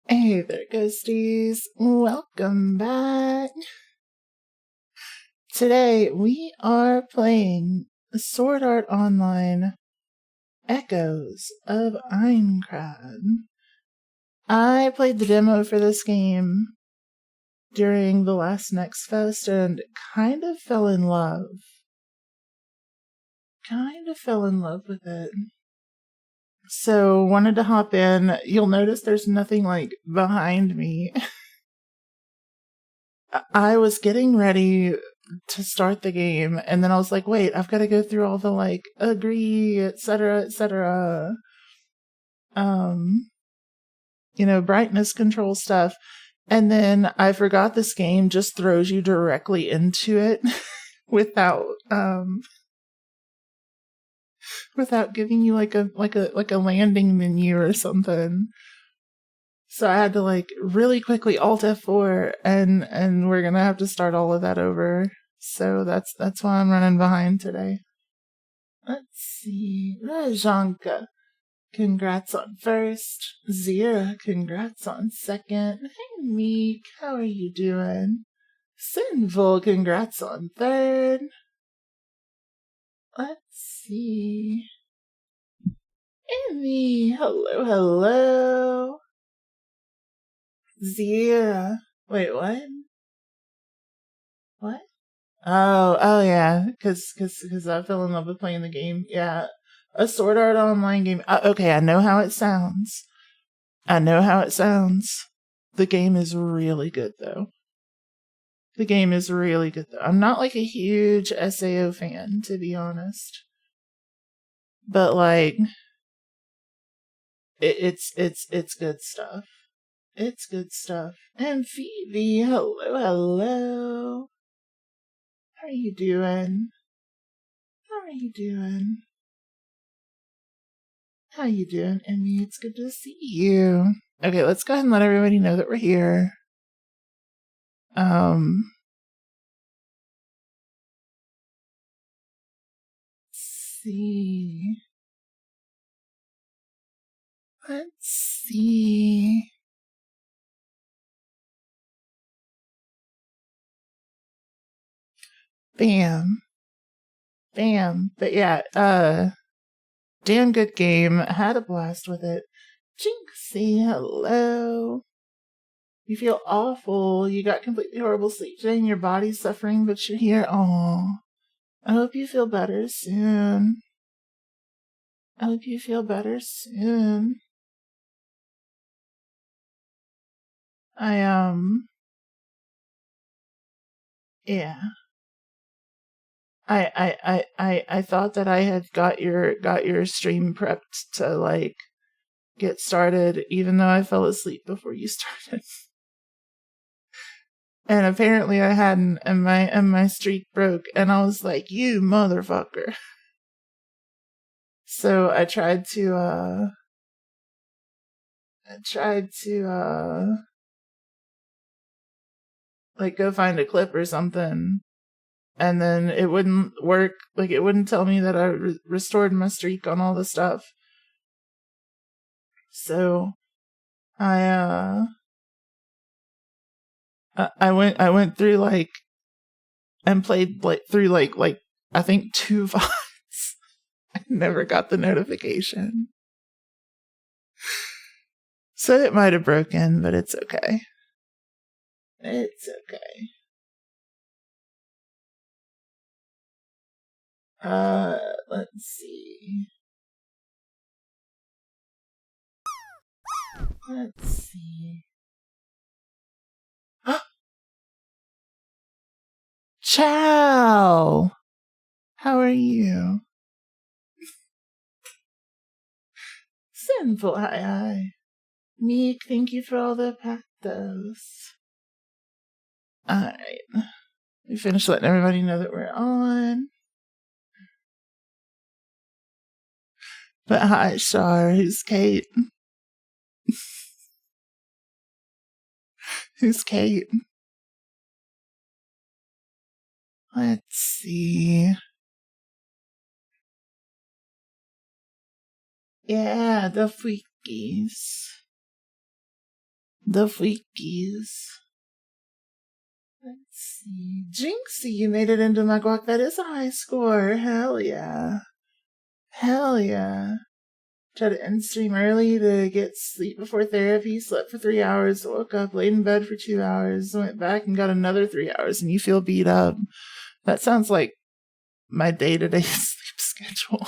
Hey there, ghosties. Welcome back. Today we are playing Sword Art Online Echoes of Aincrad. I played the demo for this game during the last Next Fest and kind of fell in love. With it. So wanted to hop in. You'll notice there's nothing like behind me. I was getting ready to start the game, and then I was like, wait, I've got to go through all the like agree, etc., etc. Brightness control stuff. And then I forgot this game just throws you directly into it without giving you like a landing menu or something. So I had to like really quickly Alt F4 and we're gonna have to start all of that over. So that's why I'm running behind today. Let's see. Rajanka, congrats on first. Zira, congrats on second. Hey Meek, how are you doing? Sinful, congrats on third. Let's see. Emmy, hello. Zira. Wait, what? What? Oh yeah, because I fell in love with playing the game. Yeah, a Sword Art Online game. Okay, I know how it sounds. The game is really good though. I'm not like a huge SAO fan, to be honest, but like, it's good stuff. It's good stuff. And Phoebe, hello. How are you doing? How you doing, Emmy? It's good to see you. Okay, let's go ahead and let everybody know that we're here. Let's see. Bam. But yeah, damn good game. Had a blast with it. Jinxie, hello. You feel awful. You got completely horrible sleep today and your body's suffering, but you're here. Aw. I hope you feel better soon. Yeah. I thought that I had got your stream prepped to like get started, even though I fell asleep before you started. And apparently I hadn't, and my streak broke, and I was like, you motherfucker. So I tried to like go find a clip or something, and then it wouldn't work. Like it wouldn't tell me that I restored my streak on all the stuff. So I went through like and played like through like I think 2 VODs. I never got the notification. So it might have broken, but it's okay. Let's see. Ciao! How are you? Sinful, hi. Meek, thank you for all the pathos. Alright. We finished letting everybody know that we're on. But hi, Shar. Who's Kate? Who's Kate? Let's see. Yeah, the freakies. The Freakies. Let's see. Jinxie, you made it into my guac. That is a high score. Hell yeah. Hell yeah. Tried to end stream early to get sleep before therapy. Slept for 3 hours. Woke up, laid in bed for 2 hours. Went back and got another 3 hours. And you feel beat up. That sounds like my day-to-day sleep schedule.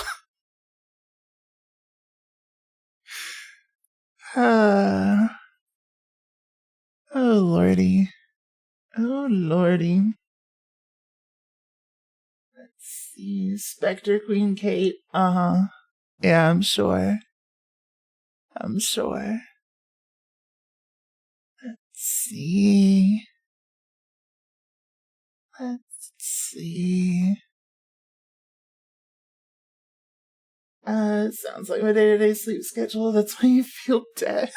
Oh, lordy. Oh, lordy. Let's see. Spectre Queen Kate. Uh-huh. Yeah, I'm sure. I'm sure. Let's see. Let's see. Sounds like my day-to-day sleep schedule. That's why you feel dead.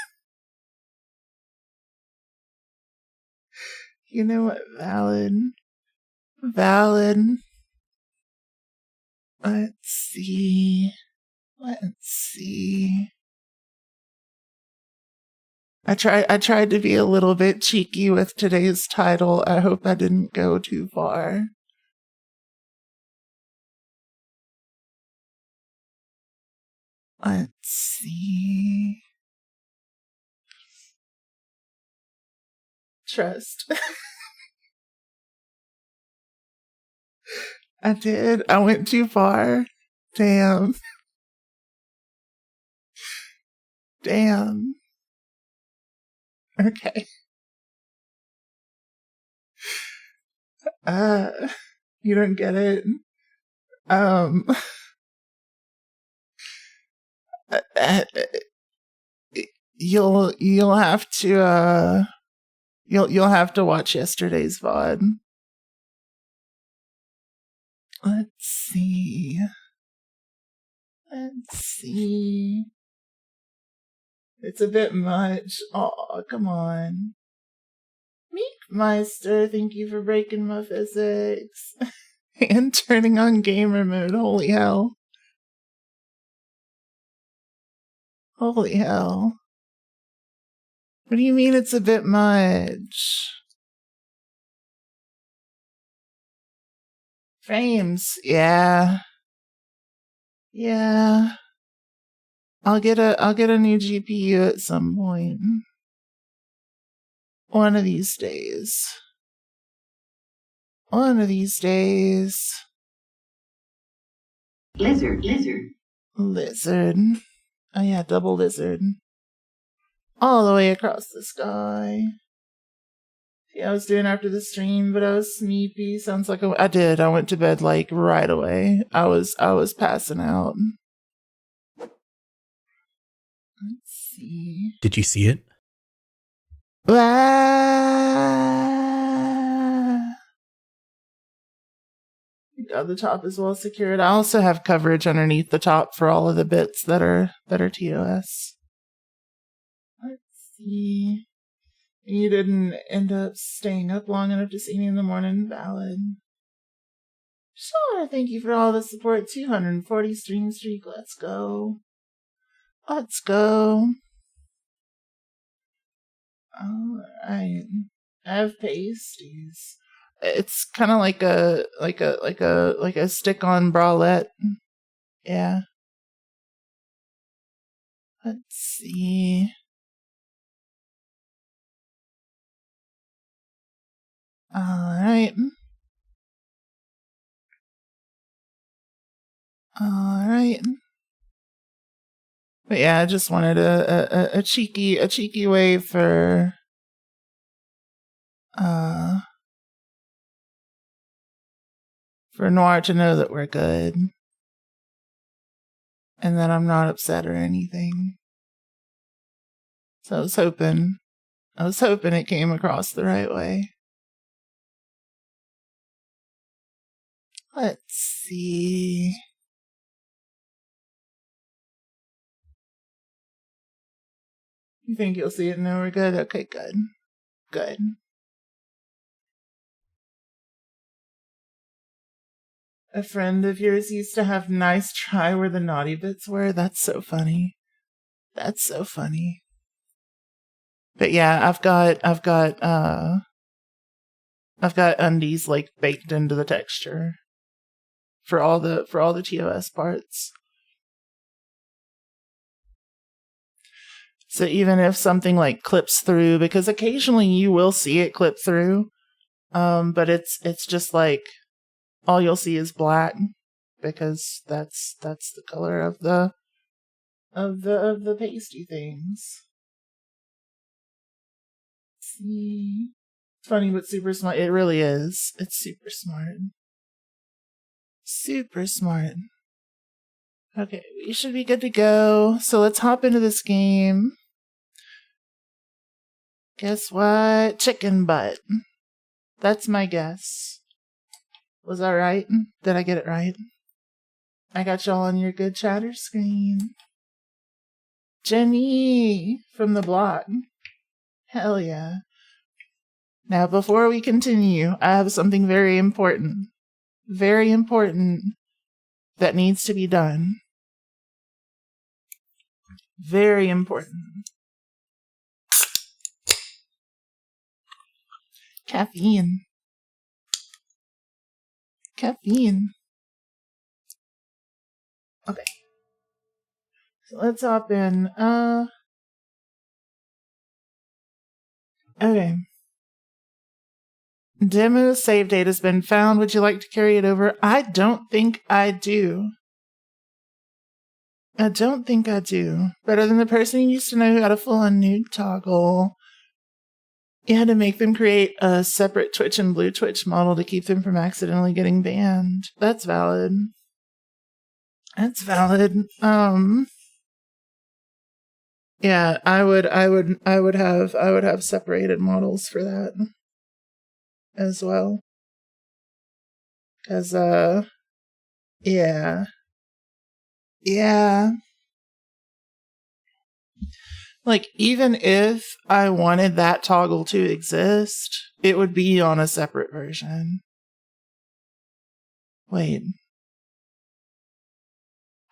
You know what? Valid. Valid. Let's see. Let's see. I tried to be a little bit cheeky with today's title. I hope I didn't go too far. Let's see. Trust. I did. I went too far. Damn. Damn. Okay. You don't get it. You'll have to you'll have to watch yesterday's VOD. Let's see. Let's see. It's a bit much. Oh, come on. Meekmeister, thank you for breaking my physics. And turning on gamer mode. Holy hell. Holy hell. What do you mean it's a bit much? Frames, yeah. Yeah. I'll get a new GPU at some point. One of these days. One of these days. Lizard. Lizard. Oh yeah, double lizard. All the way across the sky. Yeah, I was doing after the stream, but I was sleepy. Sounds like I did. I went to bed like right away. I was passing out. Let's see. Did you see it? God, the top is well secured. I also have coverage underneath the top for all of the bits that are TOS. Let's see. You didn't end up staying up long enough to see me in the morning. Valid. Sure, thank you for all the support. 240 stream streak. Let's go. Let's go. Alright. I have pasties. It's kind of like a stick-on bralette. Yeah. Let's see. Alright. But yeah, I just wanted a cheeky way for Noir to know that we're good. And that I'm not upset or anything. So I was hoping it came across the right way. Let's see. You think you'll see it and know we're good? Okay, good. Good. A friend of yours used to have nice try where the naughty bits were. That's so funny. That's so funny. But yeah, I've got undies like baked into the texture for all the TOS parts. So even if something like clips through, because occasionally you will see it clip through, but it's just like all you'll see is black, because that's the color of the pasty things. Let's see. Funny but super smart. It really is. It's super smart. Super smart. Okay, we should be good to go. So let's hop into this game. Guess what? Chicken butt. That's my guess. Was that right? Did I get it right? I got y'all on your good chatter screen. Jenny from the blog. Hell yeah. Now, before we continue, I have something very important that needs to be done. Very important. Caffeine. Okay. So let's hop in. Okay. Demo save date has been found. Would you like to carry it over? I don't think I do. Better than the person who used to know who had a full-on nude toggle. You had to make them create a separate Twitch and Blue Twitch model to keep them from accidentally getting banned. That's valid. Yeah, I would have separated models for that as well. 'Cause yeah. Like, even if I wanted that toggle to exist, it would be on a separate version. Wait.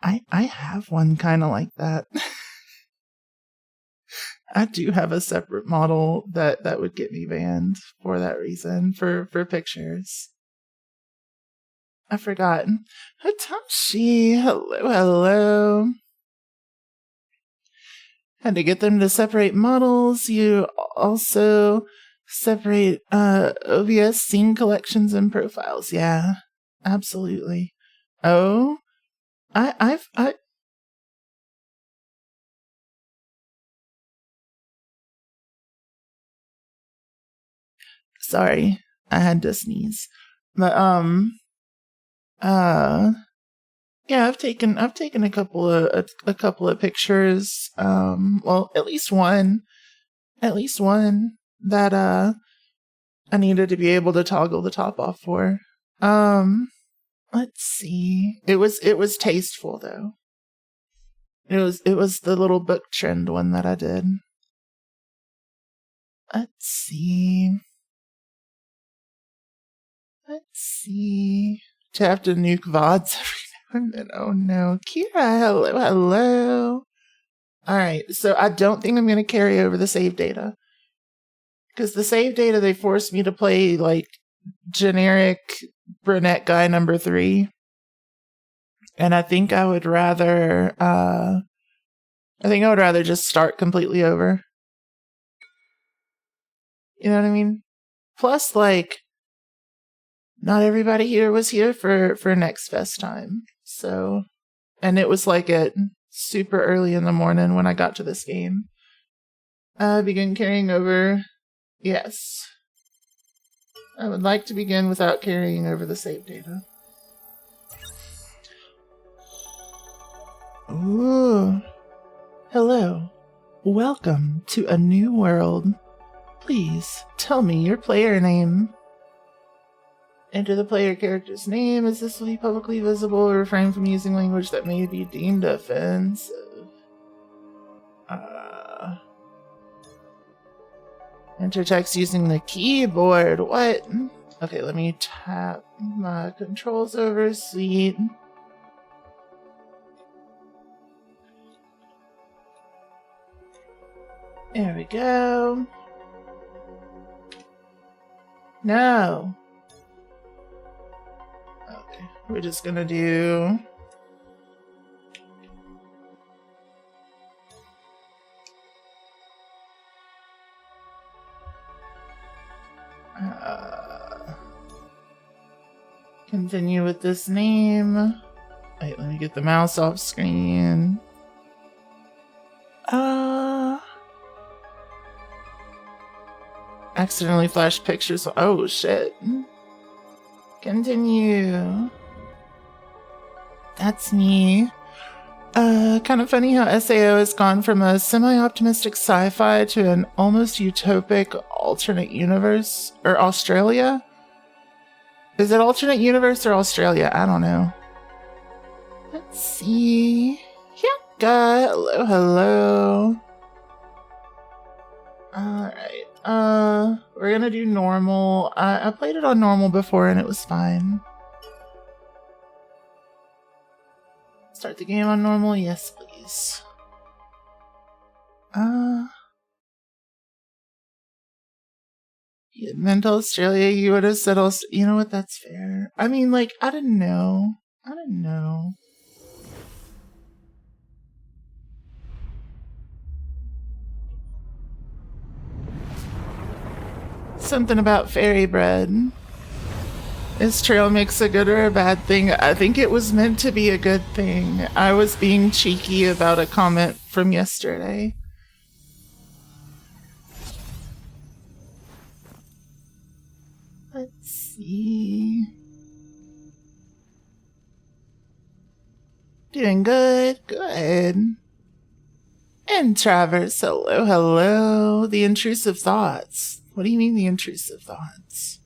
I have one kind of like that. I do have a separate model that would get me banned for that reason, for pictures. I forgot. Hitachi, hello. Had to get them to separate models. You also separate OBS scene collections and profiles. Yeah, absolutely. Oh, I sorry, I had to sneeze. But yeah, I've taken a couple of pictures. Well, at least one that I needed to be able to toggle the top off for. Let's see. It was tasteful though. It was the little book trend one that I did. Let's see. To have to nuke VODs every now and then. Oh no. Kira, hello. Alright, so I don't think I'm going to carry over the save data. Because the save data, they forced me to play, like, generic brunette guy number 3. And I think I would rather, just start completely over. You know what I mean? Plus, like, not everybody here was here for Next Fest time. So, and it was like at super early in the morning when I got to this game. Begin carrying over. Yes. I would like to begin without carrying over the save data. Ooh. Hello. Welcome to a new world. Please tell me your player name. Enter the player character's name. Is this will be publicly visible or refrain from using language that may be deemed offensive? Enter text using the keyboard. What? Okay, let me tap my controls over. Sweet. There we go. No. Okay, we're just gonna do... continue with this name. Wait, let me get the mouse off screen. Accidentally flashed pictures. Oh shit. Continue. That's me. Kind of funny how SAO has gone from a semi-optimistic sci-fi to an almost utopic alternate universe. Or Australia? Is it alternate universe or Australia? I don't know. Let's see. Yucca. Hello, hello. Alright. We're gonna do normal. I played it on normal before and it was fine. Start the game on normal? Yes, please. You meant Australia, you would have said you know what, that's fair. I mean, like, I didn't know. Something about fairy bread. Is trail mix a good or a bad thing? I think it was meant to be a good thing. I was being cheeky about a comment from yesterday. Let's see. Doing good, good. And Travers, hello, hello. The intrusive thoughts. What do you mean the intrusive thoughts?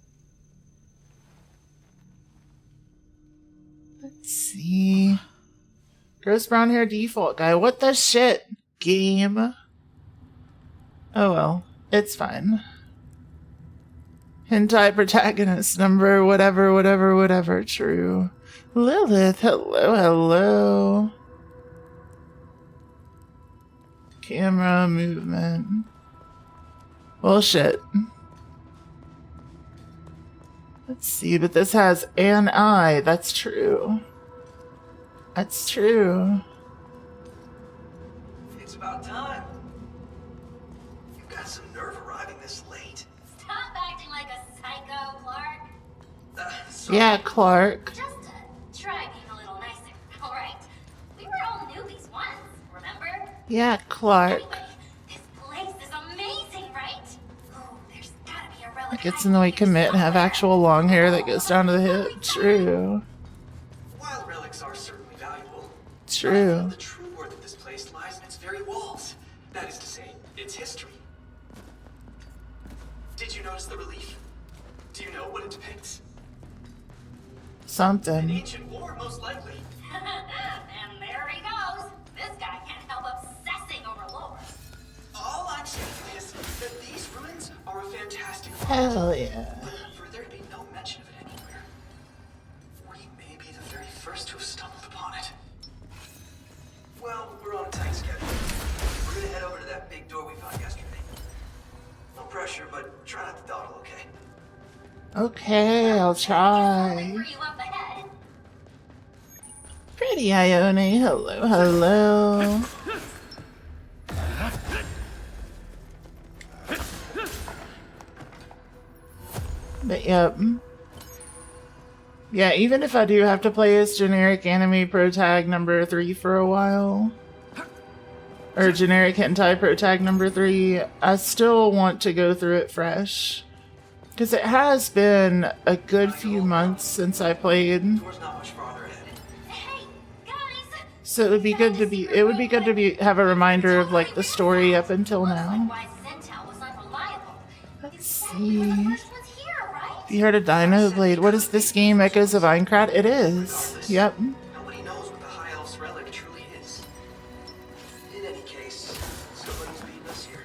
Let's see. Gross brown hair default guy. What the shit? Game. Oh well. It's fine. Hentai protagonist number whatever. True. Lilith. Hello, hello. Camera movement. Bullshit. Let's see, but this has an eye. That's true. That's true. It's about time. You've got some nerve arriving this late. Stop acting like a psycho, Clark. Yeah, Clark. Just try being a little nicer, alright? We were all newbies once, remember? Yeah, Clark. Anyway, this place is amazing, right? Oh, there's gotta be a relic. Gets in the way commit and have actual long hair that goes down to the hip. True. While relics are certainly valuable, True. the true worth of this place lies in its very walls. That is to say, its history. Did you notice the relief? Do you know what it depicts? An Something. ancient war, most likely. And there he goes. This guy can't help obsessing over lore. All I'm saying is that these ruins are a fantastic Hell yeah. But for there to be no mention of it anywhere, we may be the very first to have stumbled upon it. Well, we're on a tight schedule. We're gonna head over to that big door we found yesterday. No pressure, but try not to dawdle, okay? Okay, I'll try. Were you up ahead? Pretty Ione, hello, hello. But yep. Yeah, even if I do have to play as generic anime protag number 3 for a while, or generic hentai protag number 3, I still want to go through it fresh. Because it has been a good few months since I played. Door's not much farther ahead. Hey, guys! So it would be good to have a reminder of like the story up until now. Why Sentinel was unreliable. Let's You were the see. first ones here, right? You heard of Dino Blade? What is this game? Echoes of Aincrad? It is. Yep. Nobody knows what the High Elf's relic truly is. In any case, somebody's beating us here.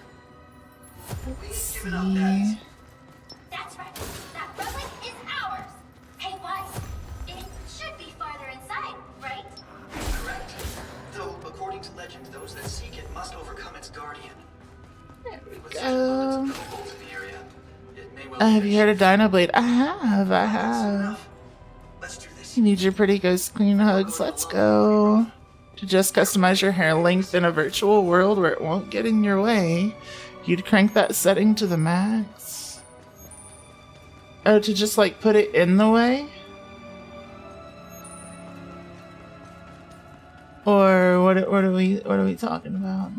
We ain't giving up that. See. That's right. That relic is ours. Hey, Wise. It should be farther inside, right? Correct. Though, according to legend, those that seek it must overcome its guardian. There Have you heard of Dinoblade? I have. Let's do this. You need your pretty ghost queen hugs. Let's go. To just customize your hair length in a virtual world where it won't get in your way, you'd crank that setting to the max. Oh, to just like put it in the way? Or what are we talking about?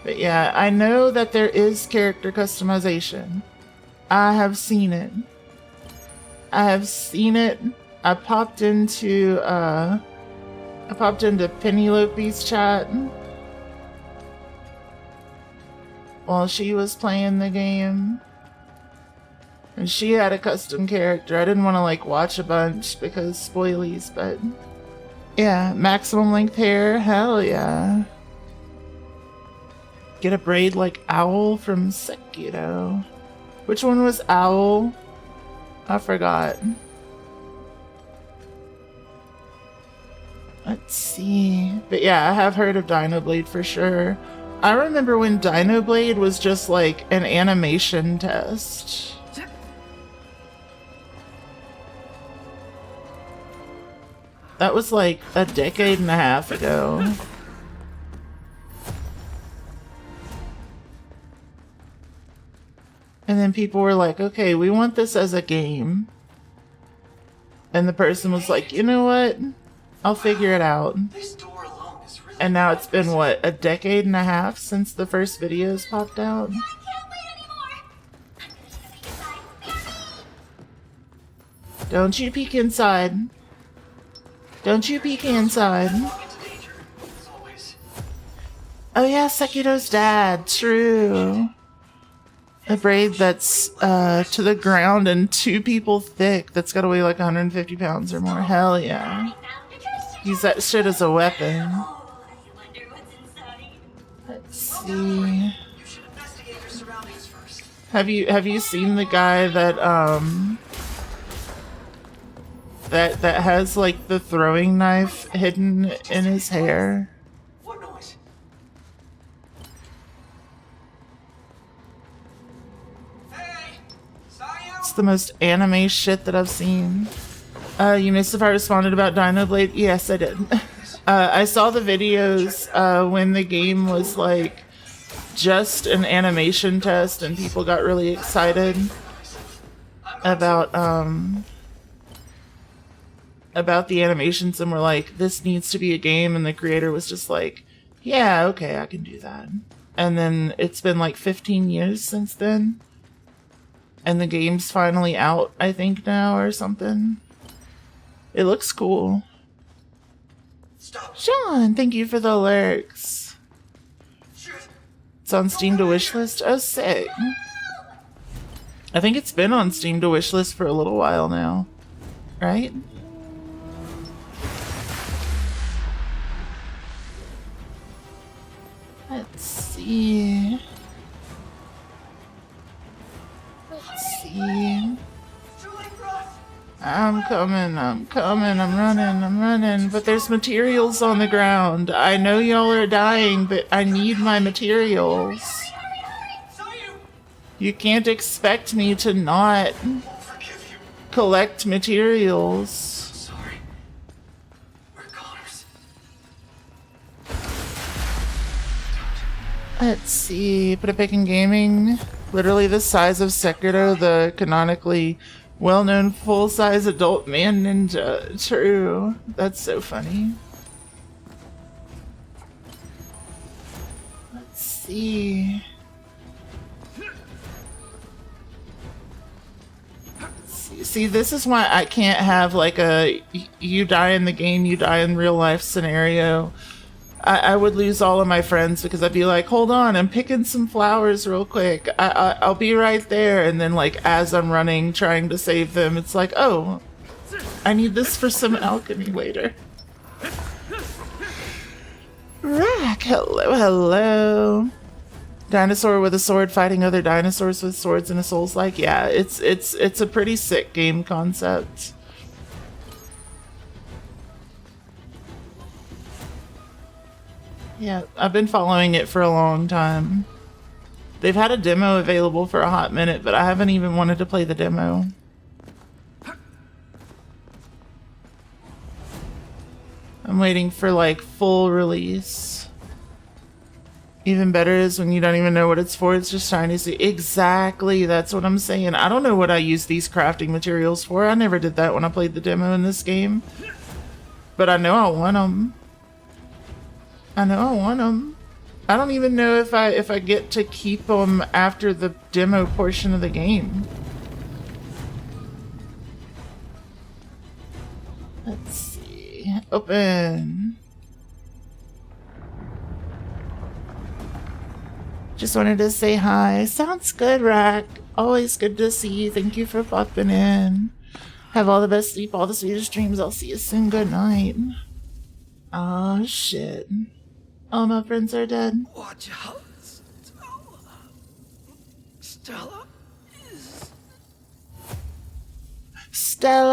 But yeah, I know that there is character customization. I have seen it. I popped into Penelope's chat while she was playing the game. And she had a custom character. I didn't want to like watch a bunch because spoilies, but yeah, maximum length hair, hell yeah. Get a braid like Owl from Sekiro. Which one was Owl? I forgot. Let's see. But yeah, I have heard of Dinoblade for sure. I remember when Dinoblade was just like an animation test. That was like a decade and a half ago. And then people were like, okay, we want this as a game. And the person was like, you know what? I'll figure it out. This door alone is really And now it's been, what, a decade and a half since the first videos popped out? I can't wait anymore. I'm gonna take a peek inside. Barry! Don't you peek inside. Don't you peek inside. walk into danger, as always. Oh yeah, Sekiro's dad. True. A braid that's to the ground and 2 people thick that's gotta weigh like 150 pounds or more. Hell yeah. I found a treasure. Use that shit as a weapon. Oh, I wonder what's inside. Let's see. You should investigate your surroundings first. Have you seen the guy that that has like the throwing knife hidden in his hair? What noise? Hey! Sayu! It's the most anime shit that I've seen. You missed if I responded about Dinoblade? Yes, I did. I saw the videos when the game was like just an animation test and people got really excited about the animations and were like, this needs to be a game, and the creator was just like, yeah, okay, I can do that. And then it's been like 15 years since then. And the game's finally out, I think now, or something. It looks cool. Stop! Sean, thank you for the lurks. Shoot! It's on Steam to wishlist. Oh, sick. I think it's been on Steam to wishlist for a little while now. Right? Let's see. Let's see. It's too late for us! I'm coming, I'm running. But there's materials on the ground. I know y'all are dying, but I need my materials. Sayu! You can't expect me to not Won't forgive you. collect materials. Sorry. We're goners. Let's see. Put a pick in gaming. Literally the size of Sekiro, the canonically well-known full-size adult man ninja. True. That's so funny. Let's see. See, this is why I can't have like a you die in the game, you die in real life scenario. I would lose all of my friends because I'd be like, hold on, I'm picking some flowers real quick. I'll be right there. And then like as I'm running, trying to save them, it's like, oh, I need this for some alchemy later. Rack, hello. Dinosaur with a sword fighting other dinosaurs with swords and a Souls-like. Yeah, it's a pretty sick game concept. Yeah, I've been following it for a long time. They've had a demo available for a hot minute, but I haven't even wanted to play the demo. I'm waiting for like full release. Even better is when you don't even know what it's for. It's just trying to see. Exactly. That's what I'm saying. I don't know what I use these crafting materials for. I never did that when I played the demo in this game. But I know I want them. I know I want them. I don't even know if I get to keep them after the demo portion of the game. Let's see. Open. Just wanted to say hi. Sounds good, Rack. Always good to see you. Thank you for popping in. Have all the best sleep, all the sweetest dreams. I'll see you soon. Good night. Oh shit. All my friends are dead. Watch out, Stella. Stella is... Stella!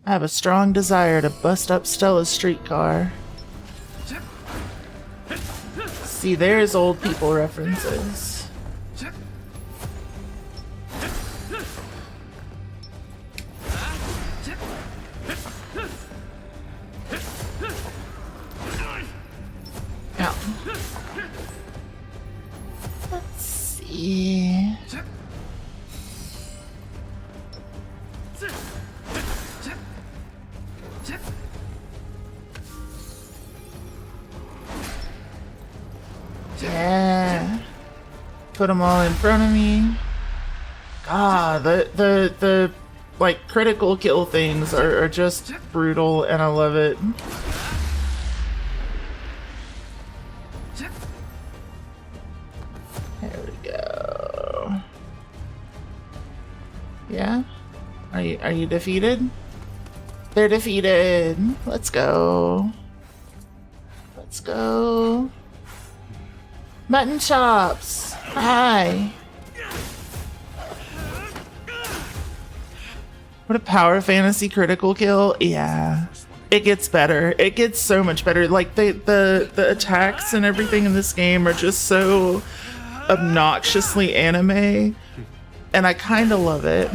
I have a strong desire to bust up Stella's streetcar. See, there's old people references. Now, let's see. Yeah. Put them all in front of me. God, the like critical kill things are just brutal and I love it. There we go. Yeah? Are you defeated? They're defeated. Let's go. Let's go. Mutton chops. Hi. What a power fantasy critical kill. Yeah. It gets better. It gets so much better. Like the attacks and everything in this game are just so obnoxiously anime. And I kinda love it.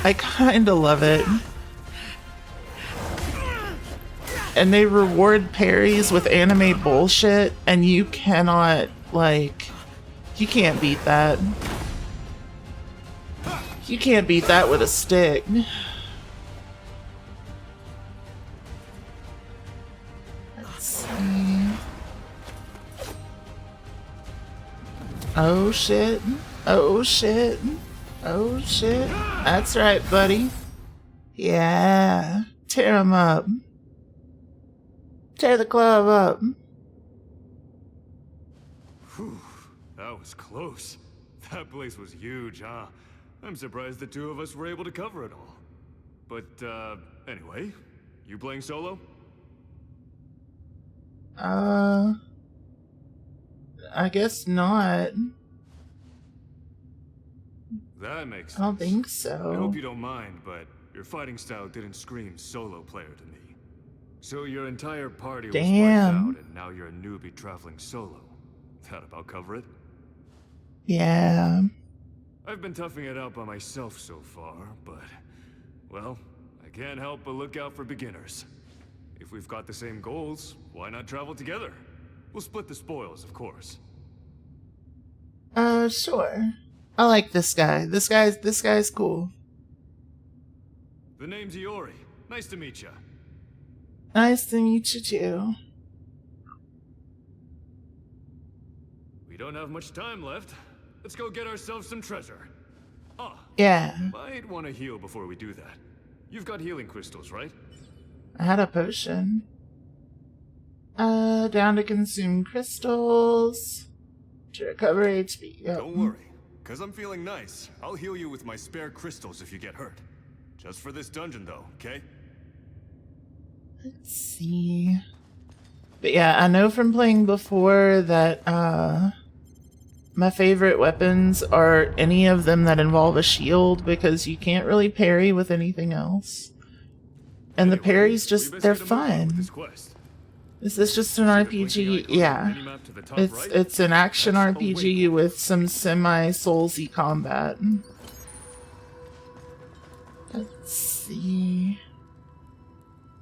I kinda love it. And they reward parries with anime bullshit, and you cannot, like, you can't beat that. You can't beat that with a stick. Let's see. Oh shit. Oh shit. Oh shit. That's right, buddy. Yeah. Tear him up. Tear the club up. Whew, that was close. That place was huge, huh? I'm surprised the two of us were able to cover it all. But, anyway, you playing solo? I guess not. That makes sense. I don't think I so. hope you don't mind, but your fighting style didn't scream solo player to me. So your entire party was wiped Damn. out, and now you're a newbie traveling solo. That about cover it? Yeah. I've been toughing it out by myself so far, but, well, I can't help but look out for beginners. If we've got the same goals, why not travel together? We'll split the spoils, of course. Sure. I like this guy. This guy's cool. The name's Iori. Nice to meet you. Nice to meet you too. We don't have much time left. Let's go get ourselves some treasure. Ah, Yeah. might want to heal before we do that. You've got healing crystals, right? I had a potion. Down to consume crystals. To recover HP. Yep. Don't worry, cause I'm feeling nice. I'll heal you with my spare crystals if you get hurt. Just for this dungeon though, okay? Let's see. But yeah, I know from playing before that, my favorite weapons are any of them that involve a shield, because you can't really parry with anything else. And the Anyway, parries we just, best they're get a move on with fun. this quest. Is this just an See the blinking RPG? icon on Yeah. the minimap to the top It's right? it's an action That's a RPG waypoint. with some semi-soulsy combat. Let's see.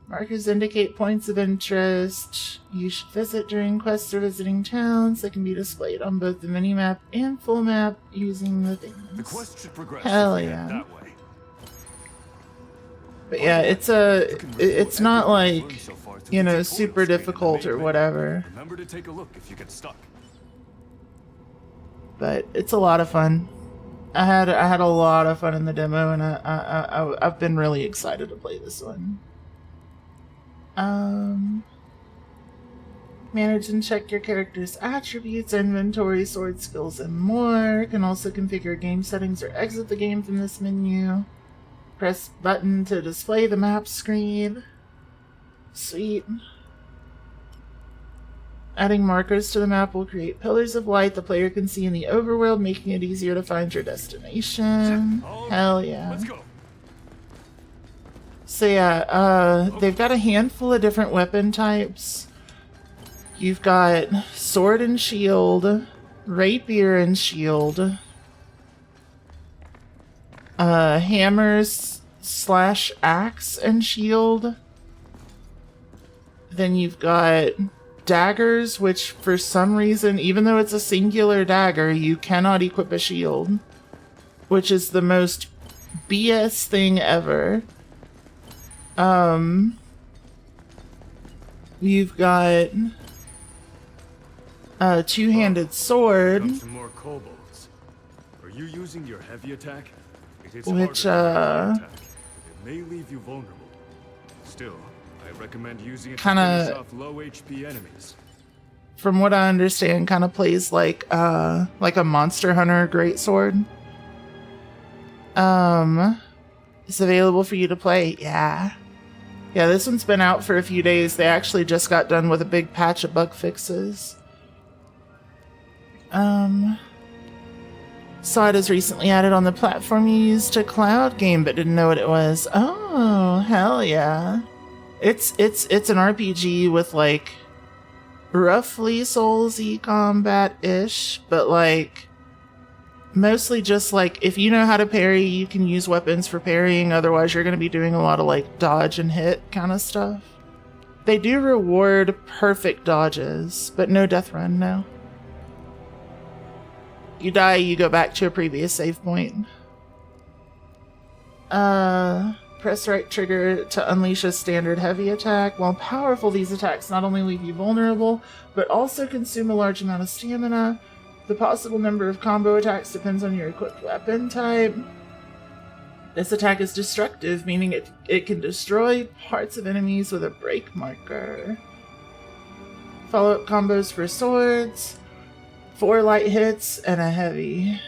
Markers indicate points of interest you should visit during quests or visiting towns that can be displayed on both the minimap and full map using the things. The quest should progress Hell if we yeah. head that way. But yeah, it's it's not like, you know, super difficult or whatever. Remember to take a look if you get stuck. But it's a lot of fun. I had a lot of fun in the demo, and I've been really excited to play this one. Manage and check your character's attributes, inventory, sword skills, and more. Can also configure game settings or exit the game from this menu. Press button to display the map screen. Sweet. Adding markers to the map will create pillars of light the player can see in the overworld, making it easier to find your destination. Hell yeah. Let's go. So yeah, they've got a handful of different weapon types. You've got sword and shield, rapier and shield, hammers / axe and shield. Then you've got daggers, which for some reason, even though it's a singular dagger, you cannot equip a shield, which is the most BS thing ever. You've got a two-handed sword, Got some more kobolds. Are you using your heavy attack? It is Which, harder than your light attack, but it may leave you vulnerable. Still, I recommend using it to Kinda- finish off low HP enemies. from what I understand, kind of plays like a Monster Hunter greatsword. It's available for you to play. Yeah, this one's been out for a few days. They actually just got done with a big patch of bug fixes. Saw it as recently added on the platform you used to cloud game, but didn't know what it was. Oh, hell yeah. It's an RPG with like roughly Soulsy combat-ish, but like mostly just like if you know how to parry, you can use weapons for parrying, otherwise you're going to be doing a lot of like dodge and hit kind of stuff. They do reward perfect dodges, but no death run, no. You die, you go back to a previous save point. Press right trigger to unleash a standard heavy attack. While powerful, these attacks not only leave you vulnerable, but also consume a large amount of stamina. The possible number of combo attacks depends on your equipped weapon type. This attack is destructive, meaning it can destroy parts of enemies with a break marker. Follow-up combos for swords, 4 light hits, and a heavy.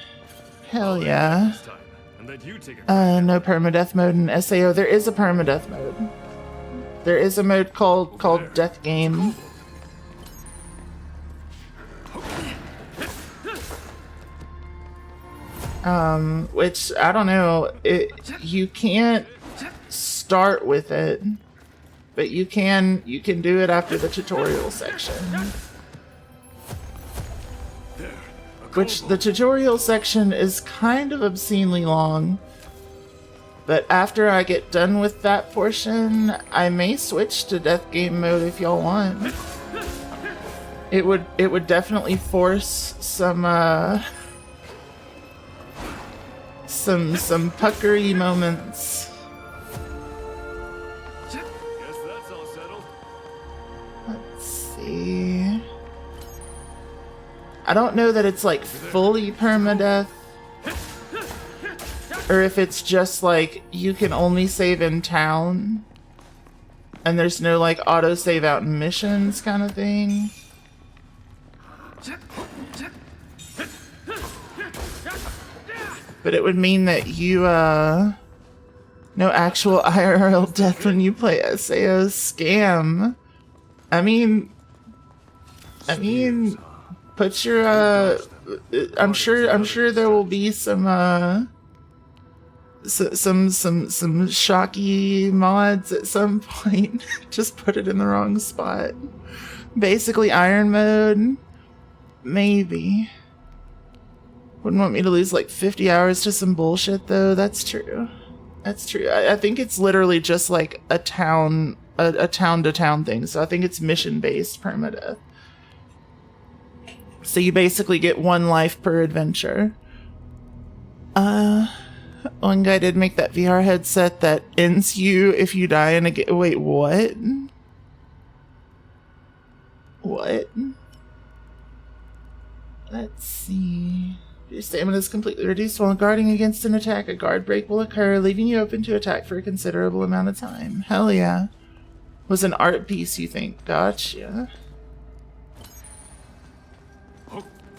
Hell yeah. This time, and let you take it. No permadeath mode in SAO. There is a permadeath mode. There is a mode called Death Game. Which I don't know. You can't start with it, but you can do it after the tutorial section. Which the tutorial section is kind of obscenely long. But after I get done with that portion, I may switch to Death Game mode if y'all want. It would definitely force some puckery moments. Guess that's all settled. Let's see. I don't know that it's like fully permadeath, or if it's just like you can only save in town and there's no like auto save out in missions kind of thing. But it would mean that you no actual IRL death when you play SAO. Scam. I mean put your I'm sure there will be some shocky mods at some point. Just put it in the wrong spot. Basically iron mode, maybe. Wouldn't want me to lose like 50 hours to some bullshit though. That's true. That's true. I think it's literally just like a town to town thing. So I think it's mission based permadeath. So you basically get 1 life per adventure. One guy did make that VR headset that ends you if you die in a game. Wait, what? What? Let's see. Your stamina is completely reduced while guarding against an attack. A guard break will occur, leaving you open to attack for a considerable amount of time. Hell yeah. Was an art piece, you think? Gotcha.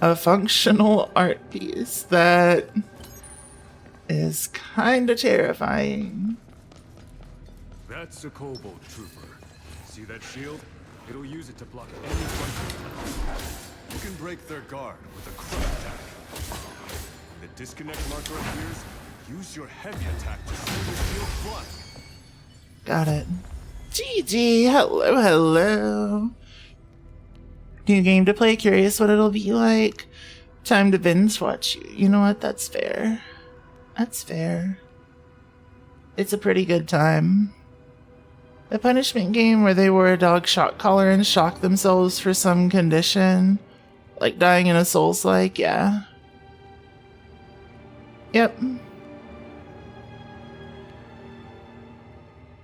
A functional art piece that is kinda terrifying. That's a Kobold trooper. See that shield? It'll use it to block any fight. You can break their guard with a crush attack. When the disconnect marker appears, use your heavy attack to send the shield flying. Got it. GG, hello, hello. New game to play, curious what it'll be like. Time to binge watch you. You know what, that's fair. That's fair. It's a pretty good time. A punishment game where they wore a dog shock collar and shocked themselves for some condition. Like dying in a Souls-like, yeah. Yep.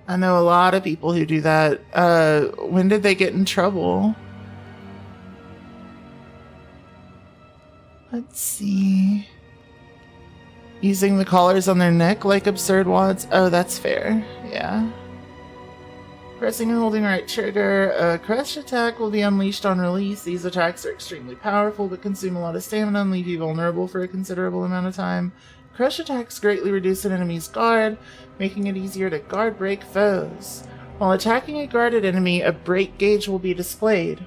I know a lot of people who do that. When did they get in trouble? Let's see. Using the collars on their neck like absurd wads. Oh, that's fair. Yeah. Pressing and holding right trigger. A crush attack will be unleashed on release. These attacks are extremely powerful but consume a lot of stamina and leave you vulnerable for a considerable amount of time. Crush attacks greatly reduce an enemy's guard, making it easier to guard break foes. While attacking a guarded enemy, a break gauge will be displayed.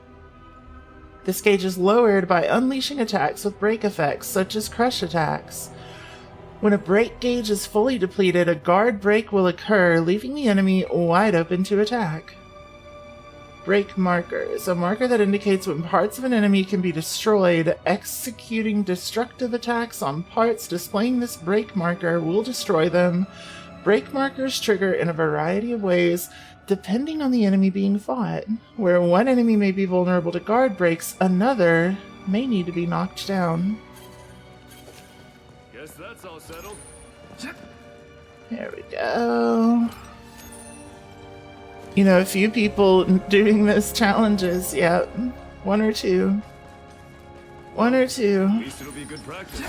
This gauge is lowered by unleashing attacks with break effects, such as crush attacks. When a break gauge is fully depleted, a guard break will occur, leaving the enemy wide open to attack. Break marker is a marker that indicates when parts of an enemy can be destroyed. Executing destructive attacks on parts displaying this break marker will destroy them. Break markers trigger in a variety of ways, depending on the enemy being fought. Where one enemy may be vulnerable to guard breaks, another may need to be knocked down. Guess that's all settled. There we go. You know, a few people doing those challenges, yep. 1 or 2. 1 or 2. At least it'll be good practice.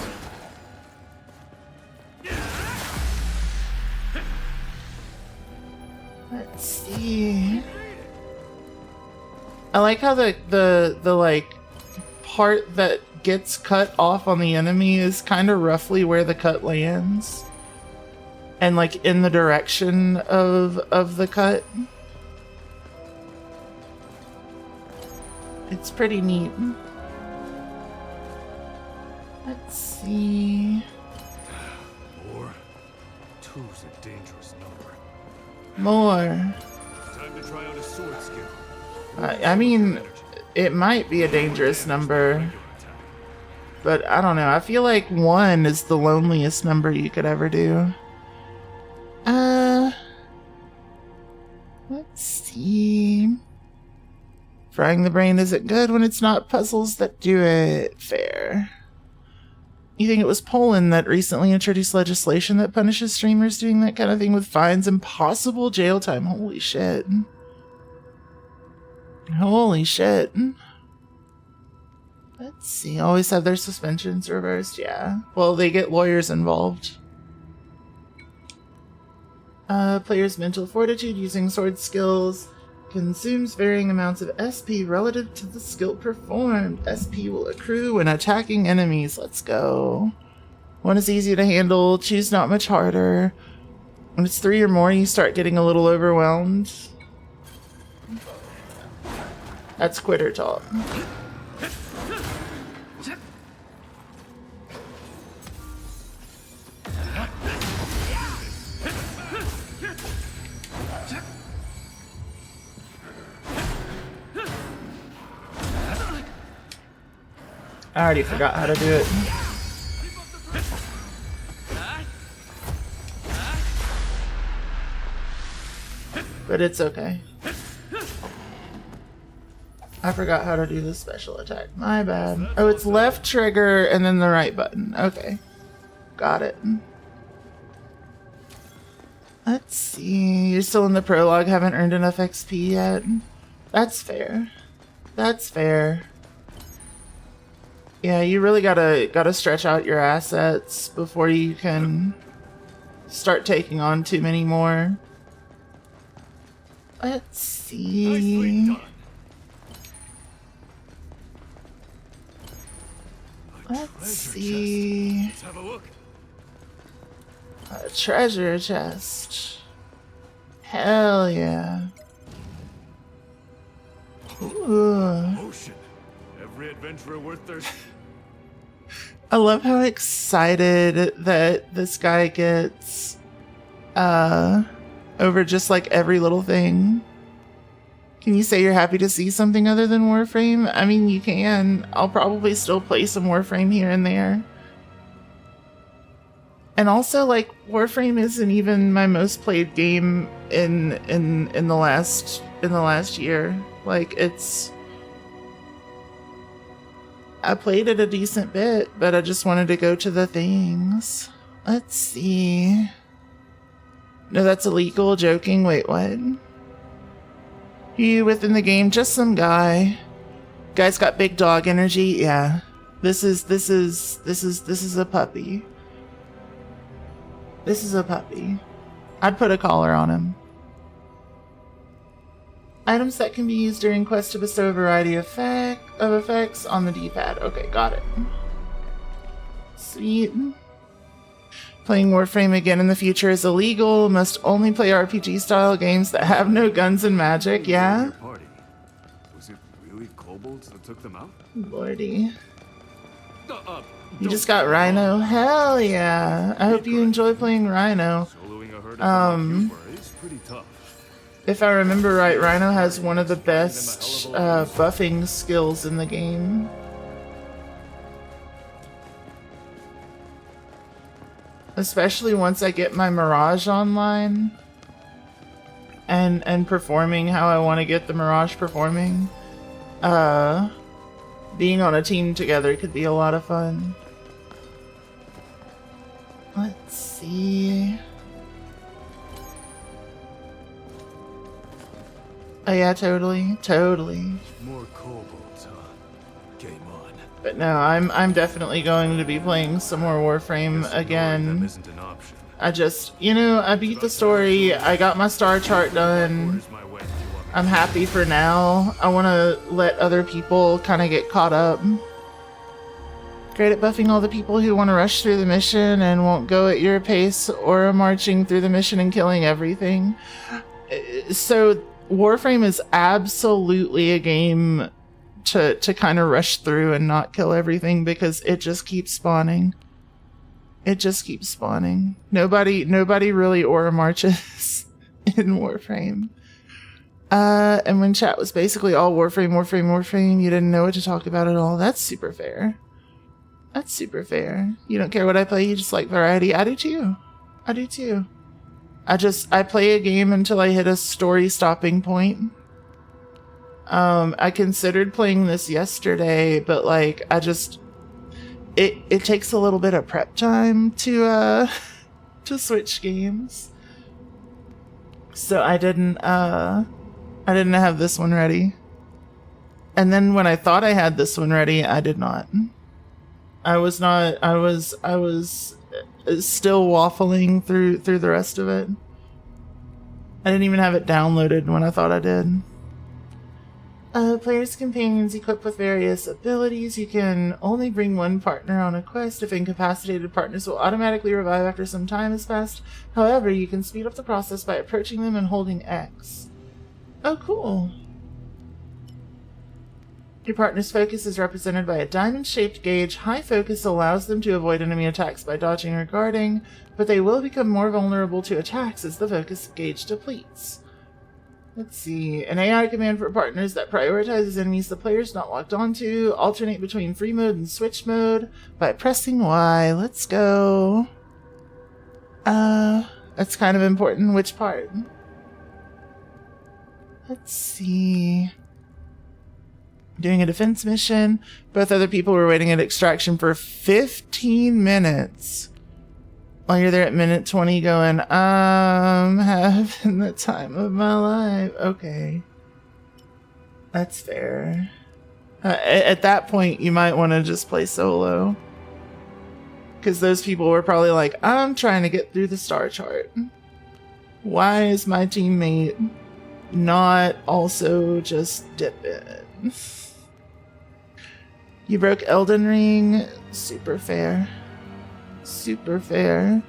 Let's see. I like how the like part that gets cut off on the enemy is kind of roughly where the cut lands. And like in the direction of the cut. It's pretty neat. Let's see. 4. 2's a dangerous number. More. Time to try out a sword skill. I mean, it might be a dangerous number, but I don't know. I feel like 1 is the loneliest number you could ever do. Let's see. Frying the brain isn't good when it's not puzzles that do it. Fair. You think it was Poland that recently introduced legislation that punishes streamers doing that kind of thing with fines and possible jail time? Holy shit. Holy shit. Let's see. Always have their suspensions reversed. Yeah. Well, they get lawyers involved. Player's mental fortitude using sword skills consumes varying amounts of SP relative to the skill performed. SP will accrue when attacking enemies. Let's go. 1 is easy to handle. 2's not much harder. When it's 3 or more, you start getting a little overwhelmed. That's quitter talk. I already forgot how to do it. But it's okay. I forgot how to do the special attack. My bad. Oh, it's left trigger and then the right button. Okay. Got it. Let's see. You're still in the prologue, haven't earned enough XP yet. That's fair. That's fair. Yeah, you really gotta stretch out your assets before you can start taking on too many more. Let's see. Let's see. Let's have a look. A treasure chest. Hell yeah. Ooh. Ocean. Every adventurer worth their... I love how excited that this guy gets over just like every little thing. Can you say you're happy to see something other than Warframe? I mean, you can. I'll probably still play some Warframe here and there. And also, like, Warframe isn't even my most played game in the last year. Like, it's... I played it a decent bit, but I just wanted to go to the things. Let's see. No, that's illegal. Joking. Wait, what? You within the game, just some guy. Guy's got big dog energy. Yeah. This is a puppy. This is a puppy. I'd put a collar on him. Items that can be used during quests to bestow a variety of effects on the D-pad. Okay, got it. Sweet. Playing Warframe again in the future is illegal. Must only play RPG-style games that have no guns and magic. Yeah? Party. Was it really kobolds that took them out? Lordy. You just got Rhino? Hell yeah. I hope you enjoy playing Rhino. Soloing a herd of is pretty tough. If I remember right, Rhino has one of the best buffing skills in the game. Especially once I get my Mirage online and performing how I want to get the Mirage performing. Being on a team together could be a lot of fun. Let's see. Oh yeah, totally. More kobolds, huh? Game on. But no, I'm definitely going to be playing some more Warframe Them again. isn't an option. I just, I beat the story. I got my star chart done. Where's my way? I'm happy for now. I want to let other people kind of get caught up. Great at buffing all the people who want to rush through the mission and won't go at your pace, or marching through the mission and killing everything. So Warframe is absolutely a game to kind of rush through and not kill everything, because it just keeps spawning. It just keeps spawning. Nobody really aura marches in Warframe. And when chat was basically all Warframe, you didn't know what to talk about at all. That's super fair. That's super fair. You don't care what I play, you just like variety. I do too. I play a game until I hit a story stopping point. I considered playing this yesterday, but like, it takes a little bit of prep time to switch games. So I didn't have this one ready. And then when I thought I had this one ready, I did not. I was still waffling through the rest of it. I didn't even have it downloaded when I thought I did. Players' companions equipped with various abilities. You can only bring one partner on a quest. If incapacitated, partners will automatically revive after some time has passed. However, you can speed up the process by approaching them and holding X. Oh, cool. Your partner's focus is represented by a diamond-shaped gauge. High focus allows them to avoid enemy attacks by dodging or guarding, but they will become more vulnerable to attacks as the focus gauge depletes. Let's see. An AI command for partners that prioritizes enemies the player's not locked onto. Alternate between free mode and switch mode by pressing Y. Let's go. That's kind of important. Which part? Let's see. Doing a defense mission. Both other people were waiting at extraction for 15 minutes. While you're there at minute 20 going, I'm having the time of my life. Okay. That's fair. At that point, you might want to just play solo. Because those people were probably like, I'm trying to get through the star chart. Why is my teammate not also just dipping? You broke Elden Ring. Super fair. Super fair.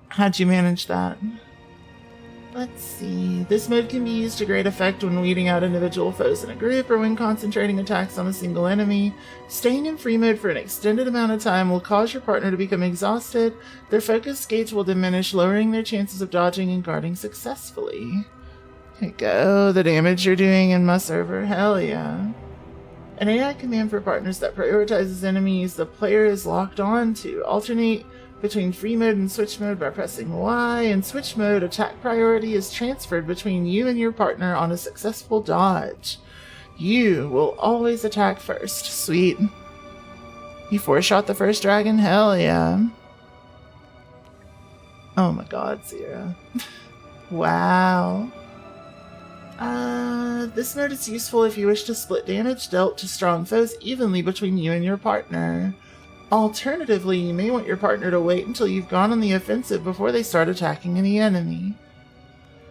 How'd you manage that? Let's see. This mode can be used to great effect when weeding out individual foes in a group or when concentrating attacks on a single enemy. Staying in free mode for an extended amount of time will cause your partner to become exhausted. Their focus gauge will diminish, lowering their chances of dodging and guarding successfully. There you go. The damage you're doing in my server. Hell yeah. An AI command for partners that prioritizes enemies the player is locked on to. Alternate between free mode and switch mode by pressing Y. In switch mode, attack priority is transferred between you and your partner on a successful dodge. You will always attack first. Sweet. You four-shot the first dragon? Hell yeah. Oh my god, Zira. Wow. This mode is useful if you wish to split damage dealt to strong foes evenly between you and your partner. Alternatively, you may want your partner to wait until you've gone on the offensive before they start attacking any enemy.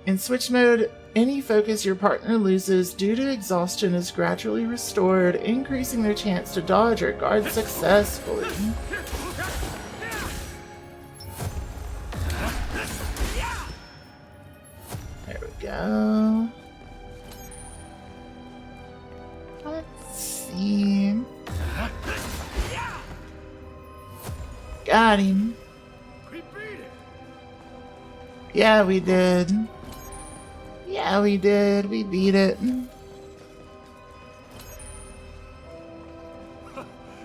In switch mode, any focus your partner loses due to exhaustion is gradually restored, increasing their chance to dodge or guard successfully. There we go. Let's see. Got him. Yeah, we did. Yeah, we did. We beat it.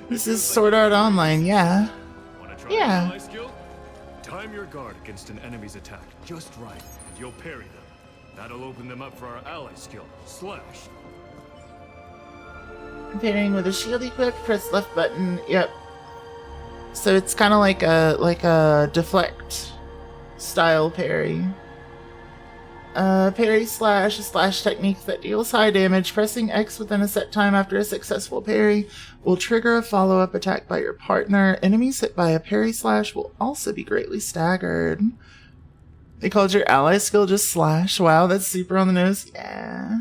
This is Sword Art Online, yeah. Wanna try Yeah. an ally skill? Time your guard against an enemy's attack just right, and you'll parry them. That'll open them up for our ally skill, Slash. Parrying with a shield equipped, press left button. Yep. So it's kind of like a deflect style parry. Parry slash, a slash technique that deals high damage. Pressing X within a set time after a successful parry will trigger a follow-up attack by your partner. Enemies hit by a parry slash will also be greatly staggered. They called your ally skill just slash. Wow, that's super on the nose. Yeah.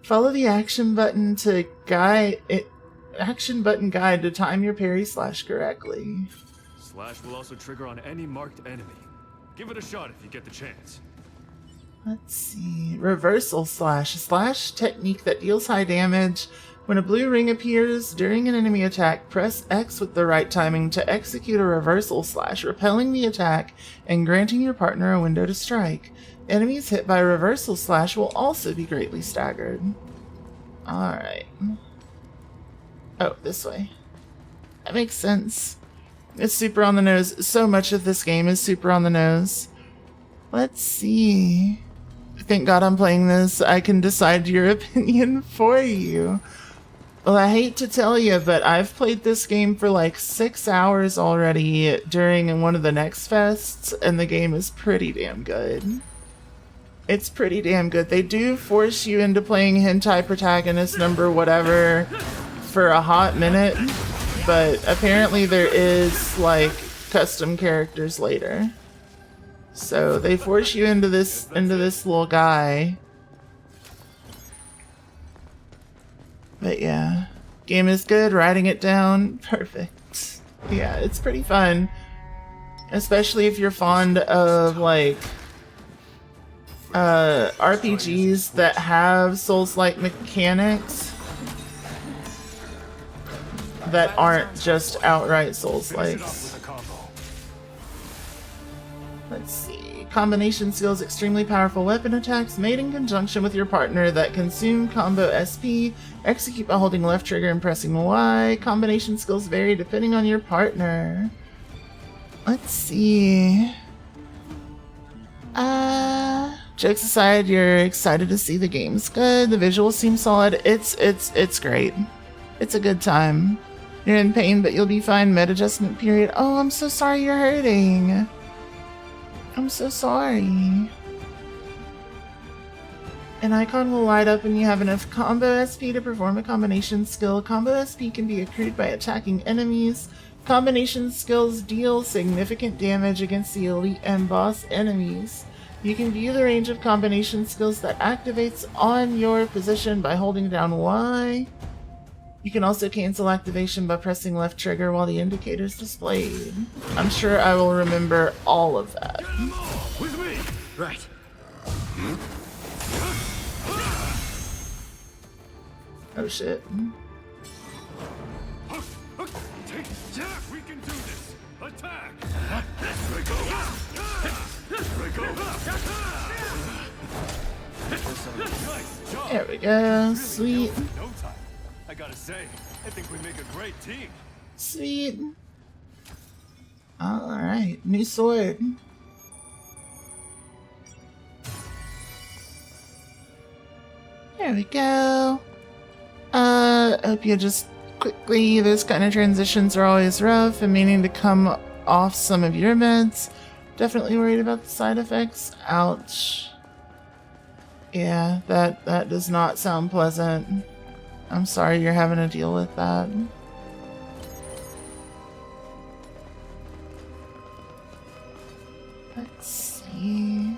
Follow the action button to guide it. Action button guide to time your parry slash correctly. Slash will also trigger on any marked enemy. Give it a shot if you get the chance. Let's see. Reversal slash. A slash technique that deals high damage. When a blue ring appears during an enemy attack, press X with the right timing to execute a reversal slash, repelling the attack and granting your partner a window to strike. Enemies hit by reversal slash will also be greatly staggered. Alright. Oh, this way. That makes sense. It's super on the nose. So much of this game is super on the nose. Let's see. Thank God I'm playing this. I can decide your opinion for you. Well, I hate to tell you, but I've played this game for like 6 hours already during one of the Next Fests, and the game is pretty damn good. It's pretty damn good. They do force you into playing hentai protagonist number whatever for a hot minute, but apparently there is like custom characters later. So they force you into this little guy. But yeah, game is good, writing it down, perfect. Yeah, it's pretty fun. Especially if you're fond of like RPGs that have Souls-like mechanics that aren't just outright Souls-likes. Let's see. Combination skills, extremely powerful weapon attacks made in conjunction with your partner that consume combo SP. Execute by holding left trigger and pressing Y. Combination skills vary depending on your partner. Let's see. Jokes aside, you're excited to see the game's good. The visuals seem solid. It's great. It's a good time. You're in pain, but you'll be fine. Med adjustment period. Oh, I'm so sorry you're hurting. I'm so sorry. An icon will light up when you have enough combo SP to perform a combination skill. Combo SP can be accrued by attacking enemies. Combination skills deal significant damage against the elite and boss enemies. You can view the range of combination skills that activates on your position by holding down Y. You can also cancel activation by pressing left trigger while the indicator is displayed. I'm sure I will remember all of that. With me! Right. Oh shit. Take that! We can do this! Attack! Nice job! There we go. Sweet. No time. I gotta say, I think we make a great team. Sweet. Alright, new sword. There we go. Hope you just quickly, those kind of transitions are always rough and meaning to come off some of your meds. Definitely worried about the side effects. Ouch. Yeah, that does not sound pleasant. I'm sorry you're having to deal with that. Let's see.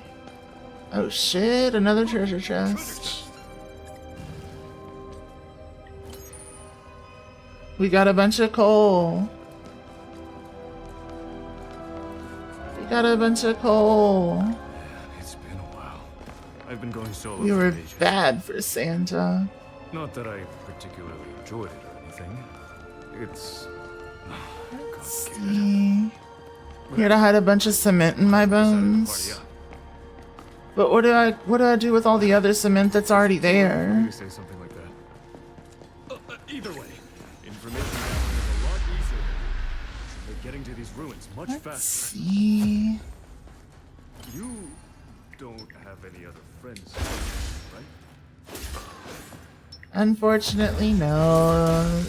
Oh shit, another treasure chest. We got a bunch of coal. We got a bunch of coal. It's been a while. I've been going solo. We for were ages. bad for Santa. Not that I particularly enjoyed it or anything. It's Let's complicated. see. Here to hide a bunch of cement in my Decided to bones. party up. But what do I do with all the other cement that's already For me there? to say something like that. Either way, information gathering is a lot easier. We're getting to these ruins much Let's faster. see. You don't have any other friends, right? Unfortunately, no.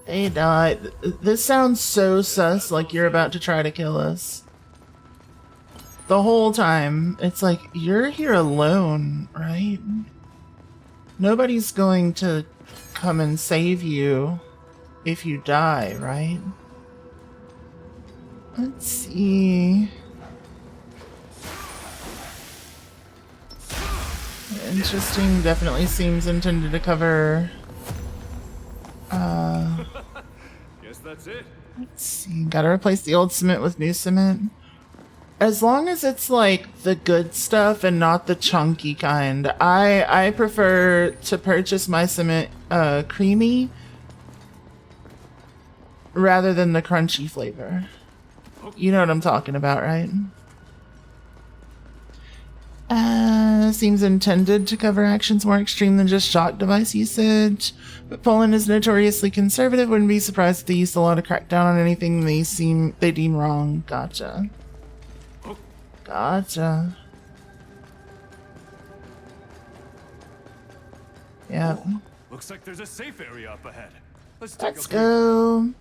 They died. This sounds so sus, like you're about to try to kill us. The whole time, it's like, you're here alone, right? Nobody's going to come and save you if you die, right? Let's see. Interesting, definitely seems intended to cover. Guess that's it. Let's see, gotta replace the old cement with new cement. As long as it's like the good stuff and not the chunky kind. I prefer to purchase my cement creamy rather than the crunchy flavor. You know what I'm talking about, right? Seems intended to cover actions more extreme than just shock device usage. But Poland is notoriously conservative. Wouldn't be surprised if they used a lot to crack down on anything they deem wrong. Gotcha. Gotcha. Yep. Looks like there's a safe area up ahead. Let's take Let's a go.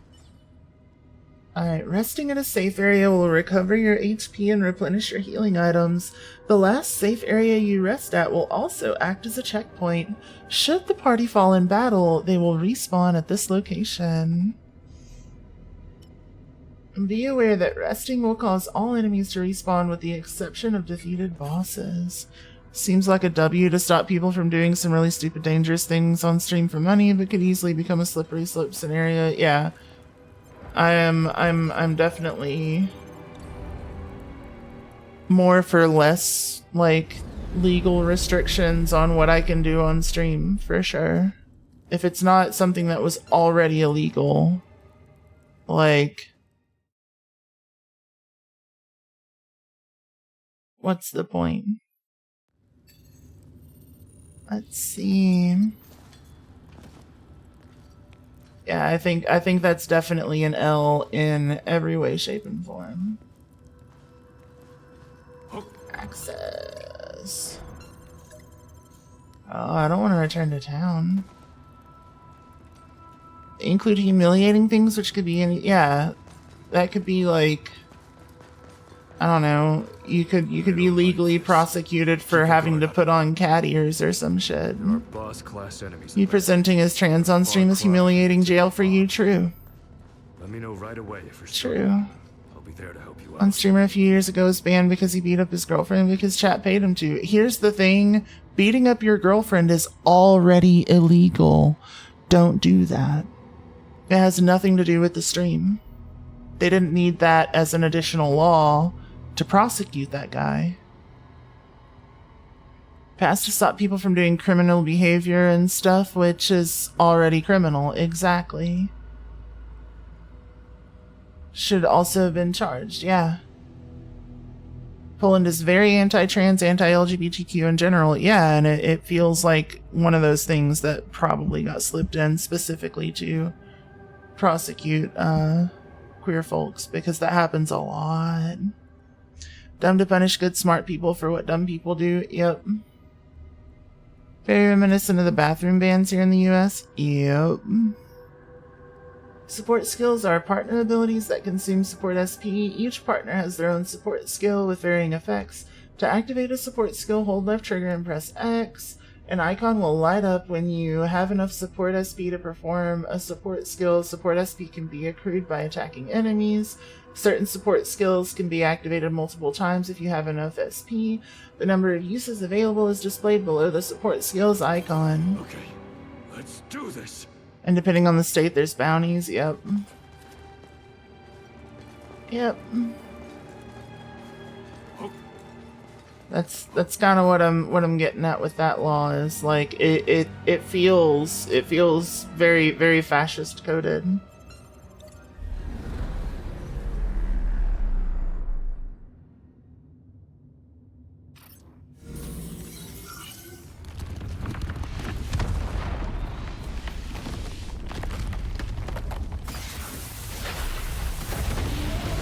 Alright, resting in a safe area will recover your HP and replenish your healing items. The last safe area you rest at will also act as a checkpoint. Should the party fall in battle, they will respawn at this location. Be aware that resting will cause all enemies to respawn with the exception of defeated bosses. Seems like a W to stop people from doing some really stupid dangerous things on stream for money, but could easily become a slippery slope scenario. Yeah. I'm definitely more for less like legal restrictions on what I can do on stream for sure. If it's not something that was already illegal, like What's the point? Let's see. Yeah, I think that's definitely an L in every way, shape, and form. Access. Oh, I don't want to return to town. Include humiliating things, which could be any. Yeah, that could be like. I don't know. You could be legally prosecuted for having to put on cat ears or some shit. Our boss class enemies. You presenting as trans on stream is humiliating. Jail for you. True. Let me know right away if you're True. I'll be there to help you out. On streamer a few years ago was banned because he beat up his girlfriend because chat paid him to. Here's the thing. Beating up your girlfriend is already illegal. Don't do that. It has nothing to do with the stream. They didn't need that as an additional law to prosecute that guy. Passed to stop people from doing criminal behavior and stuff, which is already criminal. Exactly. Should also have been charged, yeah. Poland is very anti-trans, anti-LGBTQ in general, yeah, and it feels like one of those things that probably got slipped in specifically to prosecute queer folks, because that happens a lot. Dumb to punish good smart people for what dumb people do. Yep. Very reminiscent of the bathroom bans here in the US. Yep. Support skills are partner abilities that consume support SP. Each partner has their own support skill with varying effects. To activate a support skill, hold left trigger and press X. An icon will light up when you have enough support SP to perform a support skill. Support SP can be accrued by attacking enemies. Certain support skills can be activated multiple times if you have enough SP. The number of uses available is displayed below the support skills icon. Okay, let's do this. And depending on the state, there's bounties. Yep. Yep. That's kind of what I'm getting at with that law, is like it feels very, very fascist coded.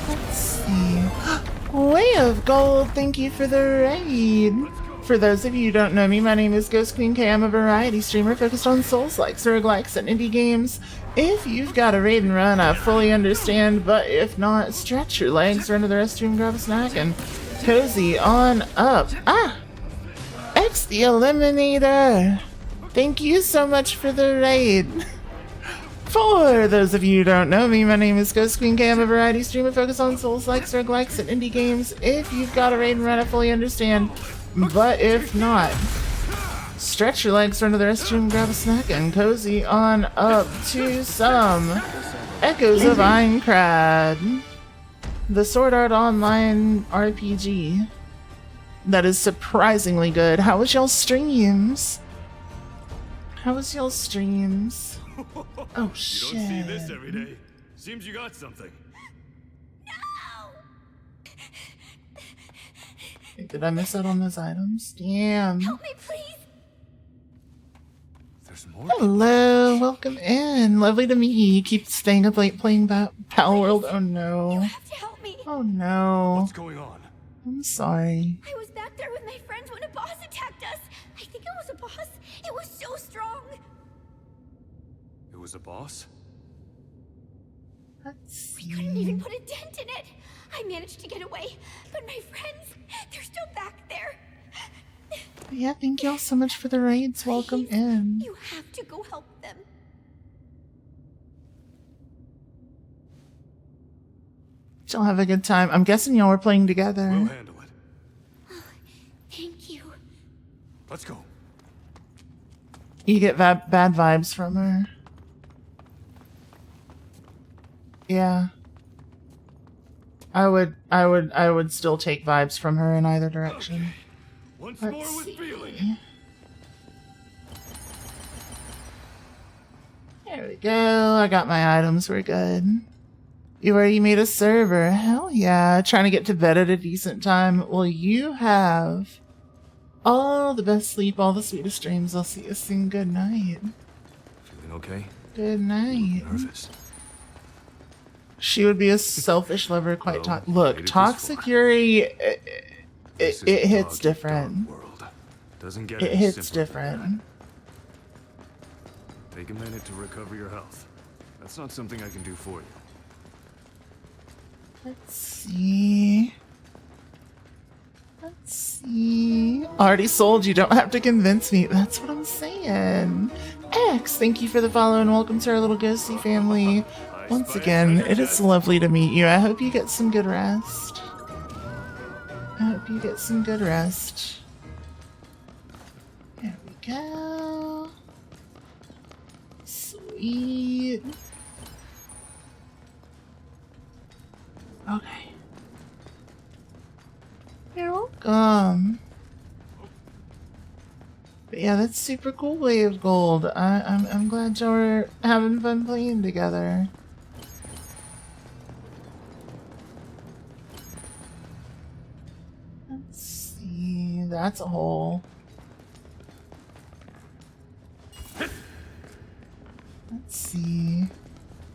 Let's see. Way of Gold, thank you for the raid. For those of you who don't know me, my name is Ghost Queen K. I'm a variety streamer focused on Souls-likes, roguelikes, and indie games. If you've got a raid and run, I fully understand, but if not, stretch your legs, run to the restroom, grab a snack, and cozy on up. Ah! X the Eliminator! Thank you so much for the raid. For those of you who don't know me, my name is Ghost Queen K. I'm a variety streamer focused on Souls-likes, roguelikes, and indie games. If you've got a raid and run, I fully understand. But if not, stretch your legs, run to the restroom, grab a snack, and cozy on up to some Echoes of Aincrad, the Sword Art Online RPG that is surprisingly good. How was y'all streams? How was y'all streams? Oh shit. You don't see this every day. Seems you got something. Did I miss out on those items? Damn. Help me, please. There's more. Hello, welcome in. Lovely to meet you. You keep staying up late playing Pal World. Oh You no. have to help me. Oh no. What's going on? I'm sorry. I was back there with my friends when a boss attacked us. I think it was a boss. It was so strong. It was a boss? Let's We couldn't even see. put a dent in it. I managed to get away, but my friends, they're still back there. Yeah, thank y'all so much for the raids. Welcome Please, in. You have to go help them. Y'all have a good time. I'm guessing y'all were playing We'll together. handle it. Thank you. Let's go. You get bad vibes from her. Yeah. I would still take vibes from her in either direction. Once Let's more with see. feeling. There we go. I got my items. We're good. You already made a server. Hell yeah. Trying to get to bed at a decent time. Well, you have all the best sleep, all the sweetest dreams. I'll see you soon. Good night. Feeling okay? Good night. Nervous. She would be a selfish lover, quite Well, Look, made it this Toxic far. Yuri, This is it the hits dog-eat-dog different. world. Doesn't get It any hits simpler than different. that. Take a minute to recover your health. That's not something I can do for you. Let's see. Let's see. Already sold. You don't have to convince me. That's what I'm saying. X, thank you for the follow and welcome to our little ghosty family. Once again, it is lovely to meet you. I hope you get some good rest. I hope you get some good rest. There we go. Sweet. Okay. You're welcome. But yeah, that's super cool, Wave Gold. I'm glad y'all are having fun playing together. Let's see. That's a hole. Let's see.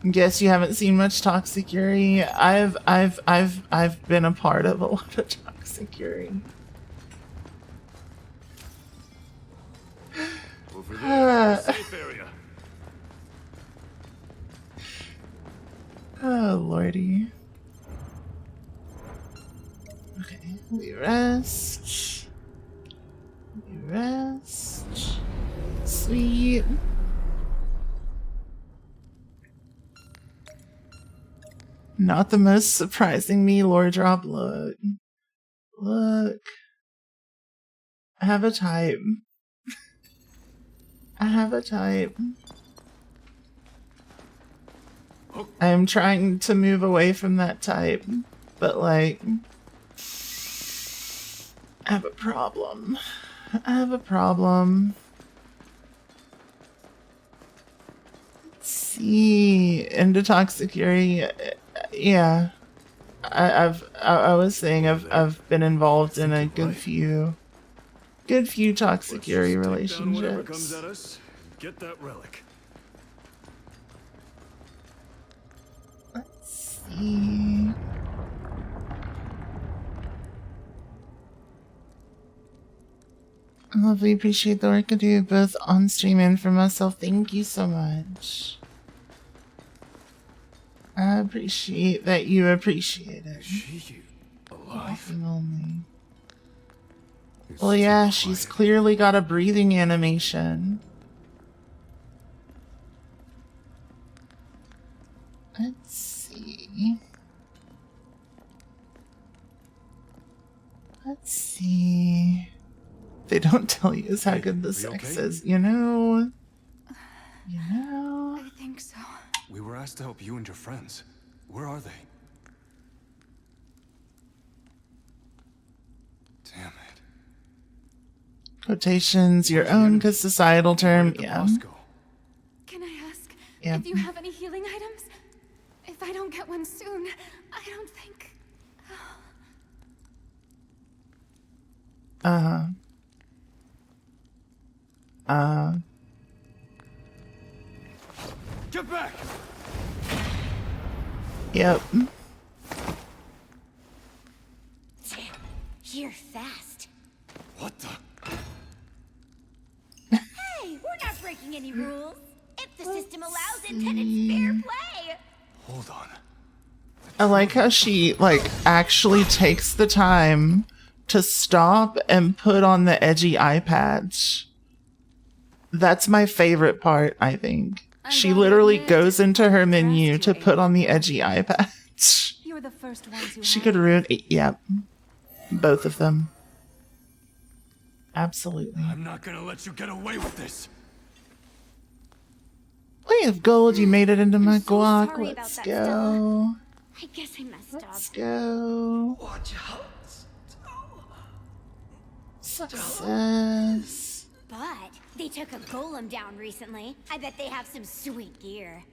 Guess you haven't seen much Toxic Yuri. I've been a part of a lot of Toxic Yuri. Over there, safe area. Oh lordy. Okay, we rest. We rest. Sweet. Not the most surprising me, lore drop. Look. Look. I have a type. I have a type. I am trying to move away from that type, but like, I have a problem. I have a problem. Let's see. Into Toxic Yuri. Yeah. I was saying I've been involved in a good few Toxic Yuri Let's take down whatever comes relationships. at us and get that relic. Let's see. Lovely, appreciate the work I do both on stream and for myself. Thank you so much. I appreciate that you appreciate it. She alive? Nothing only. It's Well, yeah, too she's quiet. clearly got a breathing animation. Let's see. Let's see. They don't tell you is how good the are you sex okay? is. You know. I think so. We were asked to help you and your friends. Where are they? Damn it. Quotations, your own, because societal term. Where did the Yeah. boss go? Can I ask Yeah. if you have any healing items? If I don't get one soon, I don't think. Get back! Yep. You're fast. What the? Hey, we're not breaking any rules. If the system allows it, then it's fair play. Hold on. I like how she, like, actually takes the time to stop and put on the edgy eye patch. That's my favorite part, I think. She literally goes into her menu to put on the edgy eye patch. You were the first ones who She had could it. ruin it. Yep. Both of them. Absolutely. I'm not gonna let you get away with this. Way of gold, you made it into my so guac. sorry about Let's that, go. I guess I messed Let's up. go. Watch out. Success. But they took a golem down recently. I bet they have some sweet gear.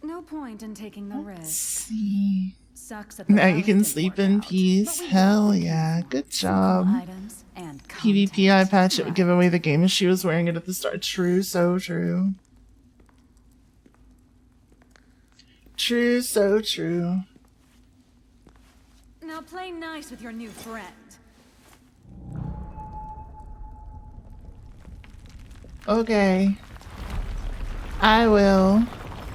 No point in taking the risk. See. Sucks that the Now you relic can didn't sleep work in out, peace. but we Hell got yeah. Good some job. cool items and PvP eye content. patch, it would give Right. away the game if she was wearing it at the start. True, so true. True, so true. Now play nice with your new friend. Okay. I will.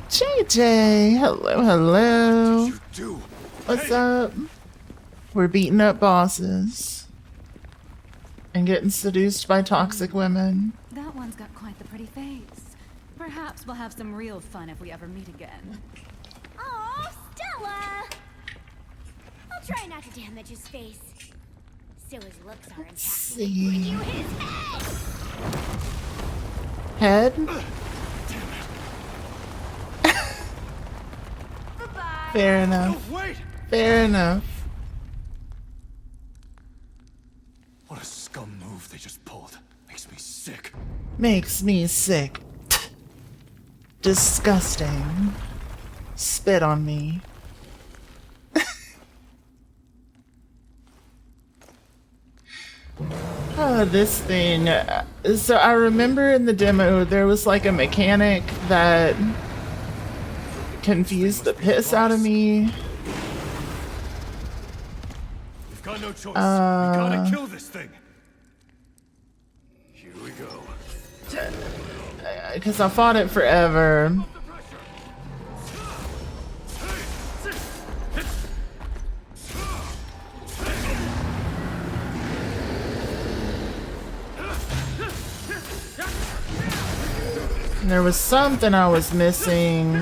JJ, hello, hello. You do. What's Hey, up? We're beating up bosses. And getting seduced by toxic women. That one's got quite the pretty face. Perhaps we'll have some real fun if we ever meet again. Oh, Stella! I'll try not to damage his face. So his looks are intact. See. You his head! Head? Bye-bye. Fair no, enough. wait! Fair enough. What a scum move they just pulled. Makes me sick. Makes me sick. Disgusting. Spit on me. Oh, this thing. So I remember in the demo there was like a mechanic that confused the piss out of me. We've got no choice. We gotta kill this thing. Here we go. Because I fought it forever. And there was something I was missing.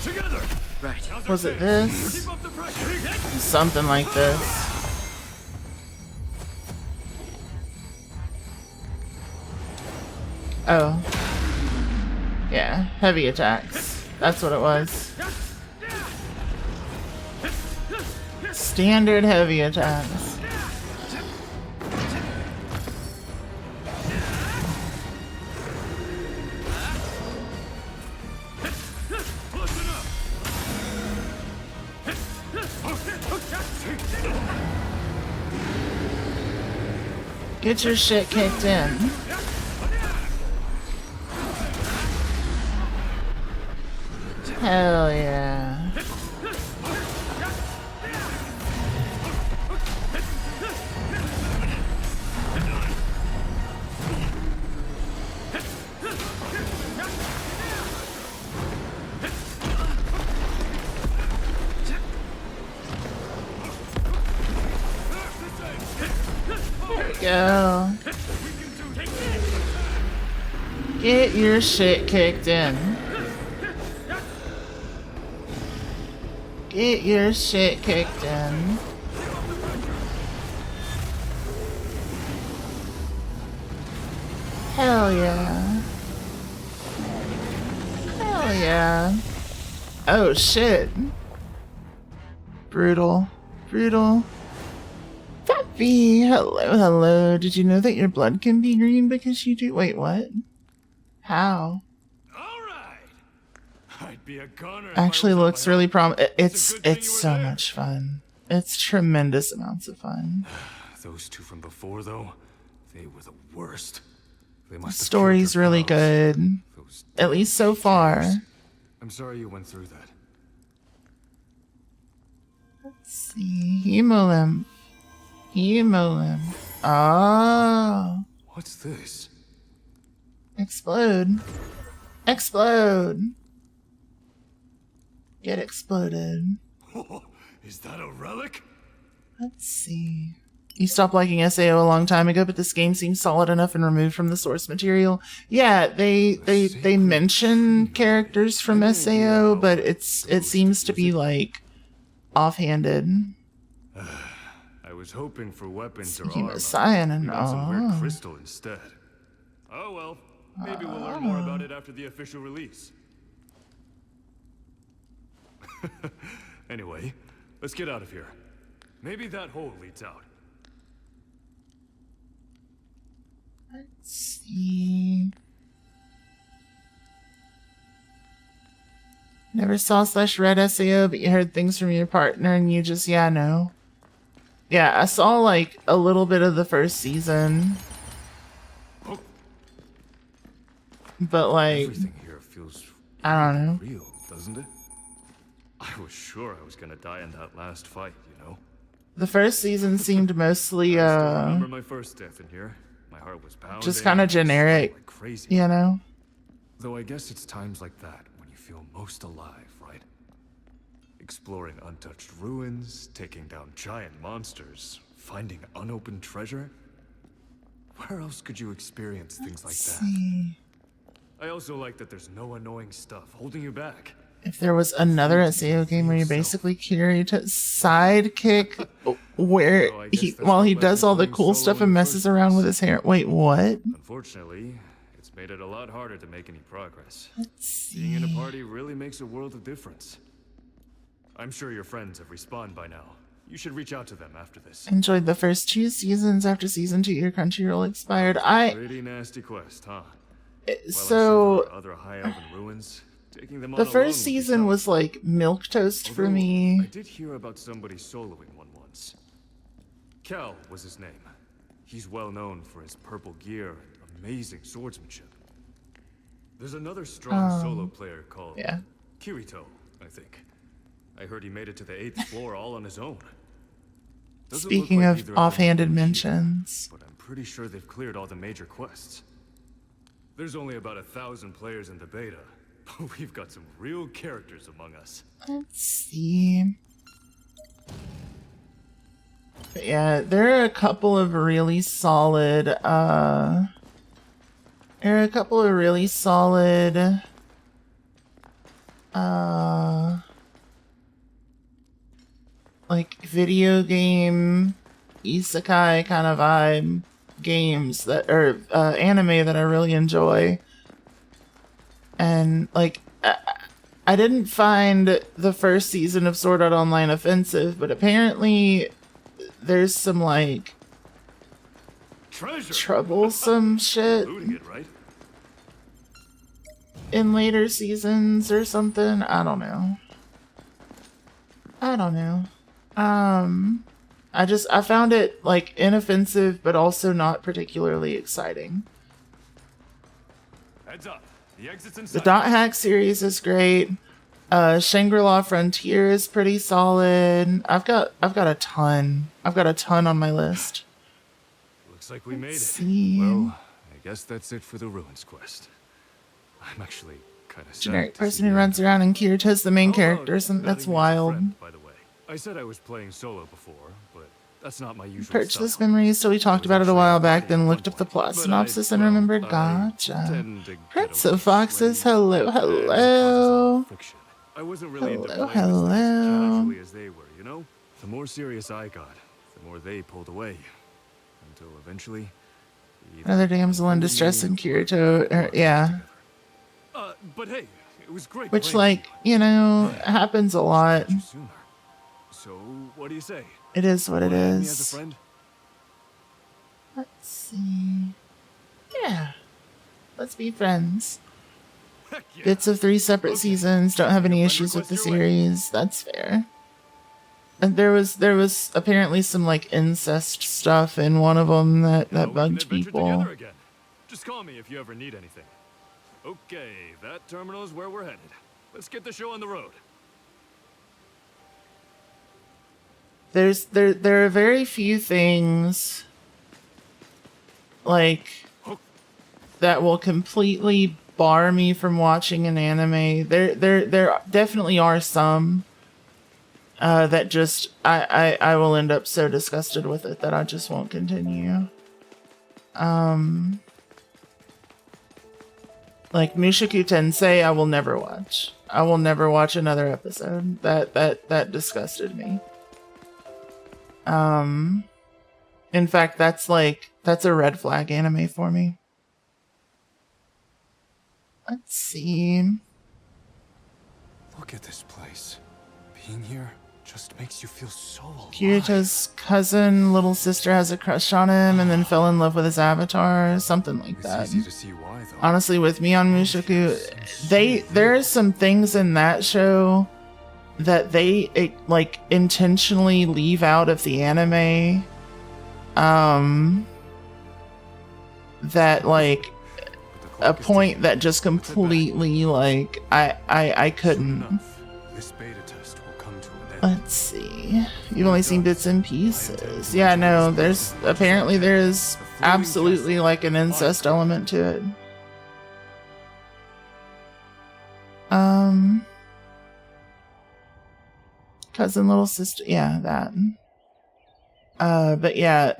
Together. Right. Was it this? Keep up the pressure. Something like this. Oh. Yeah, heavy attacks. That's what it was. Standard heavy attacks. Get your shit kicked in. Hell yeah. There we go. Get your shit kicked in. Get your shit kicked in. Hell yeah. Hell yeah. Oh shit. Brutal. Brutal. Puppy, hello, hello. Did you know that your blood can be green because you do? Wait, what? How? All right. I'd be a goner. if I Actually was on looks my really own. It's a good thing you were so there. much fun. It's tremendous amounts of fun. Those two from before, though, they were the worst. They must have Story's killed their really pals. good. Those At least so far. I'm sorry you went through that. Let's see. Hemolymph. Hemolymph. Oh. What's this? Explode. Explode. Get exploded. Is that a relic? Let's see. You stopped liking SAO a long time ago, but this game seems solid enough and removed from the source material. Yeah, they mention characters from SAO, but it seems to be like offhanded. I was hoping for weapons or Speaking armor. of cyanin, We got some weird oh. crystal instead. Oh well, maybe we'll learn more about it after the official release. Anyway, let's get out of here. Maybe that hole leads out. Let's see. Never saw / read SAO, but you heard things from your partner and you just, yeah, no. Yeah, I saw like a little bit of the first season. But like, Everything here feels I don't know. real, doesn't it? I was sure I was gonna die in that last fight, you know? The first season seemed mostly, I still remember my first death in here. My heart was pounding. just kind of and I was generic, sweating like crazy. you know? Though I guess it's times like that when you feel most alive, right? Exploring untouched ruins, taking down giant monsters, finding unopened treasure. Where else could you experience things like that? I also like that there's no annoying stuff holding you back. If there was another SAO game where you basically Kirito's sidekick where So I guess he, that's while what he led does me all the playing cool solo stuff in and the messes first around place. with his hair. Wait, what? Unfortunately, it's made it a lot harder to make any progress. Let's Being in a see. party really makes a world of difference. I'm sure your friends have respawned by now. You should reach out to them after this. Enjoyed the first 2 seasons. After season 2, your Crunchyroll expired. Pretty nasty quest, huh? So Well, I'm sure there are other high elven ruins. Taking them on the alone first would be season tough. was like milquetoast for Although, I me. did hear about somebody soloing one once. Kel was his name. He's well known for his purple gear and amazing swordsmanship. There's another strong solo player called Yeah. Kirito, I think. I heard he made it to the 8th floor all on his own. Doesn't look Speaking like of either them offhanded are cheating, mentions, but I'm pretty sure they've cleared all the major quests. There's only about 1,000 players in the beta, but we've got some real characters among us. let's see. But yeah, there are a couple of really solid, like video game isekai kind of vibe games that or anime that I really enjoy. And like I didn't find the first season of Sword Art Online offensive, but apparently there's some like Treasure! troublesome shit Looting it, right? in later seasons or something. I don't know. I found it like inoffensive but also not particularly exciting. Heads up. The exit's The inside. Dot Hack series is great. Shangri-La Frontier is pretty solid. I've got a ton. I've got a ton on my list. Looks like we made it. see. Well, I guess that's it for the ruins quest. I'm actually kind of Generic person who runs around and Kirito's the main character, so that's wild. By the way, I said I was playing solo before, but that's not my usual Purchased style. this memory, so we talked about it a while back, then looked up the plot synopsis and remembered. Gotcha. tend to get Prince away of Foxes, from hello, and it causes a lot hello. of friction. I wasn't really into Hello, playing with things as hello. casually as they were, you know? The more serious I got, the more they pulled away. Until eventually... either Another damsel in distress in Kirito, yeah. But hey, it was great. Which, playing like, you know, happens a lot. with you sooner. So, what do you say? It is what it Wanna add me as a is. friend? Let's see. Yeah. Let's be friends. Heck yeah. Bits of 3 separate Okay. seasons, don't have any Friend issues with the request your way. series. That's fair. And there was apparently some like incest stuff in one of them that Now we can bugged adventure people. together again. Just call me if you ever need anything. Okay, that terminal is where we're headed. Let's get the show on the road. There are very few things like that will completely bar me from watching an anime. There definitely are some that just I will end up so disgusted with it that I just won't continue. Like Mushoku Tensei, I will never watch. I will never watch another episode. That disgusted me. In fact, that's a red flag anime for me. Let's see. Look at this place. Being here, just makes you feel so alive. Kirito's cousin, little sister, has a crush on him and then fell in love with his avatar, something like It's that. easy to see why, though. Honestly, with me on Mushoku, there are some things in that show that they like intentionally leave out of the anime. That like a point that just completely like I couldn't. This beta test will come to an end. Let's see. You've only seen bits and pieces. Yeah, no, there's absolutely like an incest element to it. Cousin, little sister, yeah, that. But yeah,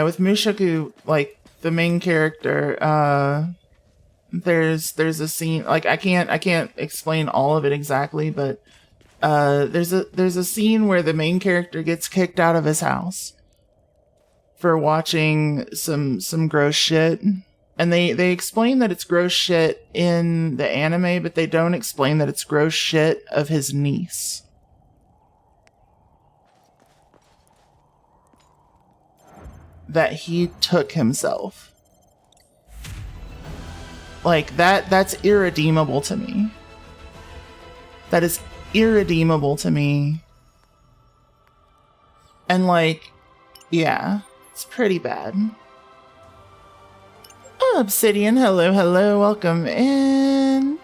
with Mushoku, like the main character, there's a scene, like I can't explain all of it exactly, but there's a scene where the main character gets kicked out of his house for watching some gross shit. And they explain that it's gross shit in the anime, but they don't explain that it's gross shit of his niece. That he took himself. Like, that's irredeemable to me. That is irredeemable to me. And like, yeah, it's pretty bad. Oh, Obsidian, hello, welcome in.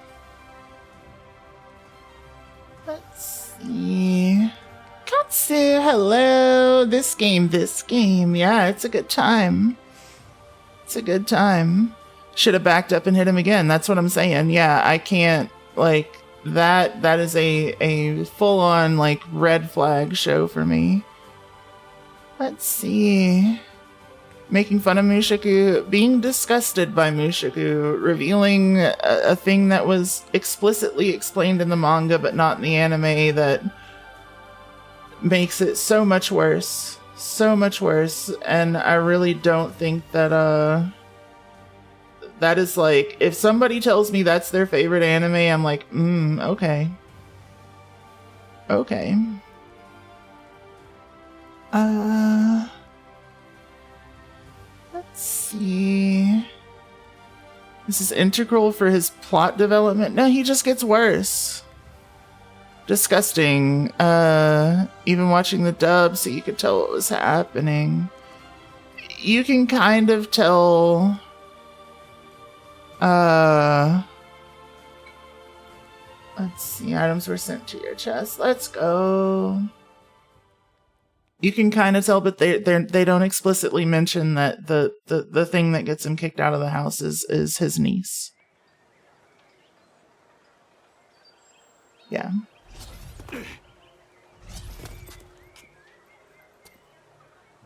Let's see. Katsu, hello. This game. Yeah, it's a good time. It's a good time. Should have backed up and hit him again. That's what I'm saying. Yeah, I can't, like, that is a full-on, like, red flag show for me. Let's see. Making fun of Mushoku, being disgusted by Mushoku, revealing a thing that was explicitly explained in the manga but not in the anime that makes it so much worse. So much worse. And I really don't think that, that is like, if somebody tells me that's their favorite anime, I'm like, okay. Okay. Let's see. This is integral for his plot development. No, he just gets worse. Disgusting. Even watching the dub so you could tell what was happening. You can kind of tell. Let's see. Items were sent to your chest. Let's go. You can kind of tell, but they don't explicitly mention that the thing that gets him kicked out of the house is his niece. Yeah.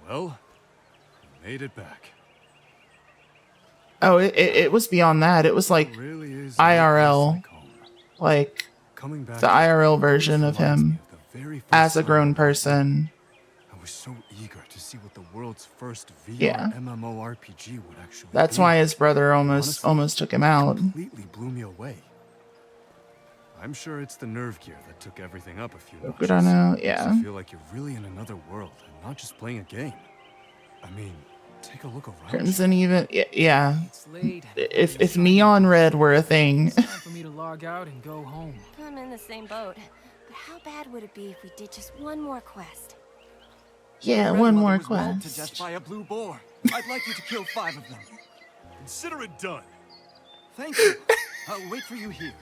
Well, we made it back. Oh, it was beyond that. It was like It really is IRL, like home. like Coming back the IRL version of reminds me him of the very first as a time grown person. I was so eager to see what the world's first VR Yeah. MMORPG would actually That's be. why his brother Honestly, almost took him out. Completely blew me away. I'm sure it's the nerve gear that took everything up a few notches. Kurano, Makes yeah. you feel like you're really in another world and not just playing a game. I mean, take a look around. Crimson even, yeah. It's late. If Neon Red were a thing. It's time for me to log out and go home. I'm in the same boat. But how bad would it be if we did just one more quest? Yeah, Red one Mother more was mauled to quest. death by a blue boar. I'd like you to kill 5 of them. Consider it done. Thank you. I'll wait for you here.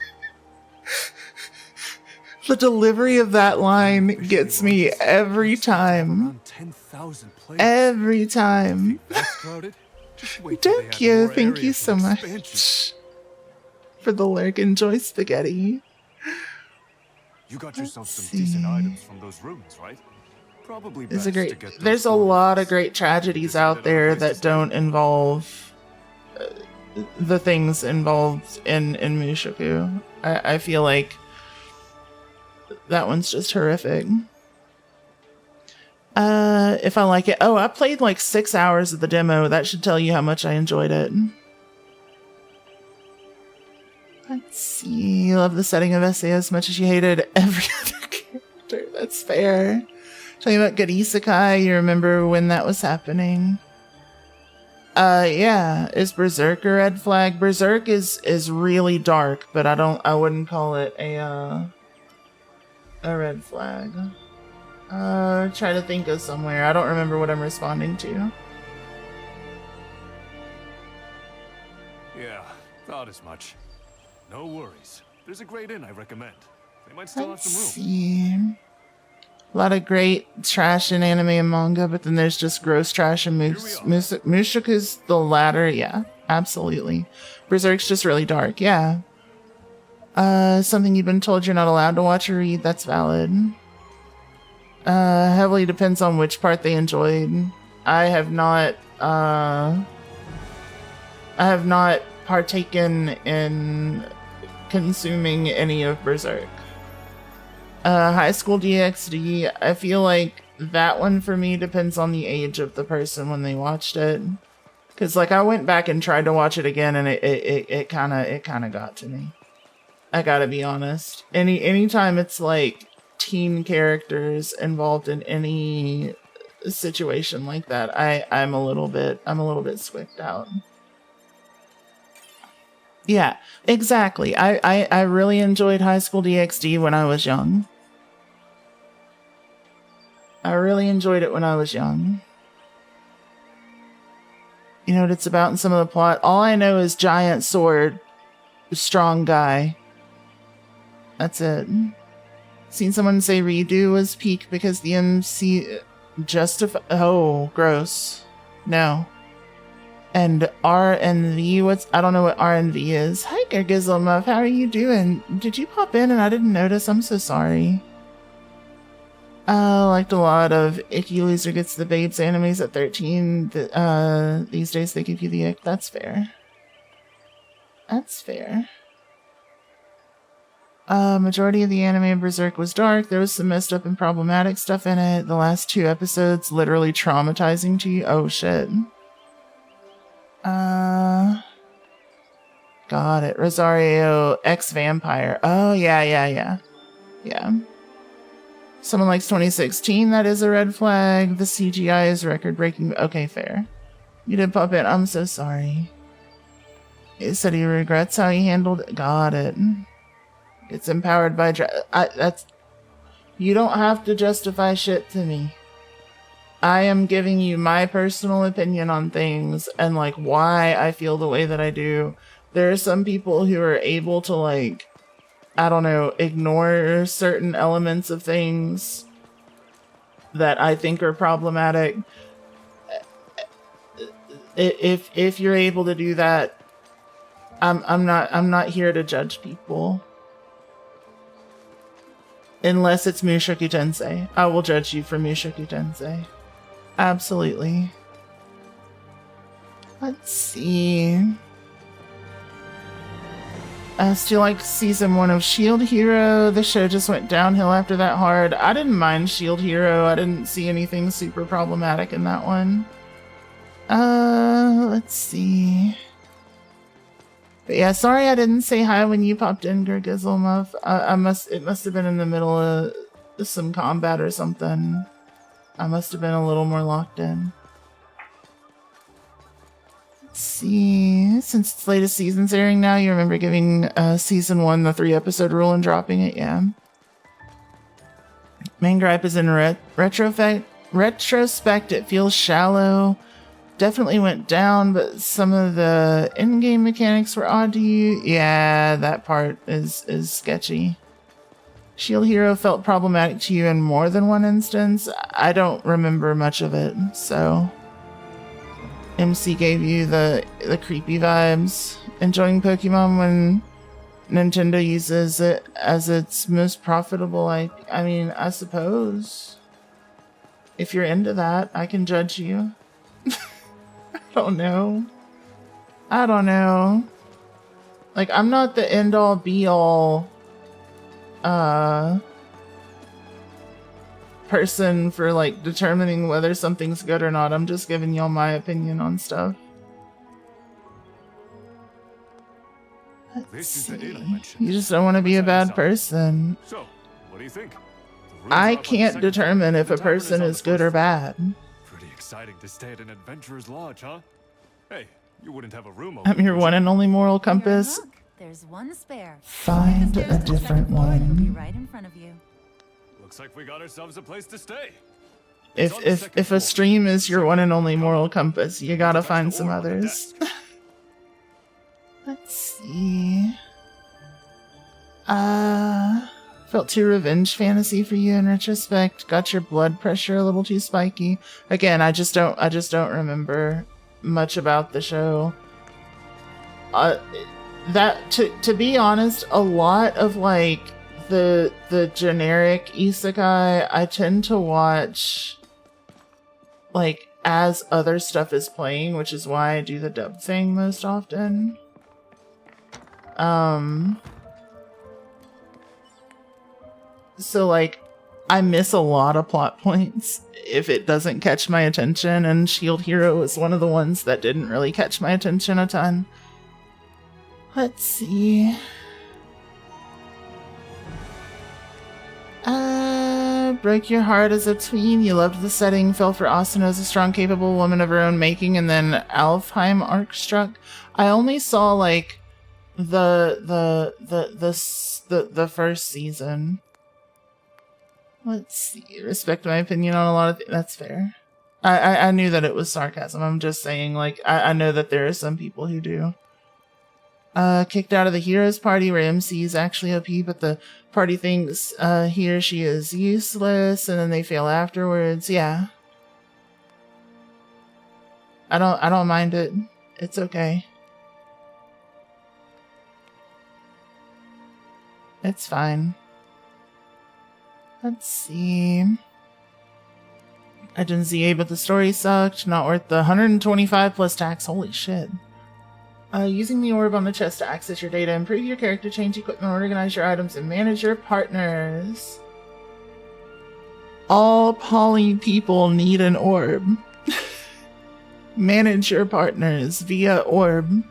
The delivery of that line gets me every time. Around 10,000 players. Every time. That's crowded. Just wait till they Thank add you, more thank you areas so and much expansions. for the lurk. Enjoy spaghetti. You got yourself some Let's decent see. items from those ruins, right? Probably There's best a to great. get those There's a photos. lot of great tragedies Isn't it out a there place to that stay? don't involve the things involved in Mushoku. I feel like that one's just horrific. If I like it. Oh, I played like 6 hours of the demo. That should tell you how much I enjoyed it. Let's see. you love the setting of SA as much as you hated every other character. That's fair. Talking about good isekai, you remember when that was happening? Yeah. Is Berserk a red flag? Berserk is really dark, but I wouldn't call it a red flag. Try to think of somewhere. I don't remember what I'm responding to. Yeah, thought as much. No worries. There's a great inn I recommend. They might still have some room. See. A lot of great trash in anime and manga, but then there's just gross trash and Mushoku's the latter. Yeah, absolutely. Berserk's just really dark. Yeah. Something you've been told you're not allowed to watch or read. That's valid. Heavily depends on which part they enjoyed. I have not partaken in consuming any of Berserk. High School DxD, I feel like that one for me depends on the age of the person when they watched it. Cause like I went back and tried to watch it again and it kinda got to me. I gotta be honest. Anytime it's like teen characters involved in any situation like that, I'm a little bit squicked out. Yeah, exactly. I really enjoyed High School DxD when I was young. I really enjoyed it when I was young. You know what it's about in some of the plot? All I know is giant sword, strong guy. That's it. Seen someone say redo was peak because the MC oh, gross. No. And RNV, I don't know what RNV is. Hi, Gergizzlemuff, how are you doing? Did you pop in and I didn't notice? I'm so sorry. I liked a lot of Icky Loser Gets the Babes animes at 13. These days they give you the ick. That's fair. That's fair. Majority of the anime in Berserk was dark. There was some messed up and problematic stuff in it. The last 2 episodes literally traumatizing to you. Oh shit. Got it. Rosario ex-vampire. Oh yeah. Someone likes 2016. That is a red flag. The CGI is record-breaking. Okay, fair. You did pop in. I'm so sorry. He said he regrets how he handled it. Got it. It's empowered by... You don't have to justify shit to me. I am giving you my personal opinion on things and, like, why I feel the way that I do. There are some people who are able to, like... I don't know, ignore certain elements of things that I think are problematic. If you're able to do that, I'm not here to judge people. Unless it's Mushoku Tensei. I will judge you for Mushoku Tensei. Absolutely. Let's see. Still like season 1 of Shield Hero. The show just went downhill after that hard. I didn't mind Shield Hero. I didn't see anything super problematic in that one. Let's see. But yeah, sorry I didn't say hi when you popped in, Gergizzlemuff. It must have been in the middle of some combat or something. I must have been a little more locked in. See, since its latest season's airing now, you remember giving season 1 the 3-episode rule and dropping it, yeah. Main gripe is in retrospect, it feels shallow. Definitely went down, but some of the in-game mechanics were odd to you. Yeah, that part is sketchy. Shield Hero felt problematic to you in more than one instance. I don't remember much of it, so... MC gave you the creepy vibes. Enjoying Pokemon when Nintendo uses it as its most profitable, I mean, I suppose. If you're into that, I can judge you. I don't know. Like, I'm not the end-all, be-all, person for like determining whether something's good or not. I'm just giving y'all my opinion on stuff. This is the inn I See. mentioned. You just don't want to be a Let's head bad inside. person. So, what do you think? The rooms I are up on the can't second determine floor. if The a tavern is person on is the good first or floor. bad. Pretty exciting to stay at an adventurer's lodge, huh? Hey, you wouldn't have a room I'm your one and only moral You're in compass. luck. There's one spare. Find Take the a stairs to the different second floor and it'll be one. right in front of you. Looks like we got ourselves a place to stay. If a stream is your one and only moral compass, you gotta find some others. Let's see. Felt too revenge fantasy for you in retrospect. Got your blood pressure a little too spiky. Again, I just don't remember much about the show. That to be honest, a lot of like the generic isekai I tend to watch like as other stuff is playing, which is why I do the dub thing most often. So like I miss a lot of plot points if it doesn't catch my attention, and Shield Hero is one of the ones that didn't really catch my attention a ton. Let's see. Broke your heart as a tween. You loved the setting, fell for Asuna as a strong, capable woman of her own making, and then Alfheim arc struck. I only saw like the first season. Let's see. Respect my opinion on a lot of that's fair. I knew that it was sarcasm. I'm just saying, like, I know that there are some people who do. Kicked out of the heroes party where MC is actually OP, but the party thinks he or she is useless, and then they fail afterwards. Yeah. I don't mind it. It's okay. It's fine. Let's see. I didn't see but the story sucked. Not worth the 125 plus tax. Holy shit. Using the orb on the chest to access your data, improve your character, change equipment, organize your items, and manage your partners. All poly people need an orb. Manage your partners via orb.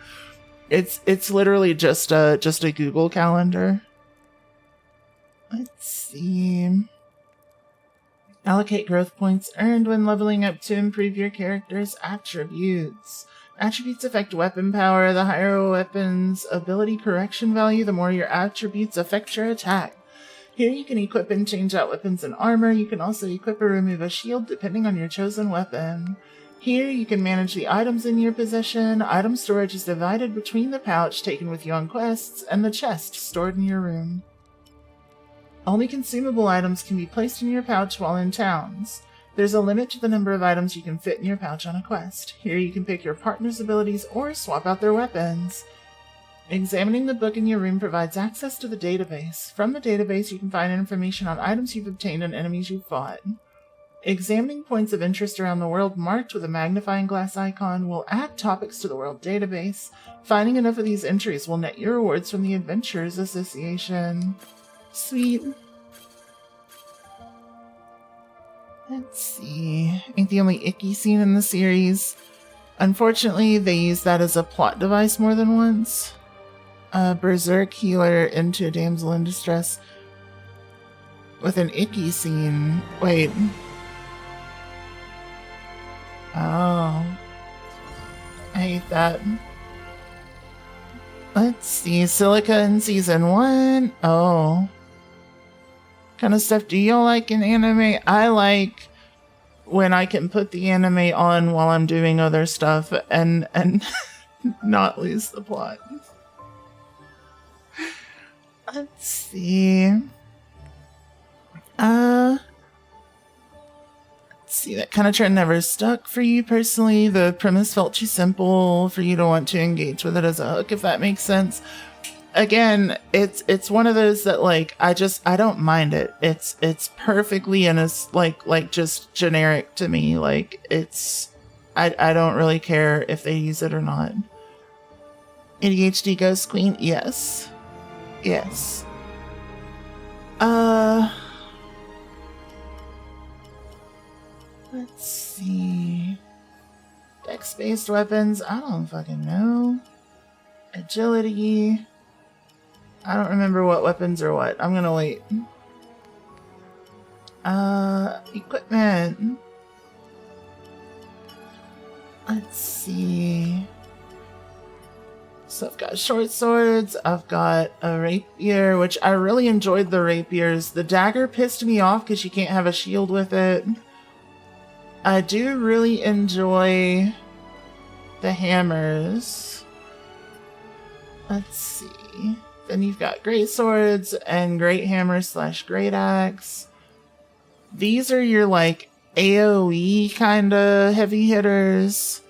It's literally just a Google calendar. Let's see. Allocate growth points earned when leveling up to improve your character's attributes. Attributes affect weapon power. The higher a weapon's ability correction value, the more your attributes affect your attack. Here you can equip and change out weapons and armor. You can also equip or remove a shield depending on your chosen weapon. Here you can manage the items in your possession. Item storage is divided between the pouch taken with you on quests and the chest stored in your room. Only consumable items can be placed in your pouch while in towns. There's a limit to the number of items you can fit in your pouch on a quest. Here you can pick your partner's abilities or swap out their weapons. Examining the book in your room provides access to the database. From the database, you can find information on items you've obtained and enemies you've fought. Examining points of interest around the world marked with a magnifying glass icon will add topics to the world database. Finding enough of these entries will net you rewards from the Adventurers Association. Sweet. Let's see. Ain't the only icky scene in the series. Unfortunately, they use that as a plot device more than once. Berserk healer into a damsel in distress with an icky scene. Wait. Oh. I hate that. Let's see. Silica in season 1. Oh. Kind of stuff do you like in anime? I like when I can put the anime on while I'm doing other stuff and not lose the plot. Let's see. Let's see. That kind of trend never stuck for you personally. The premise felt too simple for you to want to engage with it as a hook, if that makes sense. Again, it's one of those that like I don't mind it. It's perfectly and it's like just generic to me. Like it's I don't really care if they use it or not. ADHD Ghost Queen, yes. Yes. Let's see. Dex-based weapons, I don't fucking know. Agility. I don't remember what weapons are what. I'm gonna wait. Equipment. Let's see. So I've got short swords, I've got a rapier, which I really enjoyed the rapiers. The dagger pissed me off because you can't have a shield with it. I do really enjoy the hammers. Let's see. Then you've got great swords and great hammer / great axe. These are your like AoE kind of heavy hitters.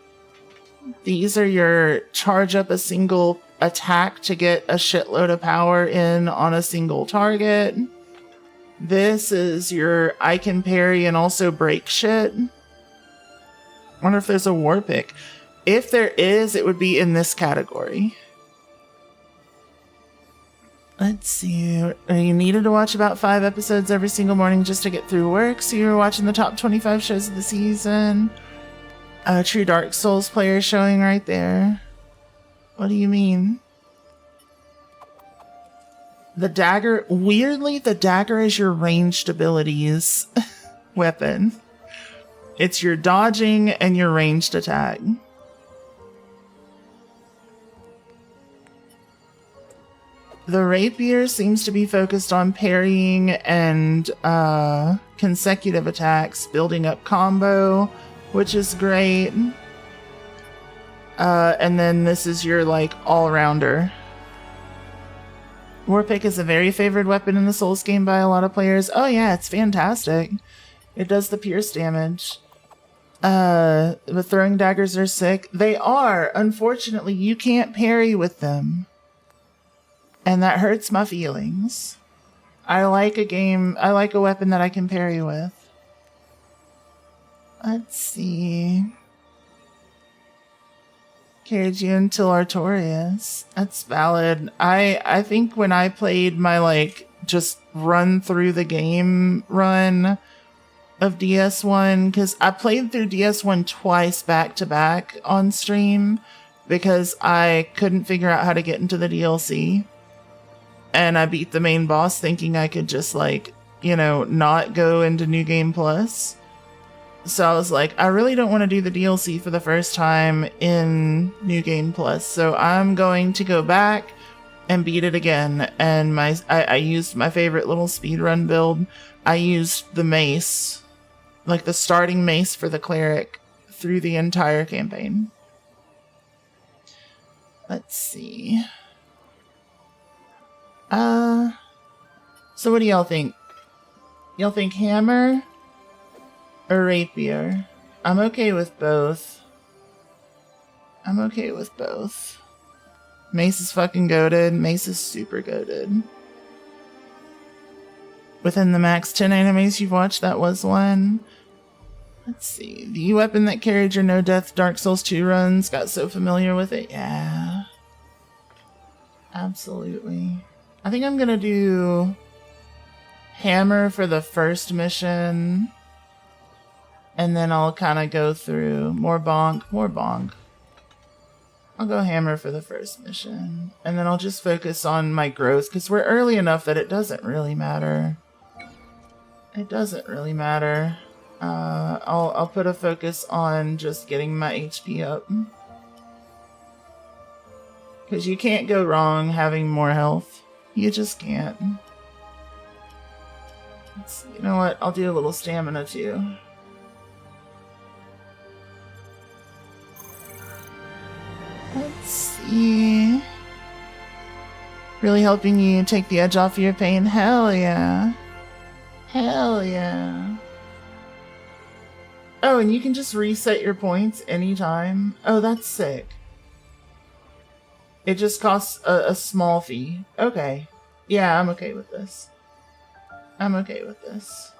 These are your charge up a single attack to get a shitload of power in on a single target. This is your I can parry and also break shit. Wonder if there's a war pick. If there is, it would be in this category. Let's see. You needed to watch about 5 episodes every single morning just to get through work, so you were watching the top 25 shows of the season. A true Dark Souls player showing right there. What do you mean? The dagger, weirdly, the dagger is your ranged abilities weapon. It's your dodging and your ranged attack. The rapier seems to be focused on parrying and consecutive attacks, building up combo, which is great. And then this is your like all-rounder. Warpick is a very favored weapon in the Souls game by a lot of players. Oh yeah, it's fantastic. It does the pierce damage. The throwing daggers are sick. They are. Unfortunately, you can't parry with them. And that hurts my feelings. I like a weapon that I can parry with. Let's see. Carried you until Artorias. That's valid. I think when I played my like just run through the game run of DS1, because I played through DS1 twice back to back on stream because I couldn't figure out how to get into the DLC. And I beat the main boss thinking I could just like, you know, not go into New Game Plus. So I was like, I really don't want to do the DLC for the first time in New Game Plus. So I'm going to go back and beat it again. And I used my favorite little speedrun build. I used the mace, like the starting mace for the cleric, through the entire campaign. Let's see. So what do y'all think? Y'all think hammer or rapier? I'm okay with both. I'm okay with both. Mace is fucking goated. Mace is super goated. Within the max 10 animes you've watched, that was one. Let's see. The weapon that carried your no-death Dark Souls 2 runs. Got so familiar with it. Yeah. Absolutely. I think I'm gonna do hammer for the first mission. And then I'll kind of go through more bonk. I'll go hammer for the first mission. And then I'll just focus on my growth, because we're early enough that it doesn't really matter. It doesn't really matter. I'll put a focus on just getting my HP up. Because you can't go wrong having more health. You just can't. You know what? I'll do a little stamina too. Let's see. Really helping you take the edge off of your pain? Hell yeah. Hell yeah. Oh, and you can just reset your points anytime. Oh, that's sick. It just costs a small fee. Okay. Yeah, I'm okay with this. I'm okay with this.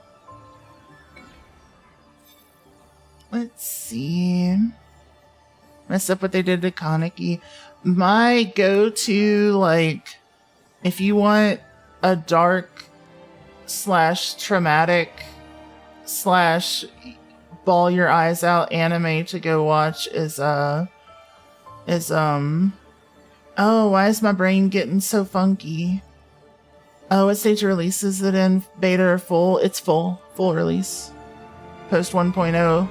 Let's see. Mess up what they did to Kaneki. My go-to, like, if you want a dark / traumatic / ball your eyes out anime to go watch is Oh, why is my brain getting so funky? Oh, what stage of release is it in? Beta or full? It's full. Full release. Post 1.0.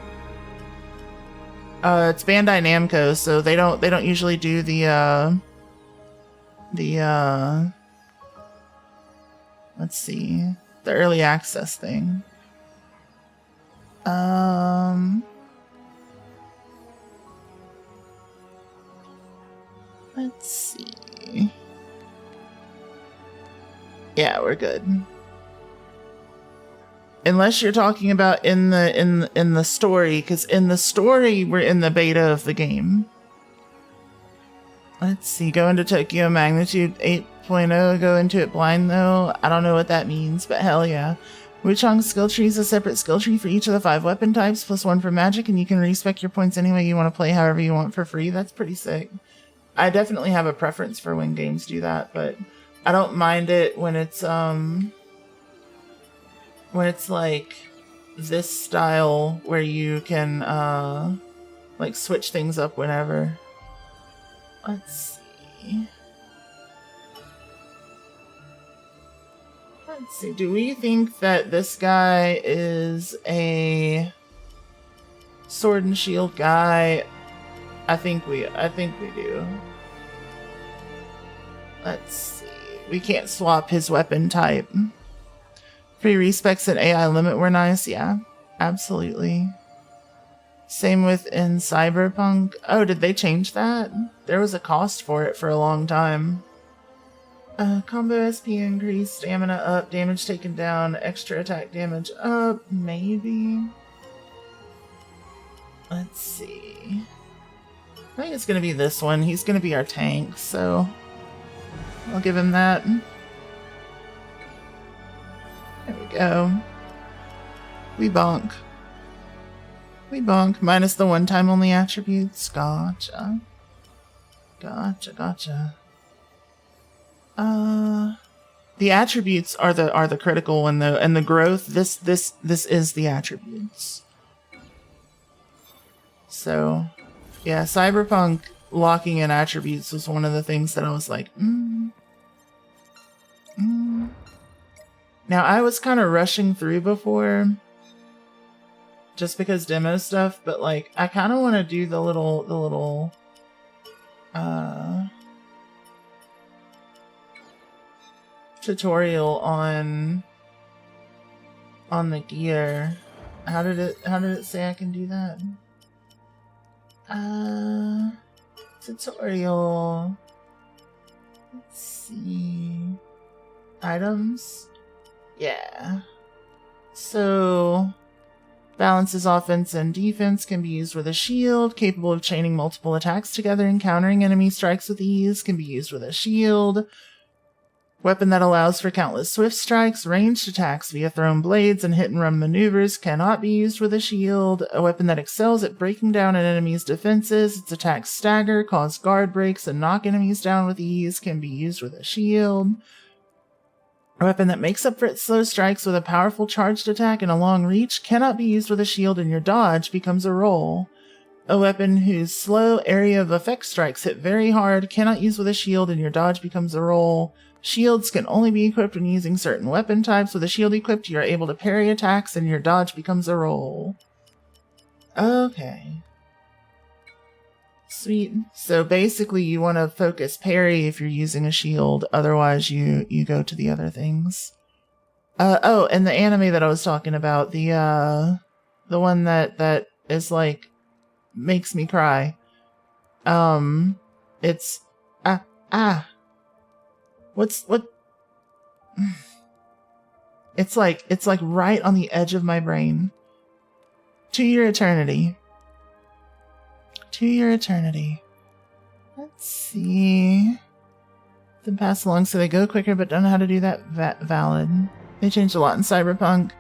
It's Bandai Namco, so they don't usually do the let's see, the early access thing. Let's see. Yeah, we're good. Unless you're talking about in the story, because in the story we're in the beta of the game. Let's see, go into Tokyo Magnitude 8.0, go into it blind though. I don't know what that means, but hell yeah. Wuchang's skill tree is a separate skill tree for each of the 5 weapon types, plus 1 for magic, and you can respec your points any way you want to play, however you want for free. That's pretty sick. I definitely have a preference for when games do that, but I don't mind it when it's like this style where you can like switch things up whenever. Let's see. Let's see. Do we think that this guy is a sword and shield guy? I think we do. Let's see. We can't swap his weapon type. Free respecs and AI limit were nice. Yeah, absolutely. Same with in Cyberpunk. Oh, did they change that? There was a cost for it for a long time. Combo SP increased, stamina up, damage taken down, extra attack damage up, maybe. Let's see. I think it's gonna be this one. He's gonna be our tank, so I'll give him that. There we go. We bonk. We bonk. Minus the one-time only attributes. Gotcha. Gotcha. The attributes are the critical one though, and the growth. This is the attributes. So, yeah, Cyberpunk locking in attributes was one of the things that I was like, Now, I was kind of rushing through before, just because demo stuff, but like, I kind of want to do the little, tutorial on the gear. How did it say I can do that? Tutorial. Let's see. Items. Yeah. So, balances offense and defense, can be used with a shield, capable of chaining multiple attacks together and countering enemy strikes with ease, can be used with a shield. Weapon that allows for countless swift strikes, ranged attacks via thrown blades, and hit-and-run maneuvers cannot be used with a shield. A weapon that excels at breaking down an enemy's defenses, its attacks stagger, cause guard breaks, and knock enemies down with ease, can be used with a shield. A weapon that makes up for its slow strikes with a powerful charged attack and a long reach cannot be used with a shield, and your dodge becomes a roll. A weapon whose slow area of effect strikes hit very hard cannot use with a shield, and your dodge becomes a roll. Shields can only be equipped when using certain weapon types. With a shield equipped, you are able to parry attacks, and your dodge becomes a roll. Okay. Sweet. So basically you want to focus parry if you're using a shield, otherwise you go to the other things. Oh, and the anime that I was talking about, the one that is like, makes me cry. It's, what? It's like right on the edge of my brain. To Your Eternity. To Your Eternity. Let's see. Then pass along so they go quicker, but don't know how to do that. Valid. They changed a lot in Cyberpunk.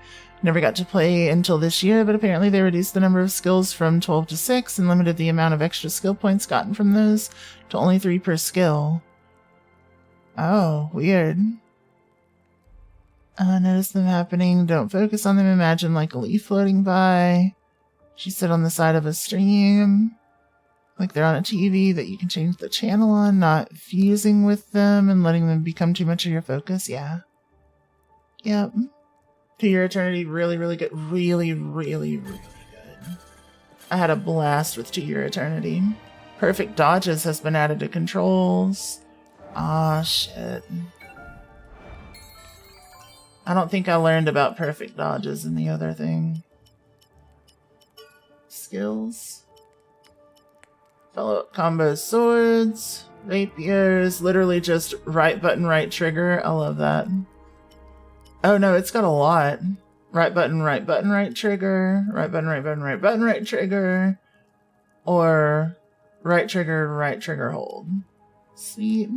Never got to play until this year, but apparently they reduced the number of skills from 12 to 6 and limited the amount of extra skill points gotten from those to only 3 per skill. Oh, weird. Notice them happening. Don't focus on them. Imagine like a leaf floating by. She stood on the side of a stream. Like they're on a TV that you can change the channel on, not fusing with them and letting them become too much of your focus. Yeah. Yep. To Your Eternity, really, really good. Really, really, really good. I had a blast with To Your Eternity. Perfect Dodges has been added to controls. Ah, shit. I don't think I learned about Perfect Dodges in the other thing. Skills. Follow-up combo swords. Rapiers. Literally just right button, right trigger. I love that. Oh no, it's got a lot. Right button, right trigger. Right button, right button, right button, right trigger. Or right trigger, hold. Sweet.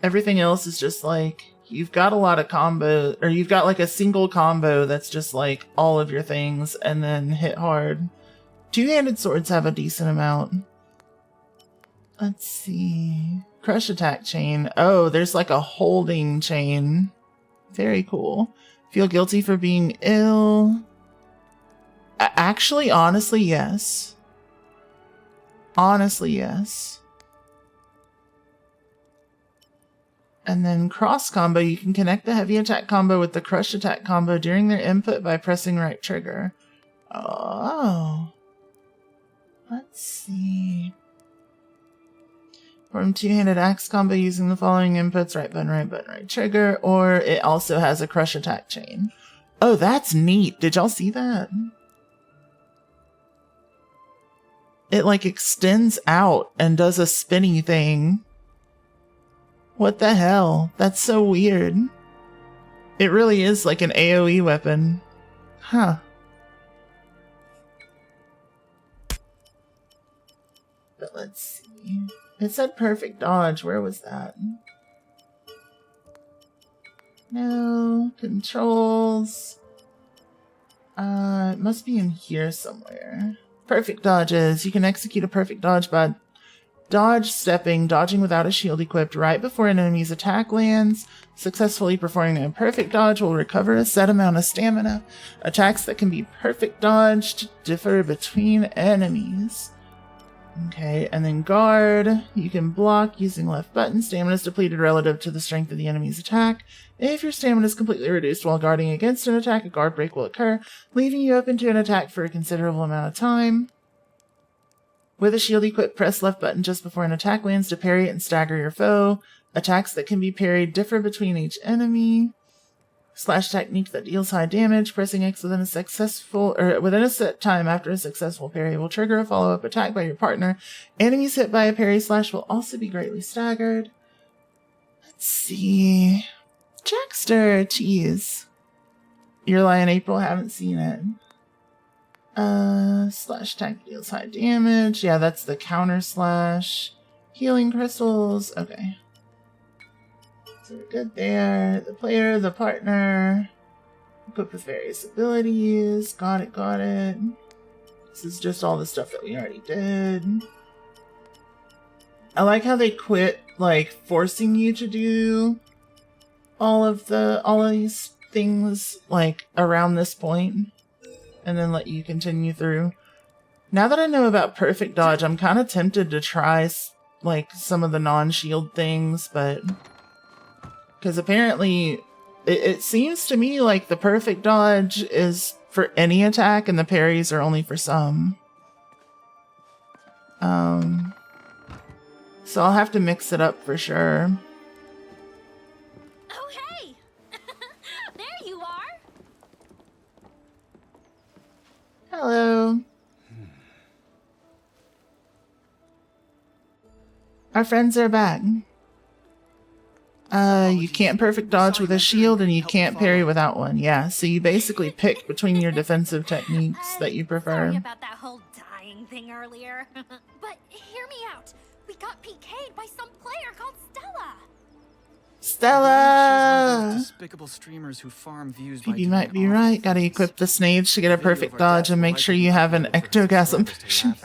Everything else is just like, you've got a lot of combo, or you've got like a single combo that's just like all of your things and then hit hard. Two-handed swords have a decent amount. Let's see. Crush attack chain. Oh, there's like a holding chain. Very cool. Feel guilty for being ill. Actually, honestly, yes. Honestly, yes. And then cross combo, you can connect the heavy attack combo with the crush attack combo during their input by pressing right trigger. Oh. Let's see. Perform two-handed axe combo using the following inputs: right button, right trigger, or it also has a crush attack chain. Oh, that's neat. Did y'all see that? It like extends out and does a spinny thing. What the hell? That's so weird. It really is like an AoE weapon. Huh. But let's see. It said perfect dodge. Where was that? No. Controls. It must be in here somewhere. Perfect dodges. You can execute a perfect dodge by dodge stepping, dodging without a shield equipped right before an enemy's attack lands. Successfully performing a perfect dodge will recover a set amount of stamina. Attacks that can be perfect dodged differ between enemies. Okay, and then guard. You can block using left button. Stamina is depleted relative to the strength of the enemy's attack. If your stamina is completely reduced while guarding against an attack, a guard break will occur, leaving you open to an attack for a considerable amount of time. With a shield equipped, press left button just before an attack lands to parry it and stagger your foe. Attacks that can be parried differ between each enemy. Slash technique that deals high damage. Pressing X within a set time after a successful parry will trigger a follow-up attack by your partner. Enemies hit by a parry slash will also be greatly staggered. Let's see. Jackster, jeez. Your Lion April, haven't seen it. Slash attack deals high damage. Yeah, that's the counter slash. Healing crystals. Okay. So we're good there. The player, the partner. Equipped with various abilities. Got it, got it. This is just all the stuff that we already did. I like how they quit, like, forcing you to do all of these things, like, around this point. And then let you continue through. Now that I know about perfect dodge, I'm kind of tempted to try, like, some of the non-shield things, but... Because apparently, it seems to me like the perfect dodge is for any attack and the parries are only for some. So I'll have to mix it up for sure. Oh, hey! There you are! Hello. Our friends are back. You can't perfect dodge with a shield and you can't parry without one. Yeah, so you basically pick between your defensive techniques that you prefer. Sorry about that whole dying thing earlier. But hear me out. We got PK'd by some player called Stella. Stella! Despicable streamers who farm views by You might be right. Gotta equip the Snades to get a perfect dodge and make sure you have an ectogasm potion.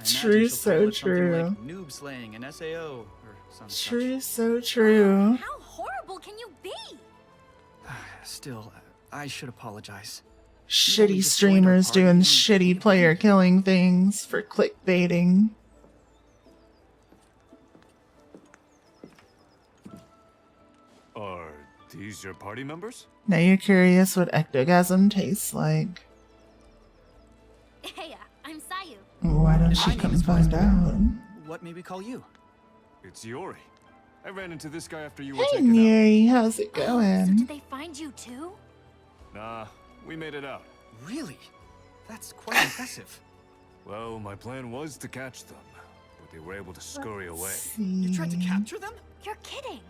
True, so true. Noob slaying an SAO or some True, so true. How horrible can you be? Still, I should apologize. Shitty streamers doing shitty player killing things for clickbaiting. Are these your party members? Now you're curious what ectogasm tastes like. Hey, I'm Sayu. Why don't My you name come is find Prosper. out? What may we call you? It's Yori. I ran into this guy after you were Hey taken out. Neri, how's it So going? did they find you too? Nah, we made it out. Really? That's quite impressive. Well, my plan was to catch them, but they were able to scurry away. You tried to capture them? You're kidding.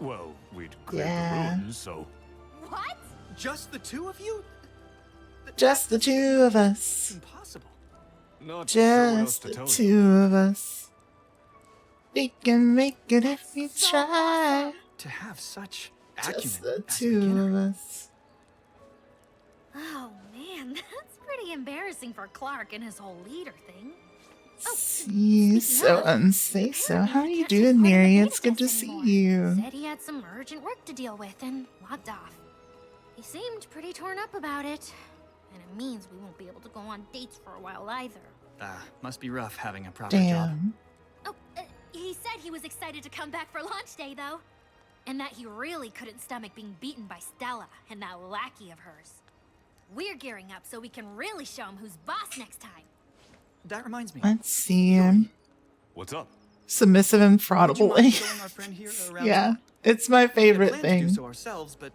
Well, we'd cleared Yeah. the ruins, so... What? Just the two of you? Just the two of us. Impossible. Not sure what else Just to the tell you. two of us. We can make it if we So try. awesome. To have such Just acumen the as a two beginner. of us. Oh man, that's pretty embarrassing for Clark and his whole leader thing. See, so of, unsafe. So, apparently how are he you can't take doing, part in the Neri? beta It's good to test see anymore. you. Said he had some urgent work to deal with and logged off. He seemed pretty torn up about it, and it means we won't be able to go on dates for a while either. Must be rough having a proper job. Damn. Oh, he said he was excited to come back for launch day though, and that he really couldn't stomach being beaten by Stella and that lackey of hers. We're gearing up so we can really show him who's boss next time. That reminds me. Let's see him. What's up? Submissive and Would you fraudable. mind showing our friend here around Yeah, town? it's my We had favorite planned to do thing. so ourselves, but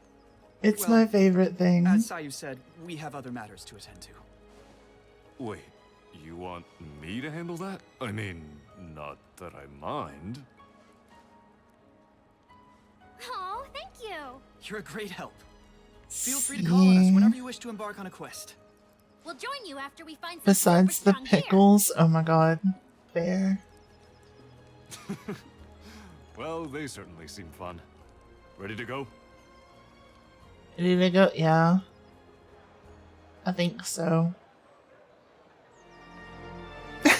It's well, my favorite thing. as Sayu said, we have other matters to attend to. Wait, you want me to handle that? I mean, not that I mind. Oh, thank you. You're a great help. Feel free to call on us See? whenever you wish to embark on a quest. We'll join you after we find some Besides super the strong gear. pickles, oh my god, fair. Well, they certainly seem fun. Ready to go? Ready to go? Yeah. I think so. Maybe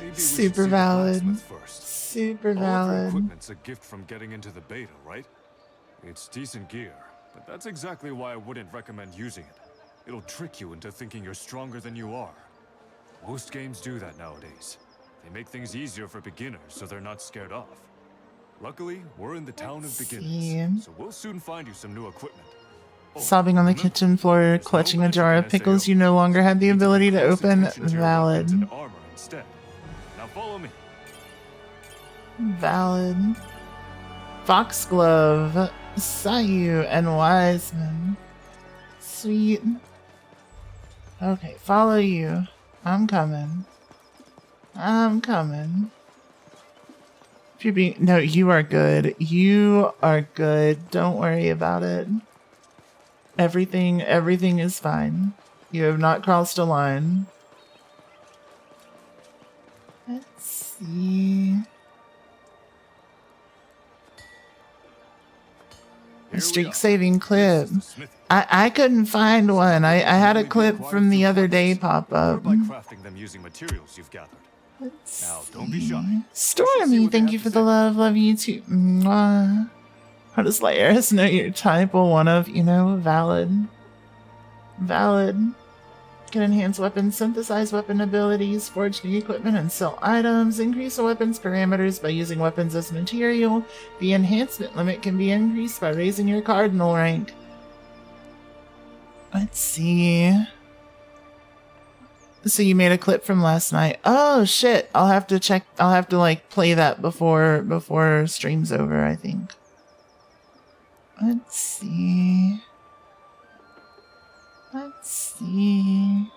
we should Super see the valid. blacksmith first. Super All of her valid. equipment's a gift from getting into the beta, right? It's decent gear, but that's exactly why I wouldn't recommend using it. It'll trick you into thinking you're stronger than you are. Most games do that nowadays. They make things easier for beginners so they're not scared off. Luckily, we're in the town of see. beginners, so we'll soon find you some new equipment. Oh, Sobbing on the remember, kitchen floor, there's no clutching a magic jar in of pickles SAO. you no longer had the You need to ability to pay close open. attention to your weapons and Valid. armor instead. Now follow me. Valid. Foxglove, Sayu, and Wiseman. Sweet. Okay, follow you. I'm coming. I'm coming. If you're being no, you are good. You are good. Don't worry about it. Everything is fine. You have not crossed a line. Let's see. Here we Streak are. saving clip. This is the smithy. I couldn't find one. I had a Only be clip acquired from the through other day quests, pop or up. by crafting them using materials you've gathered. Let's Now, don't be see. shy. See Stormy, what they thank have you to for the say. love. Love you too. Mwah. How does Laeris know your type? Well, one of, valid. Valid. Can enhance weapons, synthesize weapon abilities, forge new equipment, and sell items. Increase a weapon's parameters by using weapons as material. The enhancement limit can be increased by raising your cardinal rank. Let's see. So you made a clip from last night. Oh shit. I'll have to check. I'll have to like play that before stream's over, I think. Let's see. Let's see. You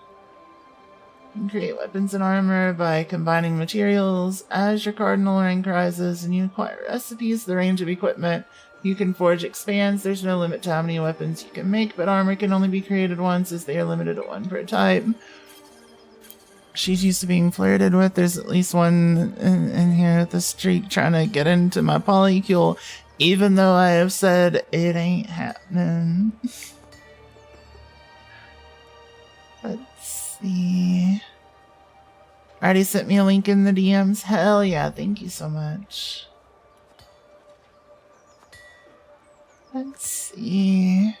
can create weapons and armor by combining materials. As your cardinal rank rises and you acquire recipes, the range of equipment you can forge expands. There's no limit to how many weapons you can make, but armor can only be created once as they are limited to one per type. She's used to being flirted with. There's at least one in here with the streak trying to get into my polycule, even though I have said it ain't happening. Let's see. Already sent me a link in the DMs. Hell yeah, thank you so much. Let's see.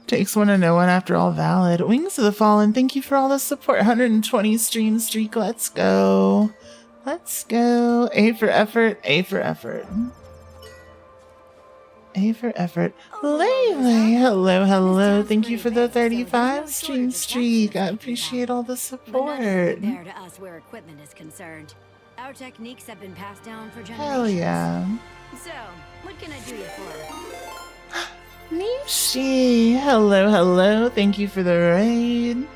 Takes one to know one after all. Valid. Wings of the Fallen, thank you for all the support. 120 stream streak. Let's go. Let's go. A for effort. A for effort. A for effort. Lele, hello, hello. Thank you for the 35 stream streak. I appreciate all the support. Compared to us where equipment is concerned. Our techniques have been passed down for generations. Hell yeah. So, what can I do you for? Nishi, hello, hello. Thank you for the raid.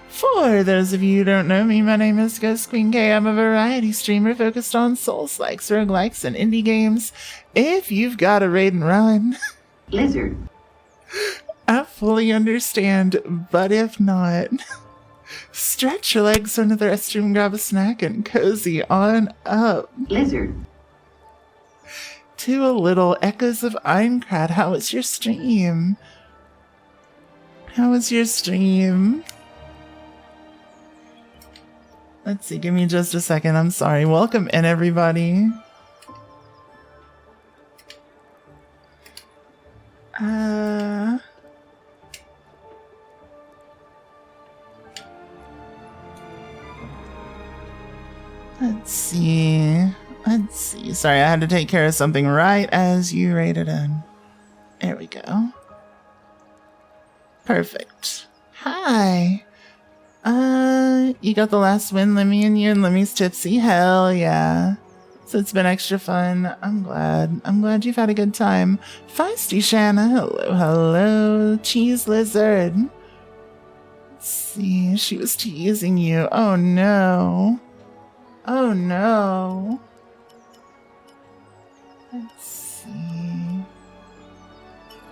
For those of you who don't know me, my name is Ghost Queen K. I'm a variety streamer focused on Souls-likes, roguelikes, and indie games. If you've got a raid and run, Lizard, I fully understand, but if not, stretch your legs into the restroom, grab a snack, and cozy on up. Lizard, To a little Echoes of Aincrad. How was your stream? How was your stream? Let's see, give me just a second. I'm sorry. Welcome in, everybody. Let's see. Let's see. Sorry, I had to take care of something right as you raided in. There we go. Perfect. Hi. You got the last win, Lemmy, and you and Lemmy's tipsy. Hell yeah. So it's been extra fun. I'm glad. I'm glad you've had a good time. Feisty Shanna. Hello, hello. Cheese Lizard. Let's see. She was teasing you. Oh no. Oh no. Let's see.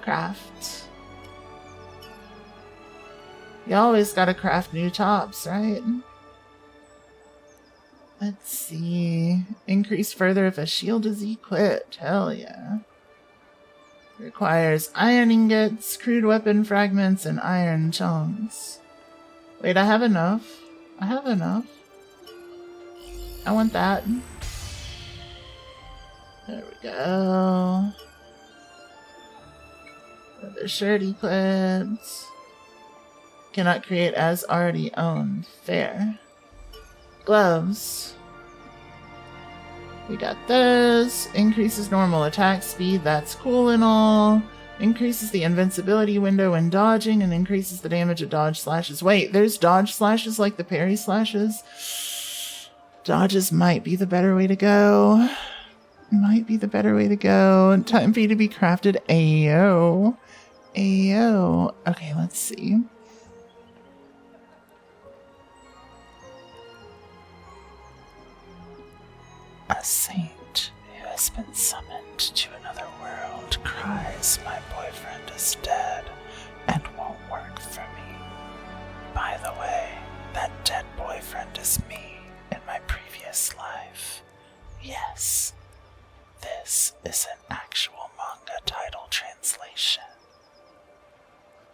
Craft. You always gotta craft new tops, right? Let's see. Increase further if a shield is equipped. Hell yeah. Requires iron ingots, crude weapon fragments, and iron chunks. Wait, I have enough. I have enough. I want that. There we go. Leather shirt equipped. Cannot create as already owned. Fair. Gloves. We got those. Increases normal attack speed. That's cool and all. Increases the invincibility window when dodging and increases the damage of dodge slashes. Wait, there's dodge slashes like the parry slashes? Dodges might be the better way to go. Might be the better way to go. Time for you to be crafted. Ayo. Ayo. Okay, let's see. A saint who has been summoned to another world cries, "My boyfriend is dead and won't work for me." By the way, that dead boyfriend is me in my previous life. Yes, this is an actual manga title translation.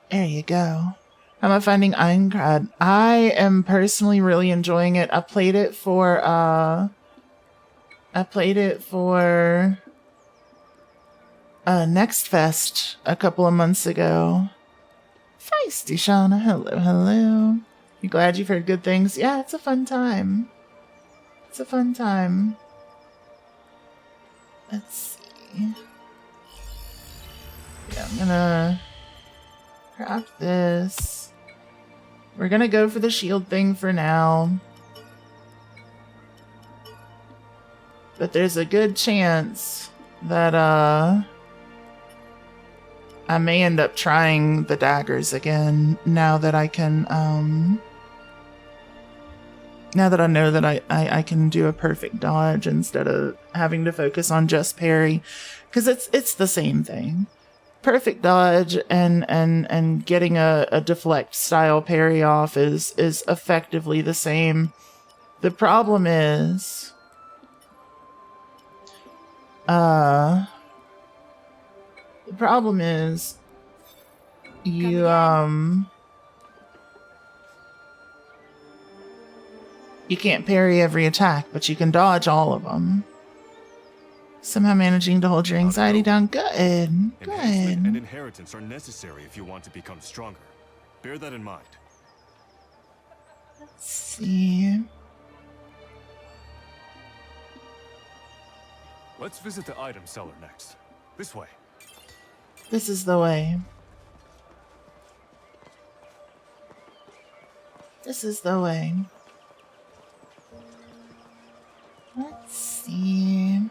There you go. How am I finding Aincrad? I am personally really enjoying it. I played it for Next Fest a couple of months ago. Feisty Shauna, hello, hello. You glad you've heard good things? Yeah, it's a fun time. It's a fun time. Let's see. Yeah, I'm gonna craft this. We're gonna go for the shield thing for now. But there's a good chance that I may end up trying the daggers again now that I can now that I know that I can do a perfect dodge instead of having to focus on just parry, because it's the same thing. Perfect dodge and getting a deflect style parry off is effectively the same. The problem is you can't parry every attack, but you can dodge all of them. Somehow managing to hold your anxiety down. Good. Enhancement and Good. inheritance are necessary if you want to become stronger. Bear that in mind. Let's see. Let's visit the item seller next. This way. This is the way. This is the way. Let's see.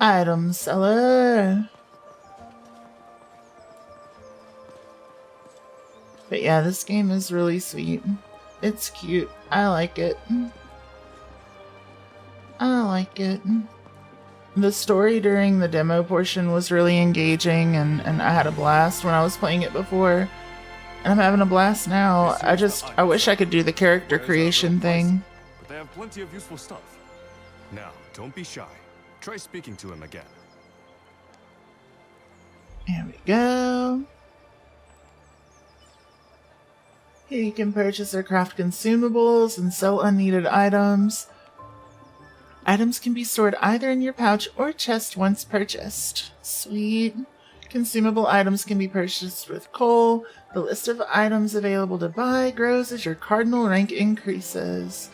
Item seller. But yeah, this game is really sweet. It's cute. I like it. I like it. The story during the demo portion was really engaging, and I had a blast when I was playing it before. And I'm having a blast now. I wish I could do the character creation thing. But they have plenty of useful stuff. Now, don't be shy. Try speaking to him again. There we go. Here you can purchase or craft consumables and sell unneeded items. Items can be stored either in your pouch or chest once purchased. Sweet. Consumable items can be purchased with coal. The list of items available to buy grows as your cardinal rank increases.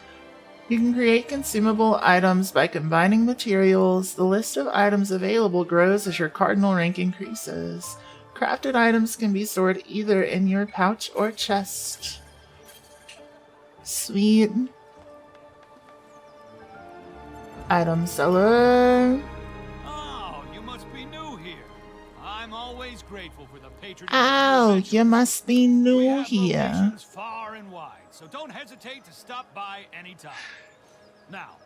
You can create consumable items by combining materials. The list of items available grows as your cardinal rank increases. Crafted items can be stored either in your pouch or chest. Sweet. Item seller. Oh, you must be new here. I'm always grateful for the patronage. Oh, you must be We new have here. locations far and wide, so don't hesitate to stop by anytime. Now,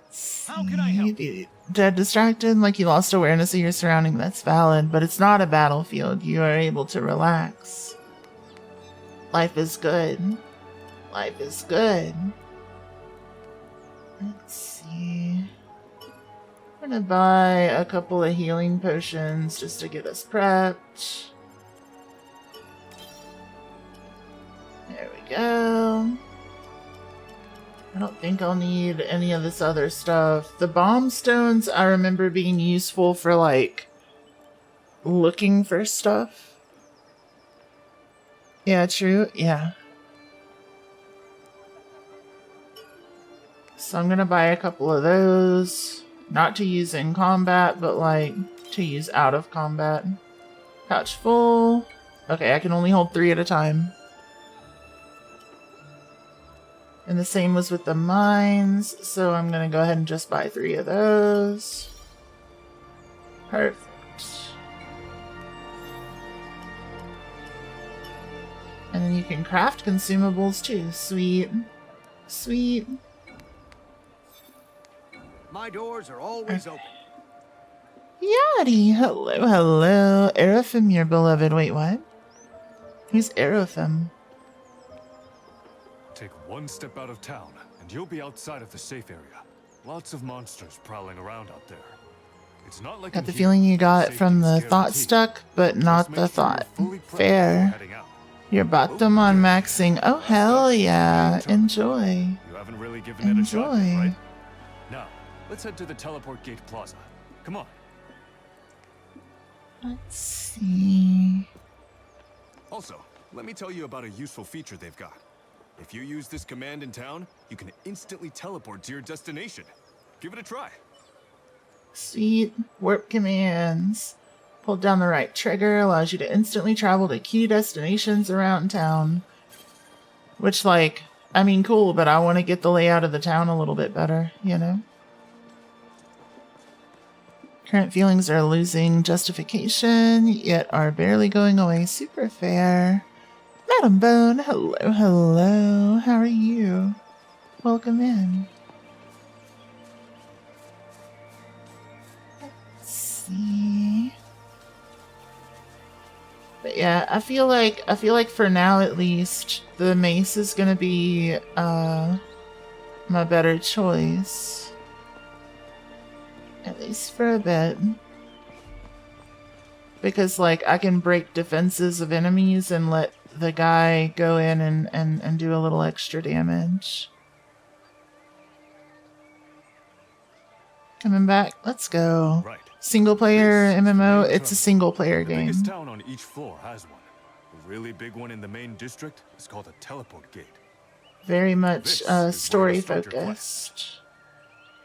how can I help you? Dead distracted, like you lost awareness of your surrounding. That's valid, but it's not a battlefield. You are able to relax. Life is good. Life is good. Let's see. I'm gonna buy a couple of healing potions just to get us prepped. There we go. I don't think I'll need any of this other stuff. The bomb stones I remember being useful for, like, looking for stuff. Yeah, true. Yeah. So I'm gonna buy a couple of those. Not to use in combat, but, like, to use out of combat. Pouch full. Okay, I can only hold 3 at a time. And the same was with the mines, so I'm gonna go ahead and just buy 3 of those. Perfect. And then you can craft consumables too. Sweet. Sweet. My doors are always open. Yadi, hello, hello. Aerophim, your beloved. Wait, what? Who's Aerophim? Take one step out of town, and you'll be outside of the safe area. Lots of monsters prowling around out there. It's not like Got the feeling you got from the thought stuck, but not the thought. Fair. You're bottom on maxing. Oh, hell yeah. Enjoy. You haven't really given it a shot yet, Enjoy. right? Now, let's head to the Teleport Gate Plaza. Come on. Let's see. Also, let me tell you about a useful feature they've got. If you use this command in town, you can instantly teleport to your destination. Give it a try. Sweet. Warp commands. Hold down the right trigger, allows you to instantly travel to key destinations around town. Which, like, I mean, cool, but I want to get the layout of the town a little bit better, you know? Current feelings are losing justification, yet are barely going away. Super fair. Madam Bone, hello, hello. How are you? Welcome in. Let's see. But yeah, I feel like for now at least, the mace is gonna be my better choice. At least for a bit. Because, like, I can break defenses of enemies and let the guy go in and do a little extra damage. Coming back. Let's go. Right. Single player This is the MMO. main It's a terminal. single player The game. biggest town on each floor has one. The really big one in the main district is called a teleport gate. Very much This is where story you'll start your focused.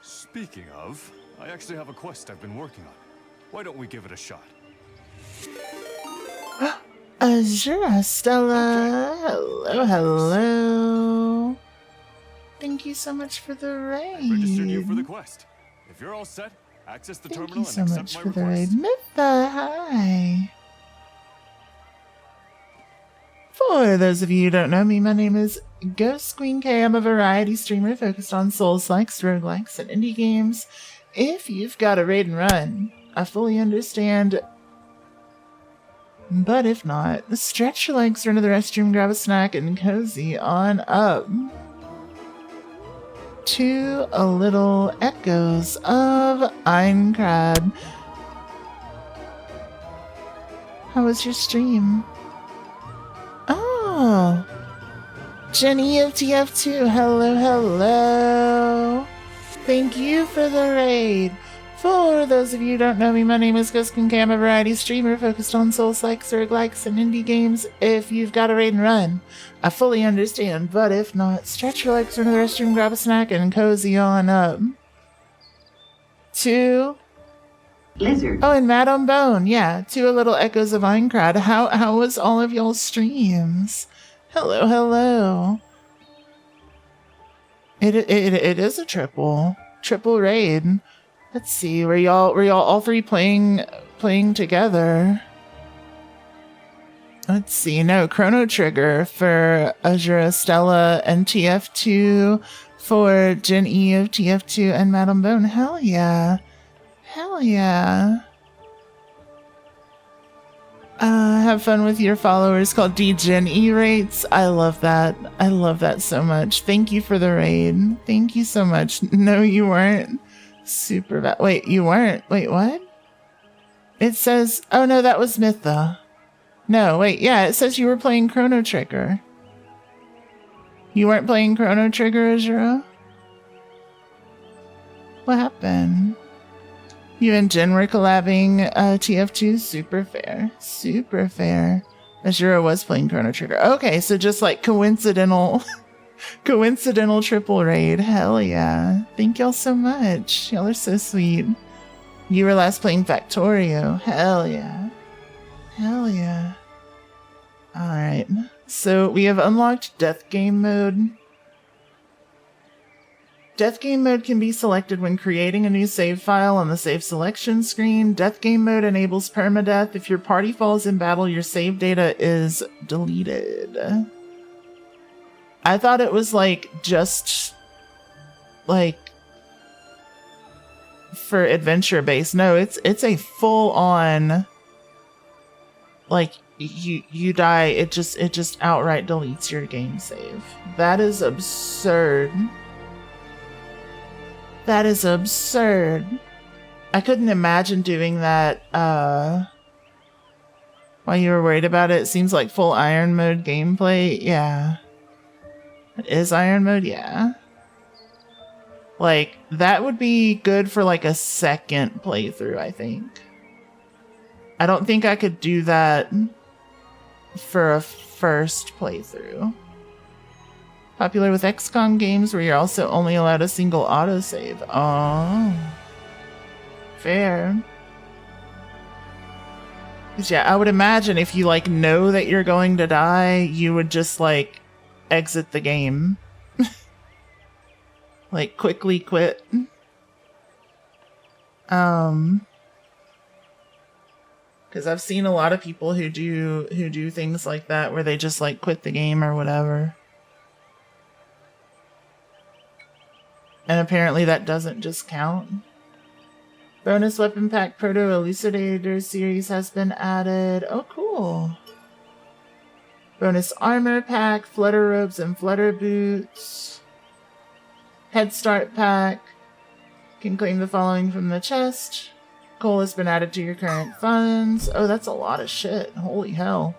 Speaking of, I actually have a quest I've been working on. Why don't we give it a shot? Azura Stella. Hello, hello. Thank you so much for the raid. I registered you for the quest. If you're all set, access the Thank terminal you so and much accept for my the raid. request. Mytha, hi. For those of you who don't know me, my name is Ghost Queen K. I'm a variety streamer focused on Souls-likes, roguelikes, and indie games. If you've got a raid and run, I fully understand. But if not, stretch your legs, run to the restroom, grab a snack, and cozy on up to a little echoes of Aincrad. How was your stream? Oh, Jenny of TF2, hello, hello. Thank you for the raid. For those of you who don't know me, my name is Ghost Queen K. I'm a variety streamer focused on Souls-likes, roguelikes, and indie games. If you've got a raid and run, I fully understand. But if not, stretch your legs, run to the restroom, grab a snack, and cozy on up to Lizard. Oh, and Madame Bone, yeah, to a little echoes of Aincrad. How was all of y'all's streams? Hello, hello. It is a triple raid. Let's see, were y'all all three playing together? Let's see, no, Chrono Trigger for Azura Stella and TF2 for Gen E of TF2 and Madame Bone. Hell yeah. Hell yeah. Have fun with your followers called D-Gen E-Rates. I love that. I love that so much. Thank you for the raid. Thank you so much. No, you weren't. Super bad. Wait, you weren't. Wait, what? It says, oh no, that was Mytha. No, wait, yeah, it says you were playing Chrono Trigger. You weren't playing Chrono Trigger, Azura? What happened? You and Jen were collabing TF2. Super fair. Super fair. Azura was playing Chrono Trigger. Okay, so just like coincidental triple raid. Hell yeah. Thank y'all so much. Y'all are so sweet. You were last playing Factorio. Hell yeah. Hell yeah. Alright. So we have unlocked Death Game Mode. Death Game Mode can be selected when creating a new save file on the save selection screen. Death Game Mode enables permadeath. If your party falls in battle, your save data is deleted. I thought it was like just like for adventure based. No, it's a full on like you die, it just outright deletes your game save. That is absurd. That is absurd. I couldn't imagine doing that while you were worried about it. It seems like full Iron Mode gameplay. Yeah. It is Iron Mode, yeah. Like, that would be good for like a second playthrough, I think. I don't think I could do that for a first playthrough. Popular with XCOM games where you're also only allowed a single autosave. Oh. Fair. 'Cause yeah, I would imagine if you like know that you're going to die, you would just like exit the game. Like quickly quit. Because I've seen a lot of people who do things like that where they just like quit the game or whatever. And apparently that doesn't just count. Bonus Weapon Pack Proto Elucidator series has been added. Oh, cool. Bonus Armor Pack, Flutter Robes and Flutter Boots. Head Start Pack. Can claim the following from the chest. Coal has been added to your current funds. Oh, that's a lot of shit. Holy hell.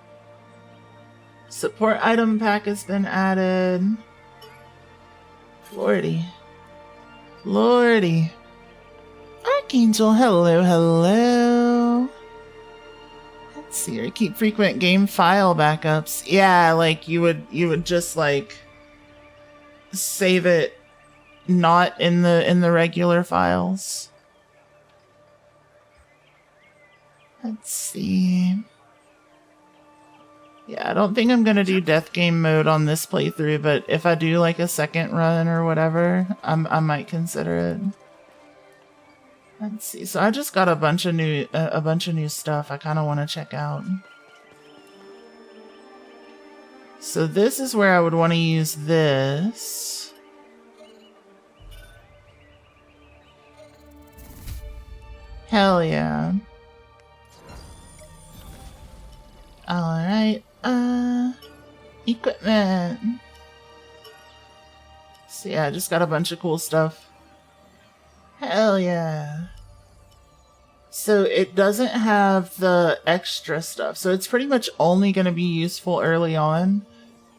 Support Item Pack has been added. Lordy. Lordy. Angel, hello, hello. Let's see here. Keep frequent game file backups. Yeah, like you would just like save it not in the regular files. Let's see. Yeah, I don't think I'm gonna do death game mode on this playthrough, but if I do like a second run or whatever, I might consider it. Let's see. So I just got a bunch of new stuff I kind of want to check out. So this is where I would want to use this. Hell yeah. Alright, equipment. So yeah, I just got a bunch of cool stuff. Hell yeah. So it doesn't have the extra stuff, so it's pretty much only going to be useful early on.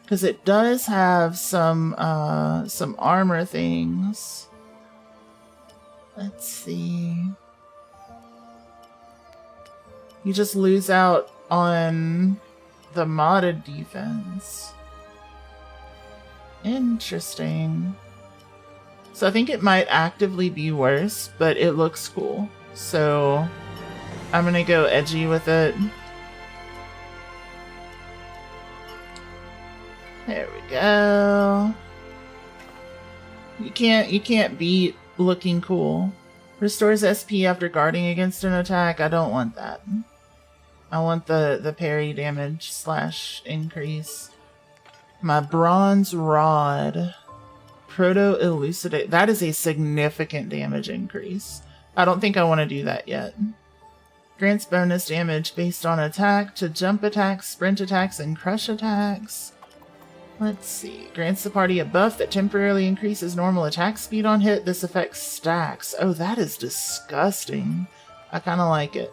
Because it does have some armor things. Let's see. You just lose out on the modded defense. Interesting. So I think it might actively be worse, but it looks cool. So I'm gonna go edgy with it. There we go. You can't beat looking cool. Restores SP after guarding against an attack. I don't want that. I want the parry damage / increase. My bronze rod. Proto elucidate. That is a significant damage increase. I don't think I want to do that yet. Grants bonus damage based on attack to jump attacks, sprint attacks, and crush attacks. Let's see. Grants the party a buff that temporarily increases normal attack speed on hit. This effect stacks. Oh, that is disgusting. I kind of like it.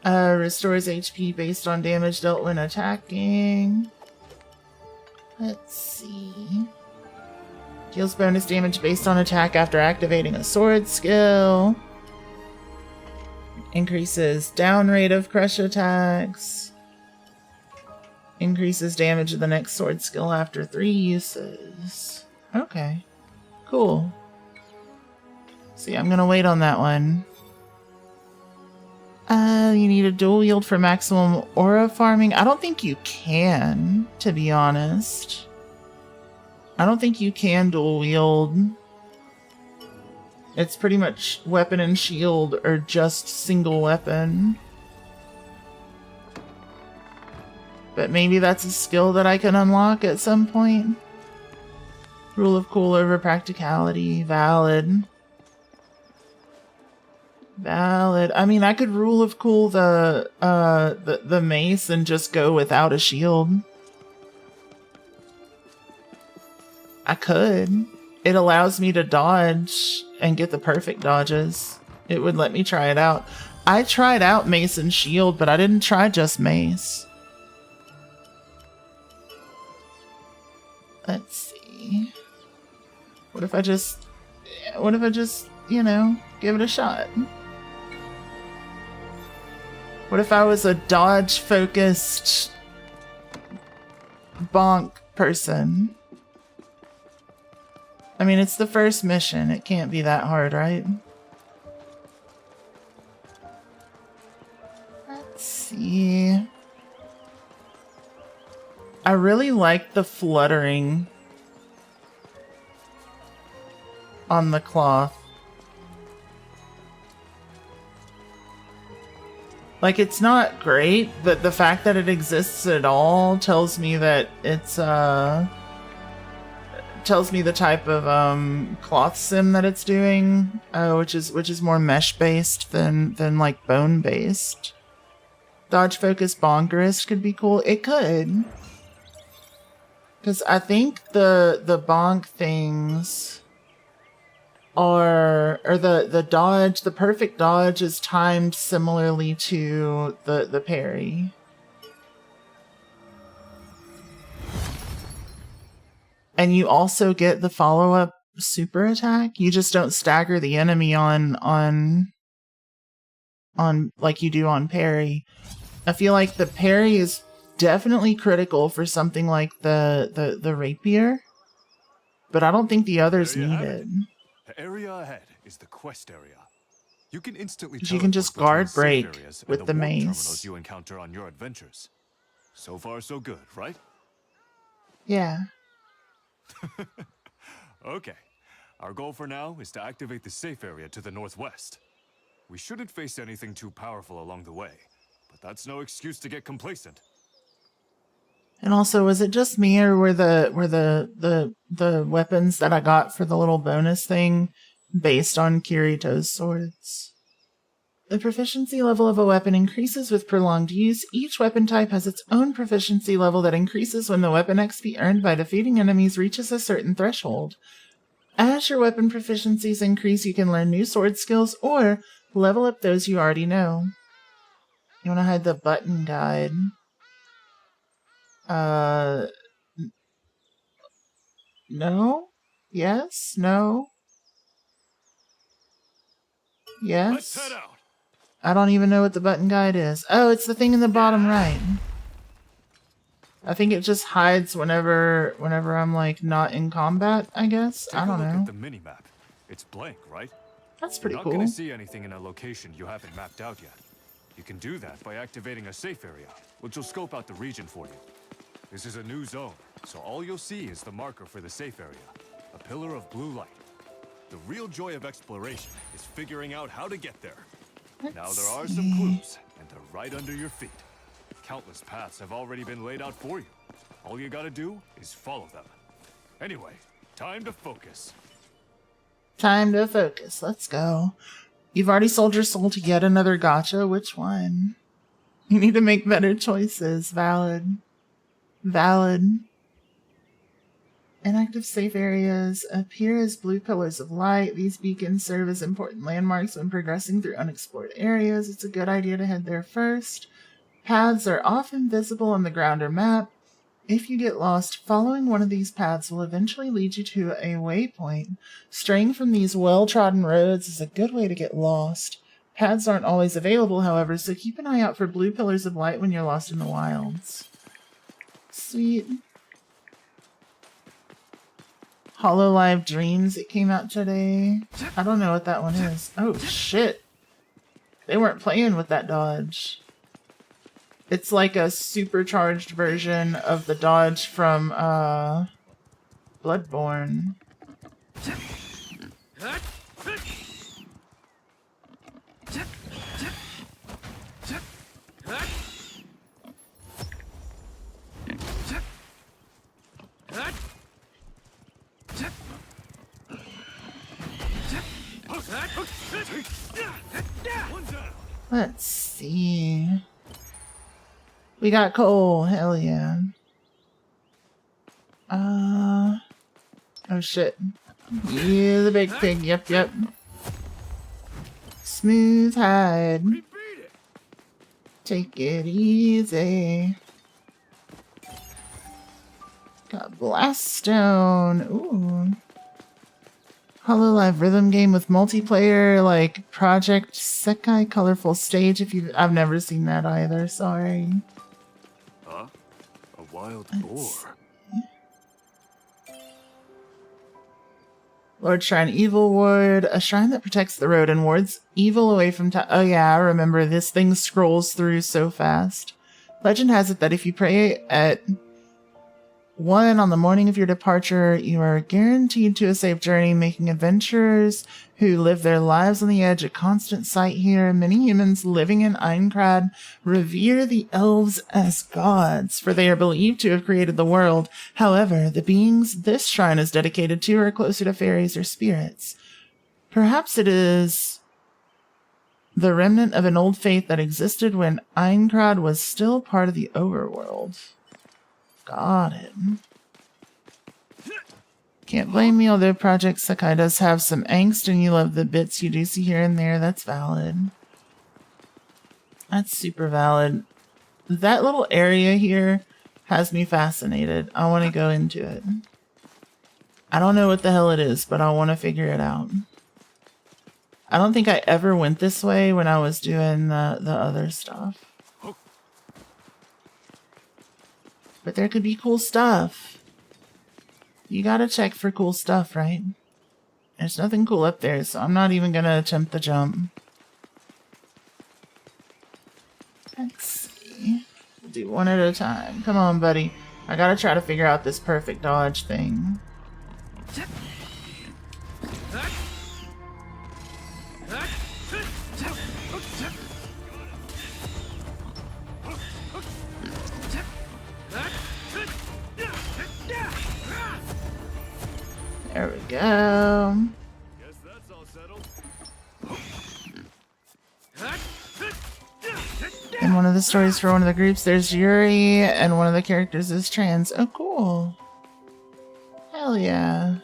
Restores HP based on damage dealt when attacking. Let's see. Deals bonus damage based on attack after activating a sword skill. Increases down rate of crush attacks. Increases damage of the next sword skill after 3 uses. Okay. Cool. See, I'm gonna wait on that one. You need a dual wield for maximum aura farming. I don't think you can, to be honest. I don't think you can dual wield. It's pretty much weapon and shield or just single weapon. But maybe that's a skill that I can unlock at some point. Rule of cool over practicality. Valid. Valid. I mean, I could rule of cool the mace and just go without a shield. I could. It allows me to dodge and get the perfect dodges. It would let me try it out. I tried out mace and shield, but I didn't try just mace. Let's see. What if I just, you know, give it a shot? What if I was a dodge-focused bonk person? I mean, it's the first mission. It can't be that hard, right? Let's see. I really like the fluttering on the cloth. Like, it's not great, but the fact that it exists at all tells me that it's, tells me the type of, cloth sim that it's doing, which is more mesh-based than like, bone-based. Dodge-focused bonkerist could be cool. It could. Because I think the bonk things are, or the dodge, the perfect dodge is timed similarly to the parry. And you also get the follow-up super attack. You just don't stagger the enemy on like you do on parry. I feel like the parry is definitely critical for something like the rapier, but I don't think the others need it. The area ahead is the quest area. You can instantly You can just guard break with the maze. terminals you encounter on your adventures. So far, so good, right? Yeah. Okay. Our goal for now is to activate the safe area to the northwest. We shouldn't face anything too powerful along the way, but that's no excuse to get complacent. And also, was it just me, or were the weapons that I got for the little bonus thing based on Kirito's swords? The proficiency level of a weapon increases with prolonged use. Each weapon type has its own proficiency level that increases when the weapon XP earned by defeating enemies reaches a certain threshold. As your weapon proficiencies increase, you can learn new sword skills or level up those you already know. You want to hide the button guide? No? Yes? No? Yes? Let's head out. I don't even know what the button guide is. Oh, it's the thing in the bottom right. I think it just hides whenever I'm like not in combat, I guess. I don't know. Take a look at the mini-map. It's blank, right? That's pretty You're cool. not gonna see anything in a location you haven't mapped out yet. You can do that by activating a safe area, which will scope out the region for you. This is a new zone, so all you'll see is the marker for the safe area, a pillar of blue light. The real joy of exploration is figuring out how to get there. Now there are some clues, and they're right under your feet. Countless paths have already been laid out for you. All you gotta do is follow them. Anyway, time to focus. Time to focus. Let's go. You've already sold your soul to yet another gacha. Which one? You need to make better choices. Valid. Valid. Inactive safe areas appear as blue pillars of light. These beacons serve as important landmarks when progressing through unexplored areas. It's a good idea to head there first. Paths are often visible on the ground or map. If you get lost, following one of these paths will eventually lead you to a waypoint. Straying from these well-trodden roads is a good way to get lost. Paths aren't always available, however, so keep an eye out for blue pillars of light when you're lost in the wilds. Sweet. HoloLive Dreams, it came out today. I don't know what that one is. Oh, shit. They weren't playing with that dodge. It's like a supercharged version of the dodge from, Bloodborne. Let's see. We got coal. Hell yeah. Oh shit. Yeah, the big pig. Yep. Smooth hide. Take it easy. Got Blast Stone. Ooh. HoloLive rhythm game with multiplayer, like Project Sekai Colorful Stage. I've never seen that either. Sorry. Huh? A wild boar. Lord Shrine Evil Ward, a shrine that protects the road and wards evil away from town. Oh yeah, I remember. This thing scrolls through so fast. Legend has it that if you pray at 1 on the morning of your departure, you are guaranteed to a safe journey, making adventurers who live their lives on the edge a constant sight here. Many humans living in Aincrad revere the elves as gods, for they are believed to have created the world. However, the beings this shrine is dedicated to are closer to fairies or spirits. Perhaps it is the remnant of an old faith that existed when Aincrad was still part of the overworld. Got it. Can't blame me, although Project Sekai does have some angst and you love the bits you do see here and there. That's valid. That's super valid. That little area here has me fascinated. I want to go into it. I don't know what the hell it is, but I want to figure it out. I don't think I ever went this way when I was doing the other stuff. But there could be cool stuff. You gotta check for cool stuff, right? There's nothing cool up there, so I'm not even gonna attempt the jump. Let's see. We'll do one at a time. Come on, buddy. I gotta try to figure out this perfect dodge thing. There we go. Guess that's all settled. In one of the stories for one of the groups, there's Yuri, and one of the characters is trans. Oh, cool. Hell yeah.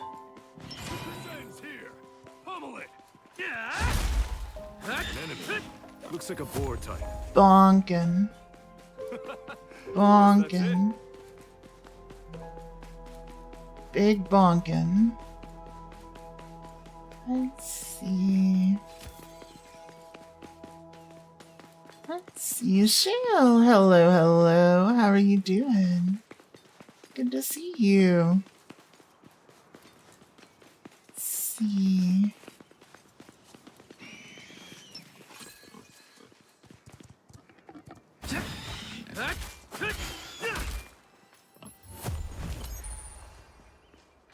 Looks like a boar type. Bonkin'. Bonkin'. Big bonkin'. Let's see. Let's see. Shell. Hello, hello. How are you doing? Good to see you. Let's see.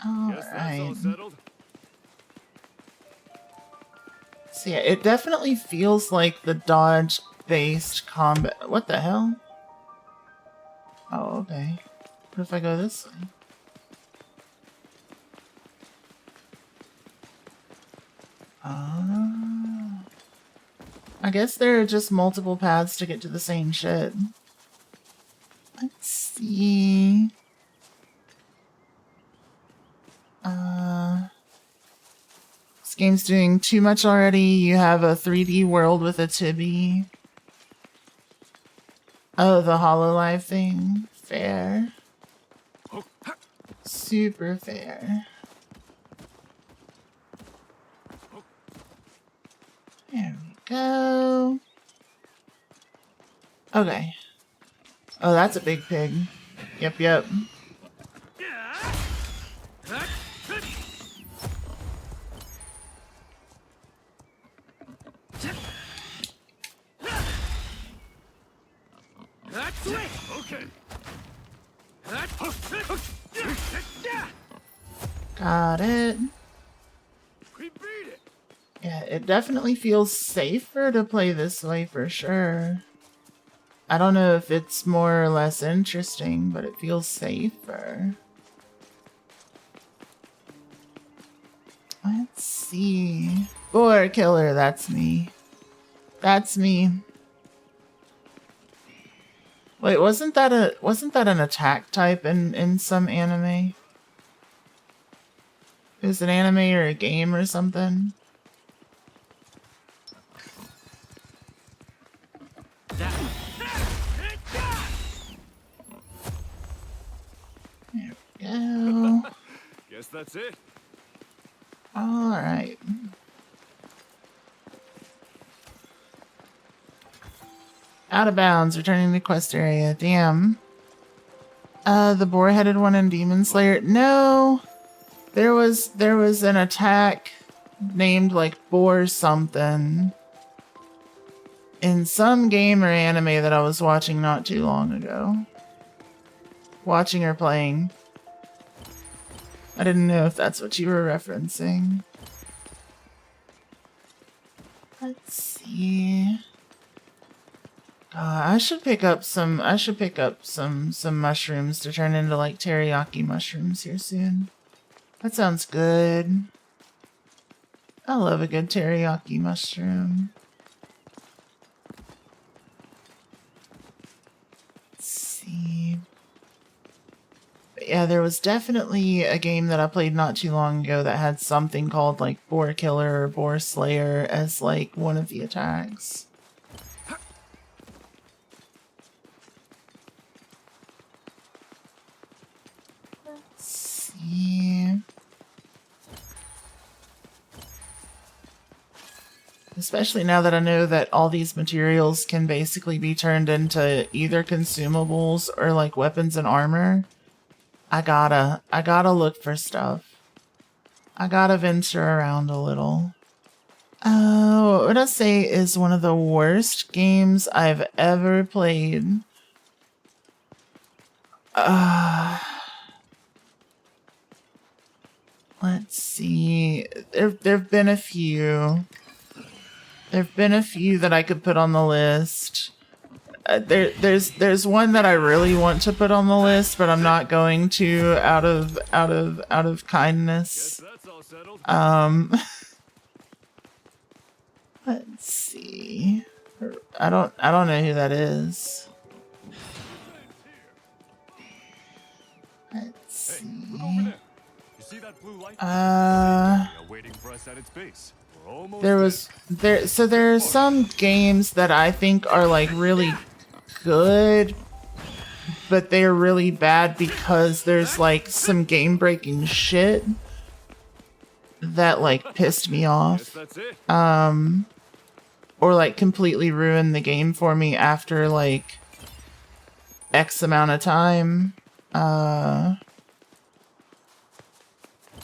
Alright. So yeah, it definitely feels like the dodge-based combat. What the hell? Oh, okay. What if I go this way? I guess there are just multiple paths to get to the same shit. Let's see. This game's doing too much already. You have a 3D world with a Tibby. Oh, the HoloLive thing. Fair. Super fair. There we go. Okay. Oh, that's a big pig. Yep, yep. Okay. Got it. We beat it. Yeah, it definitely feels safer to play this way for sure. I don't know if it's more or less interesting, but it feels safer. Let's see. Boar killer, that's me. That's me. Wait, wasn't that an attack type in some anime? It was an anime or a game or something. There we go. Guess that's it. Alright. Out of bounds, returning to quest area. Damn. The boar-headed one in Demon Slayer. No! There was an attack named like boar something in some game or anime that I was watching not too long ago. Watching or playing. I didn't know if that's what you were referencing. Let's see. I should pick up some mushrooms to turn into like teriyaki mushrooms here soon. That sounds good. I love a good teriyaki mushroom. Let's see. But yeah, there was definitely a game that I played not too long ago that had something called like Boar Killer or Boar Slayer as like one of the attacks. Let's see. Especially now that I know that all these materials can basically be turned into either consumables or like weapons and armor. I gotta look for stuff. I gotta venture around a little. What would I say is one of the worst games I've ever played? Let's see. There've been a few. There've been a few that I could put on the list. There's one that I really want to put on the list, but I'm not going to out of kindness. Let's see. I don't know who that is. Let's see. There are some games that I think are like really good, but they're really bad because there's like some game breaking shit that like pissed me off. Or like completely ruined the game for me after like X amount of time.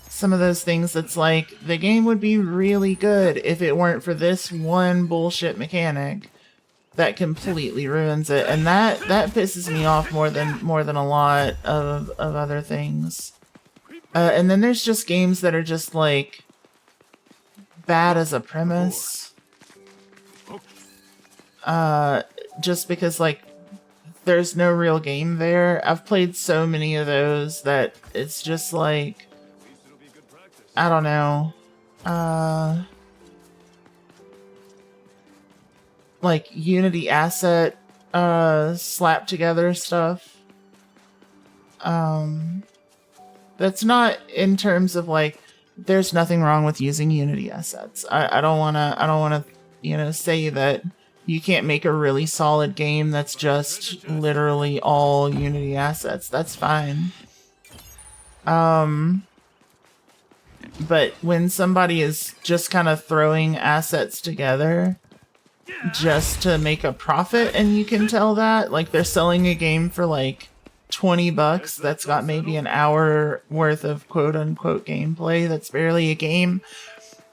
Some of those things that's like, the game would be really good if it weren't for this one bullshit mechanic that completely ruins it. And that pisses me off more than a lot of other things. And then there's just games that are just like bad as a premise. Just because like there's no real game there. I've played so many of those that it's just like, I don't know. Like Unity asset slapped together stuff. That's not in terms of like there's nothing wrong with using Unity assets. I don't wanna say that you can't make a really solid game that's just literally all Unity assets. That's fine. But when somebody is just kind of throwing assets together just to make a profit, and you can tell that, like they're selling a game for like $20 that's got maybe an hour worth of quote unquote gameplay that's barely a game.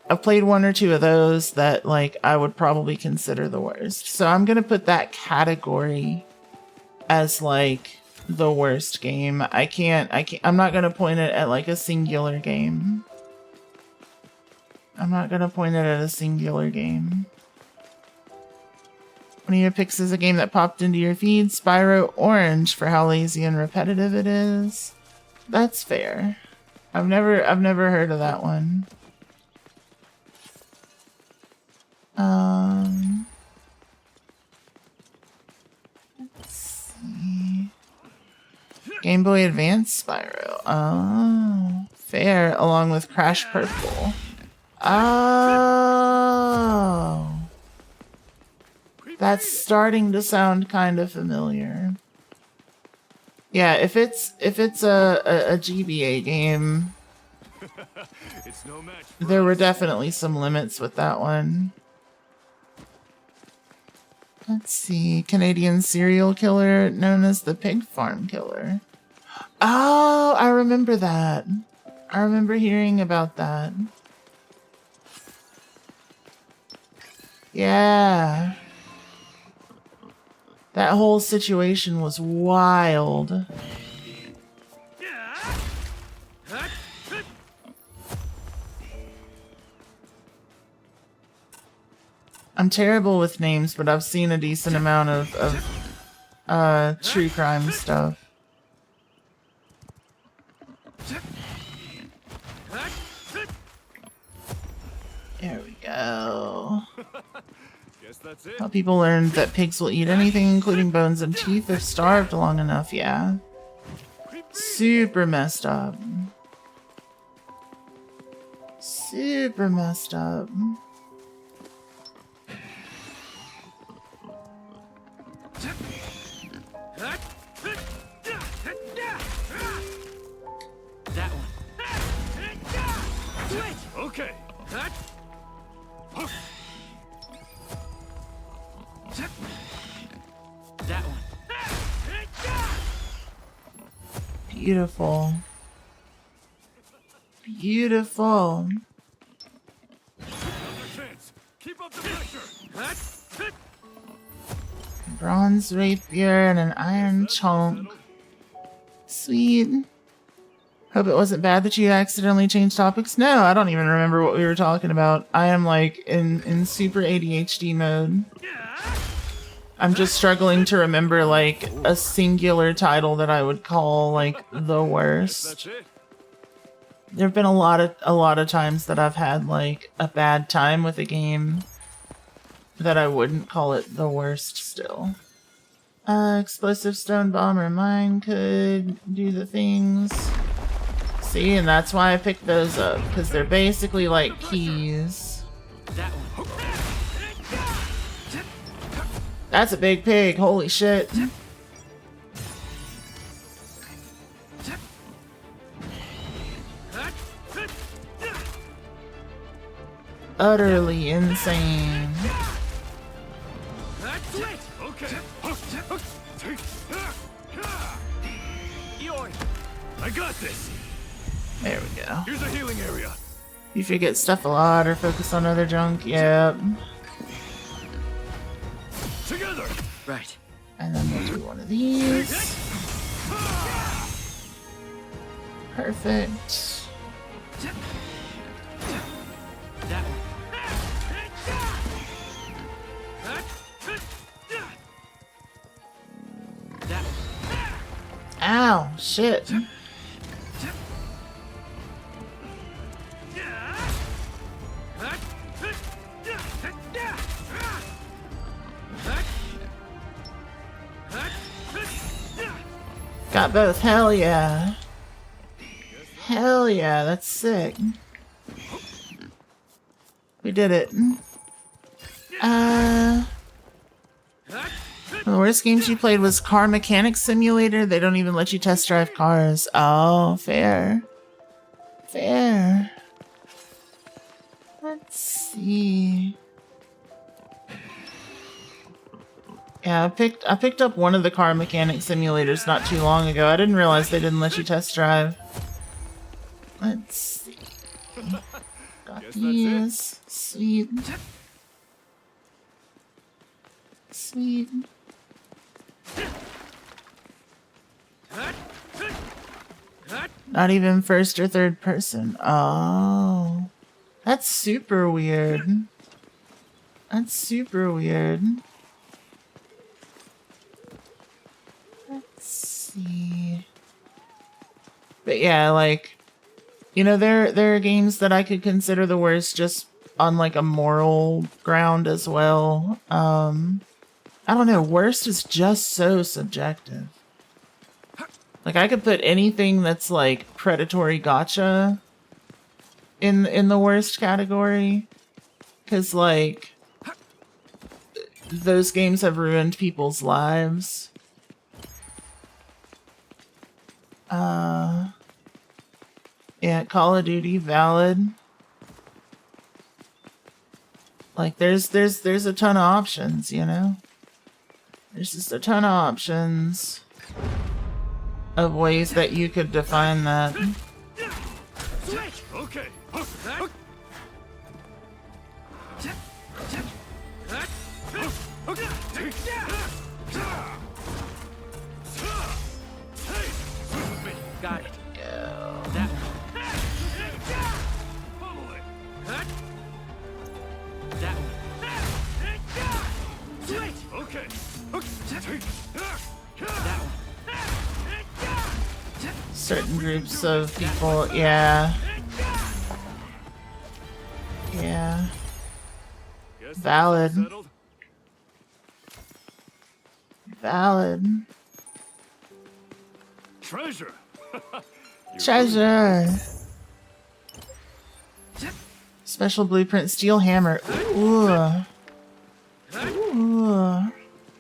I've played one or two of those that like I would probably consider the worst. So I'm gonna put that category as like the worst game. I'm not gonna point it at like a singular game. I'm not gonna point it at a singular game. One of your picks is a game that popped into your feed, Spyro Orange, for how lazy and repetitive it is. That's fair. I've never heard of that one. Let's see. Game Boy Advance Spyro. Oh, fair. Along with Crash Purple. Oh. That's starting to sound kind of familiar. Yeah, if it's a GBA game, there were definitely some limits with that one. Let's see, Canadian serial killer known as the Pig Farm Killer. Oh, I remember that. I remember hearing about that. Yeah. That whole situation was wild. I'm terrible with names, but I've seen a decent amount of true crime stuff. There we go. How people learned that pigs will eat anything, including bones and teeth, if starved long enough, yeah. Super messed up. Super messed up. That one. Okay. Beautiful. Beautiful. Keep up the pressure. Bronze rapier and an iron chunk. Sweet. Hope it wasn't bad that you accidentally changed topics. No, I don't even remember what we were talking about. I am like in super ADHD mode. I'm just struggling to remember like a singular title that I would call like the worst. That's it. There have been a lot of times that I've had like a bad time with a game that I wouldn't call it the worst still. Explosive stone bomber mine could do the things. See, and that's why I picked those up, because they're basically like keys. That's a big pig, holy shit. Utterly insane. Okay. I got this. There we go. Here's a healing area. You forget stuff a lot or focus on other junk. Yep. Together. Right. And then we'll do one of these. Perfect. That one. That one. Ow, shit. Got both. Hell yeah. Hell yeah, that's sick. We did it. One of the worst games you played was Car Mechanics Simulator. They don't even let you test drive cars. Oh, fair. Fair. Let's see. Yeah, I picked up one of the Car Mechanics Simulators not too long ago. I didn't realize they didn't let you test drive. Let's see. Got these. Sweet. Sweet. Not even first or third person. Oh. That's super weird. That's super weird. Let's see. But yeah, like, you know, there are games that I could consider the worst just on like a moral ground as well. I don't know, worst is just so subjective. Like, I could put anything that's like predatory gotcha in the worst category, because like those games have ruined people's lives. Yeah, Call of Duty, valid. Like, there's a ton of options, you know? There's just a ton of options of ways that you could define that. Okay. Got it. That one. That one. Okay. That one. Certain groups of people, yeah. Yeah. Valid. Valid. Treasure. Treasure. Special blueprint steel hammer. Ooh. Ooh.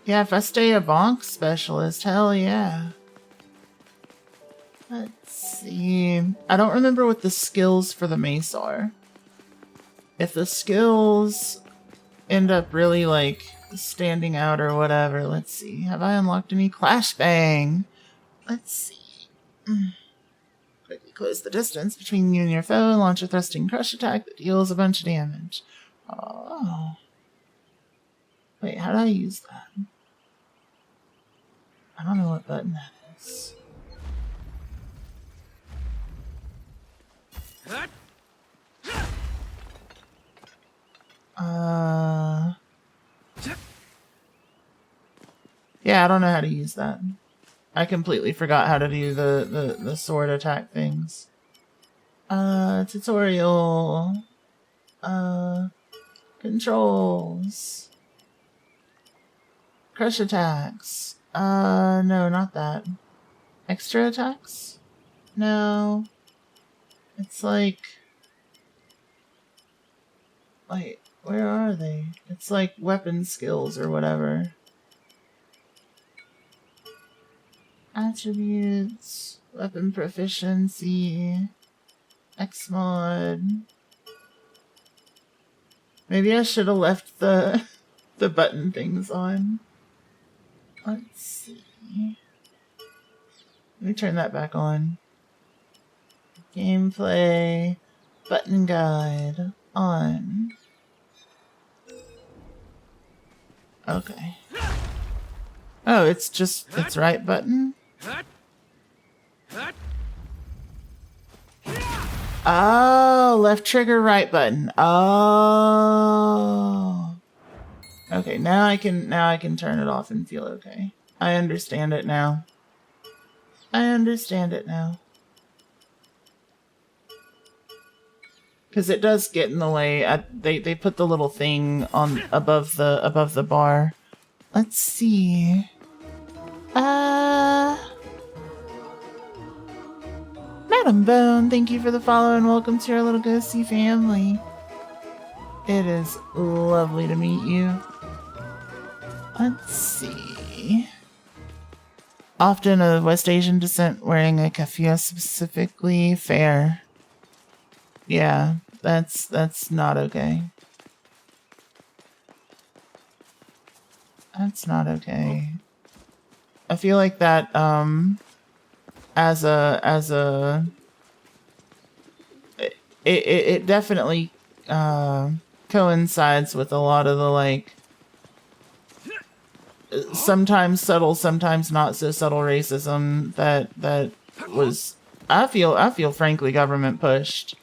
Yeah, if I stay a bonk specialist, hell yeah. Let's see. I don't remember what the skills for the mace are. If the skills end up really like standing out or whatever, let's see. Have I unlocked any? Clash Bang. Let's see. Quickly close the distance between you and your foe and launch a thrusting crush attack that deals a bunch of damage. Oh. Wait, how do I use that? I don't know what button that is. Yeah, I don't know how to use that. I completely forgot how to do the sword attack things. Tutorial. Controls. Crush attacks. No, not that. Extra attacks? No. It's like... Wait, where are they? It's like weapon skills or whatever. Attributes, weapon proficiency, Xmod. Maybe I should have left the button things on. Let's see. Let me turn that back on. Gameplay, button guide, on. Okay. Oh, it's right button? Oh, left trigger, right button. Oh. Okay, now I can turn it off and feel okay. I understand it now. Because it does get in the way. They put the little thing on above the bar. Let's see. Madam Bone, thank you for the follow and welcome to our little ghosty family. It is lovely to meet you. Let's see. Often of West Asian descent wearing a keffiyeh specifically fair. Yeah, that's not okay. That's not okay. I feel like that it definitely coincides with a lot of the like sometimes subtle, sometimes not so subtle racism that was I feel frankly government pushed.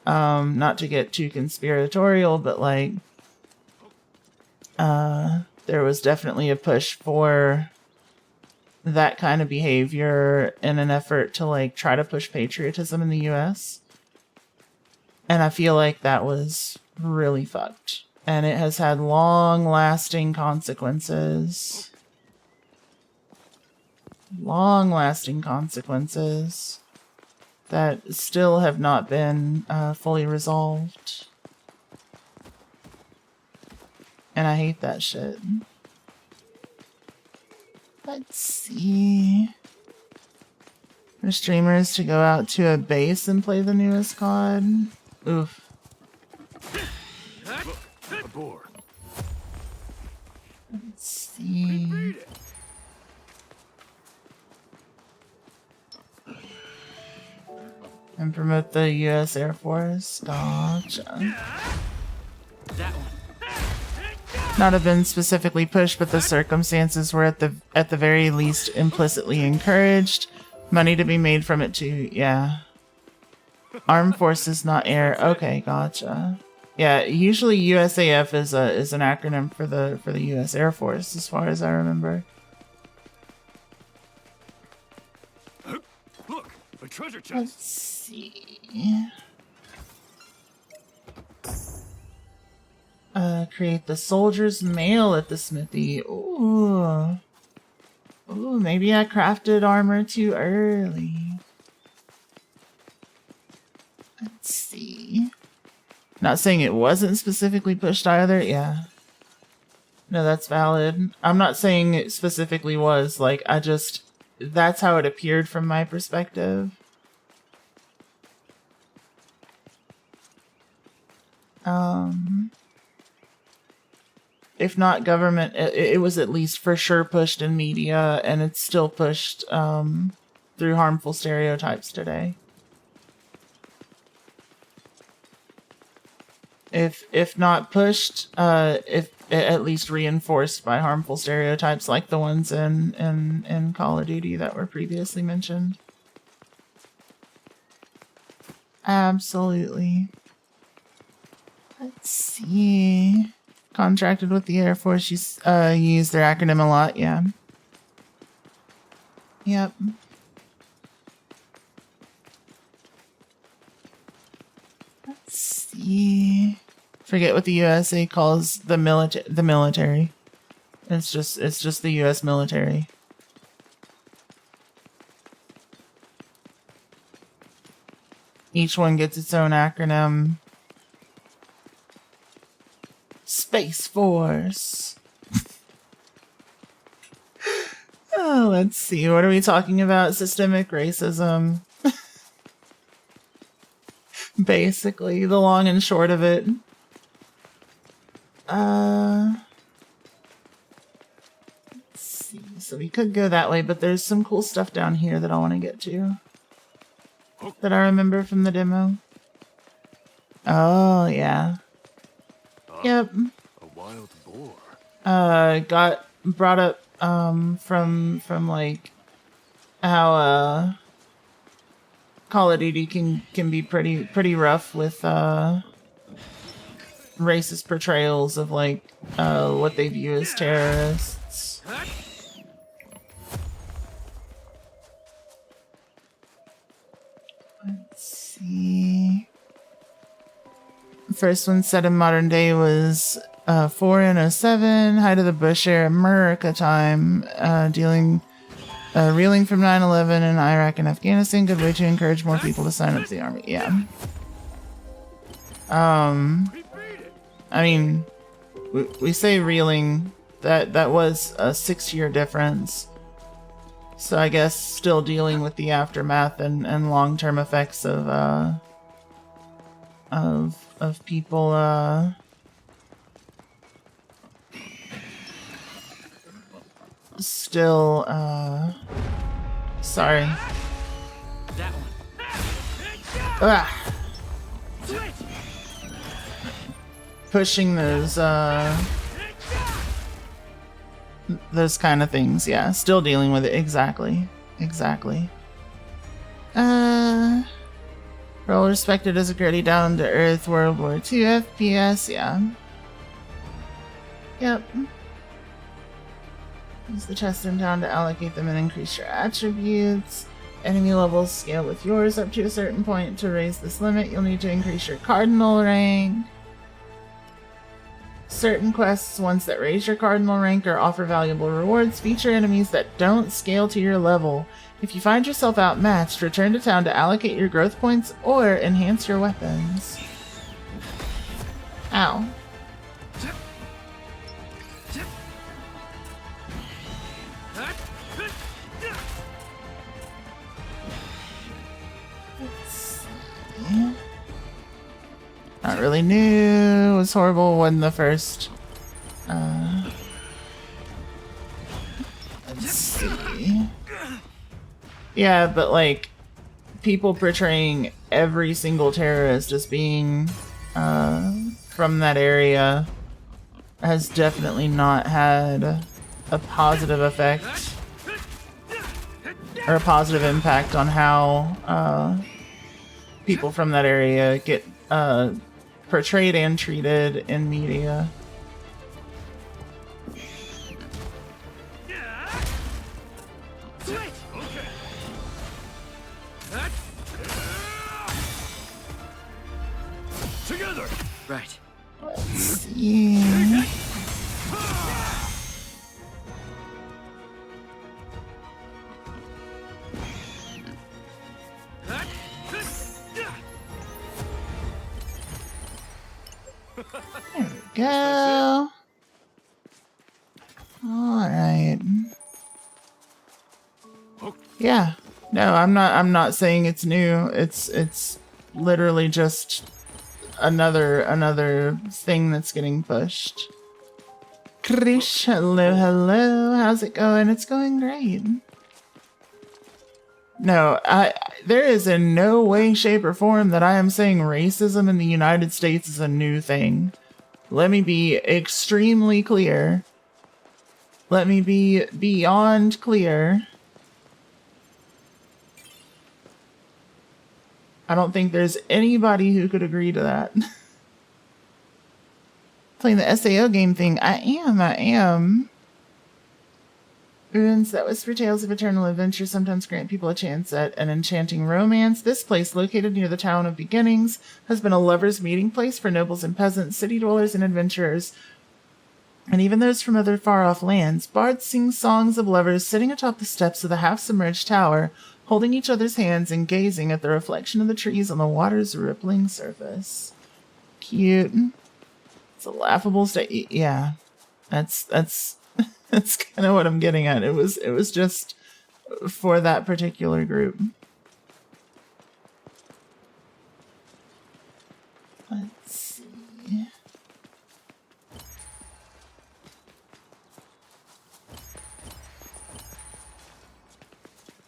Not to get too conspiratorial, but like there was definitely a push for that kind of behavior in an effort to like try to push patriotism in the US. And I feel like that was really fucked. And it has had long-lasting consequences. Long-lasting consequences that still have not been fully resolved. And I hate that shit. Let's see. For streamers to go out to a base and play the newest COD. Oof. Let's see. And promote the US Air Force. Gotcha. Not have been specifically pushed, but the circumstances were at the very least implicitly encouraged. Money to be made from it too, yeah. Armed Forces, not air. Okay, gotcha. Yeah, usually USAF is an acronym for the US Air Force, as far as I remember. Look, a treasure chest. Let's see. Create the soldier's mail at the smithy. Ooh. Ooh, maybe I crafted armor too early. Let's see. Not saying it wasn't specifically pushed either. Yeah. No, that's valid. I'm not saying it specifically was. Like, that's how it appeared from my perspective. If not government, it was at least for sure pushed in media, and it's still pushed through harmful stereotypes today. If not pushed, if at least reinforced by harmful stereotypes like the ones in Call of Duty that were previously mentioned. Absolutely. Let's see. Contracted with the Air Force, you use their acronym a lot, yeah. Yep. Let's see. Forget what the USA calls the military. It's just the US military. Each one gets its own acronym. Space Force. Oh, let's see. What are we talking about? Systemic racism. Basically, the long and short of it. Let's see. So we could go that way, but there's some cool stuff down here that I want to get to. That I remember from the demo. Oh, yeah. Yep. A wild boar. Got brought up from like how Call of Duty can be pretty rough with racist portrayals of like what they view as terrorists. Let's see. The first one set in modern day was 4N07, height of the Bush era, America time, reeling from 9/11 in Iraq and Afghanistan. Good way to encourage more people to sign up to the army. Yeah. I mean, we say reeling. That was a 6-year difference. So I guess still dealing with the aftermath and long-term effects of people still sorry. That one. Pushing those kind of things, yeah. Still dealing with it, exactly. Role respected as a gritty down-to-earth World War II FPS, yeah. Yep. Use the chest in town to allocate them and increase your attributes. Enemy levels scale with yours up to a certain point. To raise this limit, you'll need to increase your cardinal rank. Certain quests, ones that raise your cardinal rank or offer valuable rewards, feature enemies that don't scale to your level. If you find yourself outmatched, return to town to allocate your growth points or enhance your weapons. Ow. Not really new. It was horrible when the first. Let's see. Yeah, but like people portraying every single terrorist as being from that area has definitely not had a positive effect or a positive impact on how people from that area get portrayed and treated in media. Together. Right. Let's see. There we go. Alright. Yeah. No, I'm not saying it's new. It's literally just another thing that's getting pushed. Krish, hello. How's it going? It's going great. No, there is in no way, shape, or form that I am saying racism in the United States is a new thing. Let me be extremely clear. Let me be beyond clear. I don't think there's anybody who could agree to that. Playing the SAO game thing. I am. Ruins that whisper tales of eternal adventure sometimes grant people a chance at an enchanting romance. This place, located near the town of Beginnings, has been a lovers' meeting place for nobles and peasants, city dwellers and adventurers, and even those from other far-off lands. Bards sing songs of lovers sitting atop the steps of the half-submerged tower, holding each other's hands and gazing at the reflection of the trees on the water's rippling surface. Cute. It's a laughable state. Yeah, that's that's kind of what I'm getting at. It was just for that particular group. Let's see.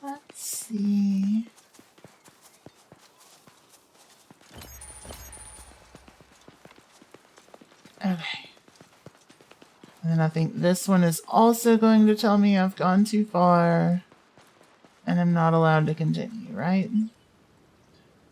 Let's see. Okay. And then I think this one is also going to tell me I've gone too far and I'm not allowed to continue, right?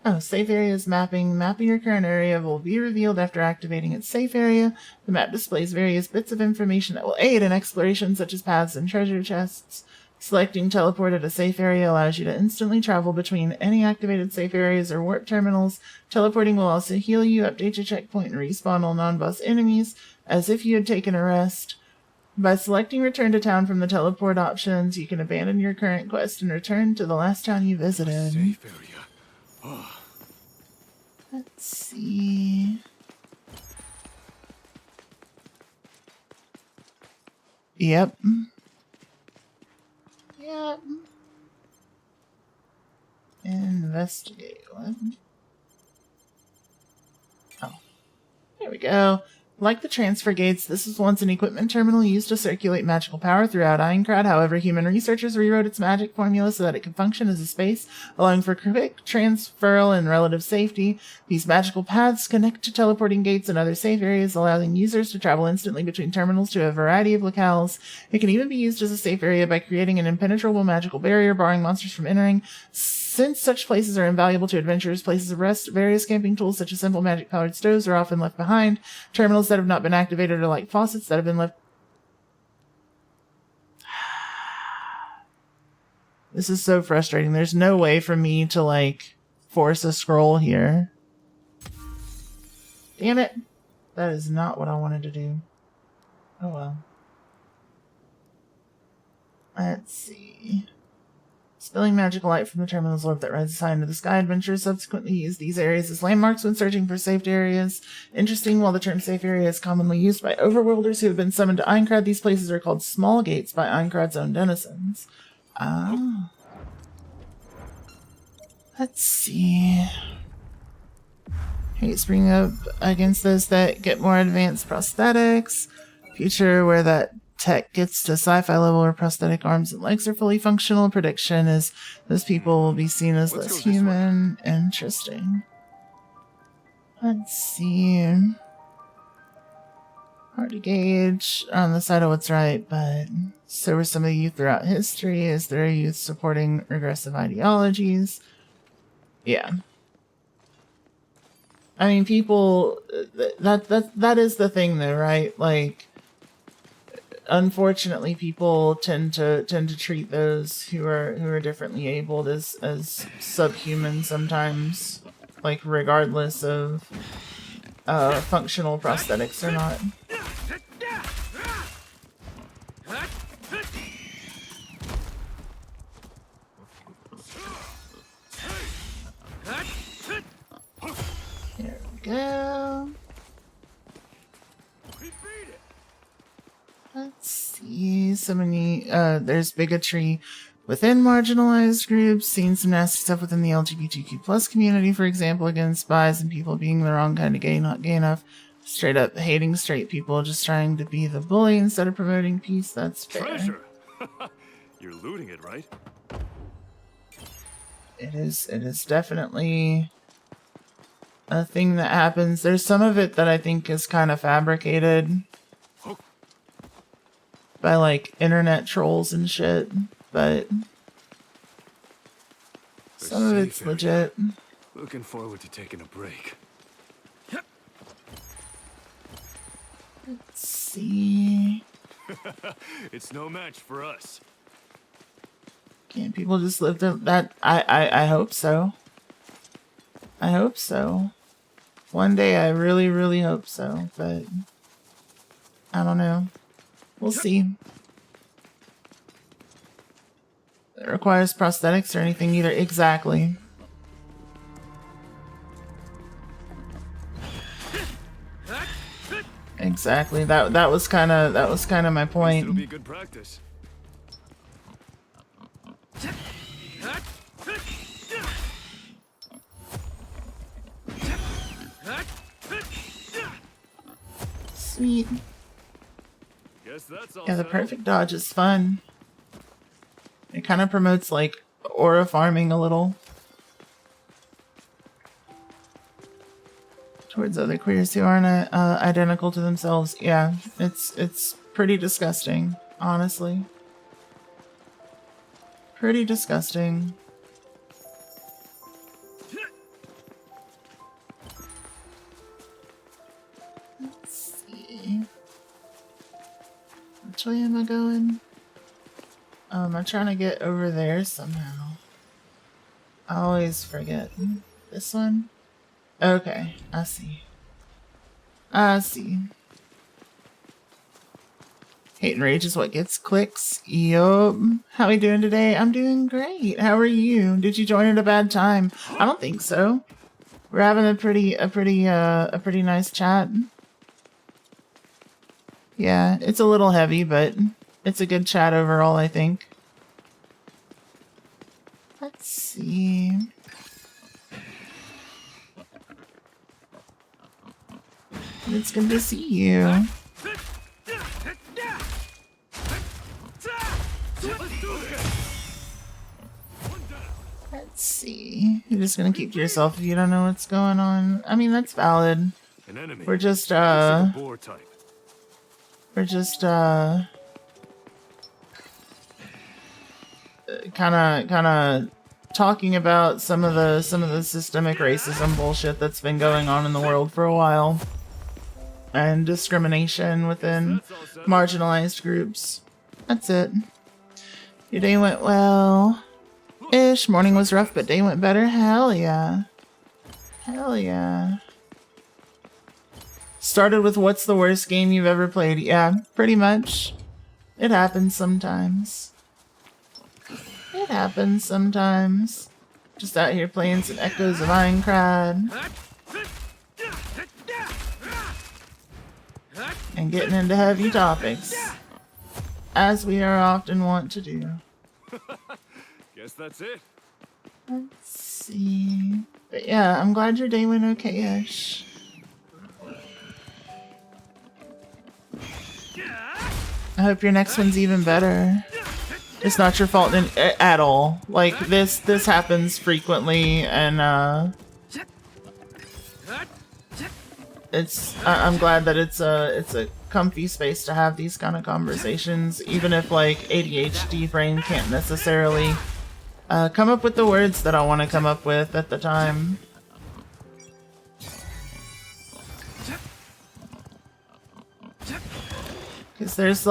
Oh, safe areas mapping. Mapping your current area will be revealed after activating its safe area. The map displays various bits of information that will aid in exploration, such as paths and treasure chests. Selecting teleport at a safe area allows you to instantly travel between any activated safe areas or warp terminals. Teleporting will also heal you, update your checkpoint, and respawn all non-boss enemies as if you had taken a rest. By selecting return to town from the teleport options, you can abandon your current quest and return to the last town you visited. Safe area. Oh. Let's see. Yep. Yep. Investigate. What? Oh. There we go. Like the transfer gates, this was once an equipment terminal used to circulate magical power throughout Aincrad. However, human researchers rewrote its magic formula so that it could function as a space, allowing for quick transferal and relative safety. These magical paths connect to teleporting gates and other safe areas, allowing users to travel instantly between terminals to a variety of locales. It can even be used as a safe area by creating an impenetrable magical barrier, barring monsters from entering. Since such places are invaluable to adventurers' places of rest, various camping tools such as simple magic-powered stoves are often left behind. Terminals that have not been activated are like faucets that have been left... This is so frustrating. There's no way for me to, like, force a scroll here. Damn it. That is not what I wanted to do. Oh well. Let's see. Spilling magical light from the terminal's orb that rises high into the sky. Adventurers subsequently use these areas as landmarks when searching for safe areas. Interesting, while the term safe area is commonly used by overworlders who have been summoned to Aincrad, these places are called small gates by Aincrad's own denizens. Ah. Let's see. Hey, spring up against those that get more advanced prosthetics. Future where that tech gets to sci-fi level where prosthetic arms and legs are fully functional. Prediction is those people will be seen as less human. Interesting. Let's see. Hard to gauge on the side of what's right, but so were some of the youth throughout history. Is there a youth supporting regressive ideologies? Yeah. I mean, people, that is the thing though, right? Like, unfortunately, people tend to treat those who are differently abled as subhuman sometimes, like regardless of functional prosthetics or not. There we go. Let's see, so many, there's bigotry within marginalized groups, seen some nasty stuff within the LGBTQ plus community, for example, against spies and people being the wrong kind of gay, not gay enough, straight up hating straight people, just trying to be the bully instead of promoting peace. That's fair. Treasure! You're looting it, right? It is definitely a thing that happens. There's some of it that I think is kind of fabricated by like internet trolls and shit, but some of it's legit. Looking forward to taking a break. Let's see. It's no match for us. Can't people just live that? I hope so. I hope so. One day I really, really hope so, but I don't know. We'll see. It requires prosthetics or anything either. Exactly. Exactly. That was kind of my point. It'll be good practice. Sweet. Guess that's all Yeah, the settled. perfect dodge is fun. It kind of promotes like aura farming a little towards other queers who aren't identical to themselves. Yeah, it's pretty disgusting, honestly. Pretty disgusting. Let's see. Which way am I going? I'm trying to get over there somehow. I always forget. This one? Okay, I see. I see. Hate and rage is what gets clicks. Yup. How we doing today? I'm doing great. How are you? Did you join at a bad time? I don't think so. We're having a pretty nice chat. Yeah, it's a little heavy, but it's a good chat overall, I think. Let's see. It's good to see you. Let's see. You're just gonna keep to yourself if you don't know what's going on. I mean, that's valid. An enemy. We're just, Looks like a boar type. We're just, kind of talking about some of the systemic racism bullshit that's been going on in the world for a while, and discrimination within marginalized groups. That's it. Your day went well. Ish. Morning was rough, but day went better. Hell yeah. Hell yeah. Started with what's the worst game you've ever played? Yeah, pretty much. It happens sometimes. It happens sometimes. Just out here playing some Echoes of Aincrad. And getting into heavy topics. As we are often wont to do. Guess that's it. Let's see. But yeah, I'm glad your day went okay-ish. I hope your next one's even better. It's not your fault at all. Like, this happens frequently, and I'm glad that it's a comfy space to have these kind of conversations, even if like ADHD brain can't necessarily come up with the words that I want to come up with at the time. Because there's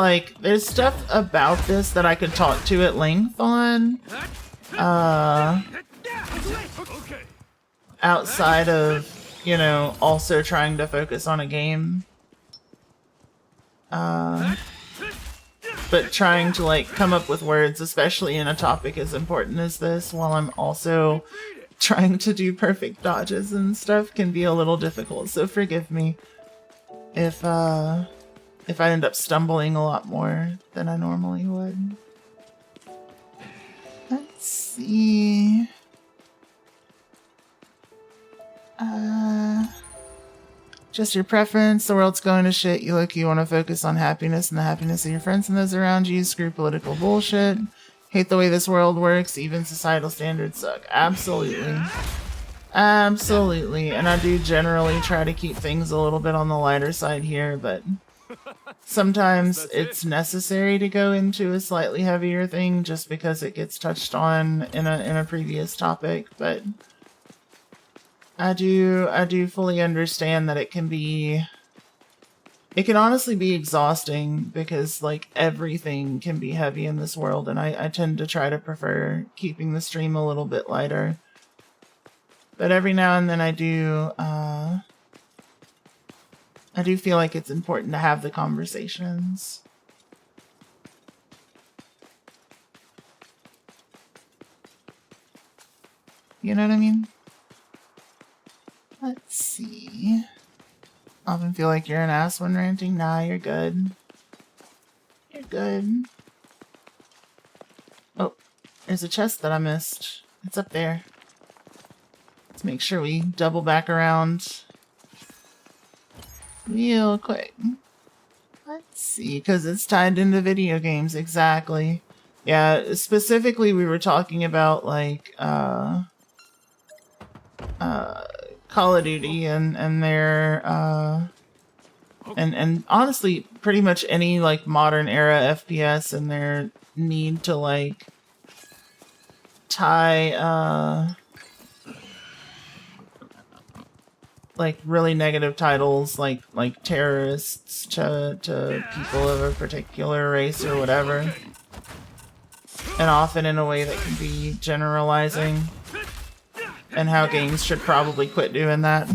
stuff about this that I could talk to at length on. Outside of, you know, also trying to focus on a game. But trying to, like, come up with words, especially in a topic as important as this, while I'm also trying to do perfect dodges and stuff, can be a little difficult. So forgive me if I end up stumbling a lot more than I normally would. Let's see. Just your preference. The world's going to shit. You want to focus on happiness and the happiness of your friends and those around you. Screw political bullshit. Hate the way this world works. Even societal standards suck. Absolutely. Absolutely. And I do generally try to keep things a little bit on the lighter side here, but sometimes it's necessary to go into a slightly heavier thing just because it gets touched on in a previous topic. But I do fully understand that it can honestly be exhausting because like everything can be heavy in this world, and I tend to try to prefer keeping the stream a little bit lighter. But every now and then I do feel like it's important to have the conversations. You know what I mean? Let's see. Often feel like you're an ass when ranting. Nah, you're good. You're good. Oh, there's a chest that I missed. It's up there. Let's make sure we double back around real quick. Let's see, because it's tied into video games. Exactly. Yeah, specifically we were talking about like Call of Duty and their and honestly pretty much any like modern era FPS and their need to like tie like really negative titles like terrorists to people of a particular race or whatever, and often in a way that can be generalizing, and how games should probably quit doing that.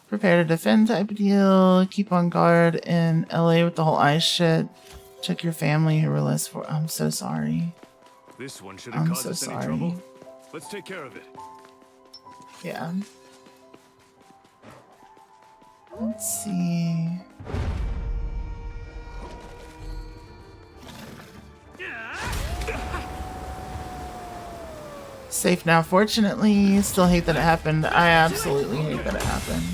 Prepare to defend type of deal. Keep on guard in LA with the whole ICE shit. Check your family who were less for. I'm so sorry. This one shouldn't cause us any trouble. Let's take care of it. Yeah. Let's see. Safe now, fortunately. Still hate that it happened. I absolutely hate that it happened.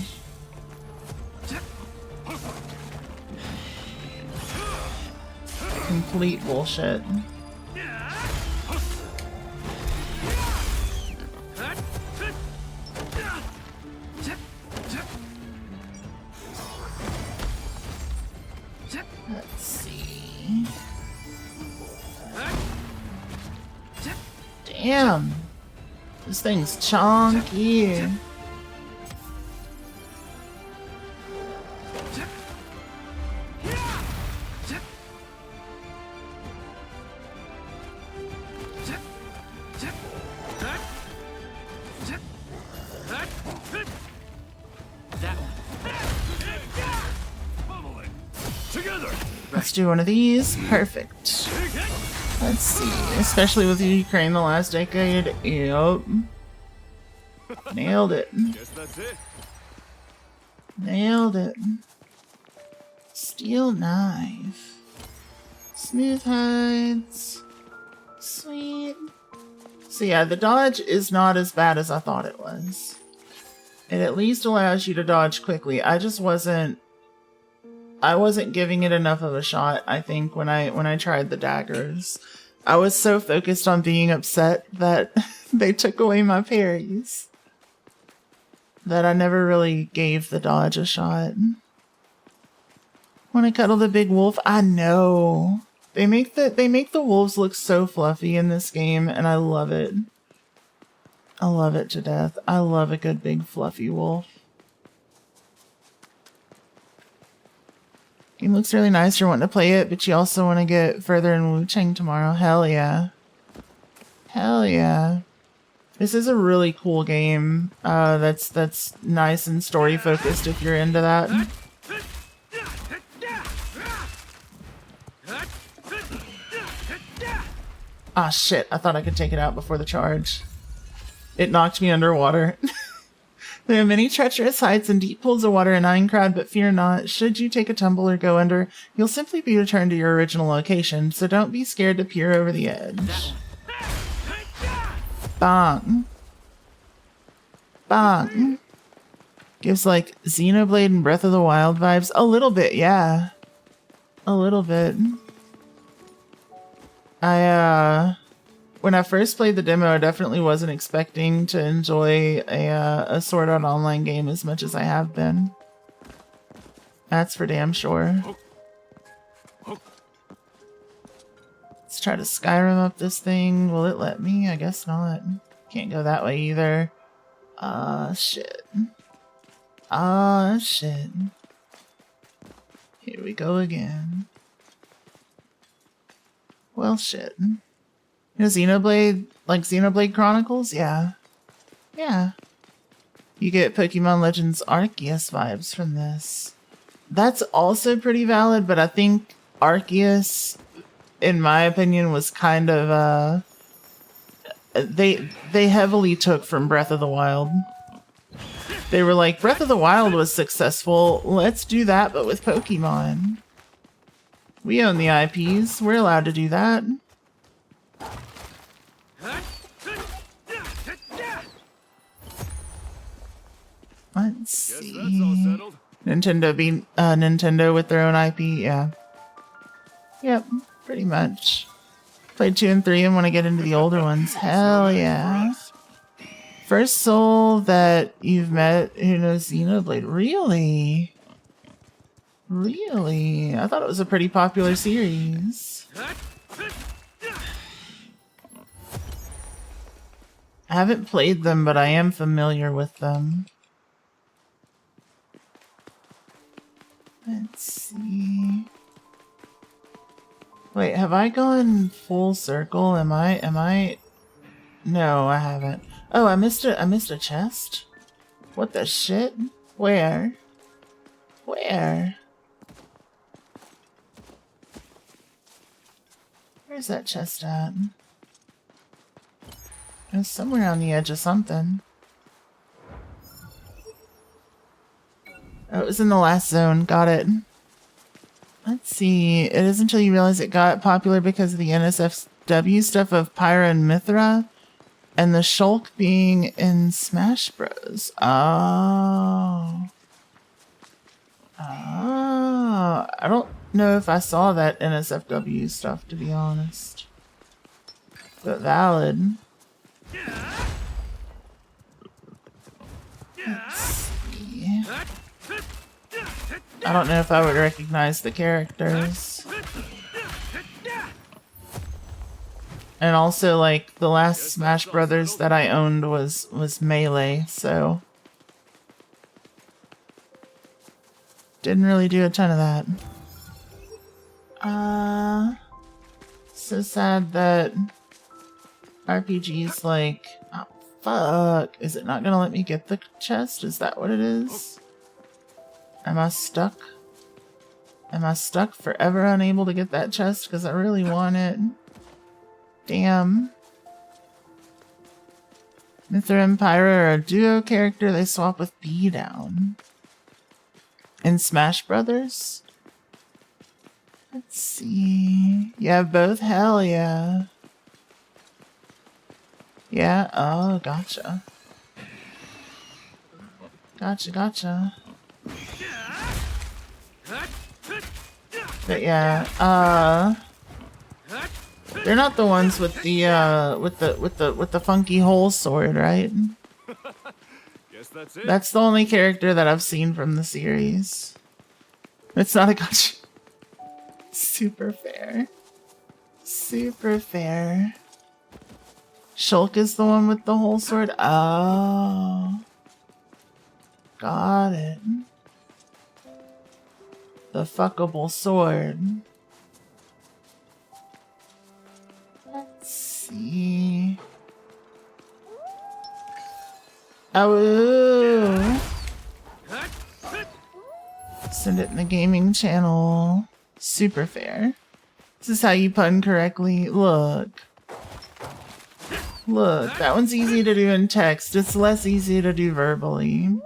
Complete bullshit. Let's see. Damn. This thing's chunky. Let's do one of these. Perfect. Let's see. Especially with Ukraine the last decade. Yep. Nailed it. Guess that's it. Nailed it. Steel knife. Smooth hides. Sweet. So yeah, the dodge is not as bad as I thought it was. It at least allows you to dodge quickly. I wasn't giving it enough of a shot, I think, when I tried the daggers. I was so focused on being upset that they took away my parries that I never really gave the dodge a shot. Want to cuddle the big wolf? I know. They make the wolves look so fluffy in this game, and I love it. I love it to death. I love a good big fluffy wolf. Game looks really nice. You're wanting to play it, but you also want to get further in Wu Chang tomorrow. Hell yeah. Hell yeah. This is a really cool game. That's nice and story focused if you're into that. Ah shit, I thought I could take it out before the charge. It knocked me underwater. There are many treacherous heights and deep pools of water in Aincrad, but fear not. Should you take a tumble or go under, you'll simply be returned to your original location, so don't be scared to peer over the edge. Bong. Bong. Gives like Xenoblade and Breath of the Wild vibes. A little bit, yeah. A little bit. When I first played the demo, I definitely wasn't expecting to enjoy a Sword Art Online game as much as I have been. That's for damn sure. Let's try to Skyrim up this thing. Will it let me? I guess not. Can't go that way either. Shit. Shit. Here we go again. Well, shit. You know Xenoblade, like Xenoblade Chronicles? Yeah. Yeah. You get Pokemon Legends Arceus vibes from this. That's also pretty valid, but I think Arceus, in my opinion, was kind of, they heavily took from Breath of the Wild. They were like, Breath of the Wild was successful, let's do that, but with Pokemon. We own the IPs, we're allowed to do that. Let's see. Nintendo being Nintendo with their own IP, yeah. Yep, pretty much. Played 2 and 3 and want to get into the older ones. Hell yeah. First soul that you've met who knows Xenoblade. Really? Really? I thought it was a pretty popular series. I haven't played them, but I am familiar with them. Let's see. Wait, have I gone full circle? Am I? No, I haven't. Oh, I missed a chest? What the shit? Where? Where? Where's that chest at? It was somewhere on the edge of something. Oh, it was in the last zone. Got it. Let's see. It is until you realize it got popular because of the NSFW stuff of Pyra and Mithra and the Shulk being in Smash Bros. Oh. Oh. I don't know if I saw that NSFW stuff, to be honest. But valid. Let's see. I don't know if I would recognize the characters. And also, like, the last Smash Brothers that I owned was Melee, so didn't really do a ton of that. So sad that RPG's like, oh fuck, is it not gonna let me get the chest? Is that what it is? Am I stuck? Am I stuck forever unable to get that chest because I really want it? Damn. Mithra and Pyra are a duo character. They swap with Beatdown. In Smash Brothers? Let's see. Yeah, both? Hell yeah. Yeah? Oh, gotcha. Gotcha. But yeah, they're not the ones with the funky hole sword, right? Guess that's it. That's the only character that I've seen from the series. It's not a gotcha. Super fair. Super fair. Shulk is the one with the whole sword? Oh. Got it. The fuckable sword. Let's see. Oh. Send it in the gaming channel. Super fair. This is how you pun correctly. Look. Look, that one's easy to do in text. It's less easy to do verbally.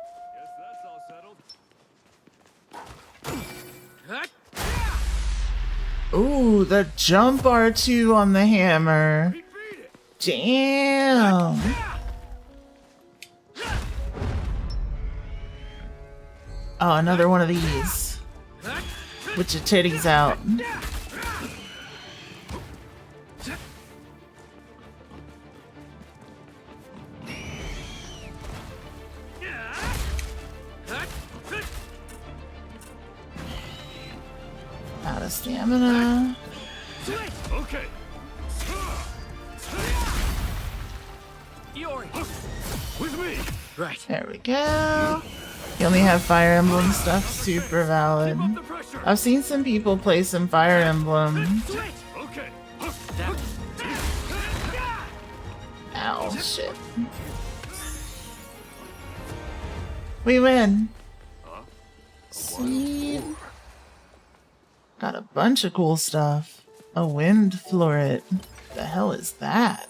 Ooh, the jump R2 on the hammer. Damn. Oh, another one of these. With your titties out. stamina. Okay. Iori. With me. Right. There we go. You only have Fire Emblem stuff. Super valid. Keep up the pressure. I've seen some people play some Fire Emblem. Okay. That. Ow, shit. We win. Sweet. Got a bunch of cool stuff. A wind floret. The hell is that?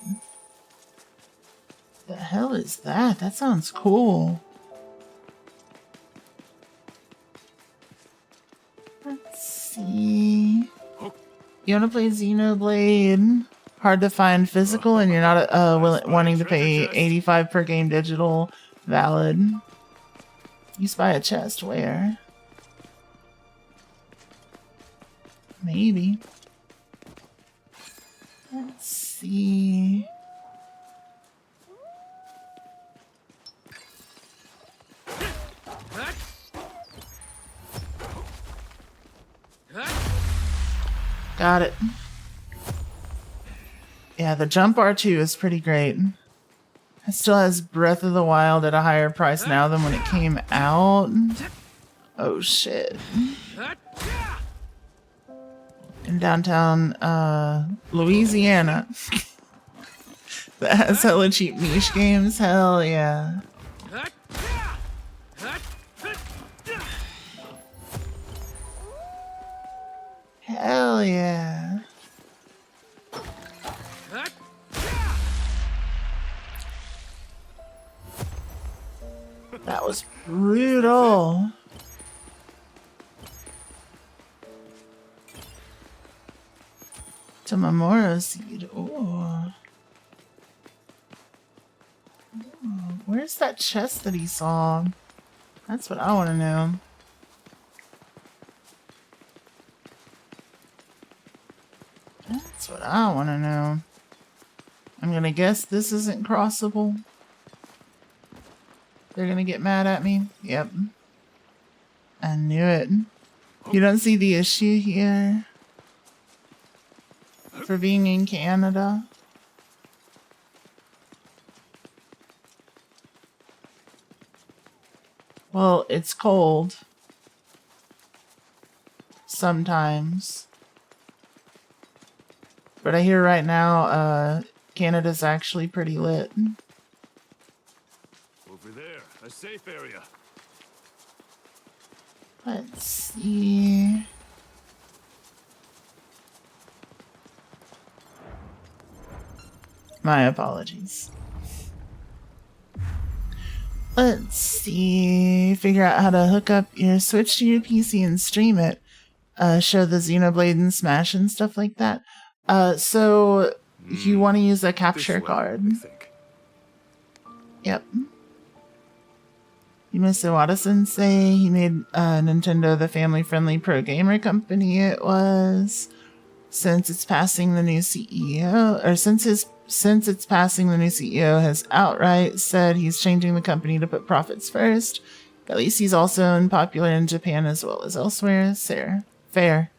The hell is that? That sounds cool. Let's see. You want to play Xenoblade? Hard to find physical, and you're not wanting to pay $85 per game digital. Valid. You spy a chest. Where? Maybe. Let's see. Got it. Yeah, the jump R2 is pretty great. It still has Breath of the Wild at a higher price now than when it came out. Oh shit. In downtown Louisiana. That has hella cheap niche games. Hell yeah. Hell yeah. That was brutal. Tamamoro seed. Ooh. Where's that chest that he saw? That's what I want to know. That's what I want to know. I'm gonna guess this isn't crossable. They're gonna get mad at me. Yep. I knew it. You don't see the issue here for being in Canada. Well, it's cold. Sometimes. But I hear right now, Canada's actually pretty lit. Over there, a safe area. Let's see. My apologies. Let's see. Figure out how to hook up your Switch to your PC and stream it. Show the Xenoblade and Smash and stuff like that. So you want to use a capture card. Yep. Yumisu Iwata-sensei, he made Nintendo the family-friendly pro gamer company it was. Since it's passing the new CEO, or since it's passing, the new CEO has outright said he's changing the company to put profits first. At least he's also unpopular in Japan as well as elsewhere. Fair.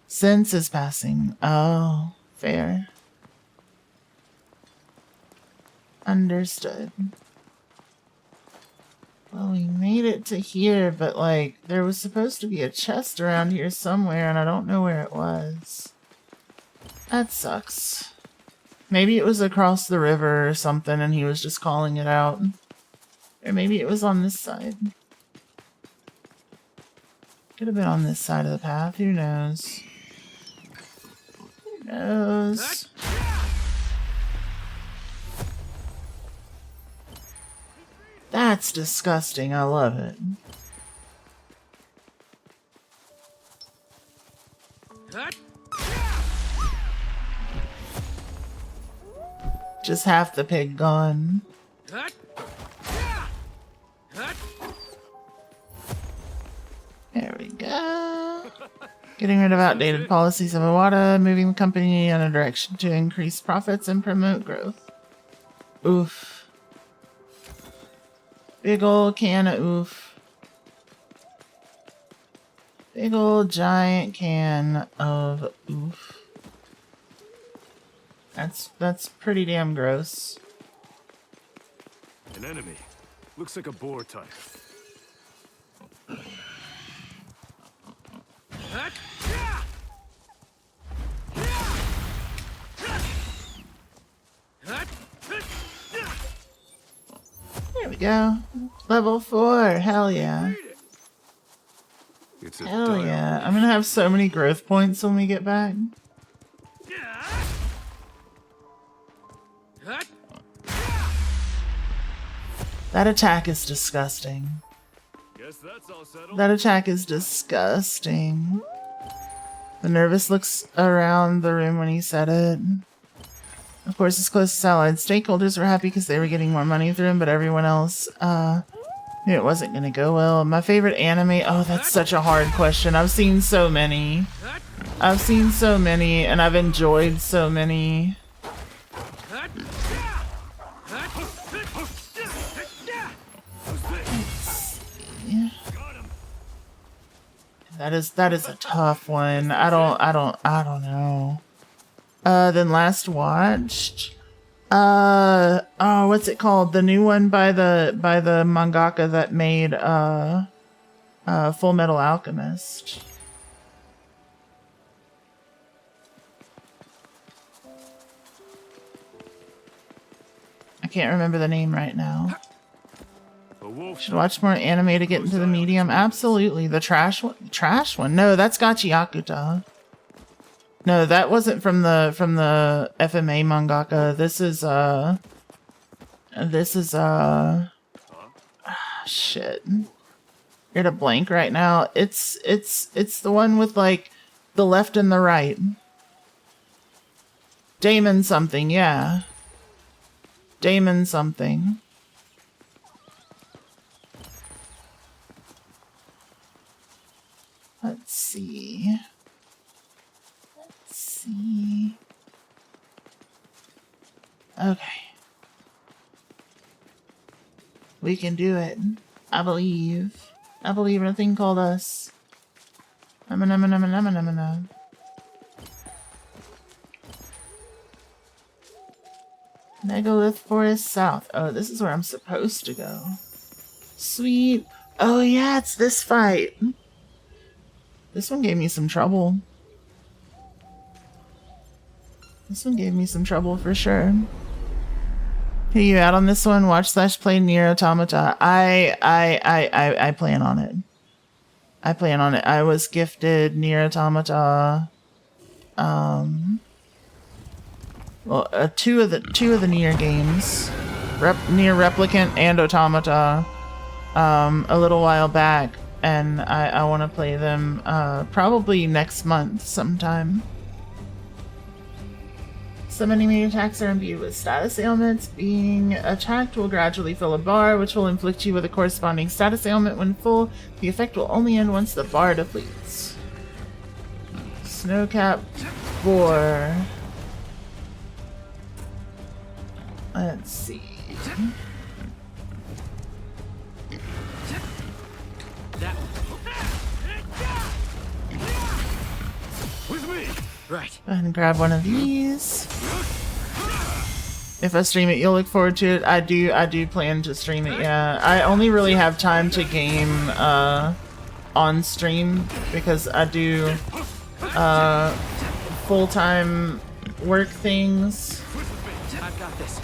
Since his passing. Oh, fair. Understood. Well, we made it to here, but like, there was supposed to be a chest around here somewhere, and I don't know where it was. That sucks. Maybe it was across the river or something, and he was just calling it out. Or maybe it was on this side. Could have been on this side of the path, who knows? Who knows? That's disgusting. I love it. Just half the pig gone. There we go. Getting rid of outdated policies of Iwata, moving the company in a direction to increase profits and promote growth. Oof. Big ol' can of oof. Big old giant can of oof. That's pretty damn gross. An enemy. Looks like a boar type. There we go. Level 4. Hell yeah. It's a Hell dire yeah. I'm gonna have so many growth points when we get back. That attack is disgusting. Guess that's all settled. That attack is disgusting. The Nervous looks around the room when he said it. Of course, his closest allied stakeholders were happy because they were getting more money through him, but everyone else, knew it wasn't gonna go well. My favorite anime? Oh, that's such a hard question. I've seen so many. And I've enjoyed so many. That is a tough one. I don't know. Then last watched. Oh, what's it called? The new one by the mangaka that made Full Metal Alchemist. I can't remember the name right now. Should watch more anime to get into the medium. Absolutely. The trash one. No, that's Gachiakuta. No, that wasn't from the FMA mangaka. This is shit. You're at a blank right now. It's the one with like the left and the right. Damon something, yeah. Damon something. Let's see. Okay. We can do it. I believe. I believe in a thing called us. Megalith Forest South. Oh, this is where I'm supposed to go. Sweet. Oh yeah, it's this fight. This one gave me some trouble. This one gave me some trouble for sure. Hey, you out on this one? Watch/play Nier Automata. I plan on it. I plan on it. I was gifted Nier Automata. Well, two of the Nier games, Nier Replicant and Automata, a little while back, and I want to play them probably next month sometime. Some enemy attacks are imbued with status ailments. Being attacked will gradually fill a bar, which will inflict you with a corresponding status ailment when full. The effect will only end once the bar depletes. Snowcap Boar. Let's see. With me. Right. Go ahead and grab one of these. If I stream it, you'll look forward to it. I do plan to stream it, yeah. I only really have time to game on stream because I do full-time work things. I've got this.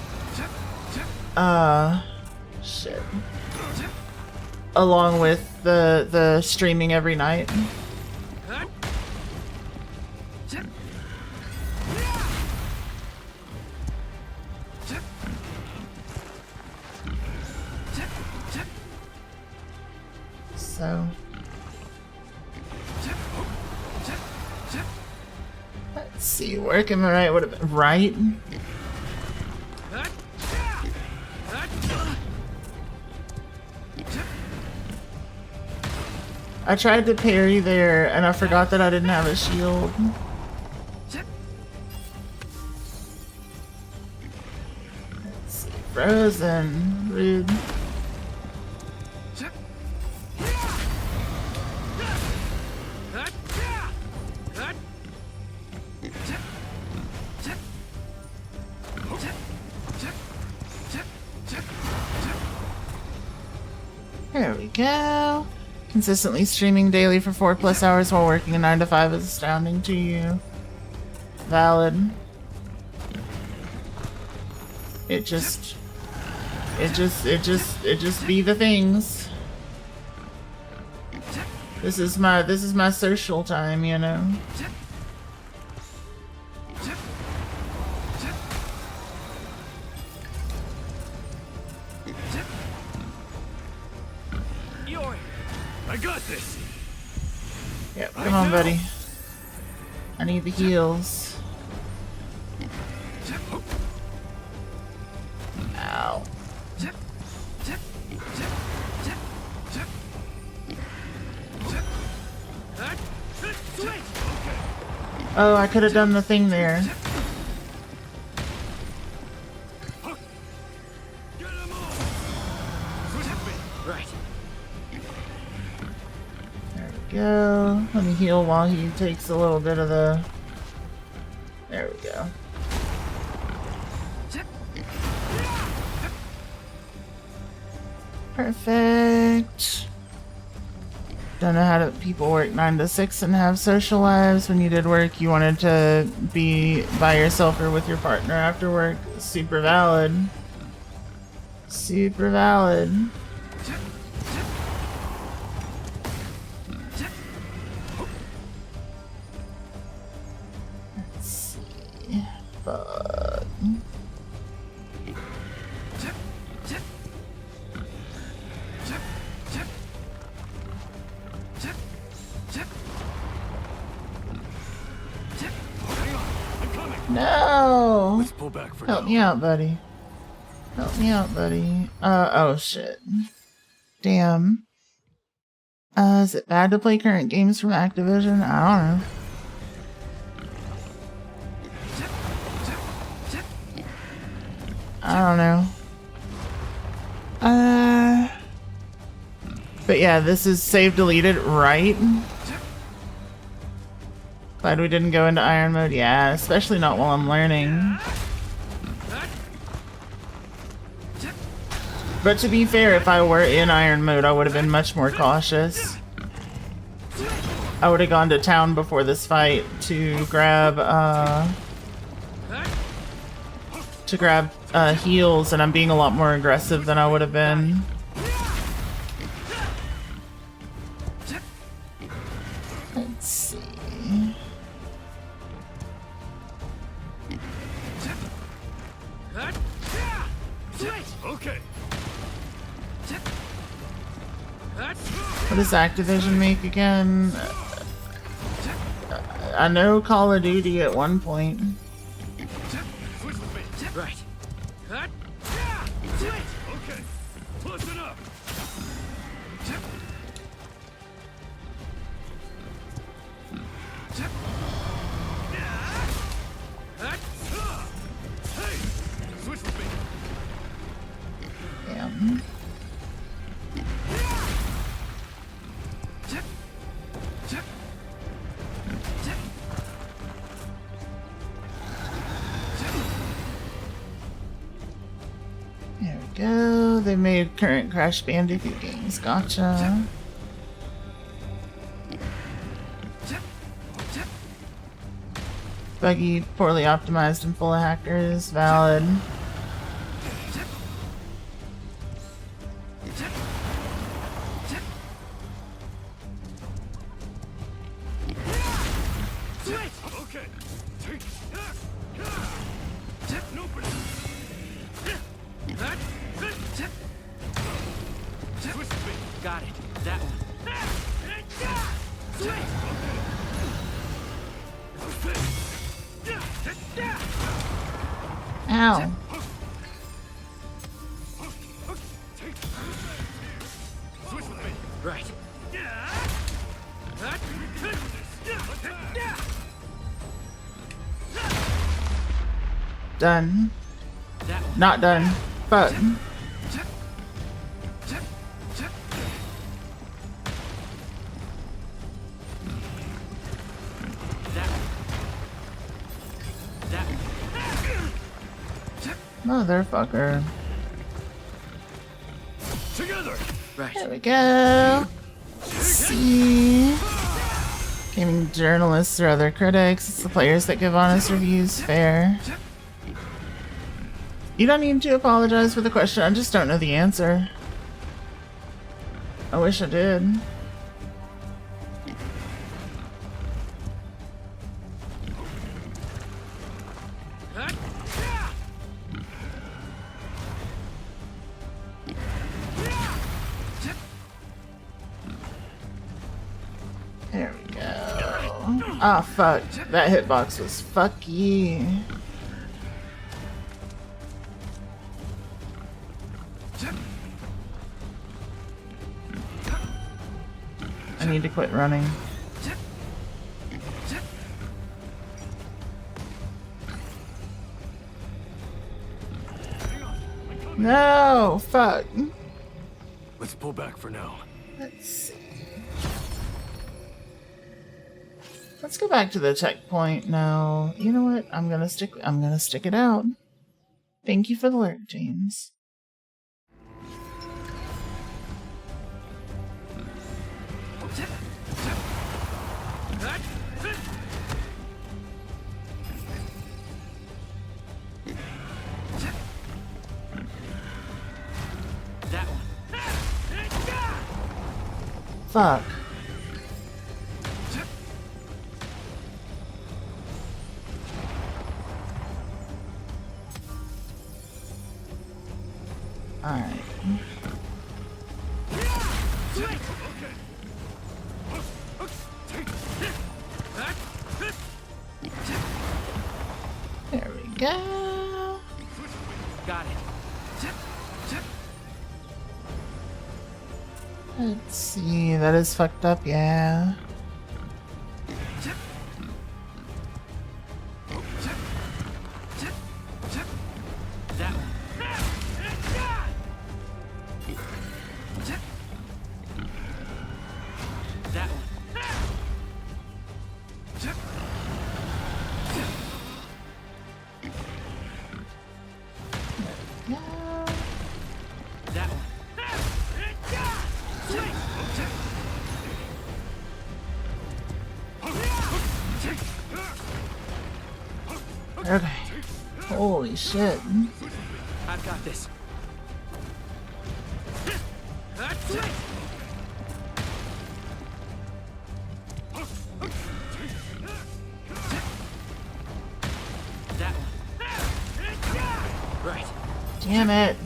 Shit. Along with the streaming every night. So let's see, working right would have been right. I tried to parry there and I forgot that I didn't have a shield. Let's see, frozen, rude. go. Consistently streaming daily for 4+ hours while working a 9 to 5 is astounding to you. Valid. It just be the things. This is my social time, you know. I got this. Yep, come on, buddy. I need the heals. Ow. Oh, I could have done the thing there. There we go. Let me heal while he takes a little bit of the... There we go. Perfect. Don't know how people work 9 to 6 and have social lives. When you did work, you wanted to be by yourself or with your partner after work. Super valid. Super valid. Let's see. But... No! Let's pull back for Help now. me out, buddy. Help me out, buddy. Oh shit. Damn. Is it bad to play current games from Activision? I don't know. I don't know. But yeah, this is save deleted, right? Glad we didn't go into iron mode. Yeah, especially not while I'm learning. But to be fair, if I were in iron mode, I would have been much more cautious. I would have gone to town before this fight to grab heals, and I'm being a lot more aggressive than I would have been. Let's see. Okay. What does Activision make again? I know Call of Duty at one point. Right. Okay. Listen up. Hey, switch with me. Damn. There we go. They made current Crash Bandicoot games. Gotcha. Buggy, poorly optimized, and full of hackers. Valid. Okay. Nobody. Switch with me. Got it. That one. Ow. Switch with me. Right. Done. That one. Not done. But That one. That one. motherfucker. Together. Right. There we go. Let's see. Gaming journalists or other critics. It's the players that give honest reviews. Fair. You don't need to apologize for the question. I just don't know the answer. I wish I did. There we go. Ah, fuck. That hitbox was fucky. I need to quit running. No, fuck. Let's pull back for now. Let's see. Let's go back to the checkpoint now. You know what? I'm gonna stick it out. Thank you for the alert, James. That one. Fuck. Alright. There we go. Got it. Let's see, that is fucked up, yeah. That one. That one. Yeah. That one. Okay. Holy shit. I've got this. That one. Right. Damn it.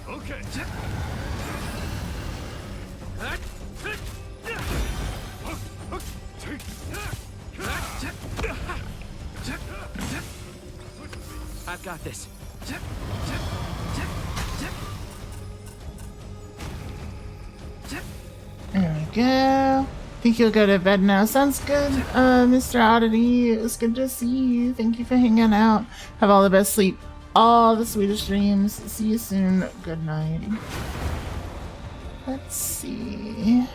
Okay. I've got this. There we go. Think you'll go to bed now. Sounds good, Mr. Oddity. It was good to see you. Thank you for hanging out. Have all the best sleep. All the sweetest dreams. See you soon. Good night. Let's see.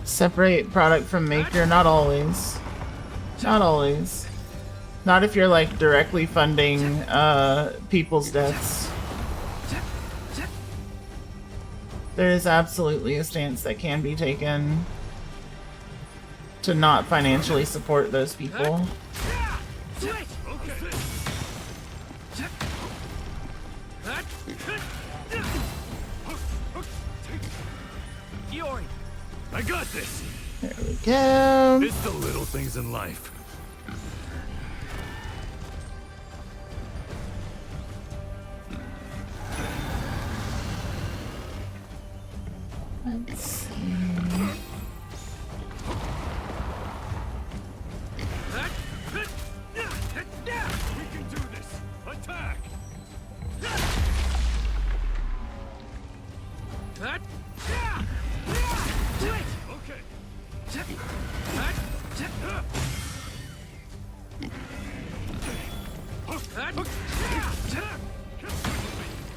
Separate product from maker. Not always. Not always. Not if you're like directly funding people's deaths. There is absolutely a stance that can be taken to not financially support those people. I got this. There we go. It's the little things in life. Let's see. We can do this. Attack. Okay.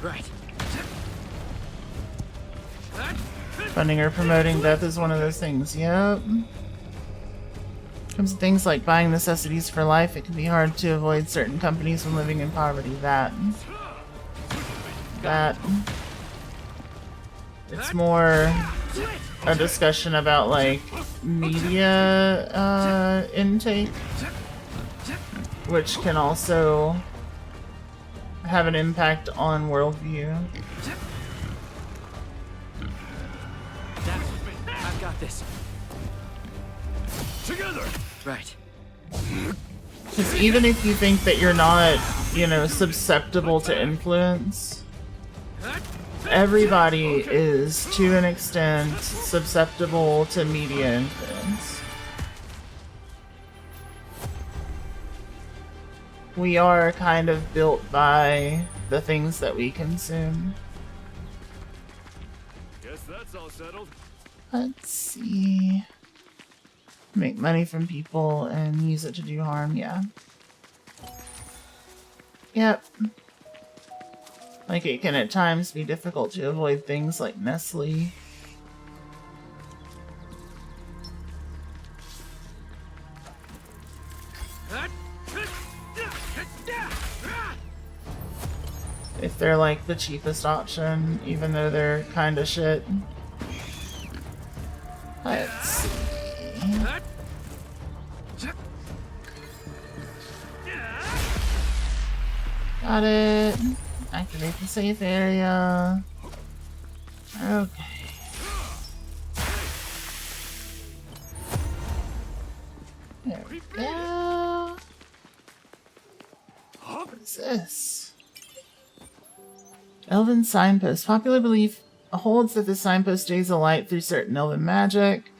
Right. Funding or promoting death is one of those things. Yep. Comes to things like buying necessities for life, it can be hard to avoid certain companies when living in poverty. That. It's more a discussion about like media intake, which can also have an impact on worldview. I've got this. Together. Right. Because even if you think that you're not, you know, susceptible to influence, everybody is, to an extent, susceptible to media influence. We are kind of built by the things that we consume. Guess that's all settled. Let's see. Make money from people and use it to do harm, yeah. Yep. Like, it can at times be difficult to avoid things like Nestle. If they're like the cheapest option, even though they're kinda shit. Let's see. Got it. Activate the safe area. Okay. There we go. What is this? Elven signpost. Popular belief holds that the signpost stays alight through certain elven magic.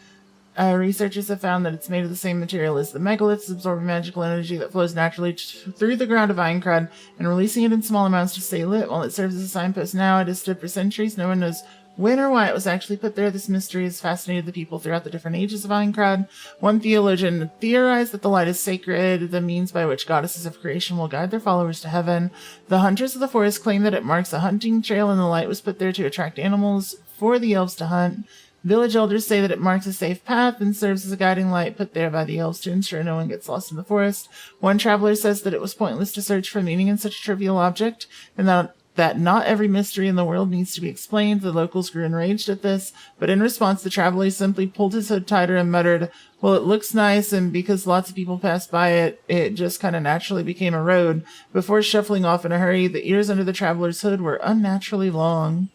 Researchers have found that it's made of the same material as the megaliths, absorbing magical energy that flows naturally through the ground of Aincrad and releasing it in small amounts to stay lit. While it serves as a signpost now, it has stood for centuries. No one knows when or why it was actually put there. This mystery has fascinated the people throughout the different ages of Aincrad. One theologian theorized that the light is sacred, the means by which goddesses of creation will guide their followers to heaven. The hunters of the forest claim that it marks a hunting trail, and the light was put there to attract animals for the elves to hunt. Village elders say that it marks a safe path and serves as a guiding light put there by the elves to ensure no one gets lost in the forest. One traveler says that it was pointless to search for meaning in such a trivial object, and that not every mystery in the world needs to be explained. The locals grew enraged at this, but in response the traveler simply pulled his hood tighter and muttered, "Well, it looks nice, and because lots of people passed by it, it just kind of naturally became a road." Before shuffling off in a hurry, the ears under the traveler's hood were unnaturally long.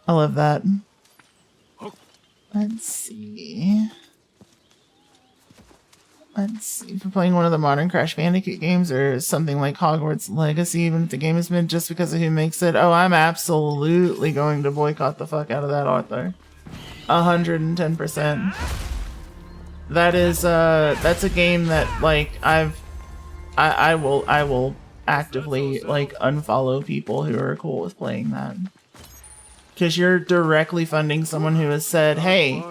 I love that. Let's see. If you're playing one of the modern Crash Bandicoot games or something like Hogwarts Legacy, even if the game is made just because of who makes it, oh, I'm absolutely going to boycott the fuck out of that author. 110%. That is, that's a game that, like, I will actively, like, unfollow people who are cool with playing that. Because you're directly funding someone who has said, hey,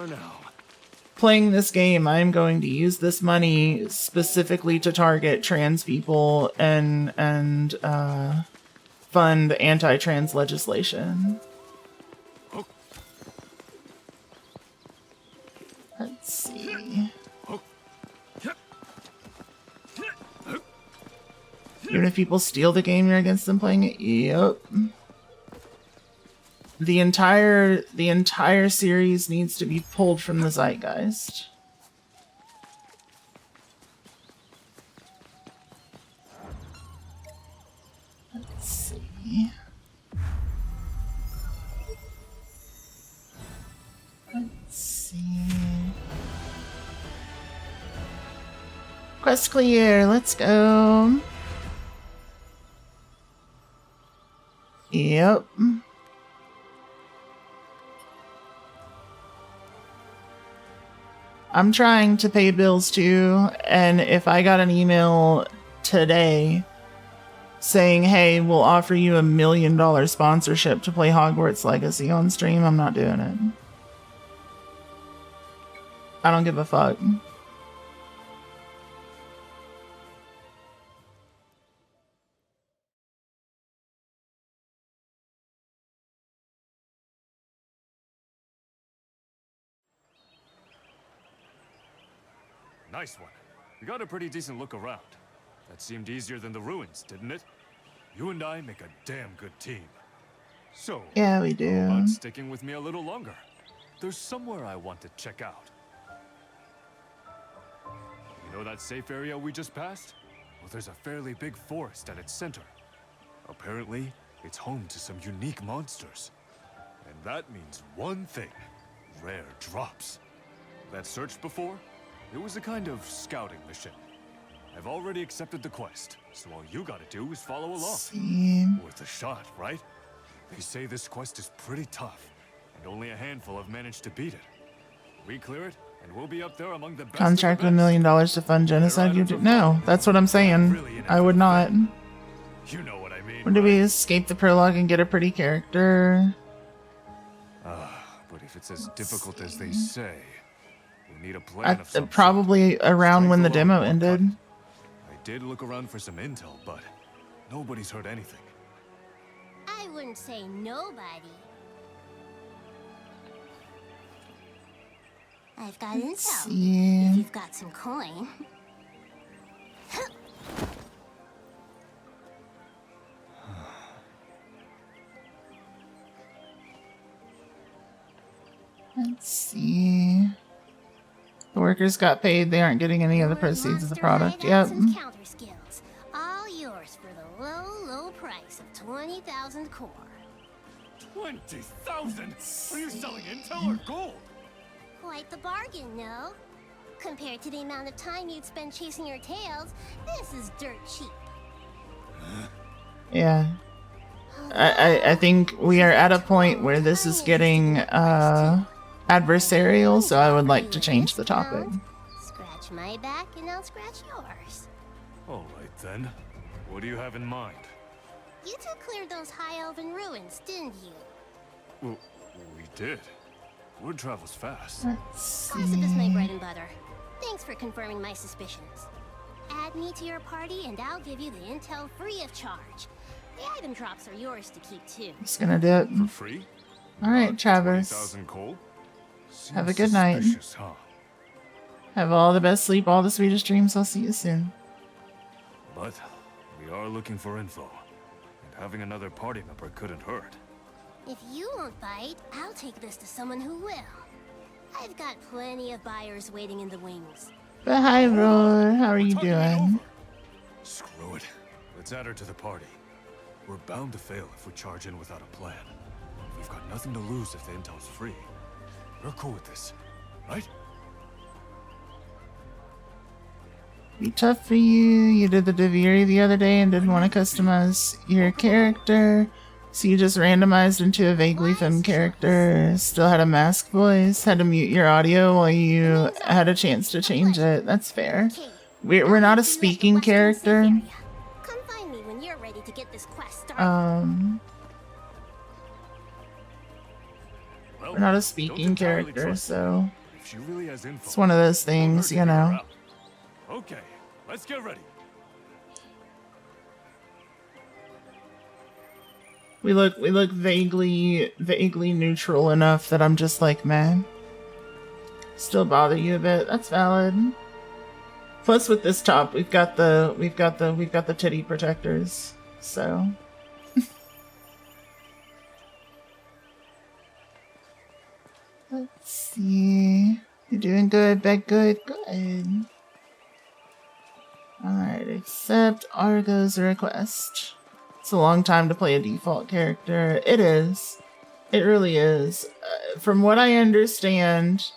playing this game, I'm going to use this money specifically to target trans people and fund anti-trans legislation. Let's see. Even if people steal the game, you're against them playing it? Yep. The entire series needs to be pulled from the zeitgeist. Let's see. Quest clear, let's go. Yep. I'm trying to pay bills too, and if I got an email today saying, hey, we'll offer you $1 million sponsorship to play Hogwarts Legacy on stream, I'm not doing it. I don't give a fuck. nice one. We got a pretty decent look around. That seemed easier than the ruins, didn't it? You and I make a damn good team. So, Yeah, we how do. about sticking with me a little longer? There's somewhere I want to check out. You know that safe area we just passed? Well, there's a fairly big forest at its center. Apparently, it's home to some unique monsters. And that means one thing. Rare drops. That search before? It was a kind of scouting mission. I've already accepted the quest, so all you gotta do is follow along. See. Worth a shot, right? They say this quest is pretty tough, and only a handful have managed to beat it. We clear it, and we'll be up there among the best. Contract with $1 million to fund genocide. You do no. That's what I'm saying. I would not. You know what I mean. Or do we escape the prologue and get a pretty character? But if it's as difficult as they say, we need a plan of some Probably sort. around when the Straight demo along, ended. I did look around for some intel, but nobody's heard anything. I wouldn't say nobody. I've got intel. See. If you've got some coin. Let's see. The workers got paid. They aren't getting any of the proceeds of the product. Yep. Some counter skills. All yours for the low, low price of 20,000 core. 20,000? Are you selling intel or gold? Quite the bargain, no? Compared to the amount of time you'd spend chasing your tails, this is dirt cheap. Yeah. I think we are at a point where this is getting adversarial, so I would like to change the topic. Scratch my back and I'll scratch yours. All right then. What do you have in mind? You two cleared those high elven ruins, didn't you? Well, we did. Word travels fast. Gossip is my bread and butter. Thanks for confirming my suspicions. Add me to your party and I'll give you the intel free of charge. The item drops are yours to keep too. Just gonna do it. For free? Alright, Travis. 20,000 gold? Have a good night. Suspicious, huh? Have all the best sleep, all the sweetest dreams. I'll see you soon. But we are looking for info. And having another party member couldn't hurt. If you won't bite, I'll take this to someone who will. I've got plenty of buyers waiting in the wings. But hi, Roar. How are you doing? Screw it. Let's add her to the party. We're bound to fail if we charge in without a plan. We've got nothing to lose if the intel's free. We're cool with this, right? Be tough for you. You did the Deviri the other day and didn't want to customize your character. So you just randomized into a vaguely femme character. Still had a mask voice. Had to mute your audio while you had a chance to change it. That's fair. We're not a speaking character. Come find me when you're ready to get this quest started. We're not a speaking character, so If she really has info, it's one of those things, you know. okay, let's get ready. We look vaguely neutral enough that I'm just like, man. Still bother you a bit. That's valid. Plus, with this top, we've got the titty protectors. So. Let's see. You're doing good, Beck. Good. Alright, accept Argo's request. It's a long time to play a default character. It is. It really is. From what I understand,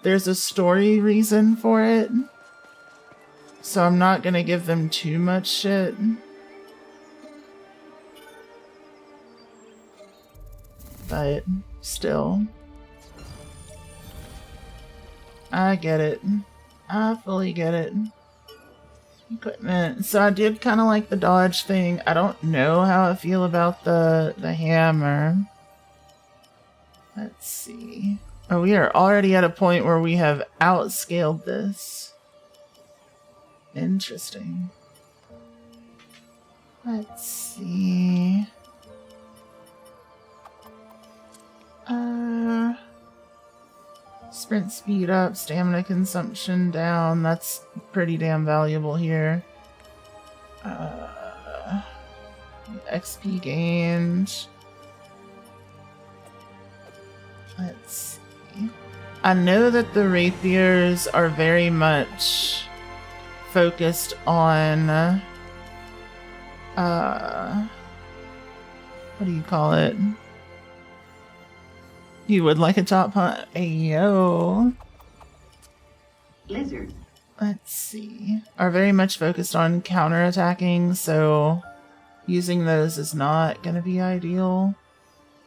there's a story reason for it. So I'm not gonna give them too much shit. But still. I get it. I fully get it. Equipment. So I did kind of like the dodge thing. I don't know how I feel about the hammer. Let's see. Oh, we are already at a point where we have outscaled this. Interesting. Let's see. Sprint speed up, stamina consumption down. That's pretty damn valuable here. XP gained. Let's see. I know that the rapiers are very much focused on what do you call it? You would like a top hunt? Ayo. Lizard. Let's see. Are very much focused on counterattacking, so using those is not going to be ideal.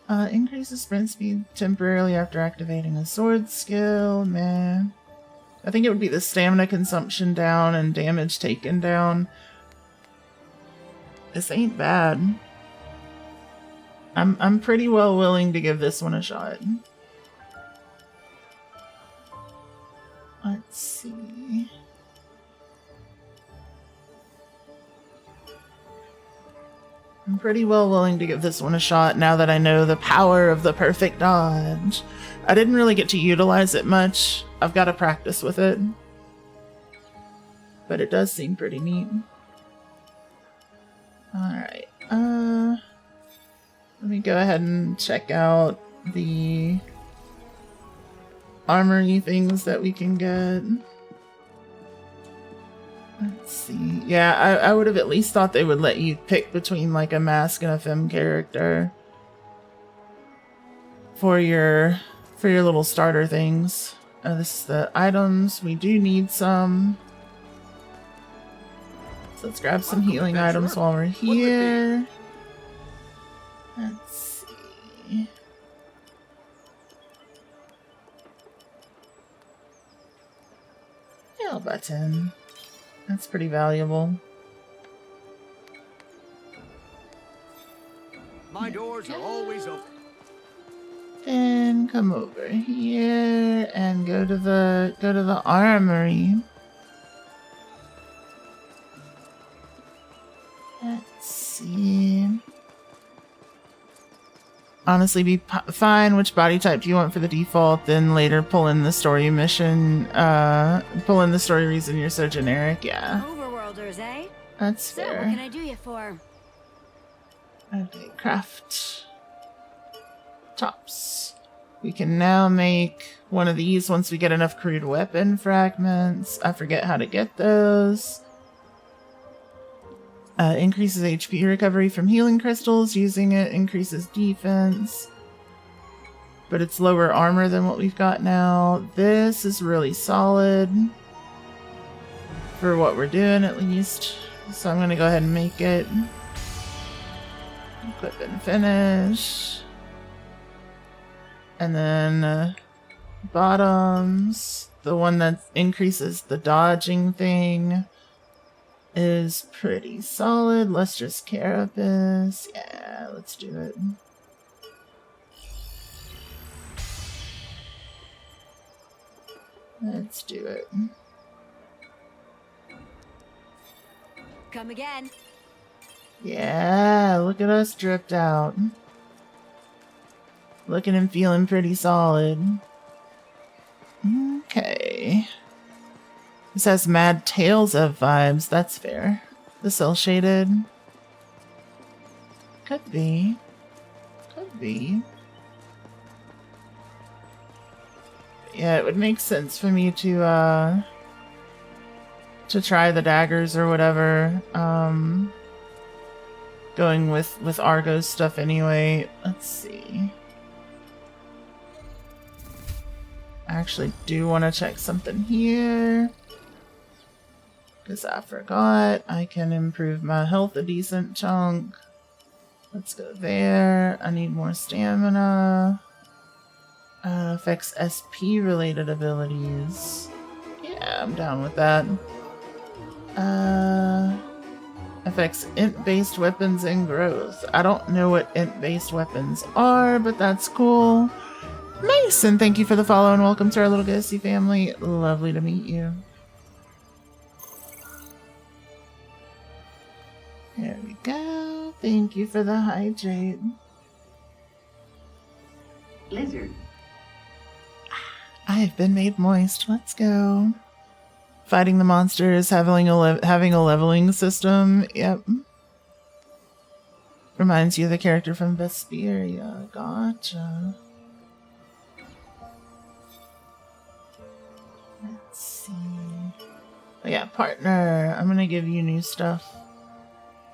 Increases sprint speed temporarily after activating a sword skill. Man. I think it would be the stamina consumption down and damage taken down. This ain't bad. I'm pretty well willing to give this one a shot. Let's see. I'm pretty well willing to give this one a shot now that I know the power of the perfect dodge. I didn't really get to utilize it much. I've got to practice with it. But it does seem pretty neat. Alright, let me go ahead and check out the armory things that we can get. Let's see. Yeah, I would have at least thought they would let you pick between like a mask and a femme character for your little starter things. This is the items. We do need some. So let's grab some healing items while we're here. Let's see. Hail button. That's pretty valuable. My doors are always open. Then come over here and go to the armory. Let's see. Honestly, be fine which body type do you want for the default, then later pull in the story mission, pull in the story reason you're so generic, yeah. Overworlders, eh? That's fair. So, what can I do you for? Okay, craft tops. We can now make one of these once we get enough crude weapon fragments. I forget how to get those. Increases HP recovery from healing crystals. Using it increases defense. But it's lower armor than what we've got now. This is really solid. For what we're doing, at least. So I'm going to go ahead and make it. Equip and finish. And then bottoms. The one that increases the dodging thing is pretty solid. Lustrous Carapace. Yeah, let's do it. Let's do it. Come again. Yeah, look at us dripped out. Looking and feeling pretty solid. Okay. This has Mad Tales of vibes. That's fair. The cell shaded. Could be. Could be. Yeah, it would make sense for me to try the daggers or whatever. Going with Argo's stuff anyway. Let's see. I actually do want to check something here. Because I forgot. I can improve my health a decent chunk. Let's go there. I need more stamina. Affects SP related abilities. Yeah, I'm down with that. Affects int based weapons and growth. I don't know what int based weapons are, but that's cool. Nice, and thank you for the follow and welcome to our little Ghosty family. Lovely to meet you. There we go. Thank you for the hydrate. Lizard. I have been made moist. Let's go. Fighting the monsters, having a leveling system. Yep. Reminds you of the character from Vesperia. Gotcha. Let's see. Oh yeah, partner. I'm gonna give you new stuff.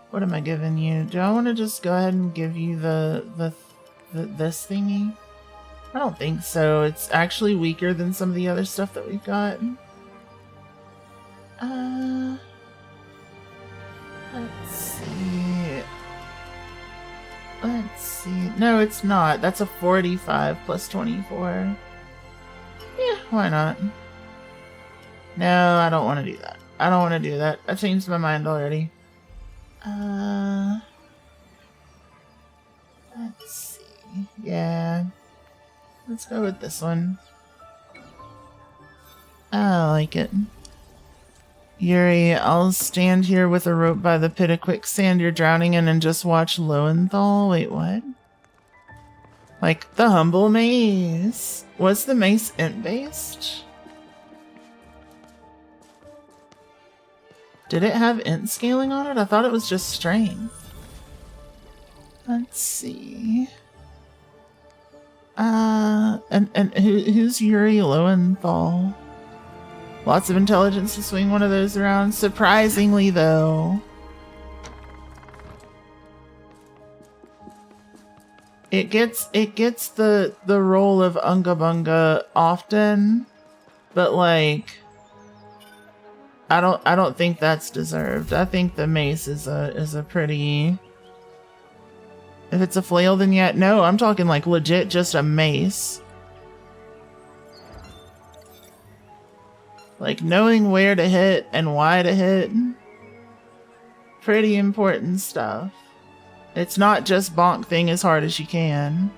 What am I giving you? Do I want to just go ahead and give you this thingy? I don't think so. It's actually weaker than some of the other stuff that we've got. Let's see. Let's see. No, it's not. That's a 45 plus 24. Yeah, why not? No, I don't want to do that. I don't want to do that. I changed my mind already. Let's see. Yeah. Let's go with this one. I like it. Yuri, I'll stand here with a rope by the pit of quicksand you're drowning in and just watch Lowenthal. Wait, what? Like the humble maze. Was the maze int-based? Did it have int scaling on it? I thought it was just strength. Let's see. And who's Yuri Lowenthal? Lots of intelligence to swing one of those around. Surprisingly, though, it gets the role of Unga Bunga often, but like I don't think that's deserved. I think the mace is a pretty. If it's a flail, then yeah. No, I'm talking like legit, just a mace. Like knowing where to hit and why to hit. Pretty important stuff. It's not just bonk thing as hard as you can.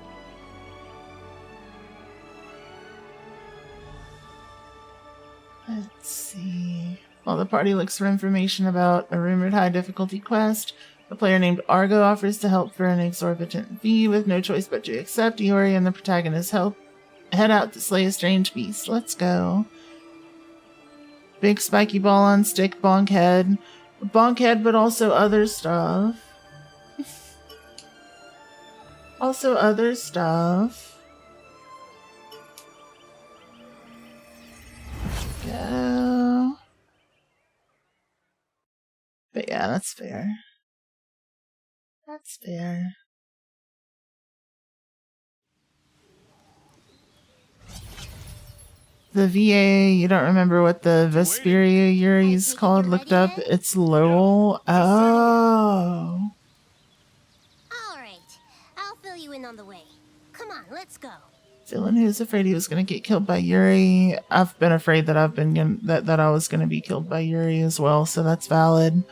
Let's see. While the party looks for information about a rumored high difficulty quest, a player named Argo offers to help for an exorbitant fee. With no choice but to accept, Yuri and the protagonist head out to slay a strange beast. Let's go. Big spiky ball on stick, bonk head. Bonk head, but also other stuff. Also other stuff. Go. But yeah, that's fair. That's fair. The VA, you don't remember what the Vesperia Yuri's called? Looked up. It's Lowell. Oh. Alright, I'll fill you in on the way. Come on, let's go. Dylan, who's afraid he was going to get killed by Yuri. I've been afraid that that I was going to be killed by Yuri as well, so that's valid.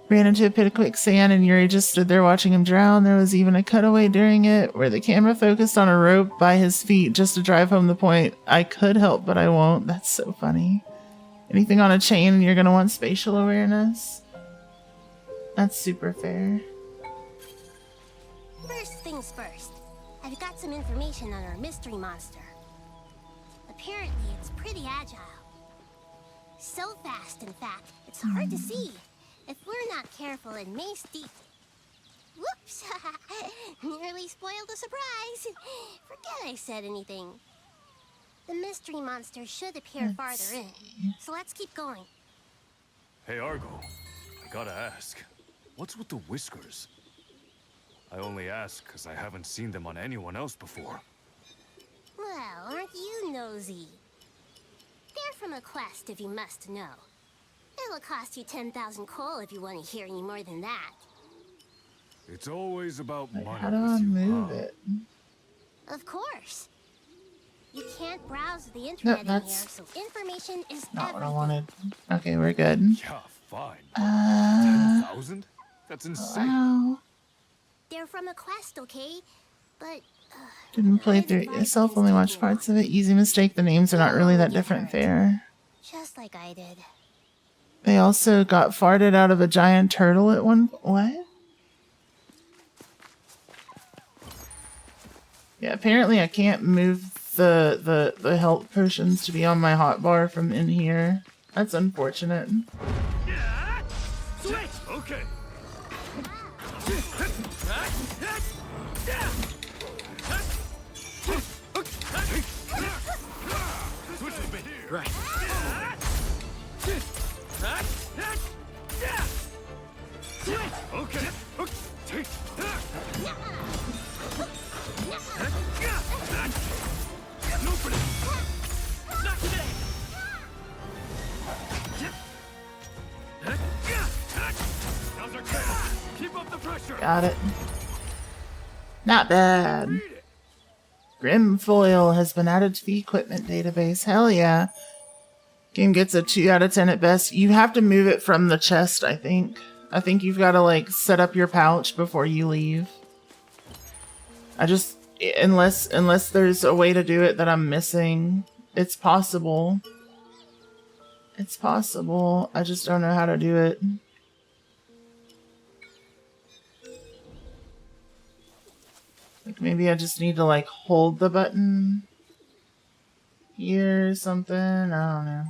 Ran into a pit of quicksand and Yuri just stood there watching him drown. There was even a cutaway during it where the camera focused on a rope by his feet just to drive home the point. I could help, but I won't. That's so funny. Anything on a chain and you're going to want spatial awareness? That's super fair. First things first. I've got some information on our mystery monster. Apparently, it's pretty agile. So fast, in fact, it's hard to see. If we're not careful and mace deep... Whoops! Nearly spoiled the surprise. Forget I said anything. The mystery monster should appear farther in, so let's keep going. Hey, Argo. I gotta ask. What's with the whiskers? I only ask because I haven't seen them on anyone else before. Well, aren't you nosy? They're from a quest, if you must know. It'll cost you 10,000 coal if you want to hear any more than that. It's always about money. How do I move it? Of course. You can't browse the internet in here, that's so information is not what I everything. wanted. Okay, we're good. Yeah, fine. 10,000? That's insane. Wow. They're from a quest, okay? But Didn't play through it yourself, only watched parts of it. Easy mistake, the names are not really that different. Fair. just like I did. They also got farted out of a giant turtle at one point. What? Yeah, apparently I can't move the health potions to be on my hotbar from in here. That's unfortunate. Switch! Okay. Switch with me. Right. Okay. Not today. Now's our chance. Keep up the pressure. Got it. Not bad. Grimfoil has been added to the equipment database. Hell yeah. Game gets a 2 out of 10 at best. You have to move it from the chest, I think. I think you've got to, like, set up your pouch before you leave. I just... Unless there's a way to do it that I'm missing. It's possible. It's possible. I just don't know how to do it. Like, maybe I just need to, like, hold the button here or something. I don't know.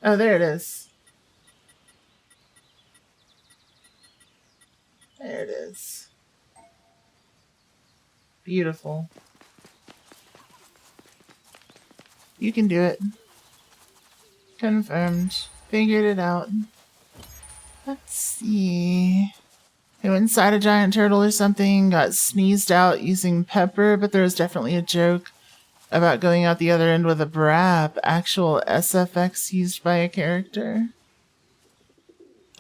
Oh, there it is. There it is. Beautiful. You can do it. Confirmed. Figured it out. Let's see. They went inside a giant turtle or something, got sneezed out using pepper, but there was definitely a joke about going out the other end with a brap. Actual SFX used by a character.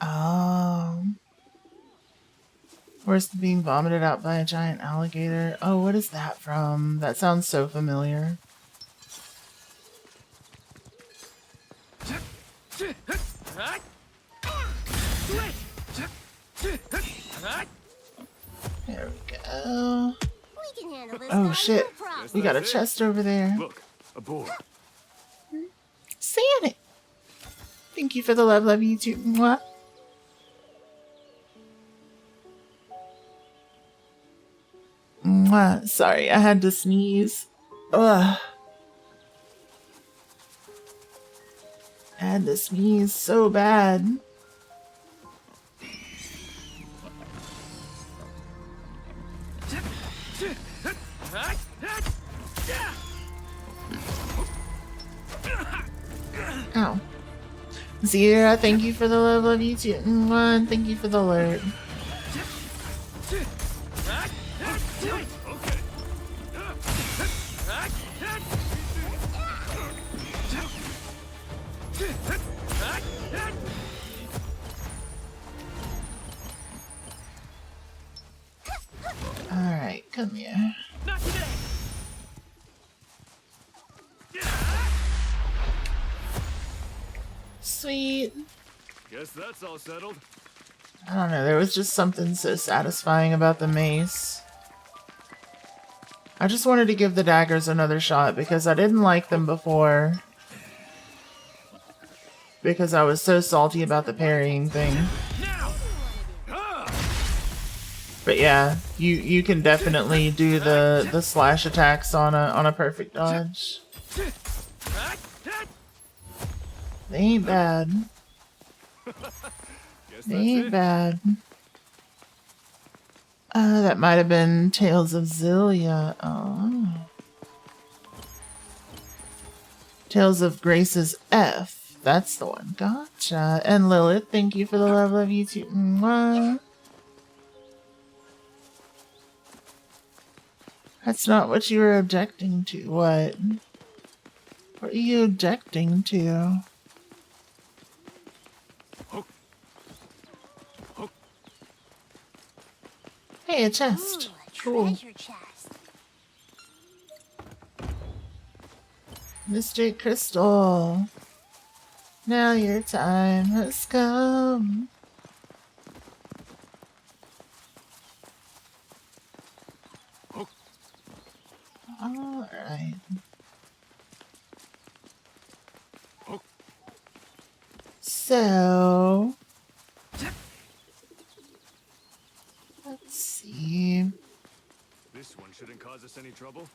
Oh. Worse than being vomited out by a giant alligator. Oh, what is that from? That sounds so familiar. There we go. We can handle this. Oh shit. We got a chest over there. Look, a boar. Sand it. Thank you for the love you too. Mwah. Mwah. Sorry, I had to sneeze. Ugh. I had to sneeze so bad. Ow. Zira, thank you for the love you too. Mwah. Thank you for the alert. Alright, come here. Not today. Sweet. Guess that's all settled. I don't know, there was just something so satisfying about the mace. I just wanted to give the daggers another shot because I didn't like them before. Because I was so salty about the parrying thing. But yeah, you can definitely do the slash attacks on a perfect dodge. They ain't bad. They ain't bad. That might have been Tales of Xillia. Oh. Tales of Grace's F. That's the one. Gotcha. And Lilith, thank you for the love you too. Mwah. That's not what you were objecting to. What? What are you objecting to? Hey, a chest. Ooh, a Cool. treasure chest. Mr. Crystal. Now your time has come. Alright. So... let's see. This This one shouldn't cause us any trouble.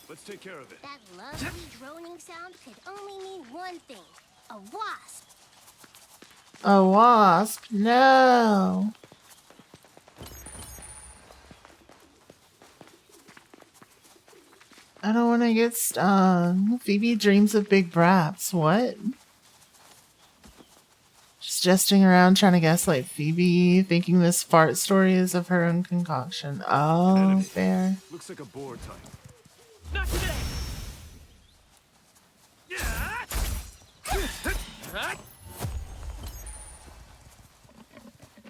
Let's take care of it. That lovely droning sound could only mean one thing. A wasp. A wasp? No. I don't want to get stung. Phoebe dreams of big brats. What? Just jesting around trying to gaslight Phoebe, thinking this fart story is of her own concoction. Oh, fair. Looks like a boar type. Not today!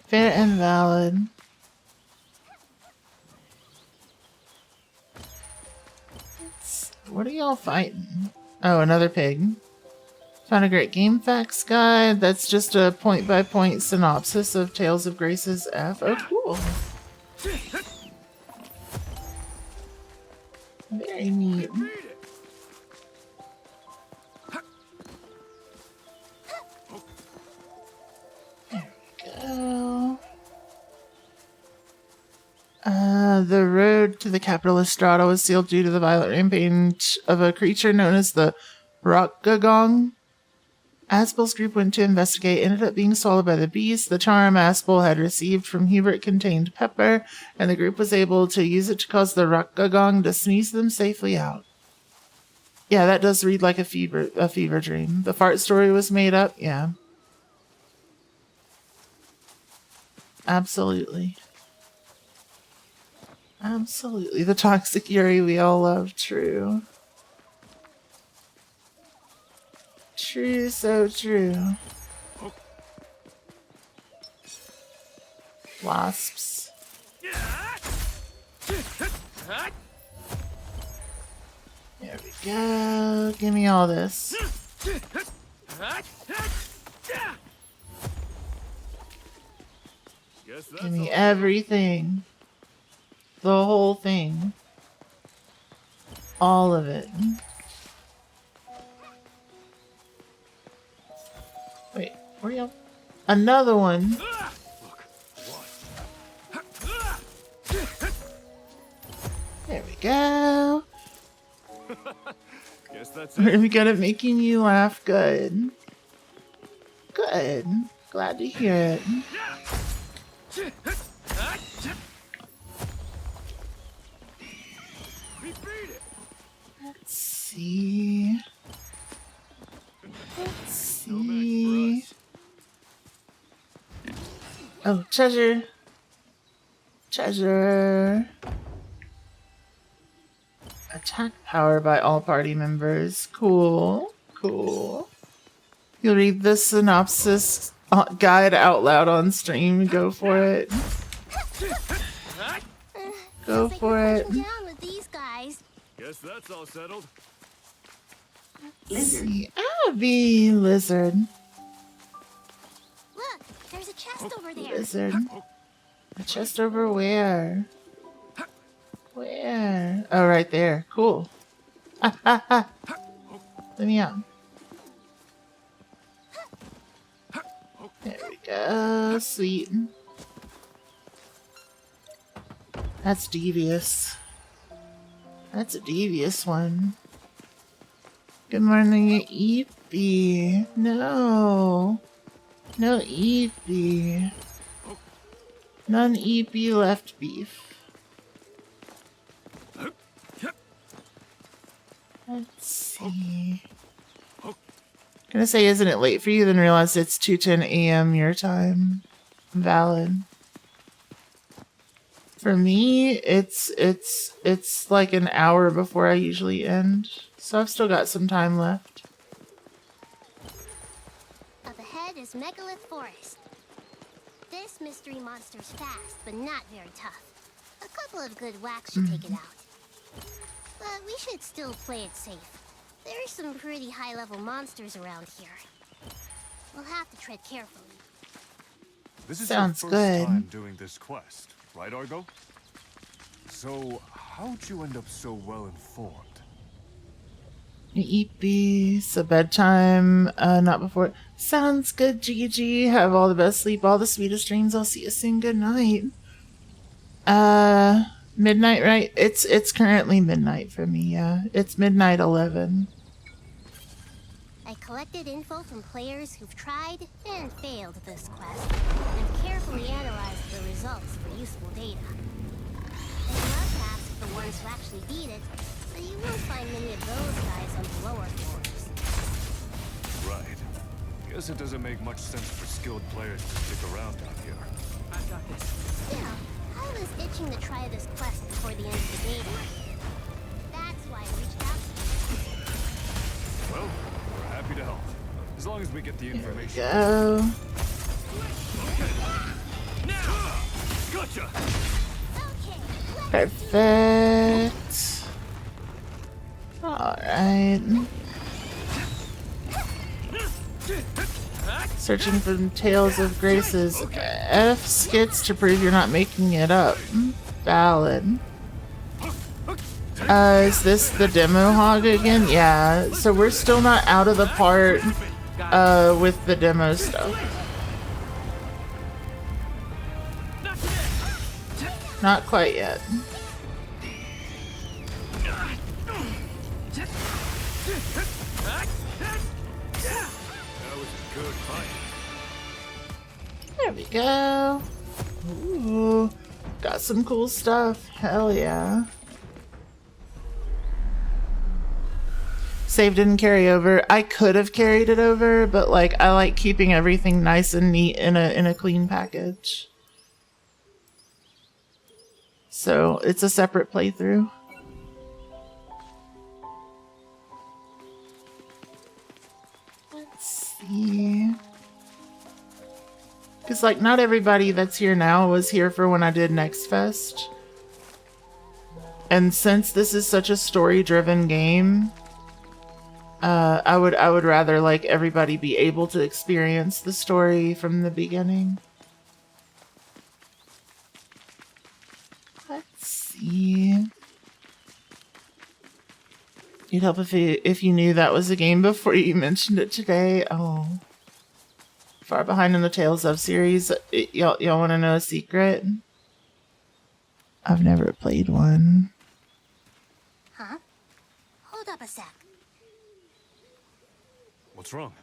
Fair and valid. What are y'all fighting? Oh, another pig. Found a great game facts guide. That's just a point-by-point synopsis of Tales of Grace's F. Oh, cool. Very neat. There we go. The road to the capital Estrada was sealed due to the violent rampage of a creature known as the Rockgagong. Aspel's group went to investigate, ended up being swallowed by the beast. The charm Aspel had received from Hubert contained pepper, and the group was able to use it to cause the Rockgagong to sneeze them safely out. Yeah, that does read like a fever dream. The fart story was made up, yeah. Absolutely. Absolutely. The toxic Yuri we all love, true. True, so true. Wasps. There we go. Give me all this. Give me everything. The whole thing. All of it. Wait, where y'all? Another one. There we go. Guess that's We're really good at making you laugh. Good. Good. Glad to hear it. Let's see. Let's see. Oh, treasure. Treasure. Attack power by all party members. Cool. Cool. You'll read the synopsis guide out loud on stream. Go for it. Go for it. Down with these guys. Guess that's all settled. Let's see. Abby Lizard. Look, there's a chest over there. Lizard. A chest over where? Where? Oh, right there. Cool. Ha ha ha. Let me out. There we go. Sweet. That's devious. That's a devious one. Good morning, Eepy. No. No Eepy. None Eepy left beef. Let's see. Gonna say, isn't it late for you? Then realize it's 2:10 a.m. your time. Valid. For me, it's like an hour before I usually end, so I've still got some time left. Up ahead is Megalith Forest. This mystery monster's fast, but not very tough. A couple of good whacks should take it out. But we should still play it safe. There's some pretty high-level monsters around here. We'll have to tread carefully. This is Sounds your good. first time doing this quest, right, Argo? So, how'd you end up so well informed? Eepy, so bedtime, not before. Sounds good, Gigi. Have all the best sleep, all the sweetest dreams. I'll see you soon. Good night. Midnight, right? It's currently midnight for me, yeah. It's midnight 11. I collected info from players who've tried and failed this quest, and carefully analyzed the results for useful data. I'd love to ask the ones who actually beat it, but you won't find many of those guys on the lower floors. Right. Guess it doesn't make much sense for skilled players to stick around out here. I've got this. Yeah, I was itching to try this quest before the end of the game. That's why I reached out to you. Well, we're happy to help. As long as we get the information. Go. Gotcha! Perfect. Alright. Searching for Tales of Grace's F skits to prove you're not making it up. Valid. Is this the demo hog again? Yeah, so we're still not out of the part with the demo stuff. Not quite yet. There we go. Ooh, got some cool stuff. Hell yeah. Save didn't carry over. I could have carried it over, but like I like keeping everything nice and neat in a clean package. So it's a separate playthrough. Let's see. Because like not everybody that's here now was here for when I did Next Fest. And since this is such a story-driven game, I would rather like everybody be able to experience the story from the beginning. Let's see. You'd help if you knew that was a game before you mentioned it today. Oh. Far behind in the Tales of series. Y'all want to know a secret? I've never played one. Huh? Hold up a sec. What's wrong?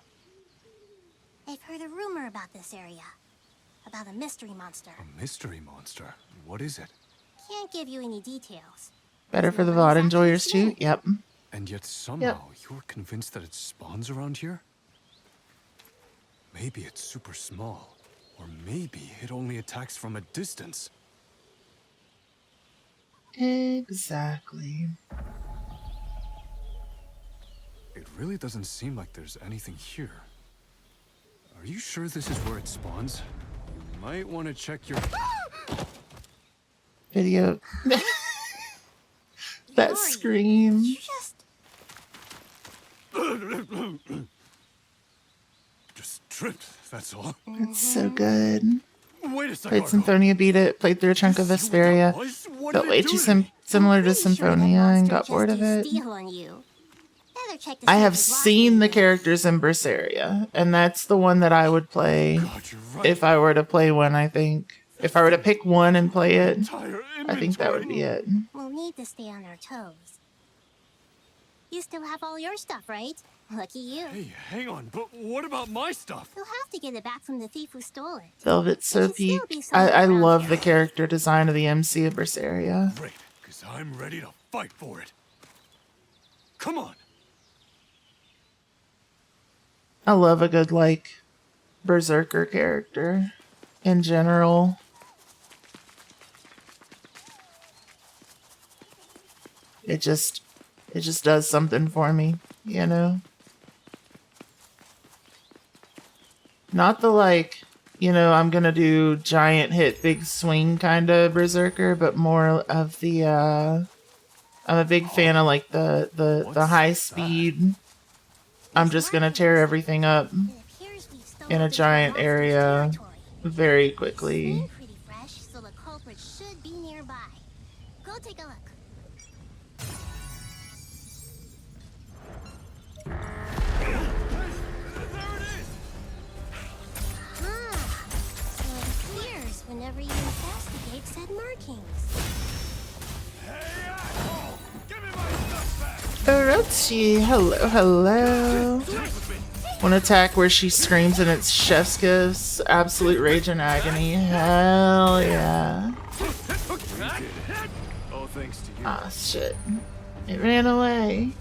I've heard a rumor about this area. About a mystery monster. A mystery monster? What is it? Can't give you any details. Better for the VOD enjoyers too? Yep. And yet somehow you're convinced that it spawns around here? Maybe it's super small. Or maybe it only attacks from a distance. Exactly. It really doesn't seem like there's anything here. Are you sure this is where it spawns? You might want to check your... Video. That scream. You just tripped, that's all. It's so good. Wait a second. Played Symphonia, beat it, played through a chunk of Vesperia. Felt way too similar to Symphonia and got bored of it. I have seen the characters in Berseria, and that's the one that I would play if I were to play one, I think. If I were to pick one and play it, I think that would be it. We'll need to stay on our toes. You still have all your stuff, right? Lucky you. Hey, hang on, but what about my stuff? You'll have to get it back from the thief who stole it. Velvet Soapy. I love the character design of the MC of Berseria. Great, because I'm ready to fight for it. Come on. I love a good, like, Berserker character in general. It just does something for me, you know? Not the, like, you know, I'm gonna do giant hit, big swing kind of Berserker, but more of the, I'm a big fan of, like, the high speed. I'm just gonna tear everything up in a giant area very quickly. Pretty fresh, so the culprit should be nearby. Go take a look. So it appears whenever you investigate said markings. Orochi, hello, hello. One attack where she screams and it's chef's kiss. Absolute rage and agony. Hell yeah. All thanks to you. Ah, shit. It ran away.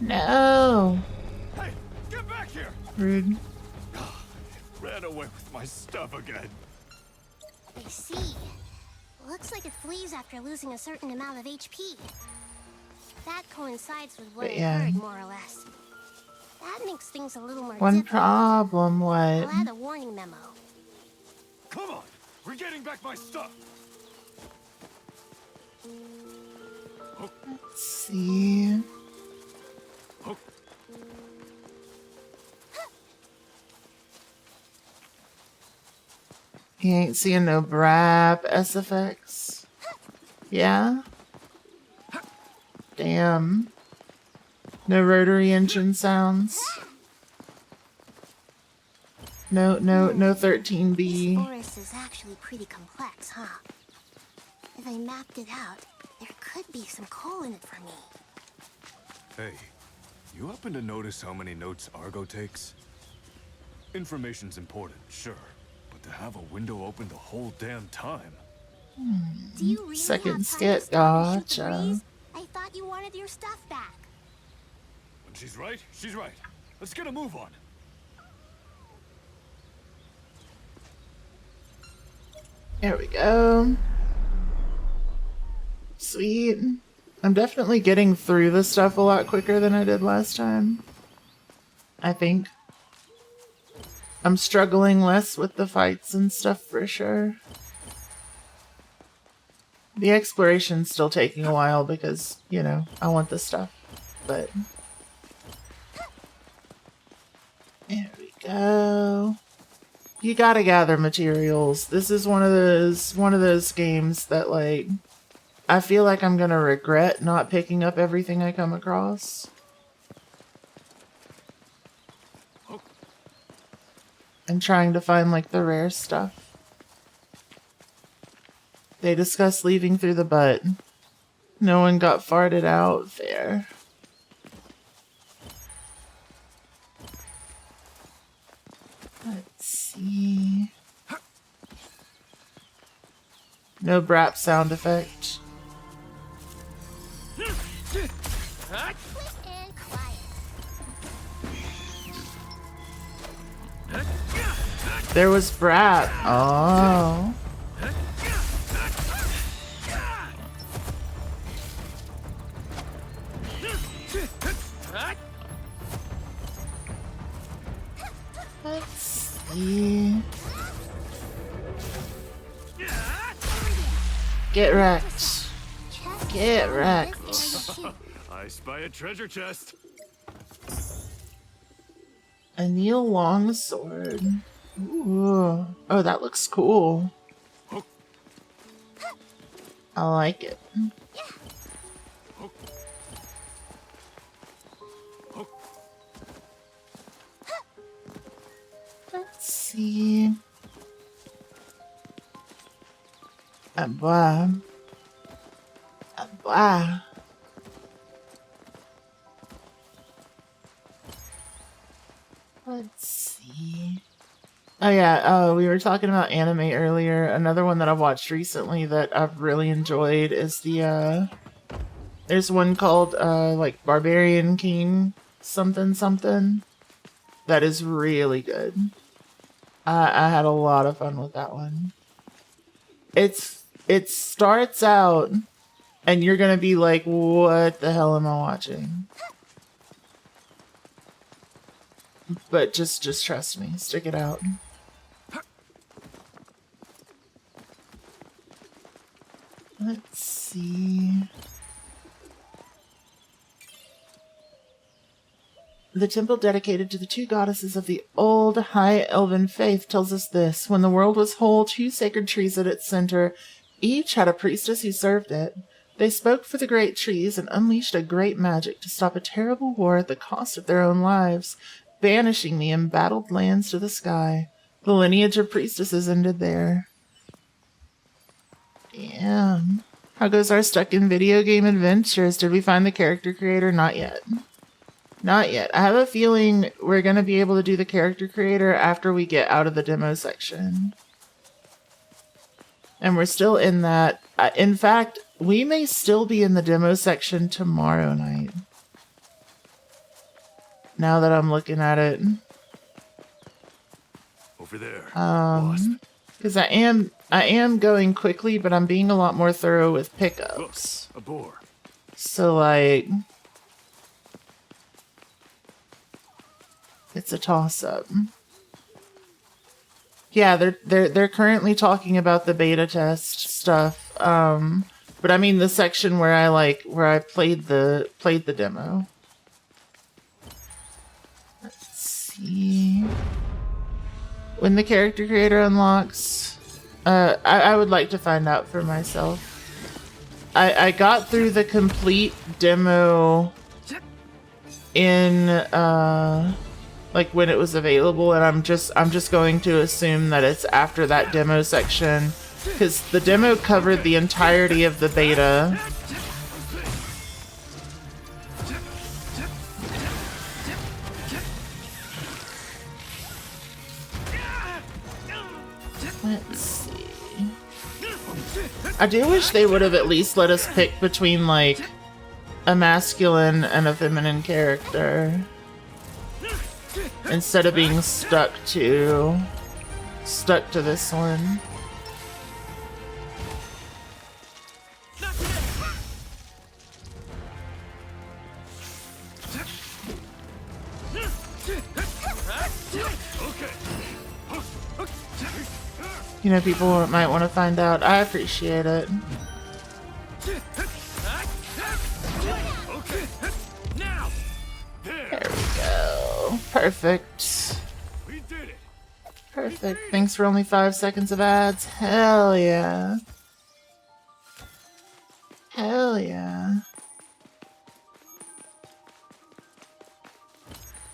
No. Hey, get back here! Rude. Ran away with my stuff again. I see. Looks like it flees after losing a certain amount of HP. That coincides with what But I yeah. heard, more or less. That makes things a little more One difficult. problem, what? I'll add a warning memo. Come on, we're getting back my stuff. Let's see. You ain't seeing no brap SFX. Yeah? Damn. No rotary engine sounds. No 13B. This forest is actually pretty complex, huh? If I mapped it out, there could be some coal in it for me. Hey, you happen to notice how many notes Argo takes? Information's important, sure. But to have a window open the whole damn time. Do you really Second have time skit, to stop and shoot the gotcha. breeze? I thought you wanted your stuff back. When she's right, she's right. Let's get a move on. There we go. Sweet. I'm definitely getting through this stuff a lot quicker than I did last time. I think. I'm struggling less with the fights and stuff for sure. The exploration's still taking a while because, you know, I want the stuff. But there we go. You gotta gather materials. This is one of those games that, like, I feel like I'm gonna regret not picking up everything I come across. And trying to find, like, the rare stuff. They discussed leaving through the butt. No one got farted out. Fair. Let's see. No brap sound effect. Quick and quiet. There was brap. Oh. Let's see. Get wrecked. Get wrecked. I spy a treasure chest. A Neil Longsword. Ooh. Oh, that looks cool. I like it. Let's see. Blah. Blah. Let's see. Oh yeah, we were talking about anime earlier. Another one that I've watched recently that I've really enjoyed is the there's one called like Barbarian King something something that is really good. I had a lot of fun with that one. It starts out and you're gonna be like, what the hell am I watching? But just trust me, stick it out. Let's see. The temple dedicated to the two goddesses of the old High Elven faith tells us this. When the world was whole, two sacred trees at its center. Each had a priestess who served it. They spoke for the great trees and unleashed a great magic to stop a terrible war at the cost of their own lives, banishing the embattled lands to the sky. The lineage of priestesses ended there. Damn. How goes our stuck in video game adventures? Did we find the character creator? Not yet. Not yet. I have a feeling we're going to be able to do the character creator after we get out of the demo section. And we're still in that. In fact, we may still be in the demo section tomorrow night. Now that I'm looking at it. Over there. Because I am going quickly, but I'm being a lot more thorough with pickups. A boar. So like, it's a toss-up. Yeah, they're currently talking about the beta test stuff. But I mean the section where I played the demo. Let's see. When the character creator unlocks, I would like to find out for myself. I got through the complete demo in like when it was available, and I'm just going to assume that it's after that demo section, because the demo covered the entirety of the beta. Let's see. I do wish they would have at least let us pick between like a masculine and a feminine character, instead of being stuck to this one. You know, people might want to find out. I appreciate it. There we go. Perfect. Perfect. Thanks for only 5 seconds of ads. Hell yeah. Hell yeah.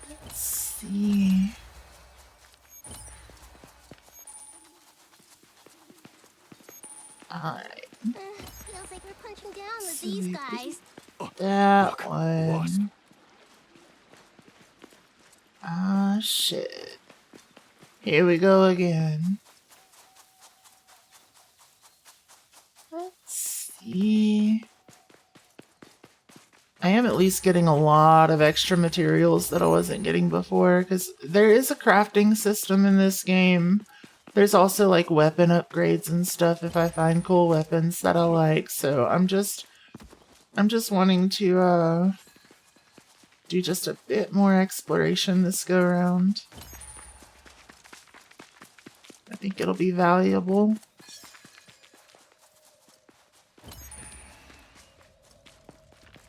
Let's see. Alright. Feels like we're punching down with these guys. That one. Ah, shit. Here we go again. Let's see. I am at least getting a lot of extra materials that I wasn't getting before, because there is a crafting system in this game. There's also like weapon upgrades and stuff if I find cool weapons that I like, so I'm just wanting to do just a bit more exploration this go around. I think it'll be valuable.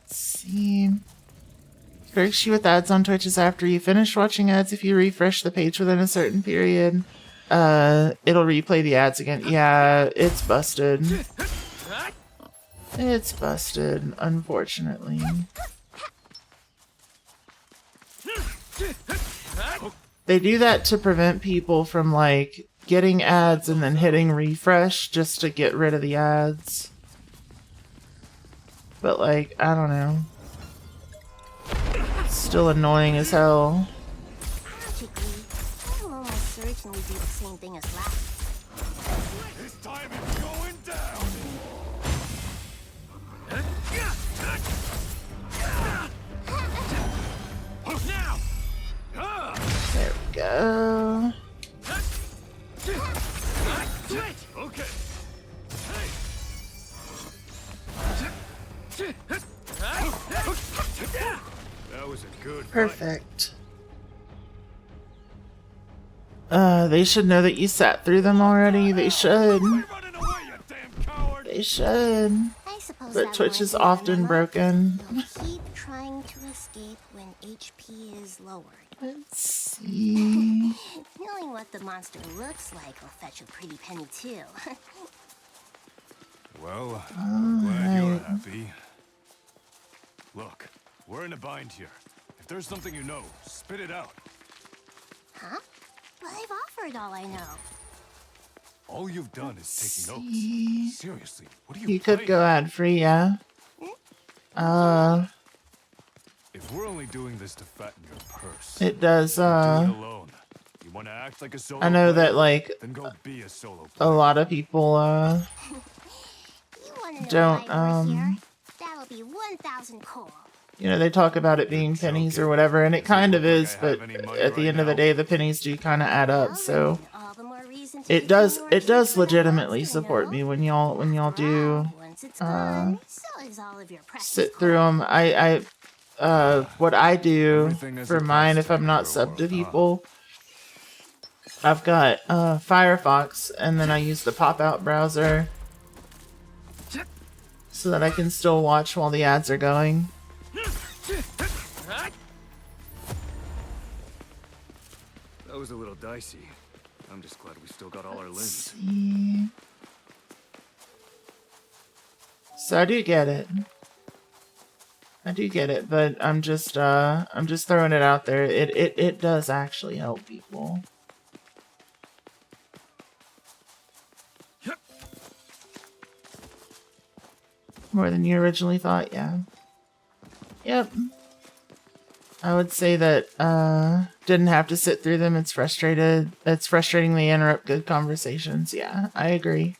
Let's see. Corrects you with ads on Twitch is after you finish watching ads. If you refresh the page within a certain period, it'll replay the ads again. Yeah, it's busted. It's busted, unfortunately. They do that to prevent people from, like, getting ads and then hitting refresh just to get rid of the ads. But, like, I don't know. It's still annoying as hell. I will almost certainly do the same thing as last. This time it's going down. Now. There we go. Okay. That was a good Perfect. They should know that you sat through them already. They should. They should. I suppose But that Twitch might is be often dilemma. broken. You'll keep trying to escape when HP is lowered. Let's see. Knowing what the monster looks like will fetch a pretty penny too. Well, I'm glad you're Alright. happy. Look, we're in a bind here. If there's something you know, spit it out. Huh? But I've offered all I know. All you've done is take see. notes. Seriously, what are you You could playing? go ad-free, yeah. If we're only doing this to fatten your purse, It does, do it alone. You want to act like a solo I know player? that, like, Then go be a solo a player. lot of people, You wanna know don't, why we're here? That'll be 1,000 coal. you know, they talk about it being pennies or whatever, and it kind of is, but at the end of the day, the pennies do kind of add up, so All the more reason to it does legitimately support me when y'all do Once it's gone, so is all of your precious sit through them. What I do Everything has for a mine, price if I'm not tag, subbed to Aurora, huh? people, I've got Firefox, and then I use the pop-out browser so that I can still watch while the ads are going. That was a little dicey. I'm just glad we still got all our limbs. See. So I do get it. But I'm just throwing it out there. It does actually help people. More than you originally thought, yeah. Yep. I would say that didn't have to sit through them. It's frustrating they interrupt good conversations. Yeah, I agree.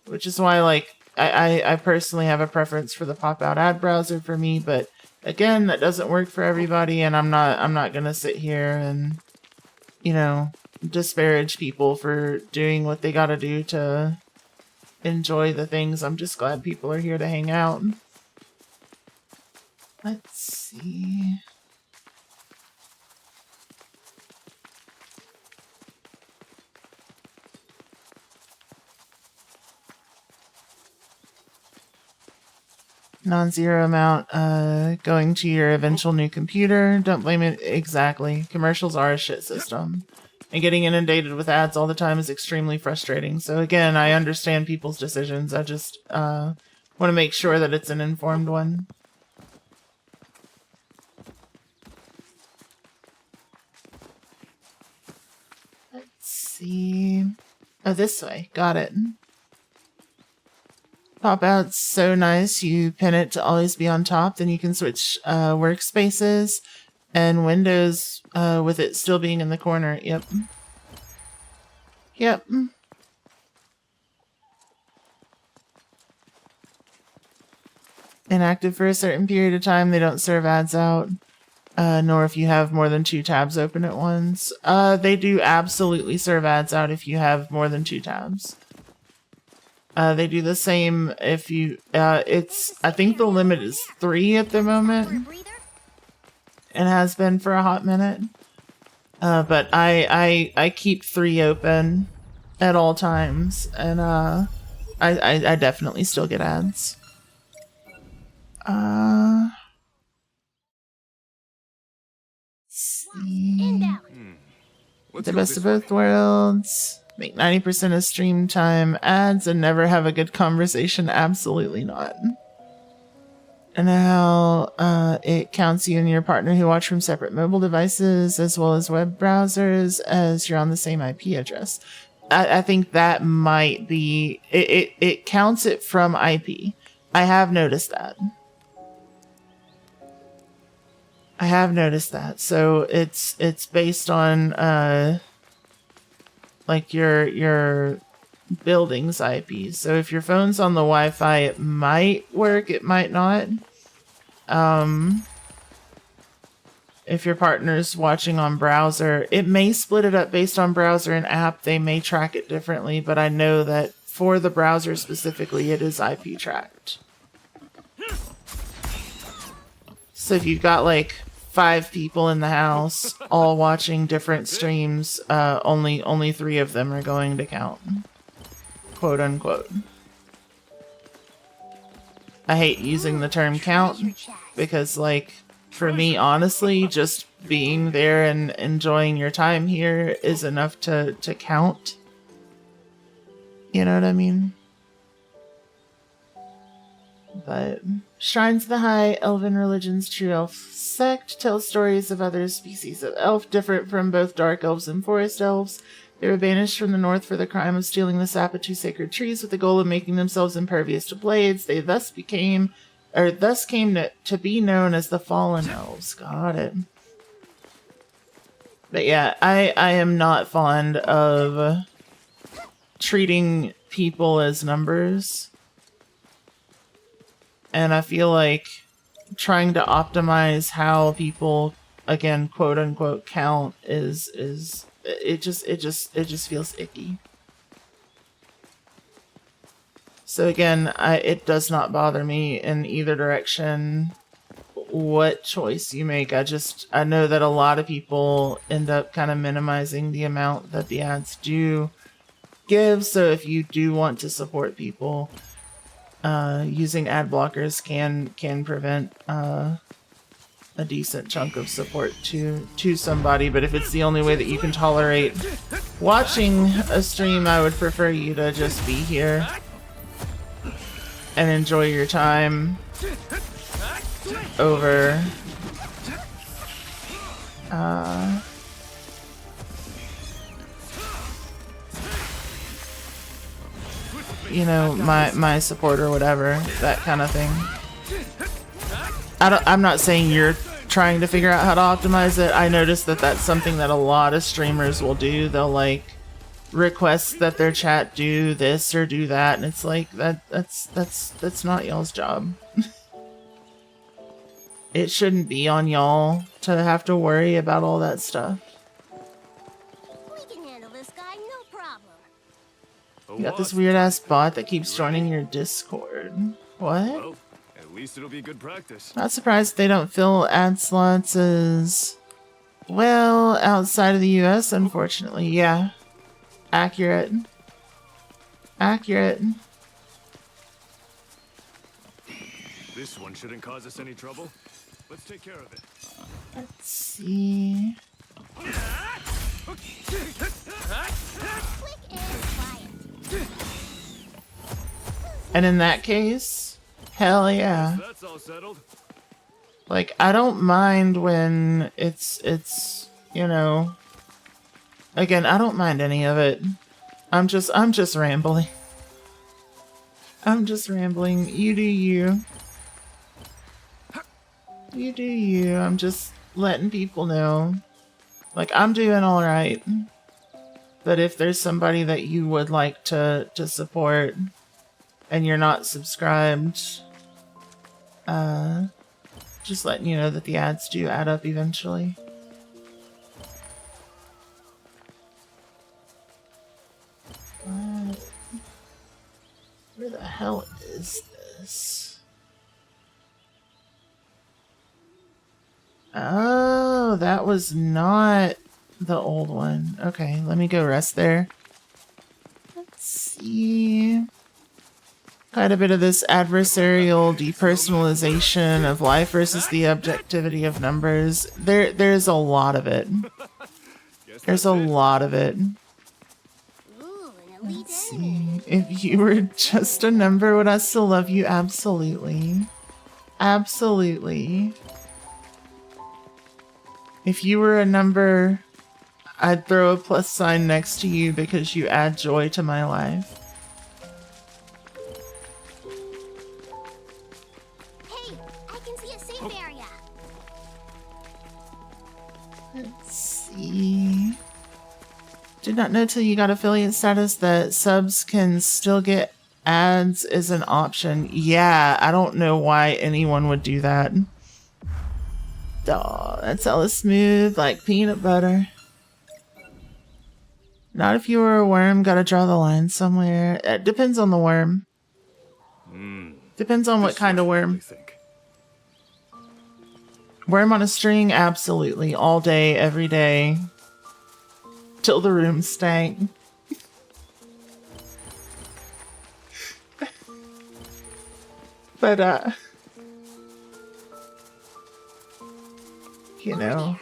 Which is why, like, I personally have a preference for the pop-out ad browser for me, but again, that doesn't work for everybody, and I'm not gonna sit here and, you know, disparage people for doing what they gotta do to enjoy the things. I'm just glad people are here to hang out. Let's see. Non-zero amount going to your eventual new computer. Don't blame it. Exactly. Commercials are a shit system. And getting inundated with ads all the time is extremely frustrating. So again, I understand people's decisions. I just want to make sure that it's an informed one. Let's see. Oh, this way. Got it. Pop out's so nice. You pin it to always be on top, then you can switch workspaces and windows with it still being in the corner. Yep. Inactive for a certain period of time. They don't serve ads out. Nor if you have more than 2 tabs open at once. They do absolutely serve ads out if you have more than 2 tabs. They do the same if you, I think the limit is 3 at the moment. It has been for a hot minute. But I keep 3 open at all times, and I definitely still get ads. The best of both worlds. Make 90% of stream time ads and never have a good conversation. Absolutely not. And how it counts you and your partner who watch from separate mobile devices as well as web browsers as you're on the same IP address. I think that might be... It counts it from IP. I have noticed that. So it's based on... like your building's IP. So if your phone's on the Wi-Fi, it might work, it might not. If your partner's watching on browser, it may split it up based on browser and app. They may track it differently, but I know that for the browser specifically, it is IP tracked. So if you've got like 5 people in the house all watching different streams, only 3 of them are going to count, quote unquote. I hate using the term count because, like, for me, honestly, just being there and enjoying your time here is enough to count. You know what I mean? But Shrines of the High Elven Religion's true elf sect tells stories of other species of elf different from both dark elves and forest elves. They were banished from the north for the crime of stealing the sap of 2 sacred trees with the goal of making themselves impervious to blades. They thus came to be known as the Fallen Elves. Got it. But yeah, I am not fond of treating people as numbers. And I feel like trying to optimize how people, again, quote unquote, count is it just feels icky. So again, it does not bother me in either direction what choice you make. I know that a lot of people end up kind of minimizing the amount that the ads do give. So if you do want to support people, using ad blockers can prevent a decent chunk of support to somebody. But if it's the only way that you can tolerate watching a stream, I would prefer you to just be here and enjoy your time over you know, my support or whatever, that kind of thing. I'm not saying you're trying to figure out how to optimize it. I noticed that that's something that a lot of streamers will do. They'll like request that their chat do this or do that, and it's like that's not y'all's job. It shouldn't be on y'all to have to worry about all that stuff. We can handle this guy, no problem. You got this weird ass bot that keeps joining your Discord. What? Well, at least it'll be good practice. Not surprised they don't fill ad slots as well outside of the US, unfortunately. Yeah. Accurate. Accurate. This one shouldn't cause us any trouble. Let's take care of it. Let's see. Quick and quiet. And in that case, hell yeah. That's all settled. Like, I don't mind when it's you know, again, I don't mind any of it. I'm just rambling. I'm just rambling. You do you. You do you. I'm just letting people know. Like, I'm doing alright. But if there's somebody that you would like to support and you're not subscribed, just letting you know that the ads do add up eventually. Where the hell is this? Oh, that was not the old one. Okay, let me go rest there. Let's see. Quite a bit of this adversarial depersonalization of life versus the objectivity of numbers. There's a lot of it. There's a lot of it. Ooh, an elite Let's enemy. see. If you were just a number, would I still love you? Absolutely. Absolutely. If you were a number, I'd throw a plus sign next to you because you add joy to my life. Hey, I can see a safe area. Let's see. Did not know till you got affiliate status that subs can still get ads as an option. Yeah, I don't know why anyone would do that. Oh, that's hella smooth, like peanut butter. Not if you were a worm, gotta draw the line somewhere. It depends on the worm. Depends on what kind of worm. Worm on a string? Absolutely. All day, every day. Till the room stank. But, you know.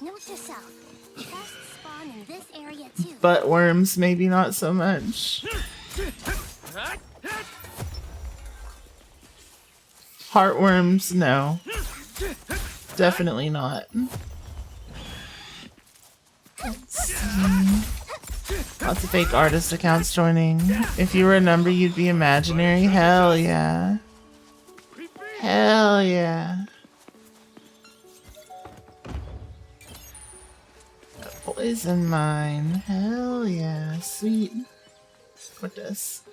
Note to self. Just spawn in this area too. Butt worms, maybe not so much. Heartworms, no. Definitely not. Let's see. Lots of fake artist accounts joining. If you were a number, you'd be imaginary. Hell yeah. Hell yeah. A poison mine. Hell yeah. Sweet. What this?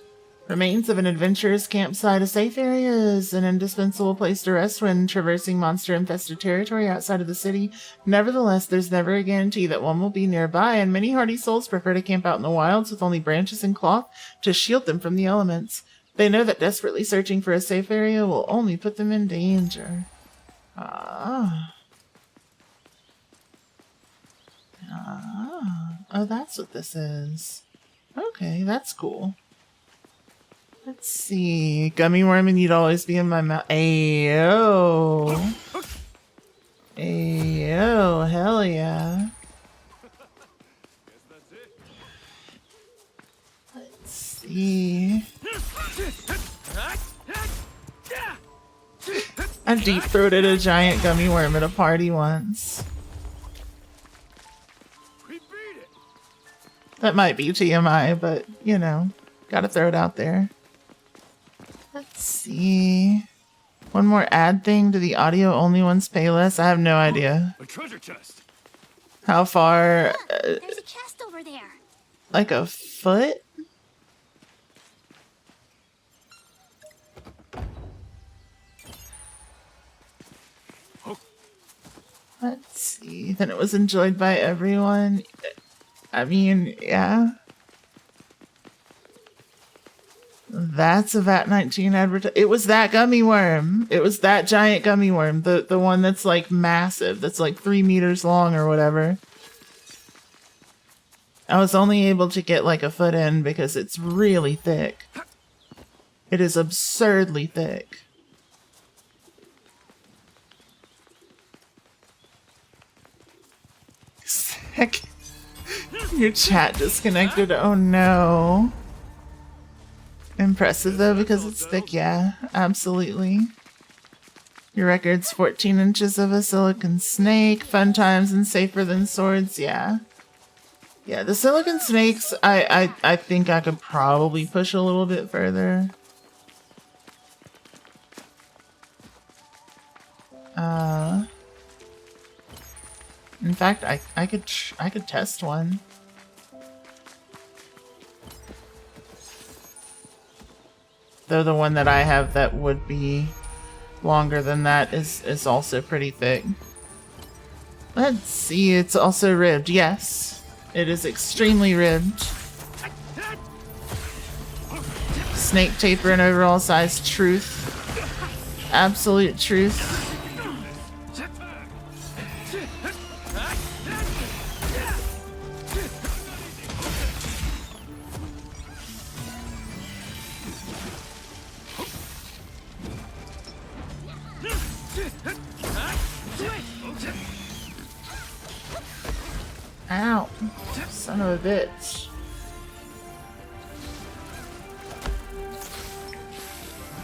Remains of an adventurer's campsite. A safe area is an indispensable place to rest when traversing monster-infested territory outside of the city. Nevertheless, there's never a guarantee that one will be nearby, and many hardy souls prefer to camp out in the wilds with only branches and cloth to shield them from the elements. They know that desperately searching for a safe area will only put them in danger. Ah. Ah. Oh, that's what this is. Okay, that's cool. Let's see. Gummy worm and you'd always be in my mouth. Ayo. Ayo. Hell yeah. Let's see. I deep-throated a giant gummy worm at a party once. That might be TMI, but, you know, gotta throw it out there. Let's see. One more ad thing. Do the audio only ones pay less? I have no idea. A treasure chest. How far? There's a chest over there. Like a foot? Let's see. Then it was enjoyed by everyone. I mean, yeah. That's a VAT-19 advertise. It was that gummy worm. It was that giant gummy worm. The one that's like massive. That's like 3 meters long or whatever. I was only able to get like a foot in because it's really thick. It is absurdly thick. Sick. Your chat disconnected. Oh no. Impressive though because it's thick. Yeah, absolutely. Your record's 14 inches of a silicon snake. Fun times and safer than swords. Yeah. Yeah, the silicon snakes, I think I could probably push a little bit further. In fact, I could test one. Though the one that I have that would be longer than that is also pretty thick. Let's see, it's also ribbed. Yes, it is extremely ribbed. Snake taper and overall size. Truth. Absolute truth. Ow. Son of a bitch.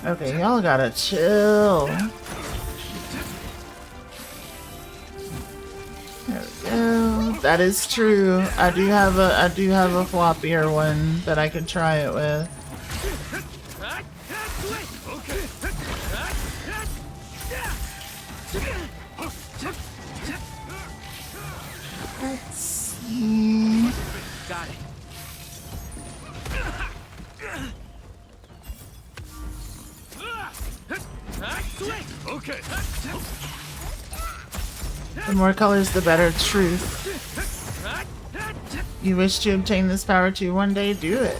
Okay, y'all gotta chill. There we go. That is true. I do have a floppier one that I can try it with. Let's see. Got it. Okay. The more colors, the better. Truth. You wish to obtain this power too one day? Do it.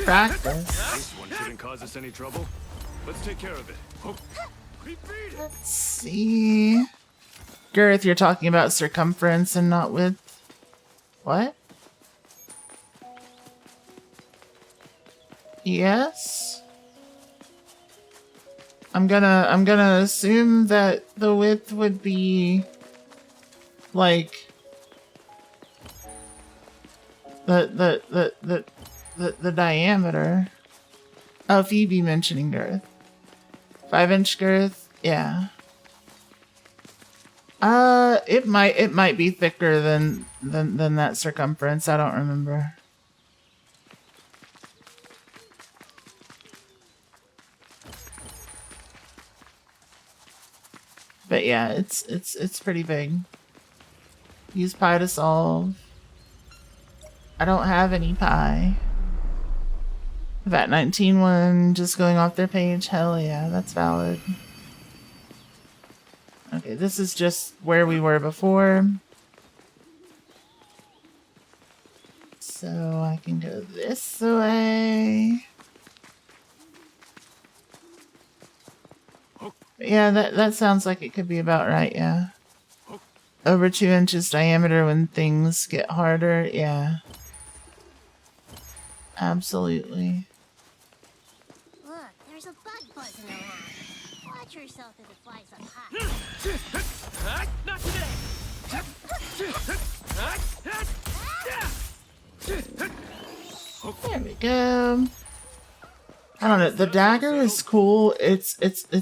Practice. This one shouldn't cause us any trouble. Let's take care of it. Let's see. Girth, you're talking about circumference and not width. What? Yes. I'm gonna assume that the width would be like the diameter. Oh, Phoebe mentioning girth. 5-inch girth, yeah. It might be thicker than that circumference. I don't remember. But yeah, it's pretty big. Use pie to solve. I don't have any pie. VAT-19 one just going off their page. Hell yeah, that's valid. Okay, this is just where we were before. So I can go this way. Yeah, that sounds like it could be about right, yeah. Over 2 inches diameter when things get harder, yeah. Absolutely. Look, there's a bug buzzing around. Watch yourself if it flies up high. Not today. There we go. I don't know. The dagger is cool. It's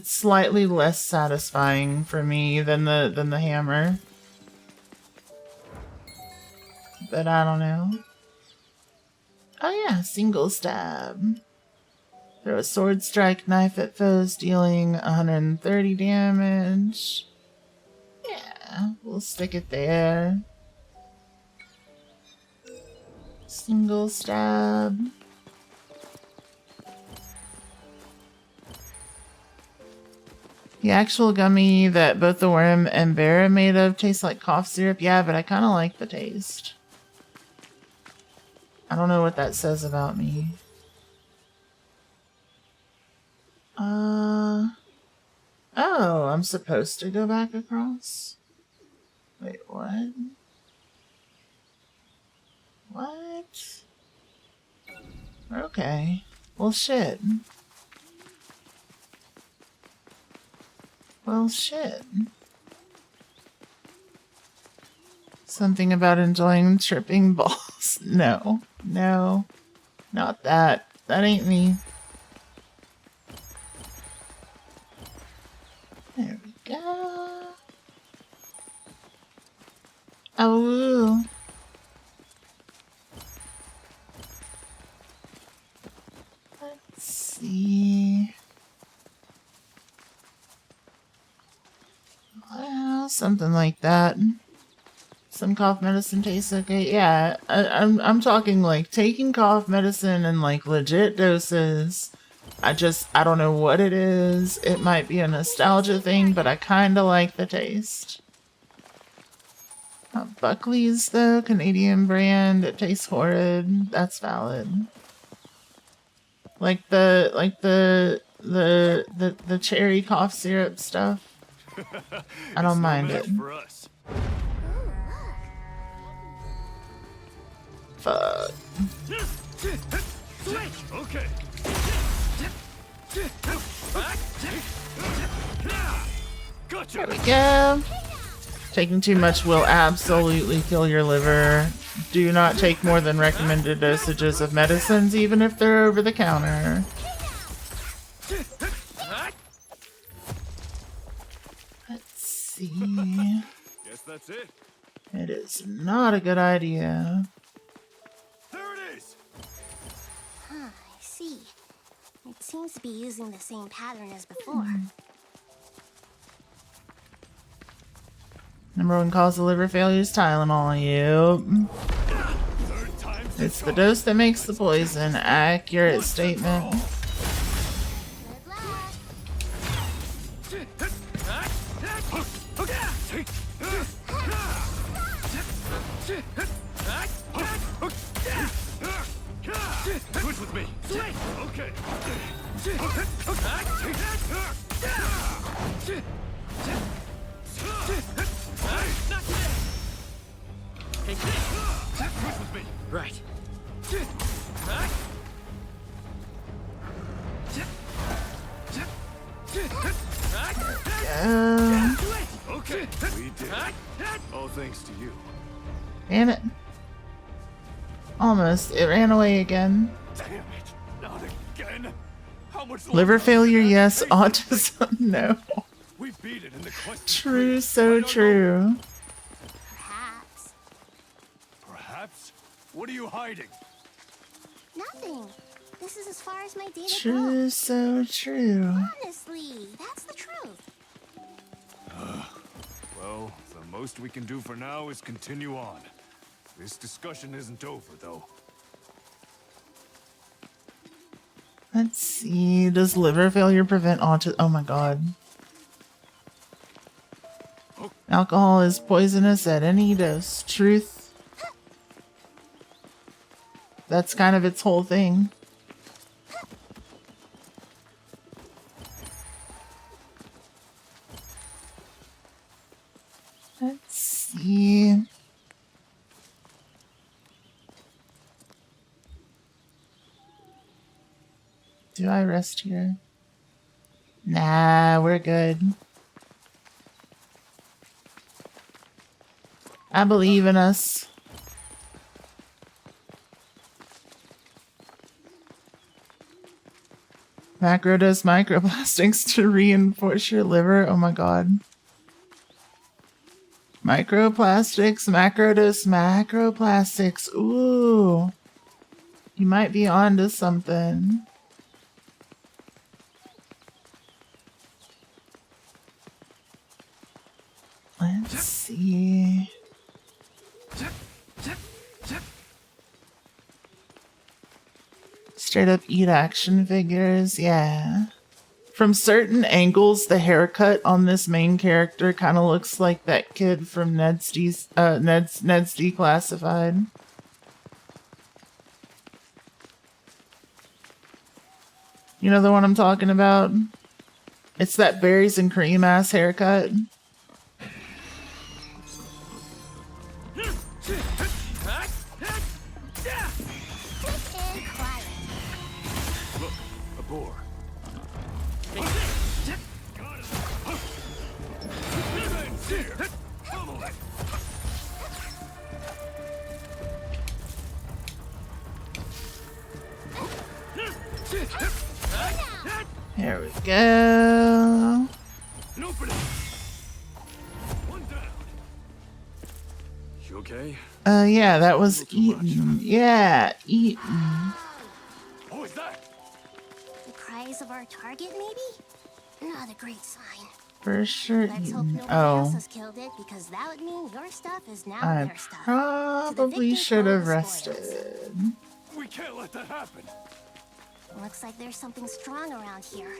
slightly less satisfying for me than the hammer. But I don't know. Oh yeah, single stab. Throw a sword strike knife at foes, dealing 130 damage. Yeah, we'll stick it there. Single stab. The actual gummy that both the worm and bear are made of tastes like cough syrup. Yeah, but I kind of like the taste. I don't know what that says about me. Oh, I'm supposed to go back across? Wait, what? What? Okay. Well, shit. Well, shit. Something about enjoying tripping balls. No. No. Not that. That ain't me. There we go. Oh. Let's see. Well, something like that. Some cough medicine tastes okay. Yeah, I'm talking like taking cough medicine and like legit doses. I don't know what it is. It might be a nostalgia thing, but I kind of like the taste. Buckley's though, Canadian brand. It tastes horrid. That's valid. Like the cherry cough syrup stuff. I don't mind it. Fuck. Okay. There we go. Taking too much will absolutely kill your liver. Do not take more than recommended dosages of medicines, even if they're over the counter. Let's see. Guess that's it. It is not a good idea. There it is. Huh, I see. It seems to be using the same pattern as before. Number one cause of liver failure is Tylenol. Yep. It's the dose that makes the poison. Accurate statement. Switch with me. Okay. Hey, switch with me. Right. Okay, we did. All thanks to you. Damn it. Almost. It ran away again. Damn it! Not again. How much Liver failure, yes. Autism, no. We've beat it in the quest. True, so true. Perhaps. Perhaps? What are you hiding? Nothing. This is as far as my data True, goes. so true. Honestly, that's the truth. Well, the most we can do for now is continue on. This discussion isn't over, though. Let's see. Does liver failure prevent autism? Oh my god. Alcohol is poisonous at any dose. Truth. That's kind of its whole thing. Let's see. Do I rest here? Nah, we're good. I believe in us. Macro does microplastics to reinforce your liver. Oh my god. Microplastics, macro does macroplastics. Ooh. You might be onto something. Let's see. Straight up eat action figures, yeah. From certain angles, the haircut on this main character kind of looks like that kid from Ned's Declassified. You know the one I'm talking about? It's that berries and cream ass haircut. Look, a boar. There we go. You okay? Yeah, that was eaten. Yeah, eaten. What was that? The cries of our target, maybe? Not a great sign. For sure Let's hope eaten. nobody else Oh, has killed it, because that would mean your stuff is now I their stuff. probably victor should go have the spoils. rested. We can't let that happen. Looks like there's something strong around here.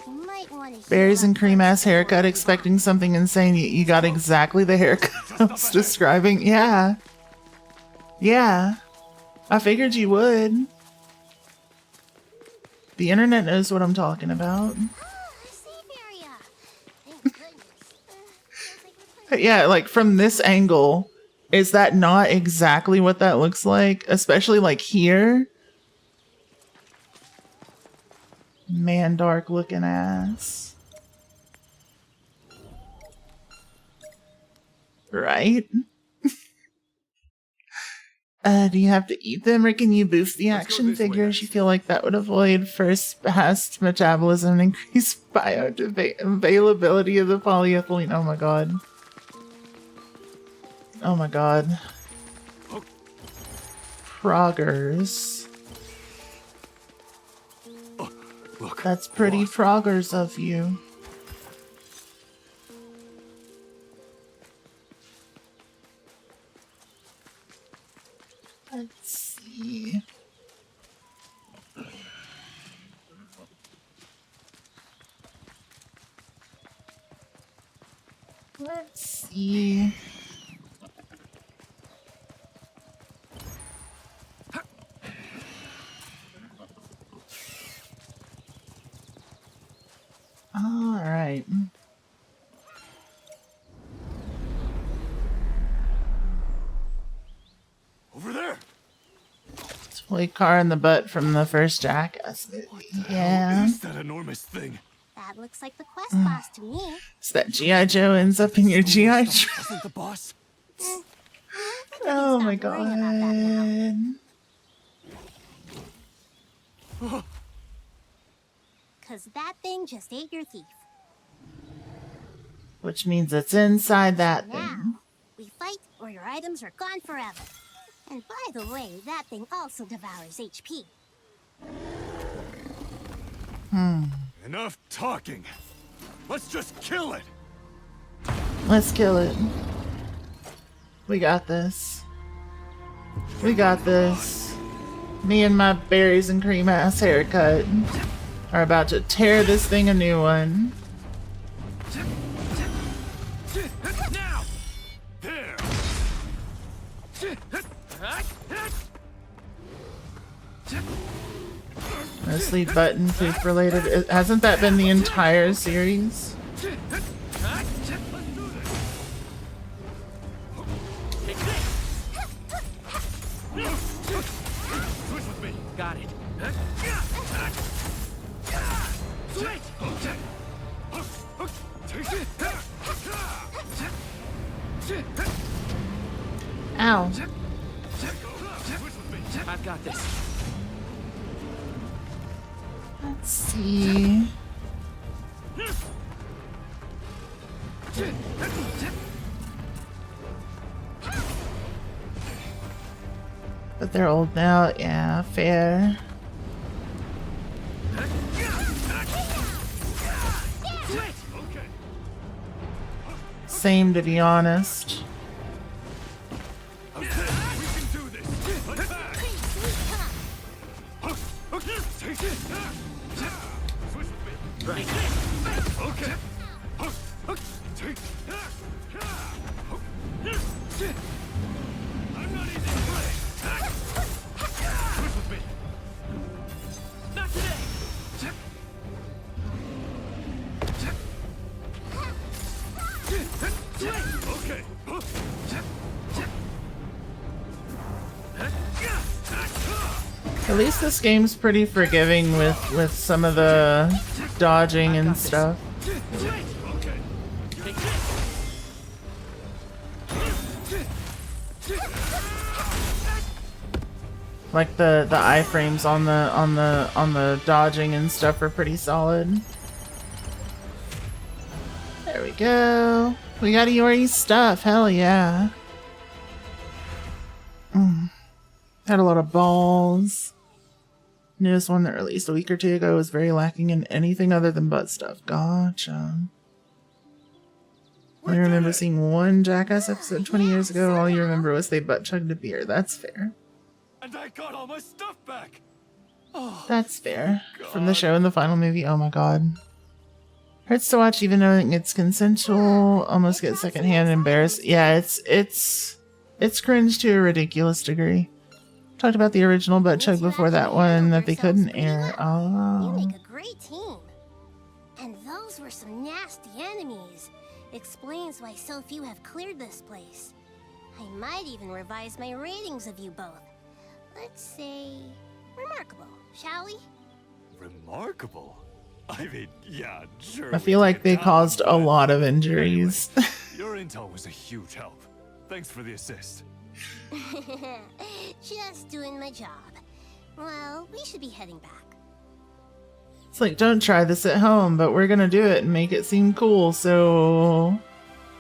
You might want to Berries and cream ass haircut, expecting something insane. You got exactly the haircut I was describing. Yeah. Yeah. I figured you would. The internet knows what I'm talking about. But yeah, like from this angle, is that not exactly what that looks like? Especially like here. Man, dark looking ass. Right? Do you have to eat them or can you boost the action figures? You feel like that would avoid first pass metabolism and increase bioavailability of the polyethylene. Oh my god. Oh my god. Proggers. Look, that's pretty proggers of you. Let's see. Let's see. All right. over there. Toy car in the butt from the first Jackass movie. Yeah. What is that enormous thing? That looks like the quest boss to me. So that G.I. Joe ends up in your G.I. Joe. Wasn't the boss? Oh my god. Cause that thing just ate your thief. Which means it's inside that Now, thing. we fight or your items are gone forever. And by the way, that thing also devours HP. Enough talking. Let's just kill it. Let's kill it. We got this. We got this. Me and my berries and cream ass haircut are about to tear this thing a new one. Now! There. Mostly button poop related. Hasn't that been the entire series? Got it. Ow. I've got this. Let's see. But they're old now. Yeah, fair. Same, to be honest. At least this game's pretty forgiving with some of the dodging and stuff. Like the iframes on the dodging and stuff are pretty solid. There we go. We got Iori's stuff. Hell yeah. Had a lot of balls. Newest one that released a week or two ago was very lacking in anything other than butt stuff. Gotcha. I remember seeing one Jackass episode 20 years ago. All you remember was they butt chugged a beer. That's fair. And I got all my stuff back. Oh, That's fair. From the show and the final movie. Oh my god. Hurts to watch even knowing it's consensual. Almost get secondhand embarrassed. Yeah, it's cringe to a ridiculous degree. Talked about the original butt chug before that one that they couldn't air. You Oh. make a great team. And those were some nasty enemies. Explains why so few have cleared this place. I might even revise my ratings of you both. Let's say remarkable, shall we? Remarkable. I mean, yeah, sure. I feel like they caused a lot of injuries. Your intel was a huge help. Thanks for the assist. Just doing my job. Well, we should be heading back. It's like, don't try this at home, but we're gonna do it and make it seem cool, so...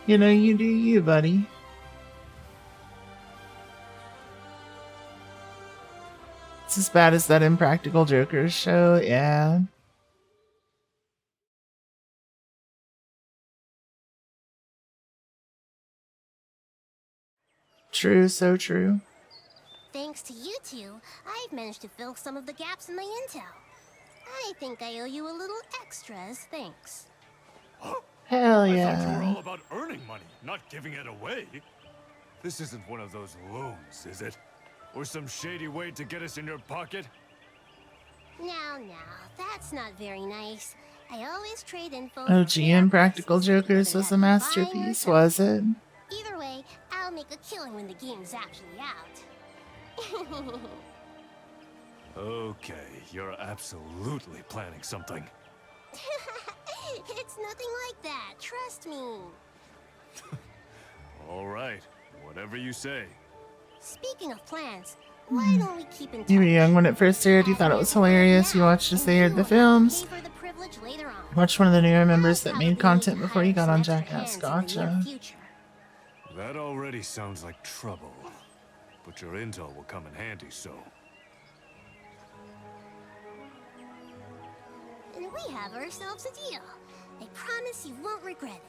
You know, you do you, buddy. It's as bad as that Impractical Jokers show, yeah. True, so true. Thanks to you two, I've managed to fill some of the gaps in my intel. I think I owe you a little extra as thanks. Hell I thought you were yeah. all about earning money, not giving it away. This isn't one of those loans, is it? Or some shady way to get us in your pocket? Now, that's not very nice. I always trade info. Oh, gee, Impractical Jokers was a masterpiece, was it? Either way, I'll make a killing when the game's actually out. Okay, you're absolutely planning something. It's nothing like that, trust me. All right, whatever you say. Speaking of plans, why don't we keep in touch? You were young when it first aired, you thought it was hilarious, you watched as they aired the films. privilege later on. Watch one of the newer members that Probably made content need to before you hire got on some extra Jackass. hands in the near Gotcha. future. That already sounds like trouble. But your intel will come in handy, so... And we have ourselves a deal. I promise you won't regret it.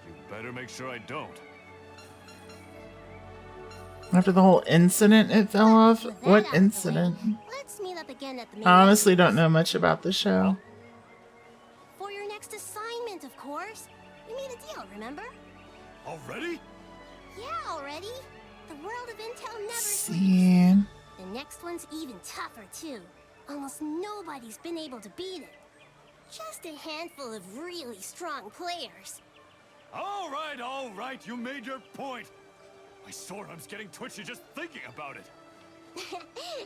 You better make sure I don't. After the whole incident, it fell off. With that What out of the incident? way, let's meet up again at the main I honestly entrance. don't know much about the show. For your next assignment, of course. We made a deal, remember? Already? Yeah, already. The world of intel never sleeps. See. The next one's even tougher, too. Almost nobody's been able to beat it. Just a handful of really strong players. All right, you made your point. My swordarm's getting twitchy just thinking about it.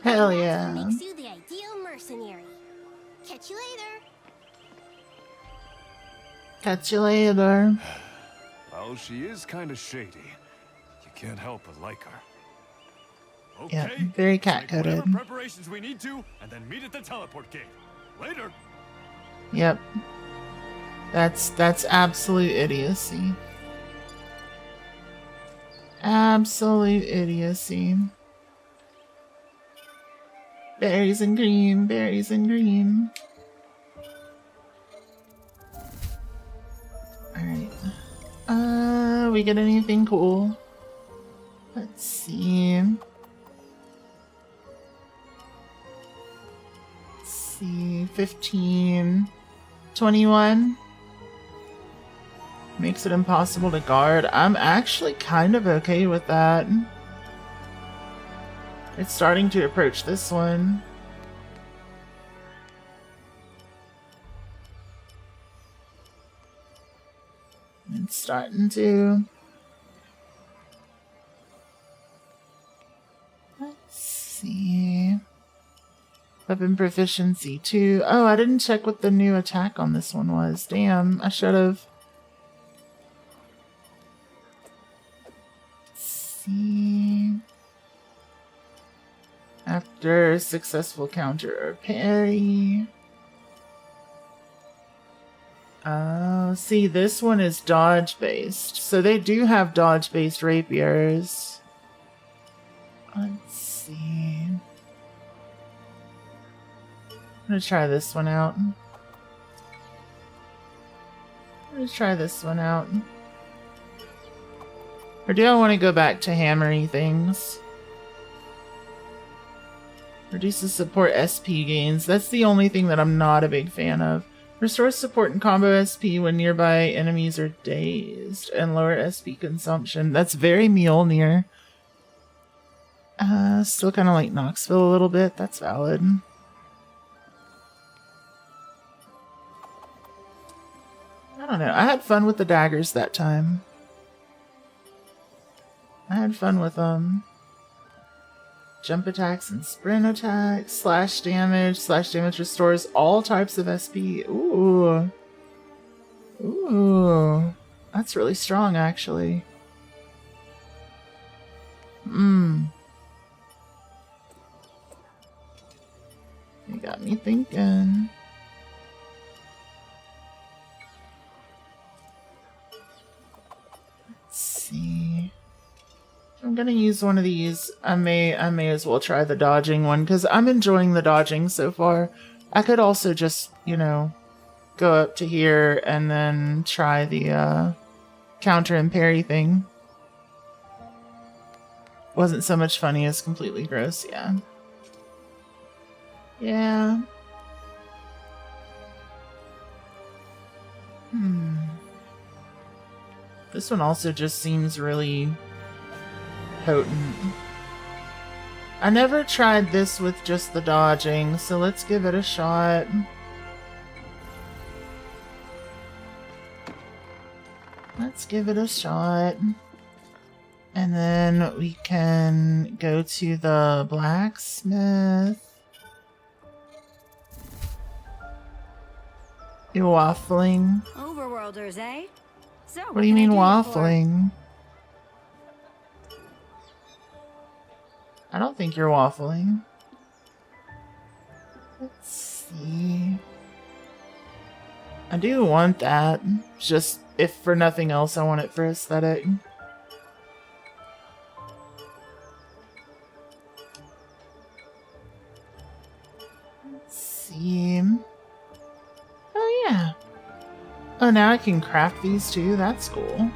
Hell And yeah. that's what makes you the ideal mercenary. Catch you later. Catch you later. Well, she is kind of shady. You can't help but like her. Okay. Yeah, very let's make cat-coded. whatever preparations we need to, and then meet at the teleport gate. Later. Yep. That's absolute idiocy. Absolute idiocy. Berries and green, berries and green. Alright. We get anything cool? Let's see. Let's see. 15. 21. Makes it impossible to guard. I'm actually kind of okay with that. It's starting to approach this one. It's starting to. Let's see. Weapon proficiency 2. Oh, I didn't check what the new attack on this one was. Damn, I should have. See. After successful counter or parry. Oh, see, this one is dodge based. So they do have dodge based rapiers. Let's see. I'm gonna try this one out. Or do I want to go back to hammery things? Reduces support SP gains. That's the only thing that I'm not a big fan of. Restores support and combo SP when nearby enemies are dazed. And lower SP consumption. That's very Mjolnir. Still kind of like Knoxville a little bit. That's valid. I don't know. I had fun with the daggers that time. I had fun with them. Jump attacks and sprint attacks. Slash damage. Slash damage restores all types of SP. Ooh. Ooh. That's really strong, actually. You got me thinking. Let's see. I'm gonna use one of these. I may as well try the dodging one because I'm enjoying the dodging so far. I could also just, you know, go up to here and then try the counter and parry thing. Wasn't so much funny as completely gross, yeah. Yeah. This one also just seems really potent. I never tried this with just the dodging, so let's give it a shot. Let's give it a shot. And then we can go to the blacksmith. You're waffling. Overworlders, eh? So, What do you mean waffling? I don't think you're waffling. Let's see. I do want that. Just, if for nothing else, I want it for aesthetic. Let's see. Oh, yeah. Oh, now I can craft these too. That's cool.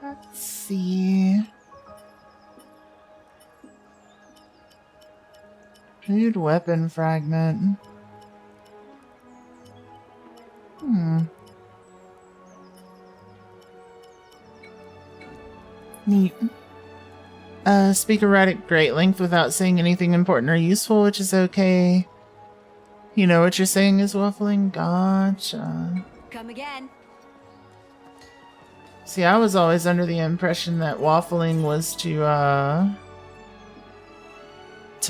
Let's see. Food weapon fragment. Neat. Speaker read at great length without saying anything important or useful, which is okay. You know what you're saying is waffling? Gotcha. Come again. See, I was always under the impression that waffling was to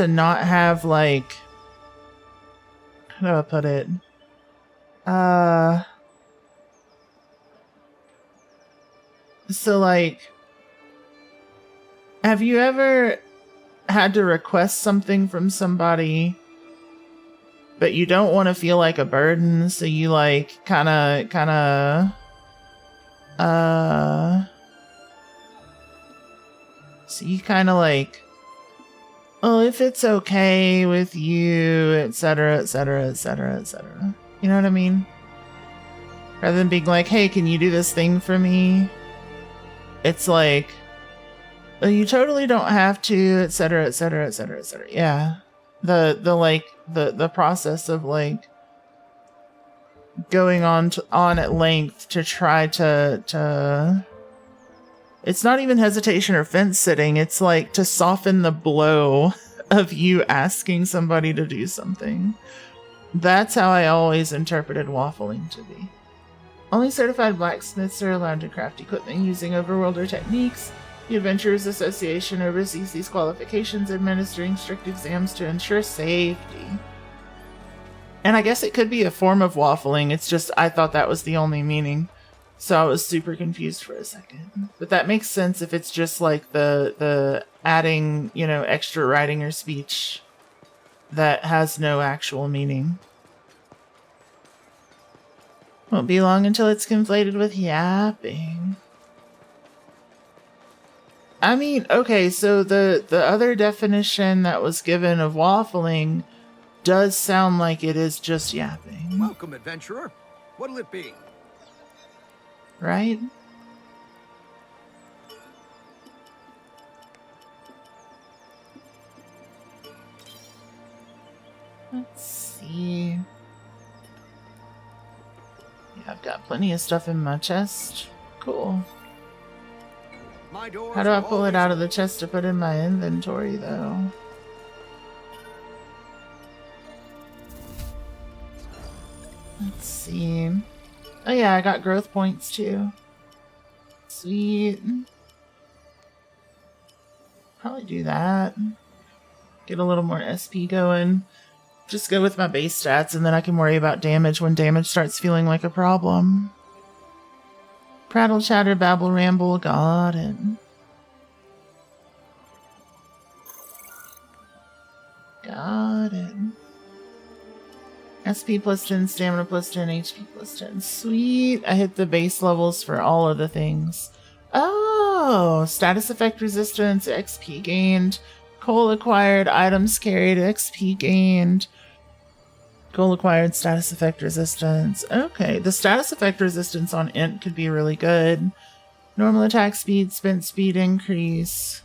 not have, like, how do I put it? So, like, have you ever had to request something from somebody, but you don't want to feel like a burden, so you, like, kind of, so you kind of, like, oh, if it's okay with you, etc., etc., etc., etc. You know what I mean? Rather than being like, hey, can you do this thing for me? It's like, oh, you totally don't have to, etc., etc., etc., etc. Yeah. The process of, like, going on at length to try to it's not even hesitation or fence sitting. It's like to soften the blow of you asking somebody to do something. That's how I always interpreted waffling to be. Only certified blacksmiths are allowed to craft equipment using overworlder techniques. The Adventurers Association oversees these qualifications, administering strict exams to ensure safety. And I guess it could be a form of waffling. It's just I thought that was the only meaning. So I was super confused for a second. But that makes sense if it's just like the adding, you know, extra writing or speech that has no actual meaning. Won't be long until it's conflated with yapping. I mean, okay, so the other definition that was given of waffling does sound like it is just yapping. Welcome, adventurer. What'll it be? Right? Let's see. Yeah, I've got plenty of stuff in my chest. Cool. How do I pull it out of the chest to put in my inventory, though? Let's see. Oh yeah, I got growth points too. Sweet. Probably do that. Get a little more SP going. Just go with my base stats and then I can worry about damage when damage starts feeling like a problem. Prattle, chatter, babble, ramble. Got it. Got it. SP plus 10, stamina plus 10, HP plus 10. Sweet. I hit the base levels for all of the things. Oh, status effect resistance, XP gained. Coal acquired, items carried, XP gained. Goal acquired, status effect resistance. Okay, the status effect resistance on Int could be really good. Normal attack speed, spent speed increase.